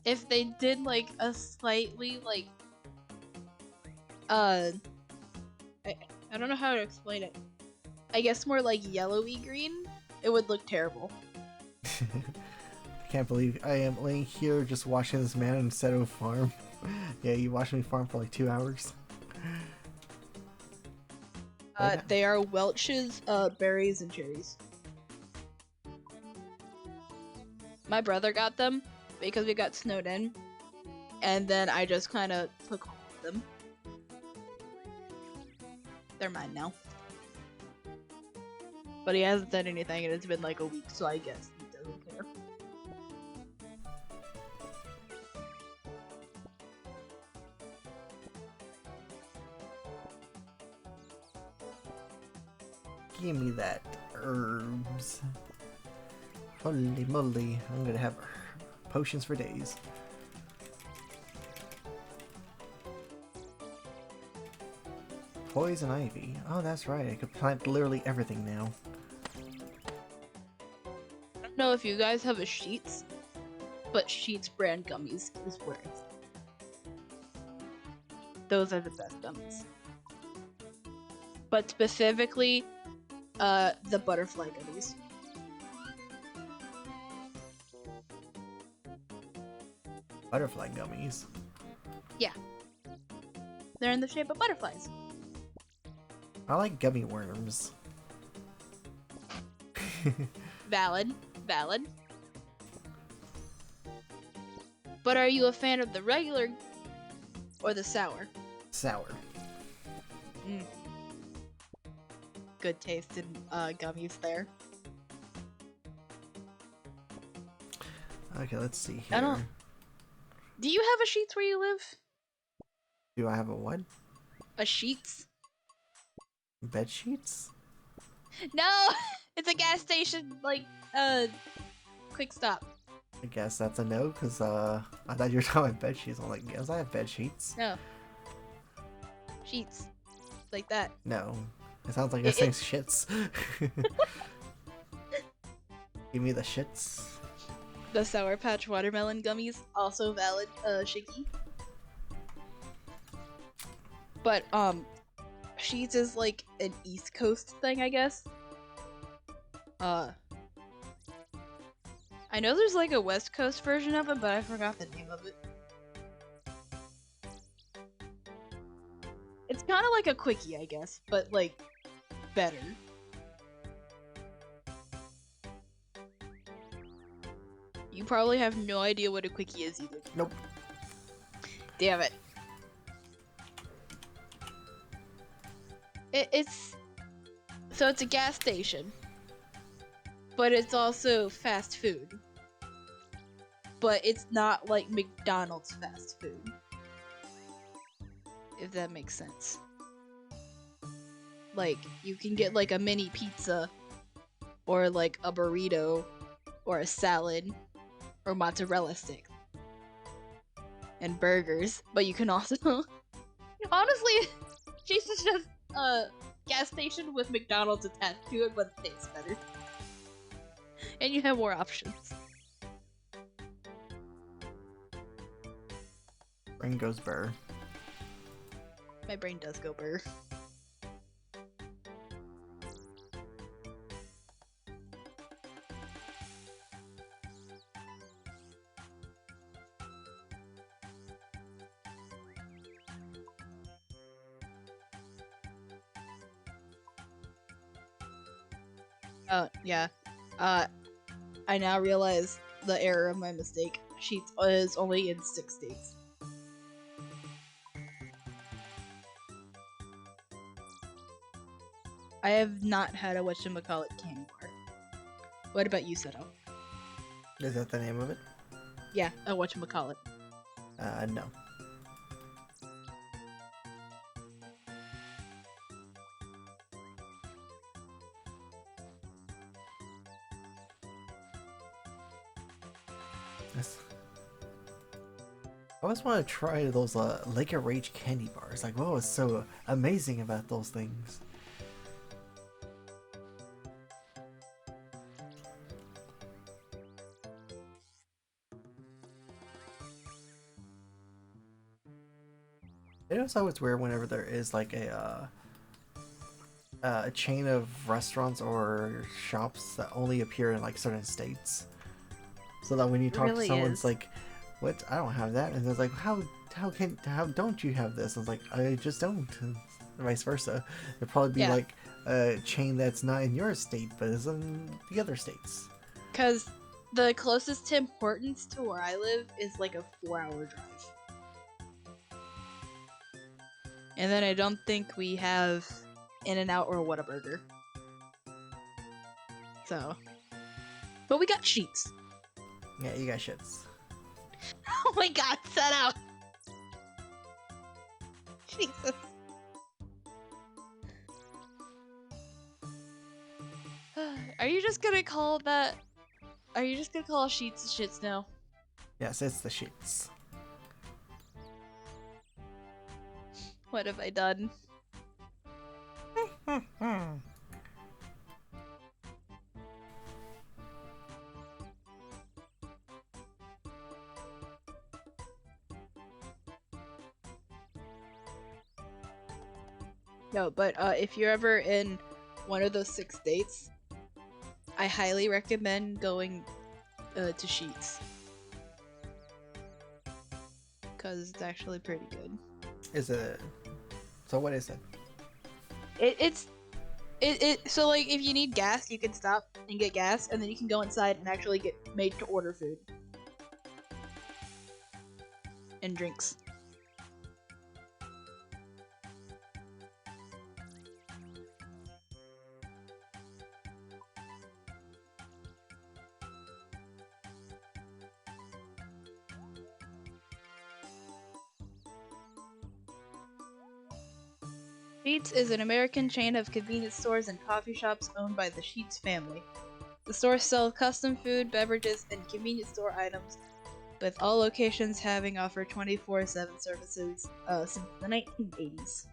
if they did like a slightly like, I don't know how to explain it. I guess more like yellowy green, it would look terrible. I can't believe I am laying here just watching this man instead of farm. Yeah, you watched me farm for like 2 hours. They are Welch's berries and cherries. My brother got them because we got snowed in, and then I just kind of took hold of them. They're mine now. But he hasn't said anything, and it's been like a week, so I guess he doesn't care. Give me that herbs. Holy moly, I'm gonna have potions for days. Poison ivy. Oh, that's right. I could plant literally everything now. I don't know if you guys have a Sheets, but Sheets brand gummies is where it's at. Those are the best gummies. But specifically, the butterfly gummies. Butterfly gummies. Yeah. They're in the shape of butterflies. I like gummy worms. Valid. But are you a fan of the regular or the sour? Sour. Good taste in gummies there. Okay, let's see here. I don't. Do you have a Sheets where you live? Do I have a what? A Sheets? Bed sheets? No! It's a gas station, like, quick stop. I guess that's a no, because I thought you were talking about bed sheets. I'm like, yes, I have bed sheets. No. Sheets. Like that. No. It sounds like you're saying shits. Give me the shits. The Sour Patch Watermelon gummies, also valid, Shiggy. But, Sheets is like an East Coast thing, I guess. I know there's like a West Coast version of it, but I forgot the name of it. It's kind of like a quickie, I guess, but like better. You probably have no idea what a quickie is either. Nope. Damn it. It's a gas station, but it's also fast food. But it's not like McDonald's fast food. If that makes sense. Like, you can get like a mini pizza, or like a burrito, or a salad, or mozzarella sticks, and burgers. But you can also, honestly, she's just a gas station with McDonald's attached to it, but it tastes better, and you have more options. Brain goes burr. My brain does go burr. Yeah. I now realize the error of my mistake. Sheets is only in 6 states. I have not had a whatchamacallit candy bar. What about you, Seto? Is that the name of it? Yeah, a whatchamacallit. No. Yes. I always want to try those Lake of Rage candy bars. Like, what was so amazing about those things? It was always weird whenever there is like a chain of restaurants or shops that only appear in like certain states. So that when you talk really to someone, is. it's like, "What? I don't have that," and it's like, how don't you have this?" And it's like, "I just don't," and vice versa. It'd probably be Yeah. like a chain that's not in your state, but is in the other states. Because the closest Tim Hortons to where I live is like a 4-hour drive. And then I don't think we have In-N-Out or Whataburger. So. But we got Sheets. Yeah, you got shits. Oh my god, set out! Jesus. Are you just gonna call that... Are you just gonna call Sheets shits now? Yes, it's the shits. What have I done? No, but if you're ever in one of those 6 states, I highly recommend going to Sheets. Because it's actually pretty good. Is it? So what is it? So like if you need gas, you can stop and get gas, and then you can go inside and actually get made to order food and drinks. Sheetz is an American chain of convenience stores and coffee shops owned by the Sheetz family. The stores sell custom food, beverages, and convenience store items, with all locations having offered 24/7 services since the 1980s.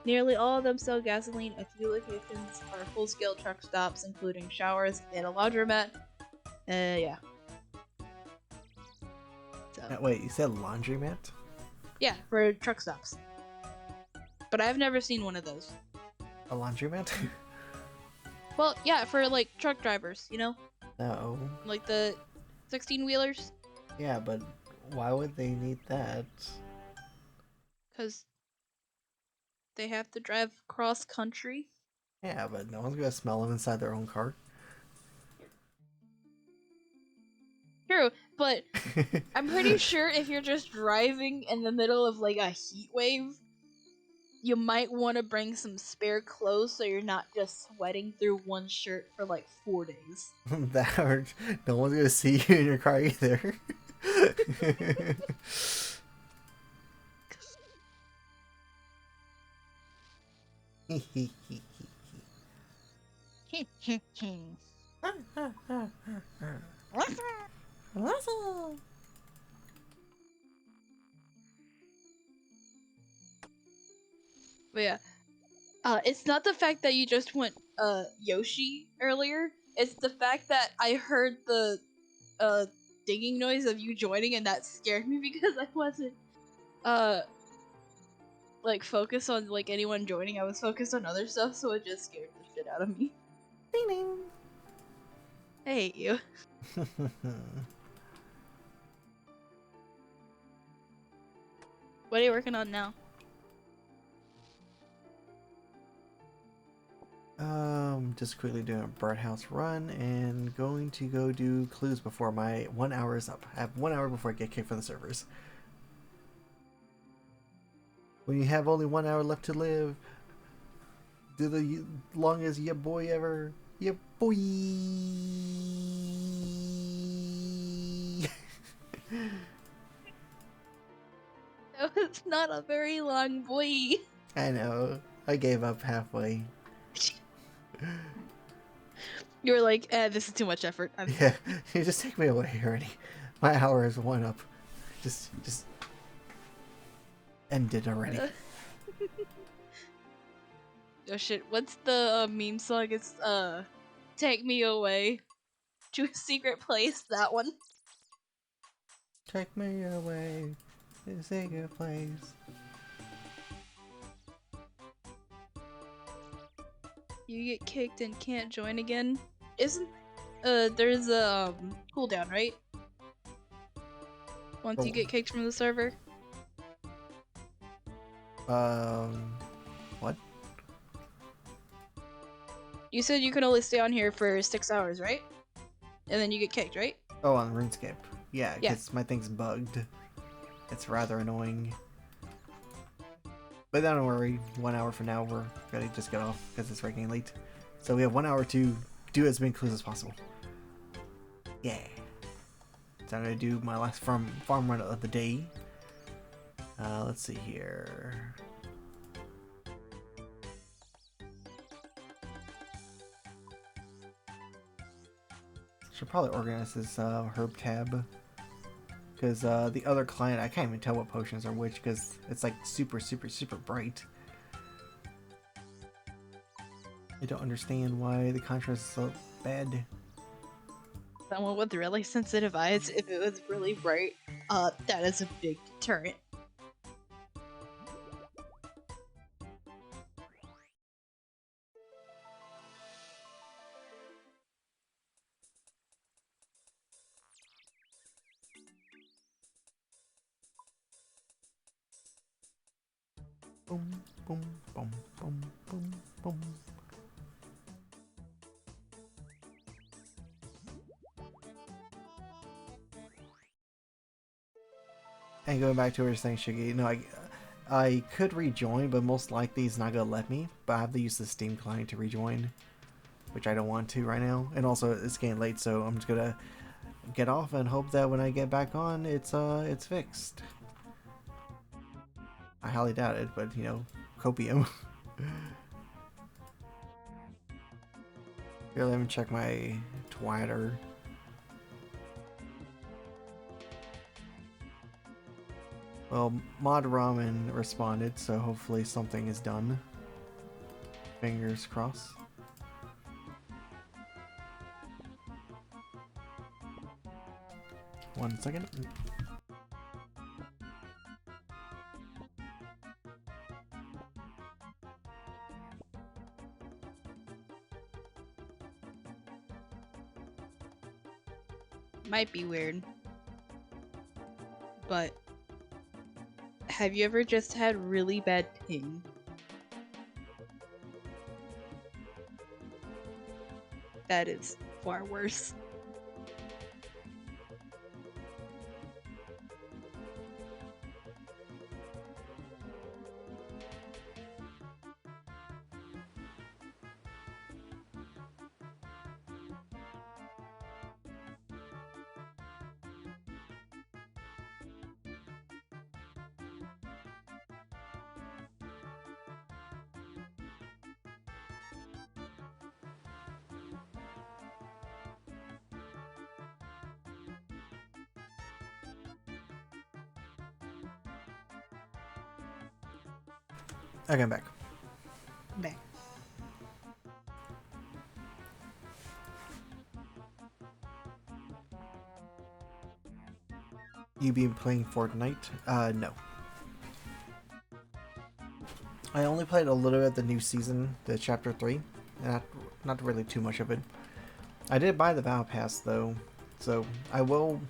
Nearly all of them sell gasoline. A few locations are full-scale truck stops, including showers and a laundromat. Yeah. So, Wait, you said laundromat? yeah, for truck stops. But I've never seen one of those. A laundromat? Well, yeah, for like truck drivers, you know? No. Like the 16-wheelers. Yeah, but why would they need that? Because they have to drive cross country. Yeah, but no one's gonna smell them inside their own car. but I'm pretty sure if you're just driving in the middle of like a heat wave, you might want to bring some spare clothes so you're not just sweating through one shirt for like 4 days. That or no one's gonna see you in your car either. But yeah, it's not the fact that you just went Yoshi earlier. It's the fact that I heard the digging noise of you joining, and that scared me because I wasn't uh like focused on like anyone joining. I was focused on other stuff, so it just scared the shit out of me. Ding ding. I hate you. What are you working on now? Just quickly doing a birdhouse run and going to go do clues before my 1 hour is up. I have 1 hour before I get kicked from the servers. When you have only 1 hour left to live, do the longest ya boy ever. Ya boy. That was not a very long boy. I know. I gave up halfway. You were like, this is too much effort. Yeah, you just take me away already. My hour is 1 up. Just end it already. Oh shit, what's the meme song? It's Take Me Away to a Secret Place, that one. Take me away to a secret place. You get kicked and can't join again. Isn't there's a cooldown, right? Once you Oh. get kicked from the server. What? You said you could only stay on here for 6 hours, right? And then you get kicked, right? Oh, on RuneScape. Yeah, Yeah. because my thing's bugged. It's rather annoying. But don't worry, 1 hour from now we're gonna just get off because it's getting late. So we have 1 hour to do as many clues as possible. Yeah. So I'm gonna do my last farm run of the day. Let's see here. Should probably organize this herb tab. Because the other client, I can't even tell what potions are which because it's like super, super, super bright. I don't understand why the contrast is so bad. Someone with really sensitive eyes, if it was really bright, that is a big deterrent. Boom, boom, boom, boom, boom, boom. And going back to what you're saying, Shiggy, no, I could rejoin, but most likely it's not gonna let me. But I have to use the Steam client to rejoin, which I don't want to right now. And also, it's getting late, so I'm just gonna get off and hope that when I get back on, it's fixed. I highly doubt it, but you know, copium. Here, let me check my Twitter. Well, Mod Ramen responded, so hopefully something is done. Fingers crossed. One second. Might be weird. But have you ever just had really bad ping? That is far worse. Okay, I'm back. Back. You been playing Fortnite? No. I only played a little bit of the new season, the chapter 3. Not really too much of it. I did buy the Battle Pass though, so I will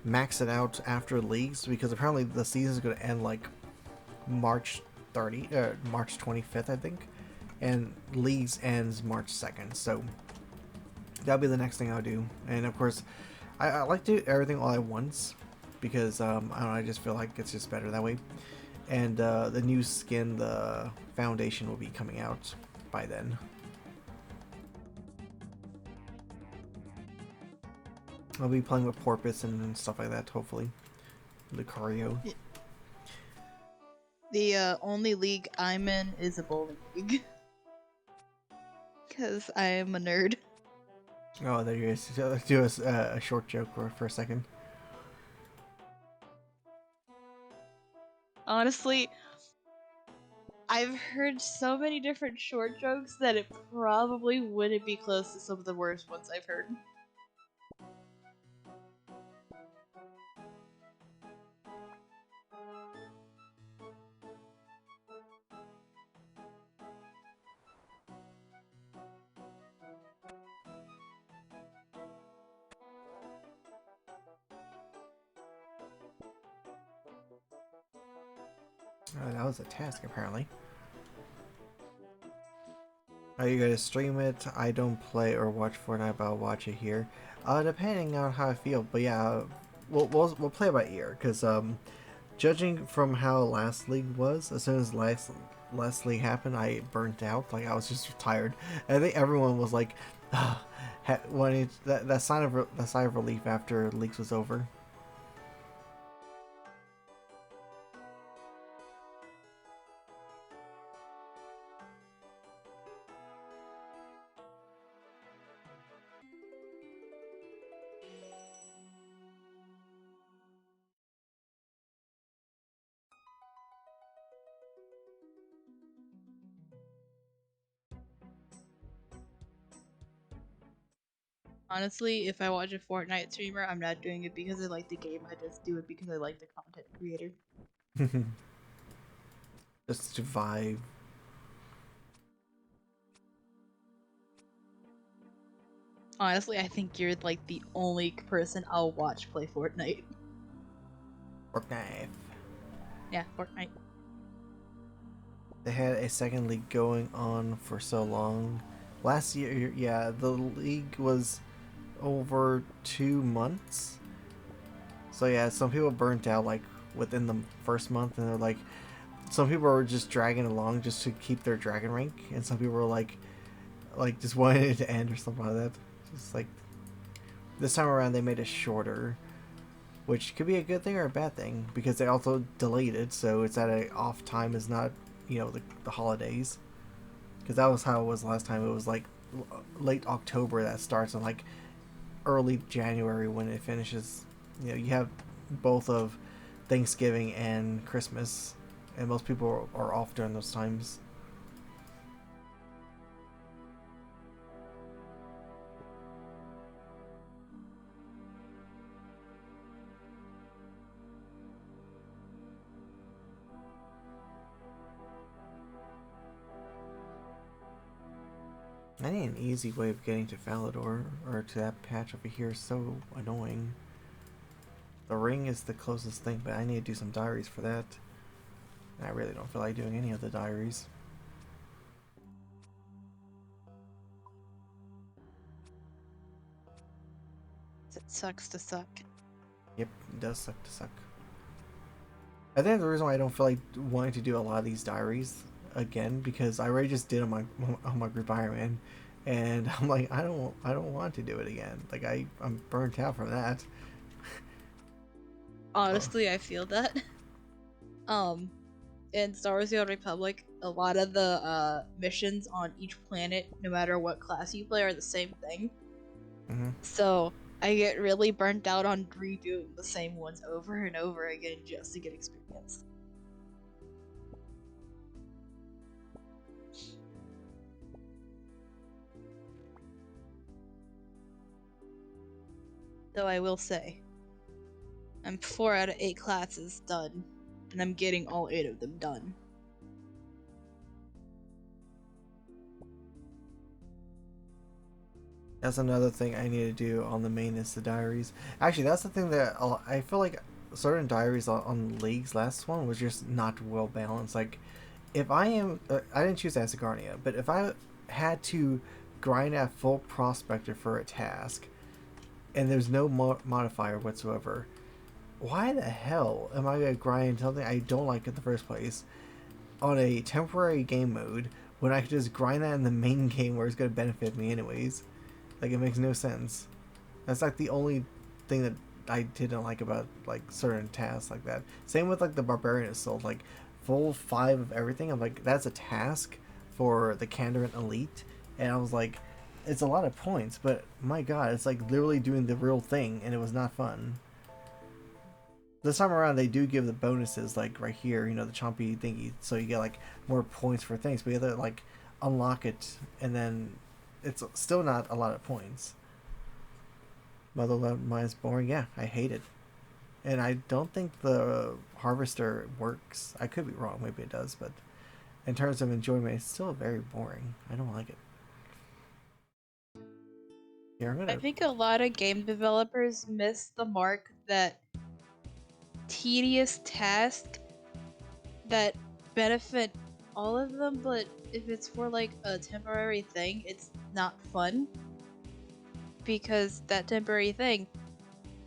max it out after leagues because apparently the season is going to end like March 25th, I think, and leagues ends March 2nd. So that'll be the next thing I'll do. And of course, I like to do everything all at once because I don't know, I just feel like it's just better that way. And the new skin, the foundation, will be coming out by then. I'll be playing with Porpoise and stuff like that, hopefully. Lucario. The only league I'm in is a bowling league. Because I am a nerd. Oh, there you is. Let's do a short joke for a second. Honestly, I've heard so many different short jokes that it probably wouldn't be close to some of the worst ones I've heard. Oh, that was a task, apparently. Are you gonna stream it? I don't play or watch Fortnite, but I'll watch it here. Depending on how I feel. But yeah, we'll play by ear, because judging from how last league was, as soon as last league happened, I burnt out. Like I was just tired. I think everyone was like, wanting that sigh of relief after leagues was over. Honestly, if I watch a Fortnite streamer, I'm not doing it because I like the game, I just do it because I like the content creator. Just to vibe. Honestly, I think you're like the only person I'll watch play Fortnite. Fortnite. Yeah, Fortnite. They had a second league going on for so long. Last year, yeah, the league was over 2 months. So yeah, some people burnt out like within the first month, and they're like, some people were just dragging along just to keep their dragon rank, and some people were like just wanting it to end or something like that. Just like this time around, they made it shorter, which could be a good thing or a bad thing because they also delayed it, so it's at a off time, is not, you know, the holidays. Because that was how it was last time. It was like late October that starts, and like early January when it finishes. You know, you have both of Thanksgiving and Christmas, and most people are off during those times. I need an easy way of getting to Falador, or to that patch over here. Is so annoying. The ring is the closest thing, but I need to do some diaries for that. I really don't feel like doing any of the diaries. It sucks to suck. Yep, it does suck to suck. I think the reason why I don't feel like wanting to do a lot of these diaries again, because I already just did on my group Iron Man, and I'm like, I don't want to do it again. Like I'm burnt out from that. Honestly, I feel that. In Star Wars: The Old Republic, a lot of the missions on each planet, no matter what class you play, are the same thing. Mm-hmm. So I get really burnt out on redoing the same ones over and over again just to get experience. Though I will say, I'm 4 out of 8 classes done, and I'm getting all 8 of them done. That's another thing I need to do on the main is the diaries. Actually, that's the thing that I feel like certain diaries on League's last one was just not well balanced. Like, if I am, I didn't choose Asgardia, but if I had to grind at full prospector for a task, and there's no modifier whatsoever, why the hell am I gonna grind something I don't like in the first place on a temporary game mode when I could just grind that in the main game where it's gonna benefit me anyways? Like, it makes no sense. That's like the only thing that I didn't like about like certain tasks like that. Same with like the Barbarian Assault, like full 5 of everything. I'm like, that's a task for the Kandarin Elite, and I was like, it's a lot of points, but my god, it's like literally doing the real thing, and it was not fun. This time around, they do give the bonuses, like right here, you know, the chompy thingy, so you get like more points for things, but you have to like unlock it, and then it's still not a lot of points. Motherlode is boring. Yeah, I hate it. And I don't think the Harvester works. I could be wrong. Maybe it does. But in terms of enjoyment, it's still very boring. I don't like it. Here, I'm I gonna... think a lot of game developers miss the mark that tedious tasks that benefit all of them, but if it's for like a temporary thing, it's not fun because that temporary thing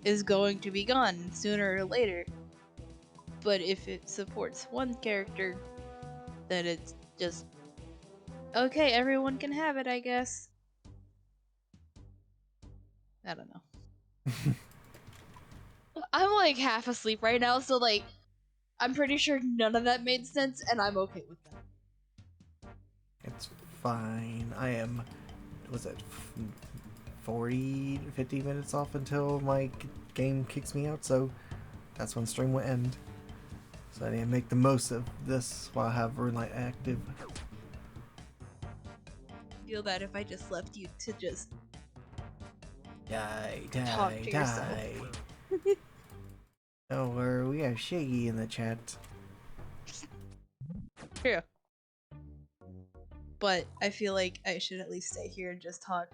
is going to be gone sooner or later. But if it supports one character, then it's just okay, everyone can have it, I guess. I don't know. I'm like half asleep right now, so like I'm pretty sure none of that made sense, and I'm okay with that. It's fine. I am... Was it 40, 50 minutes off until my game kicks me out, so that's when stream will end. So I need to make the most of this while I have Runelight active. I feel bad if I just left you to just Die, talk die, to die. Oh, we have Shaggy in the chat. Yeah. But I feel like I should at least stay here and just talk.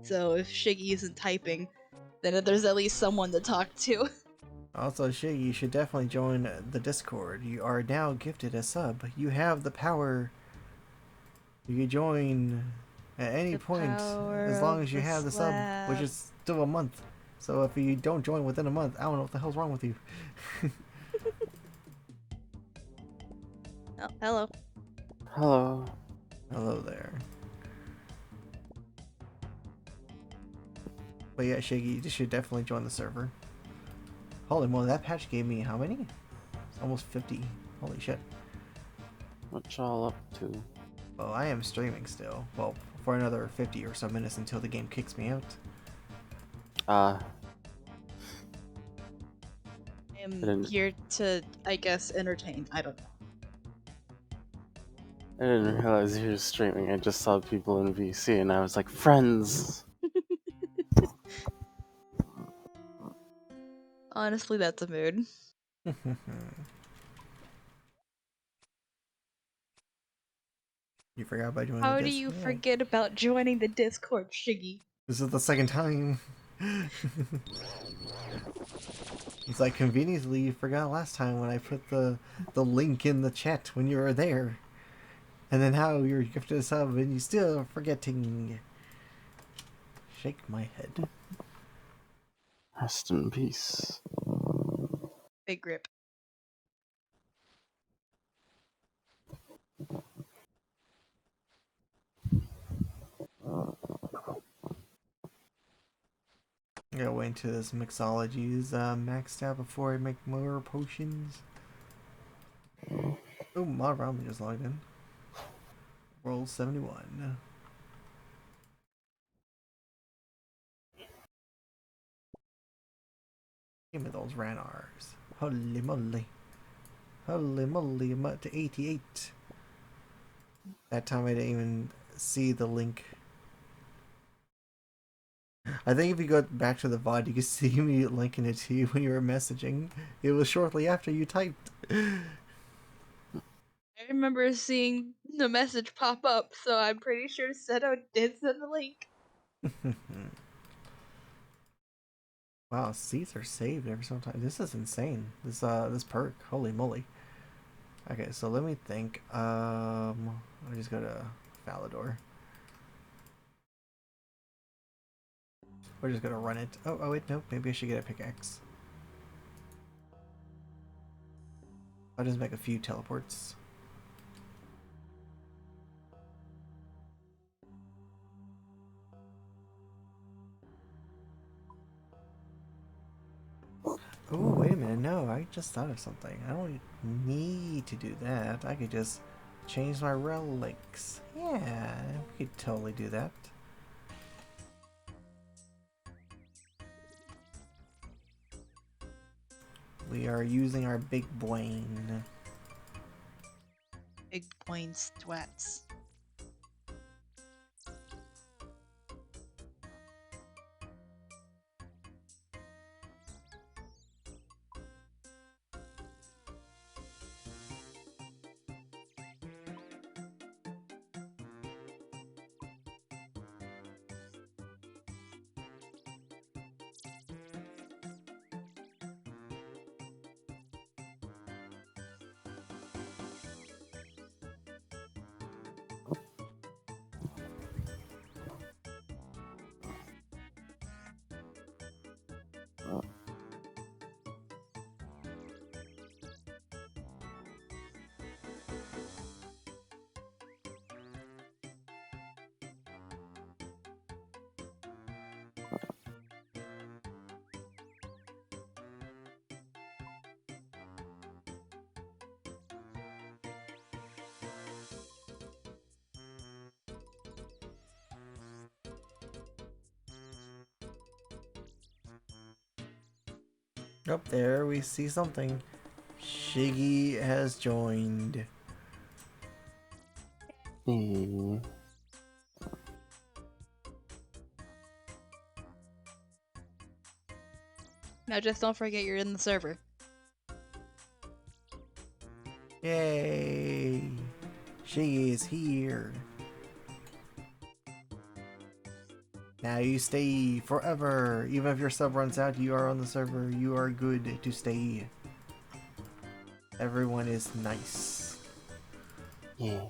So if Shiggy isn't typing, then there's at least someone to talk to. Also, Shaggy, you should definitely join the Discord. You are now gifted a sub. You have the power. You can join at any point as long as you have the sub, which is still a month. So if you don't join within a month, I don't know what the hell's wrong with you. Oh, hello. Hello. Hello there. But yeah, Shaggy, you should definitely join the server. Holy moly, that patch gave me how many? Almost 50. Holy shit. What y'all up to? Well, I am streaming still. Well, for another 50 or so minutes until the game kicks me out. I am here to, I guess, entertain. I don't know. I didn't realize you were streaming. I just saw people in VC and I was like, friends! Honestly, that's a mood. You forgot about joining How the do Discord? you forget about joining the Discord, Shiggy? This is the second time. It's like conveniently you forgot last time when I put the link in the chat when you were there. And then how you're gifted a sub and you still forgetting. Shake my head. Rest in peace. Big grip. I gotta wait until this mixology is maxed out before I make more potions. Oh, Mod Ramen just logged in. Roll 71. Give me those Ranars. Holy moly. Holy moly, I'm up to 88. That time I didn't even see the link. I think if you go back to the VOD, you can see me linking it to you when you were messaging. It was shortly after you typed. I remember seeing the message pop up, so I'm pretty sure Seto did send the link. Wow, seats are saved every single time. This is insane. This perk, holy moly. Okay, so let me think. Let me just go to Falador. We're just gonna run it. Oh wait, no. Maybe I should get a pickaxe. I'll just make a few teleports. Oh, wait a minute. No, I just thought of something. I don't need to do that. I could just change my relics. Yeah, we could totally do that. We are using our big brain. Big point twats. Up there, we see something. Shiggy has joined. Hmm. Now just don't forget you're in the server. Yay! Shiggy is here. Now you stay forever. Even if your sub runs out, you are on the server. You are good to stay. Everyone is nice. Yeah.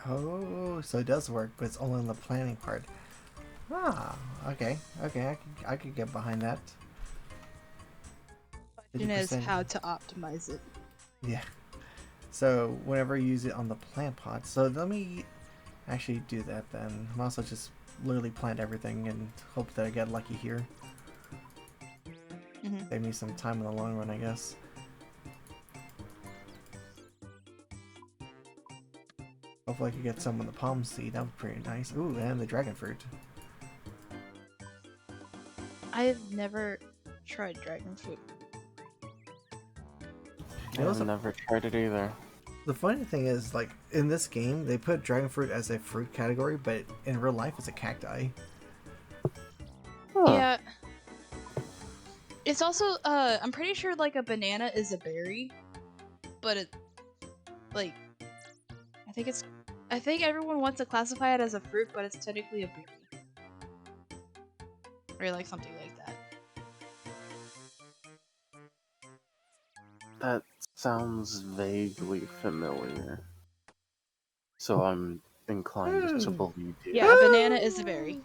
Oh, so it does work, but it's only in the planning part. Ah, okay, okay, I could get behind that. Question is 50%. how to optimize it. Yeah. So whenever you use it on the plant pot, so let me actually do that then. I'm also just literally plant everything and hope that I get lucky here. Save me some time in the long run, I guess. Hopefully I could get some with the palm seed. That would be pretty nice. Ooh, and the dragon fruit. I've never tried dragon fruit. I've never tried it either. The funny thing is, like, in this game, they put dragon fruit as a fruit category, but in real life, it's a cacti. Huh. Yeah. It's also, I'm pretty sure, like, a banana is a berry, but it, like, I think everyone wants to classify it as a fruit, but it's technically a berry. Or, like, something like that. That sounds vaguely familiar. So I'm inclined to believe you. Yeah, a banana is a berry.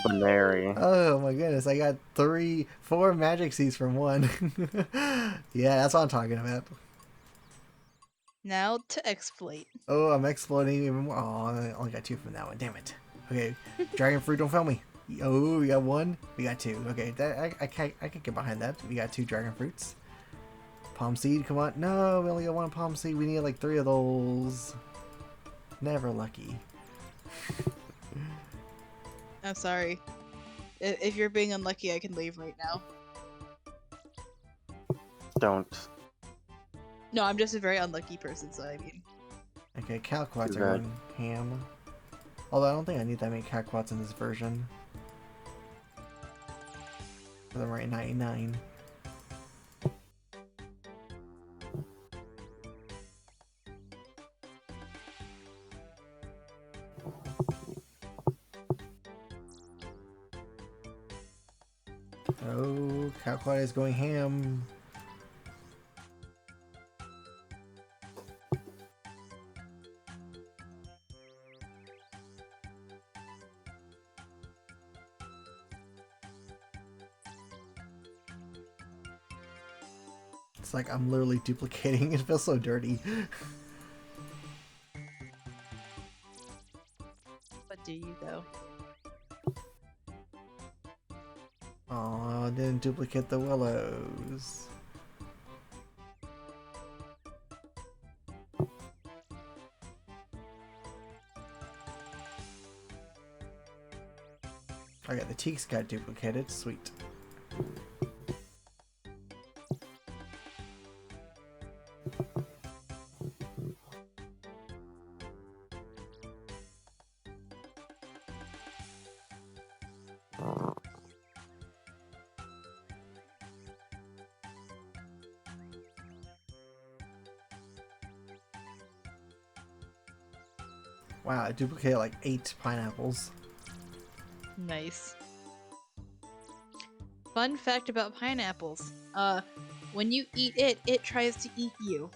Banary. Oh my goodness, I got 4 magic seeds from one. Yeah, that's what I'm talking about. Now to exploit. Oh, I'm exploding even more. Oh, I only got 2 from that one. Damn it. Okay, dragon fruit, don't fail me. Oh, we got 1. We got 2. Okay, that I can get behind that. We got 2 dragon fruits. Palm seed, come on. No, we only got 1 palm seed. We need like 3 of those. Never lucky. I'm sorry. If you're being unlucky, I can leave right now. Don't. No, I'm just a very unlucky person, so I mean. Okay, calquats Too are bad. going ham. Although I don't think I need that many calquats in this version. For the right 99. Oh, calquat is going ham. It's like I'm literally duplicating. It feels so dirty. What do you, though? Oh, I didn't duplicate the willows. Okay, the teaks got duplicated. Sweet. Wow, I duplicated like 8 pineapples. Nice. Fun fact about pineapples. When you eat it, it tries to eat you.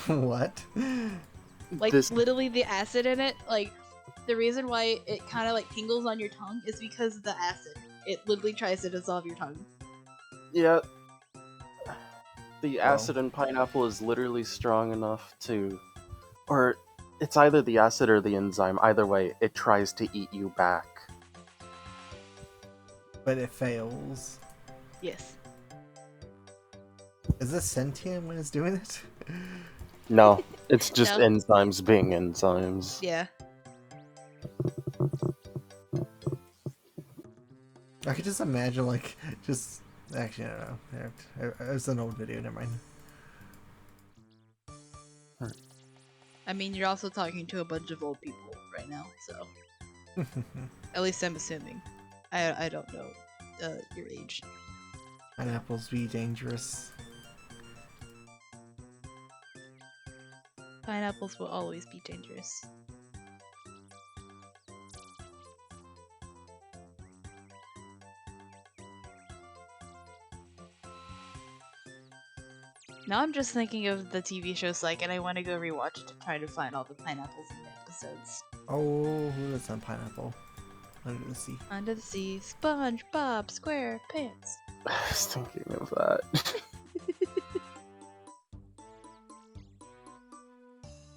What? Like, literally the acid in it, like, the reason why it kind of, like, tingles on your tongue is because of the acid. It literally tries to dissolve your tongue. Yeah. The acid in pineapple is literally strong enough to... Or it's either the acid or the enzyme. Either way, it tries to eat you back. But it fails. Yes. Is this sentient when it's doing it? No, it's just No. enzymes being enzymes. Yeah. I could just imagine, like, just... Actually, I don't know. It's an old video, never mind. I mean, you're also talking to a bunch of old people right now, so... At least I'm assuming. I don't know your age. Pineapples be dangerous. Pineapples will always be dangerous. Now I'm just thinking of the TV show Psych, and I want to go rewatch it to try to find all the pineapples in the episodes. Oh, who is on pineapple? Under the sea. Under the Sea, SpongeBob SquarePants. I was thinking of that.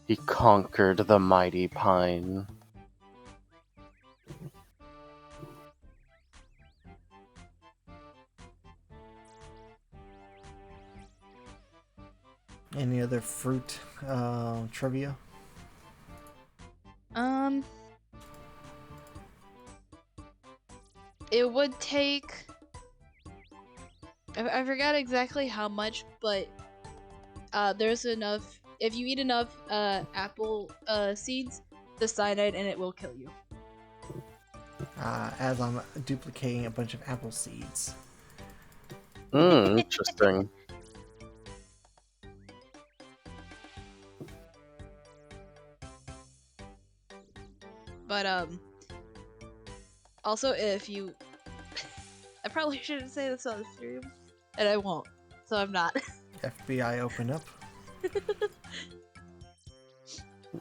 He conquered the mighty pine. Any other fruit trivia? It would take. I forgot exactly how much, but there's enough. If you eat enough apple seeds, the cyanide in it will kill you. As I'm duplicating a bunch of apple seeds. Interesting. But also if you, I probably shouldn't say this on the stream, and I won't, so I'm not. FBI open up.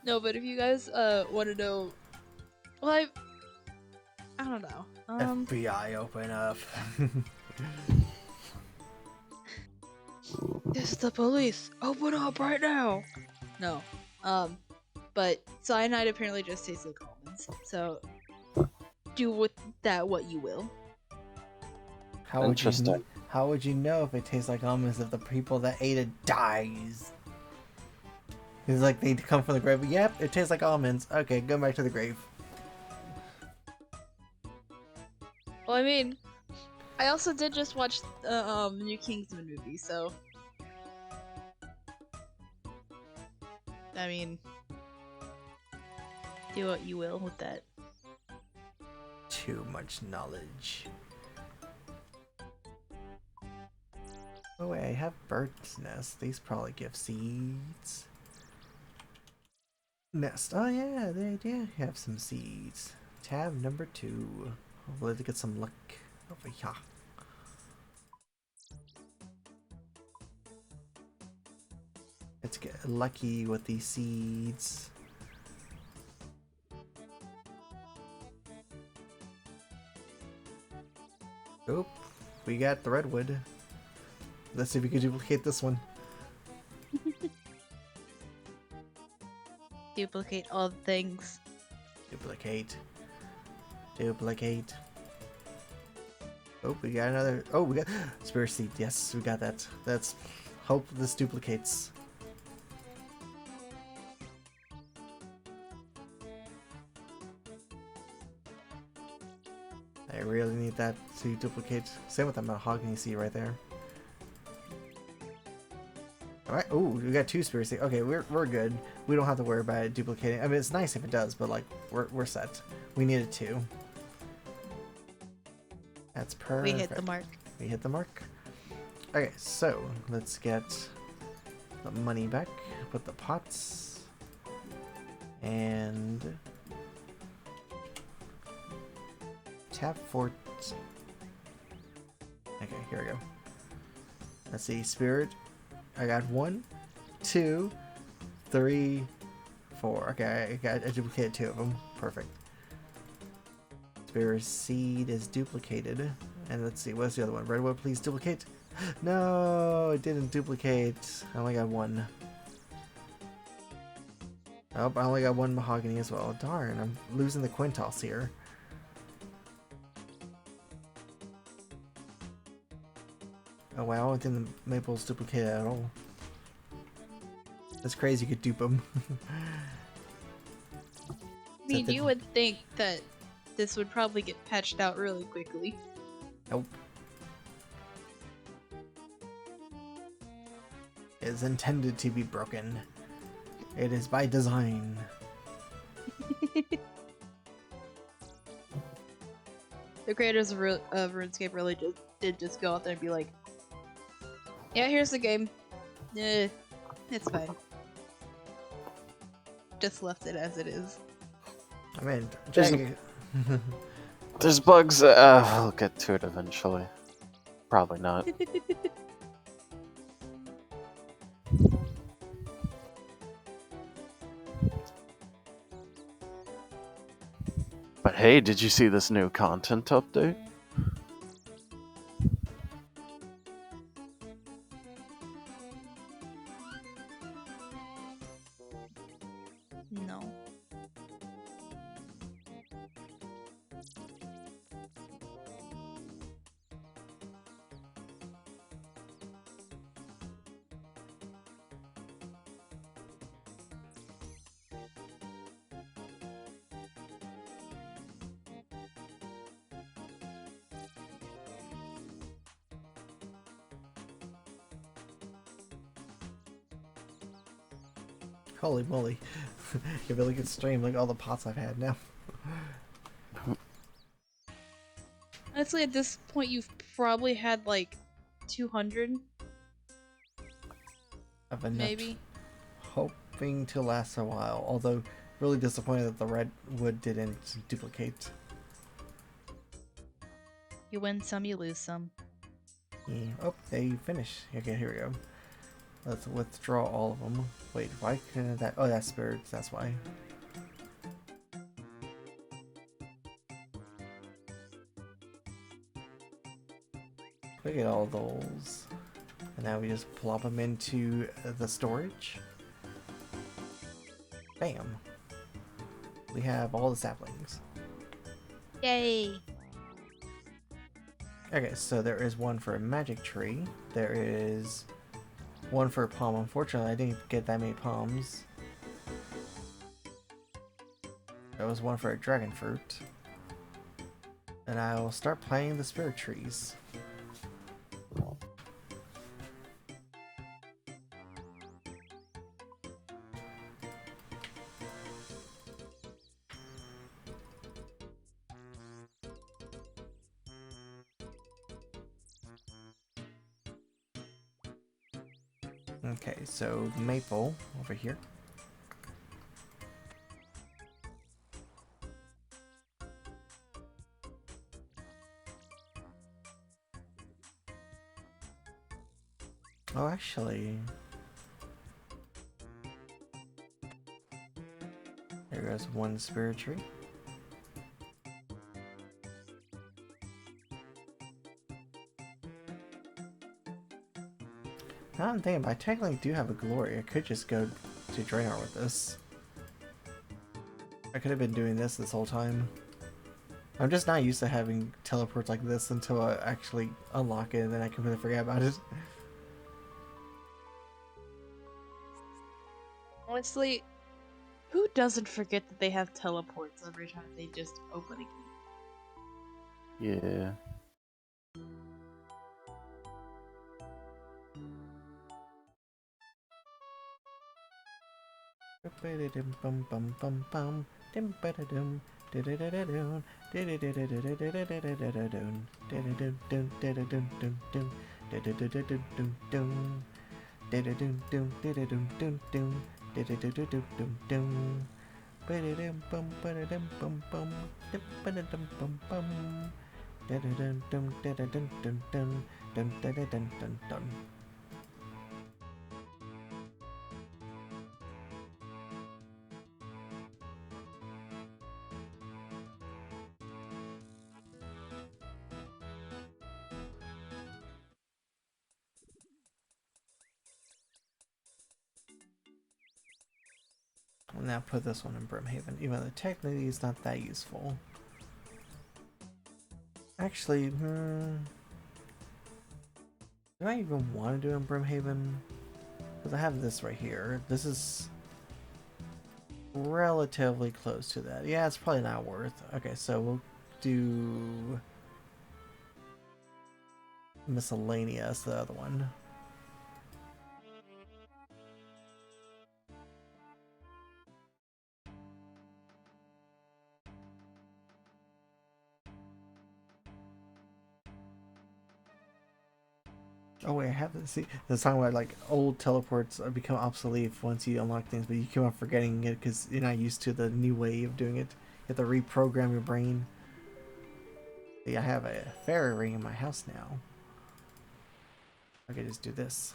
No, but if you guys want to know, well, I don't know. FBI open up. This is the police. Open up right now. No. But cyanide apparently just tastes like almonds. So do with that what you will. Interesting. How would you know if it tastes like almonds if the people that ate it dies? It's like they come from the grave. Yep, it tastes like almonds. Okay, go back to the grave. Well, I mean, I also did just watch the new Kingsman movie, so I mean, do what you will with that. Too much knowledge. Oh wait, I have bird's nest. These probably give seeds. Nest. Oh yeah, they do have some seeds. Tab number 2. Hopefully to get some luck over here. Let's get lucky with these seeds. Oop, we got the redwood. Let's see if we can duplicate this one. Duplicate all the things. Duplicate. Duplicate. Oh, we got another. Oh, we got spirit seed. Yes, we got that. Let's hope this duplicates. I really need that to duplicate. Same with that mahogany seed right there. Alright, oh, we got 2 spirit seeds. Okay, we're good. We don't have to worry about it duplicating. I mean, it's nice if it does, but like, we're set. We needed 2. That's perfect. We hit the mark. We hit the mark. Okay, so let's get the money back. Put the pots. And tab 4. Okay, here we go. Let's see, spirit. I got 1, 2, 3, 4. Okay, I duplicated 2 of them. Perfect. Spirit seed is duplicated. And let's see, what's the other one? Redwood, please duplicate. No, it didn't duplicate. I only got 1. Oh, I only got 1 mahogany as well. Darn, I'm losing the quintiles here. Oh wow, it didn't maples duplicate at all. That's crazy, you could dupe them. I mean, you would think that this would probably get patched out really quickly. Nope. It is intended to be broken. It is by design. The creators of RuneScape really did just go out there and be like, yeah, here's the game. It's fine. Just left it as it is. I mean, There's bugs. I'll get to it eventually. Probably not. But hey, did you see this new content update? Holy moly. You really good stream, like all the pots I've had now. Honestly, at this point, you've probably had like 200. I've enough. Maybe. Hoping to last a while, although really disappointed that the red wood didn't duplicate. You win some, you lose some. Yeah. Oh, they finish. Okay, here we go. Let's withdraw all of them. Wait, why couldn't that? Oh, that's spirits. That's why. Look at all those. And now we just plop them into the storage. Bam. We have all the saplings. Yay! Okay, so there is one for a magic tree. There is one for a palm. Unfortunately, I didn't get that many palms. There was one for a dragon fruit. And I will start planting the spirit trees. Okay, so maple over here. Oh, actually, there goes one spirit tree. Now I'm thinking, but I technically do have a glory. I could just go to Draenor with this. I could have been doing this whole time. I'm just not used to having teleports like this until I actually unlock it, and then I completely forget about it. Honestly, who doesn't forget that they have teleports every time they just open a gate? Yeah. I'll now put this one in Brimhaven, even though technically it's not that useful. Actually, do I even want to do it in Brimhaven? Because I have this right here. This is relatively close to that. Yeah, it's probably not worth. Okay, so we'll do miscellaneous, the other one. Oh wait, I have to see. It's talking about like old teleports become obsolete once you unlock things, but you keep on forgetting it because you're not used to the new way of doing it. You have to reprogram your brain. See, I have a fairy ring in my house now. I could just do this.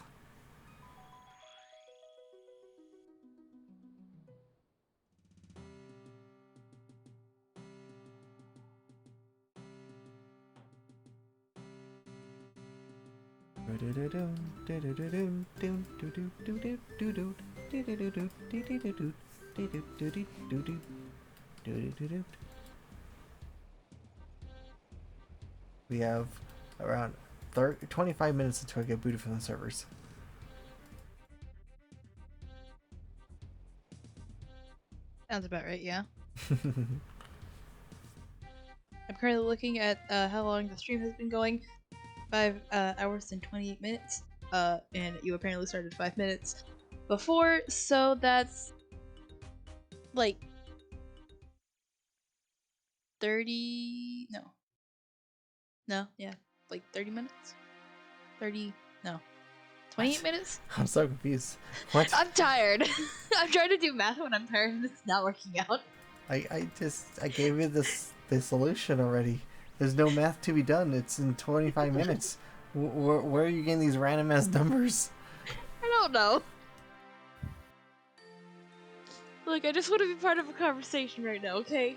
We have around 25 minutes until I get booted from the servers. Sounds about right, yeah. I'm currently looking at how long the stream has been going. 5 hours and 28 minutes. And you apparently started 5 minutes before, so that's like 30. No, yeah, like 30 minutes. 30. No, 28 What? minutes. I'm so confused. What? I'm tired. I'm trying to do math when I'm tired and it's not working out. I gave you the solution already. There's no math to be done. It's in 25 minutes. Where are you getting these random ass numbers? I don't know. Look, I just want to be part of a conversation right now, okay?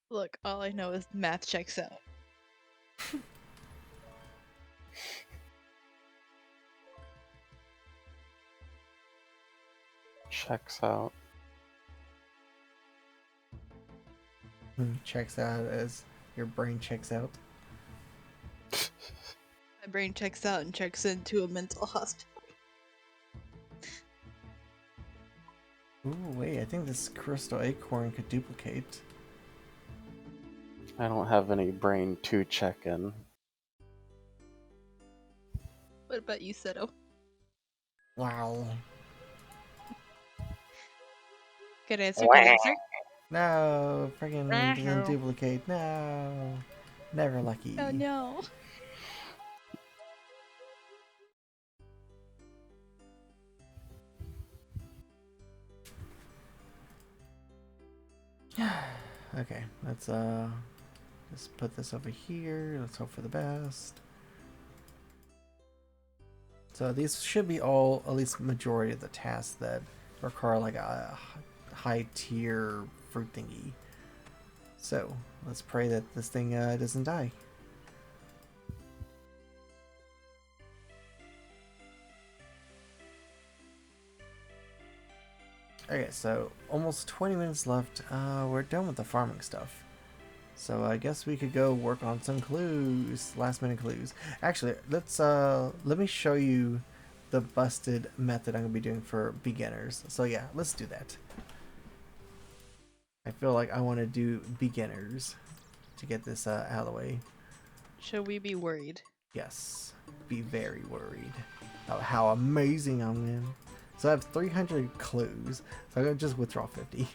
Look, all I know is math checks out. Checks out. Checks out as your brain checks out. My brain checks out and checks into a mental hospital. Ooh, wait, I think this crystal acorn could duplicate. I don't have any brain to check in. What about you, Seto? Wow. Good answer, good answer. No, friggin' didn't duplicate. No. Never lucky. Oh no. Okay, let's just put this over here. Let's hope for the best. So these should be all, at least majority of the tasks that require like a high tier fruit thingy. So let's pray that this thing doesn't die. Okay, so almost 20 minutes left. We're done with the farming stuff. So I guess we could go work on some clues, last minute clues. Actually, let me show you the busted method I'm gonna be doing for beginners. So yeah, let's do that. I feel like I want to do beginners to get this out of the way. Should we be worried? Yes, be very worried about how amazing I am. So I have 300 clues, so I'm gonna just withdraw 50.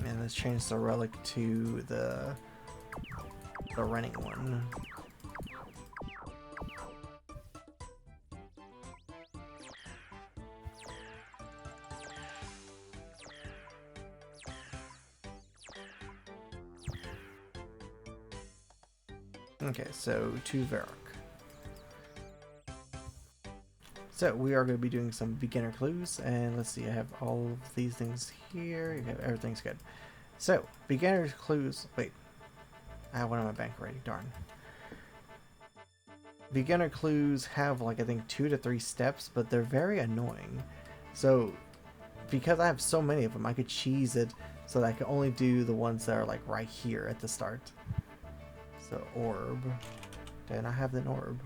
And let's change the relic to the running one. Okay, so to Varrock. So we are going to be doing some beginner clues, and let's see, I have all of these things here. You have everything's good. So beginner clues. Wait, I have one on my bank already. Darn. Beginner clues have like I think 2 to 3 steps, but they're very annoying. So because I have so many of them, I could cheese it so that I can only do the ones that are like right here at the start. So orb. Did I have an orb?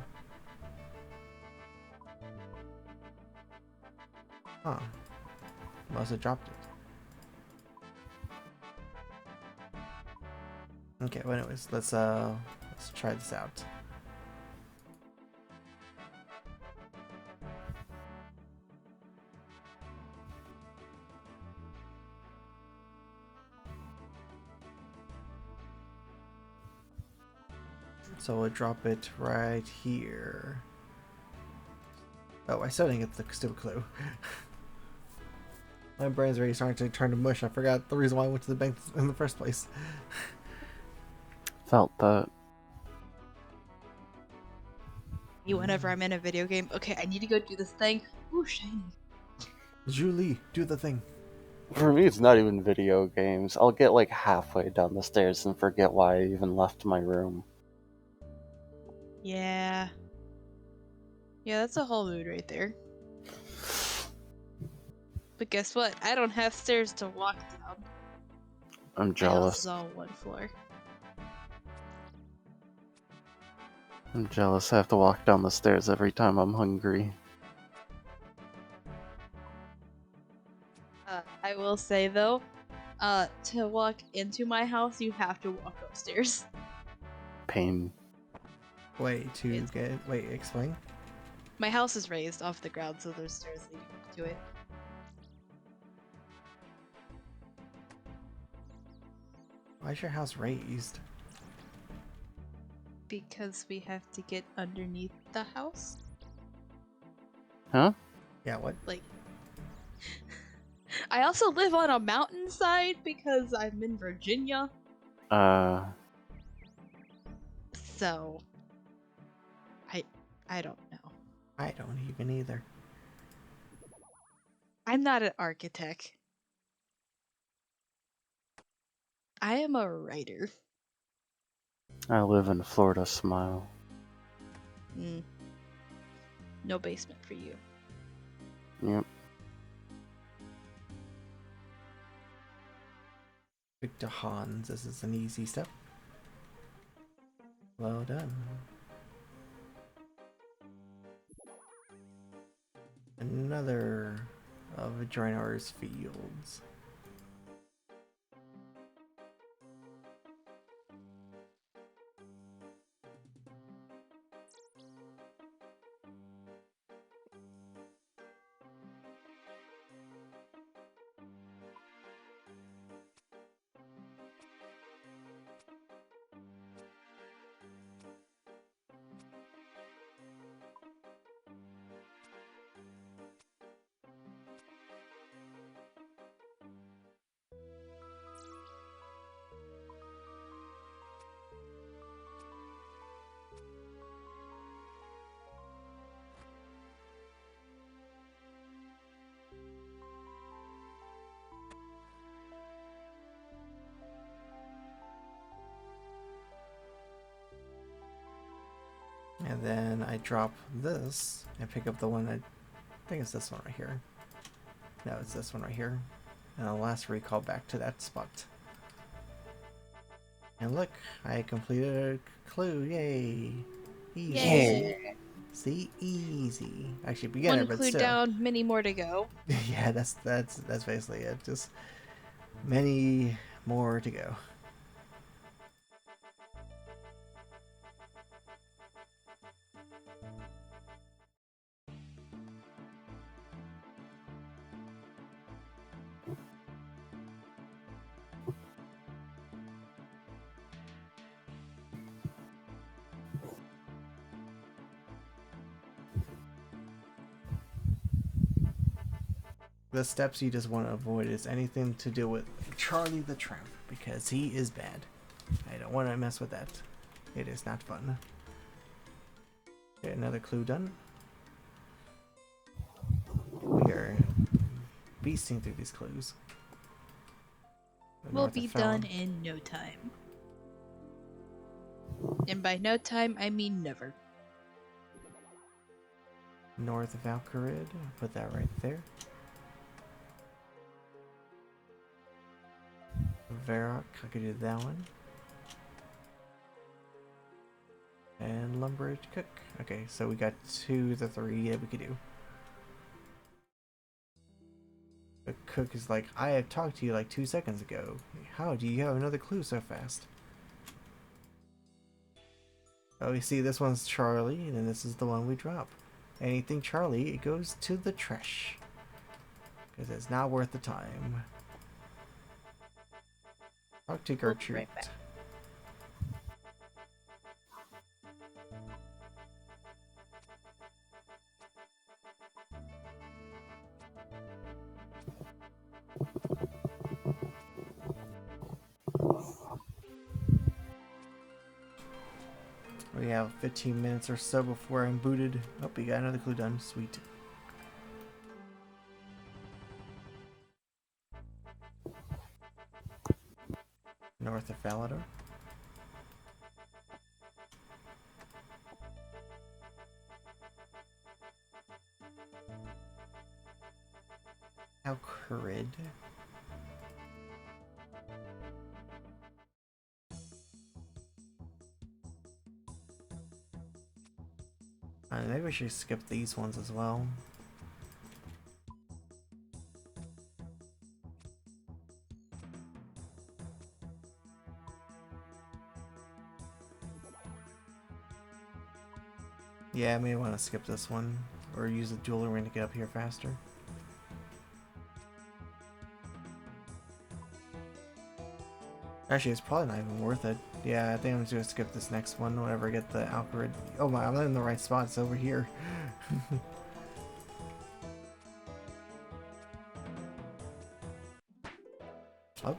Huh. Must have dropped it. Okay, well anyways, let's try this out. So we'll drop it right here. Oh, I still didn't get the stupid clue. My brain's already starting to turn to mush. I forgot the reason why I went to the bank in the first place. Felt that. Whenever I'm in a video game, okay, I need to go do this thing. Ooh, shiny. Julie, do the thing. For me, it's not even video games. I'll get like halfway down the stairs and forget why I even left my room. Yeah. Yeah, that's a whole mood right there. But guess what? I don't have stairs to walk down. I'm My house jealous. is all one floor. I'm jealous. I have to walk down the stairs every time I'm hungry. I will say though, to walk into my house, you have to walk upstairs. Pain. Wait, explain. My house is raised off the ground, so there's stairs leading up to it. Why is your house raised? Because we have to get underneath the house. Huh? Yeah, what? Like, I also live on a mountainside because I'm in Virginia. So, I don't know. I don't even either. I'm not an architect. I am a writer. I live in Florida. Smile. No basement for you. Yep. Victor Hans, this is an easy step. Well done. Another of Draenor's fields. And then I drop this and pick up the one I think it's this one right here. No, it's this one right here. And I'll last recall back to that spot. And look, I completed a clue. Yay! Easy. Yay. See, easy. Actually, beginner, One but clue still. down, many more to go. Yeah, that's basically it. Just many more to go. The steps you just want to avoid is anything to do with Charlie the Tramp, because he is bad. I don't want to mess with that. It is not fun. Okay, another clue done. We are beasting through these clues. We'll North be of done Fallon. in no time. And by no time, I mean never. North of Valkyrid. Put that right there. Varrock, I could do that one. And Lumbridge Cook. Okay, so we got 2 of the 3 that we could do. The Cook is like, I have talked to you like 2 seconds ago. How do you have another clue so fast? Oh, you see, this one's Charlie, and then this is the one we drop. Anything Charlie, it goes to the trash. Because it's not worth the time. Talk to Gertrude. right back. We have 15 minutes or so before I'm booted. Oh, we got another clue done. Sweet. North of Falador. How Maybe we should skip these ones as well. Yeah, I may want to skip this one, or use the dual ring to get up here faster. Actually, it's probably not even worth it. Yeah, I think I'm just gonna skip this next one whenever I get the Alcarid. Oh my, I'm not in the right spot, it's over here. Oh.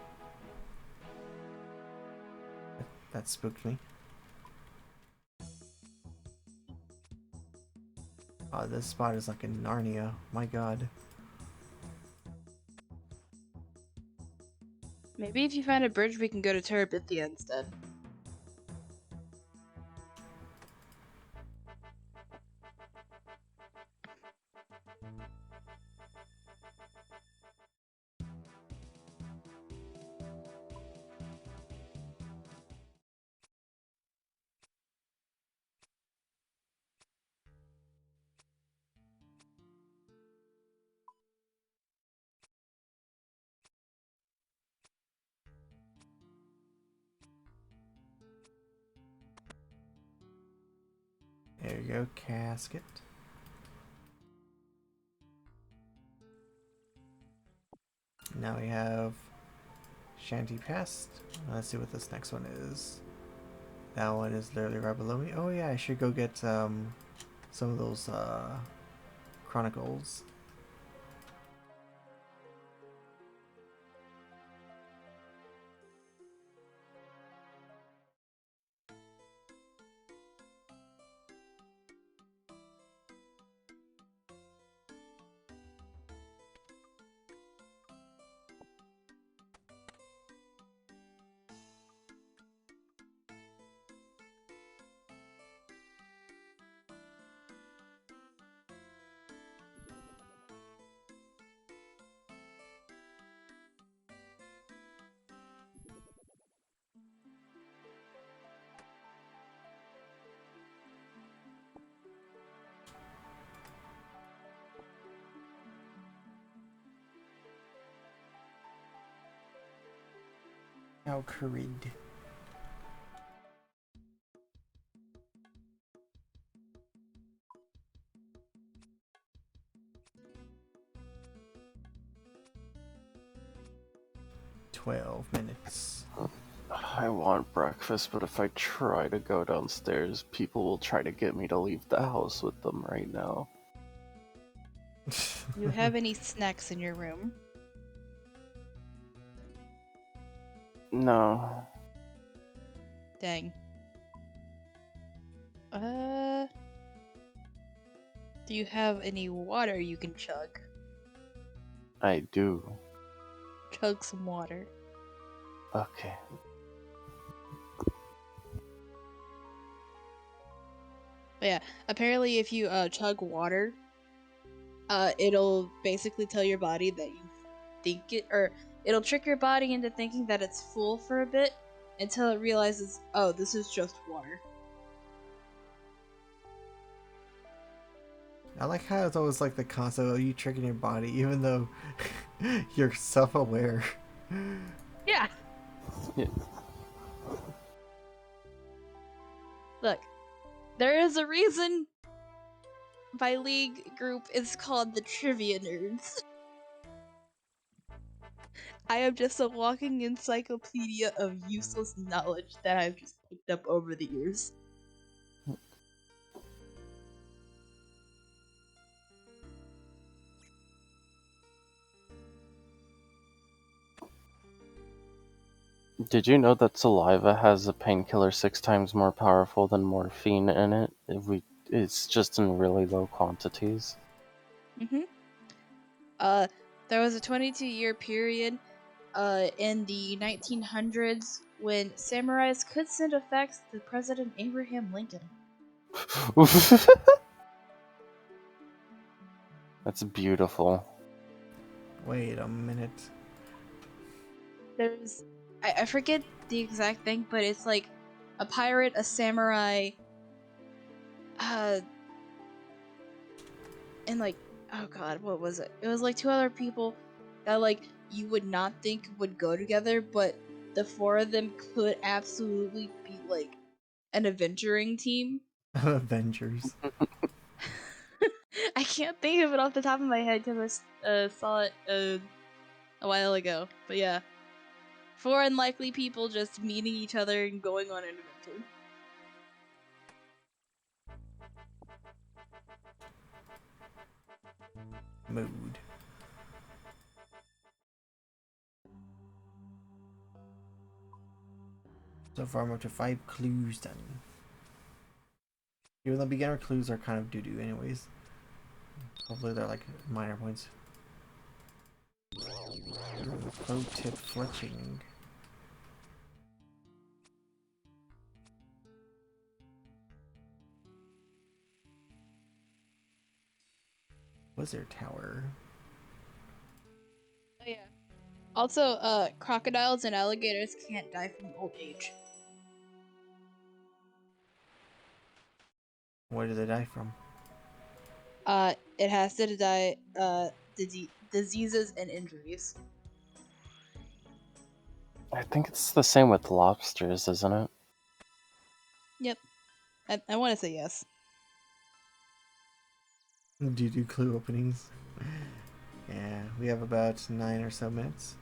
That spooked me. Oh, this spot is like in Narnia. My god. Maybe if you find a bridge, we can go to Terabithia instead. There you go, casket. Now we have Shanty Pest. Let's see what this next one is. That one is literally right below me. Oh yeah, I should go get some of those chronicles. Alcarid. $12. I want breakfast, but if I try to go downstairs, people will try to get me to leave the house with them right now. You have any snacks in your room? No. Dang. Do you have any water you can chug? I do. Chug some water. Okay. But yeah, apparently if you chug water, it'll basically tell your body that you think it, or it'll trick your body into thinking that it's full for a bit until it realizes, oh, this is just water. I like how it's always like the concept of you tricking your body, even though you're self-aware. Yeah. Yeah. Look, there is a reason my league group is called the Trivia Nerds. I am just a walking encyclopedia of useless knowledge that I've just picked up over the years. Did you know that saliva has a painkiller 6 times more powerful than morphine in it? It's just in really low quantities. Mm-hmm. There was a 22-year period in the 1900s when samurais could send a fax to President Abraham Lincoln. That's beautiful. Wait a minute. There's, I forget the exact thing, but it's like a pirate, a samurai, and like, oh god, what was it? It was like 2 other people that like you would not think would go together, but the 4 of them could absolutely be like an adventuring team. Avengers. I can't think of it off the top of my head because I saw it a while ago. But yeah, 4 unlikely people just meeting each other and going on an adventure. Mood. So far, I'm up to 5 clues done. Even though beginner clues are kind of doo-doo anyways. Hopefully they're like minor points. Pro tip fletching. Wizard Tower. Oh yeah. Also, crocodiles and alligators can't die from old age. Where do they die from? It has to die, diseases and injuries. I think it's the same with lobsters, isn't it? Yep. I want to say yes. Do you do clue openings? Yeah, we have about 9 or so minutes.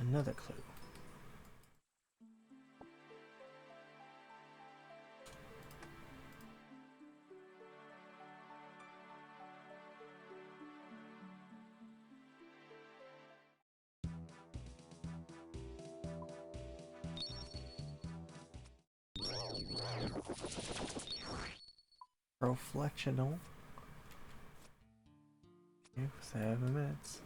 Another clue. Reflectional. Okay, 7 minutes.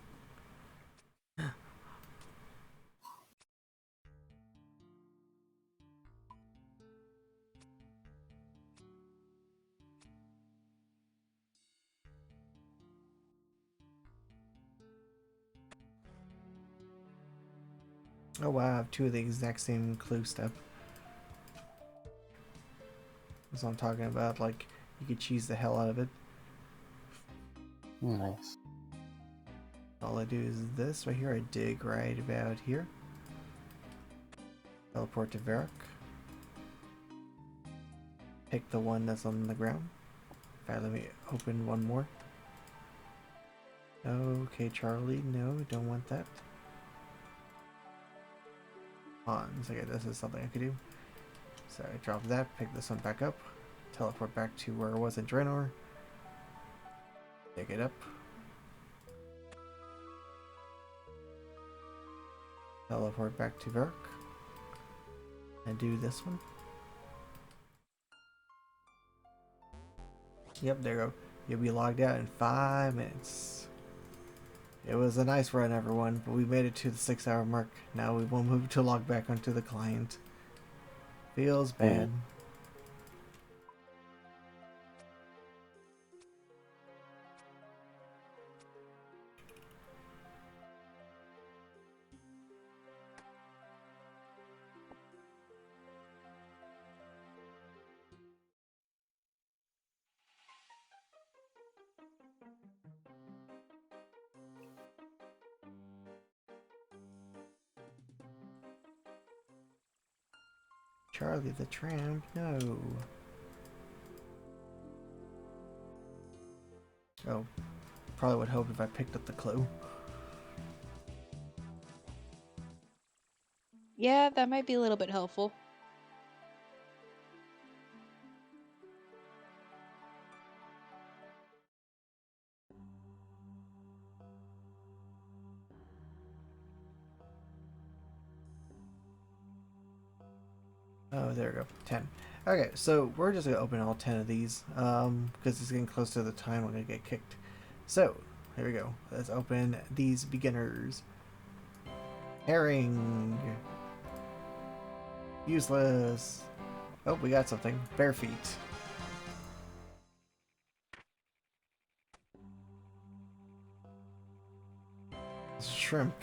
Oh wow, I have 2 of the exact same clue step. That's what I'm talking about, like, you could cheese the hell out of it. Nice. All I do is this right here, I dig right about here. Teleport to Varrock. Pick the one that's on the ground. In fact, let me open one more. Okay, Charlie, no, don't want that. Okay, this is something I could do. So I drop that, pick this one back up, teleport back to where it was in Draenor. Pick it up. Teleport back to Varrock. And do this one. Yep, there you go. You'll be logged out in 5 minutes. It was a nice run, everyone, but we made it to the 6-hour mark. Now we will move to log back onto the client. Feels bad. Charlie the Tramp, no. Oh, probably would hope if I picked up the clue. Yeah, that might be a little bit helpful. Oh, there we go. 10. Okay, so we're just gonna open all 10 of these, because it's getting close to the time I'm gonna get kicked. So, here we go. Let's open these beginners. Herring. Useless. Oh, we got something. Bare feet. Shrimp.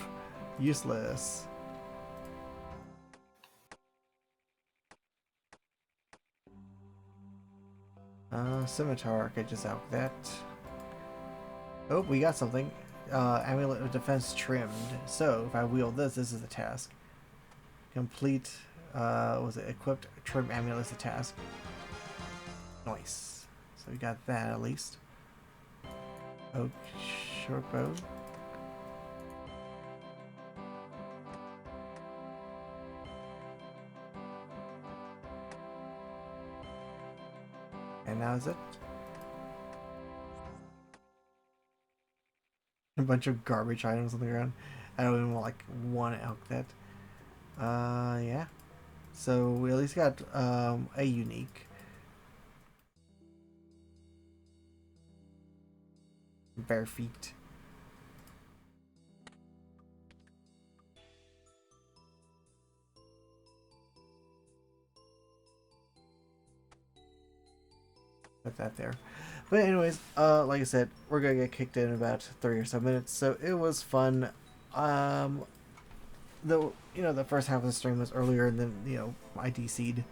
Useless. Scimitar. Okay, just out that. Oh, we got something. Amulet of Defense trimmed. So, if I wield this, this is the task. Complete, was it equipped? Trim amulet is the task. Nice. So we got that at least. Oak short bow. And now is it? A bunch of garbage items on the ground. I don't even want to elk that. Yeah. So we at least got a unique. Bare feet. Put that there. But anyways, like I said, we're gonna get kicked in about 30 or so minutes. So it was fun. The first half of the stream was earlier than I DC'd.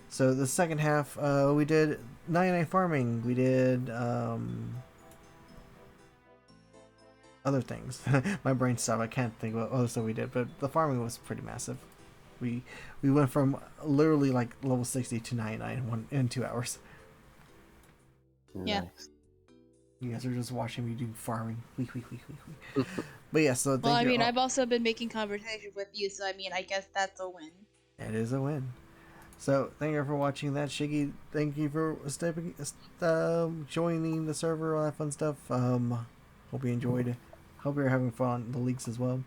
So the second half, we did 99 farming. We did other things. My brain stopped. I can't think what other stuff we did, but the farming was pretty massive. We went from literally like level 60 to 99 in 2 hours. Yeah. Nice. You guys are just watching me do farming. But yeah, so Well, I mean, all. I've also been making conversation with you, so I mean, I guess that's a win. It is a win. So thank you for watching that, Shiggy. Thank you for joining the server, all that fun stuff. Hope you enjoyed. Hope you're having fun on the leaks as well.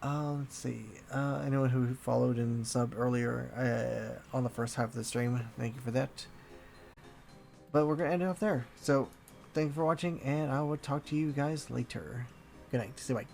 Let's see. Anyone who followed and subbed earlier on the first half of the stream, thank you for that. But we're gonna end it off there. So thank you for watching, and I will talk to you guys later. Good night. See you. Bye.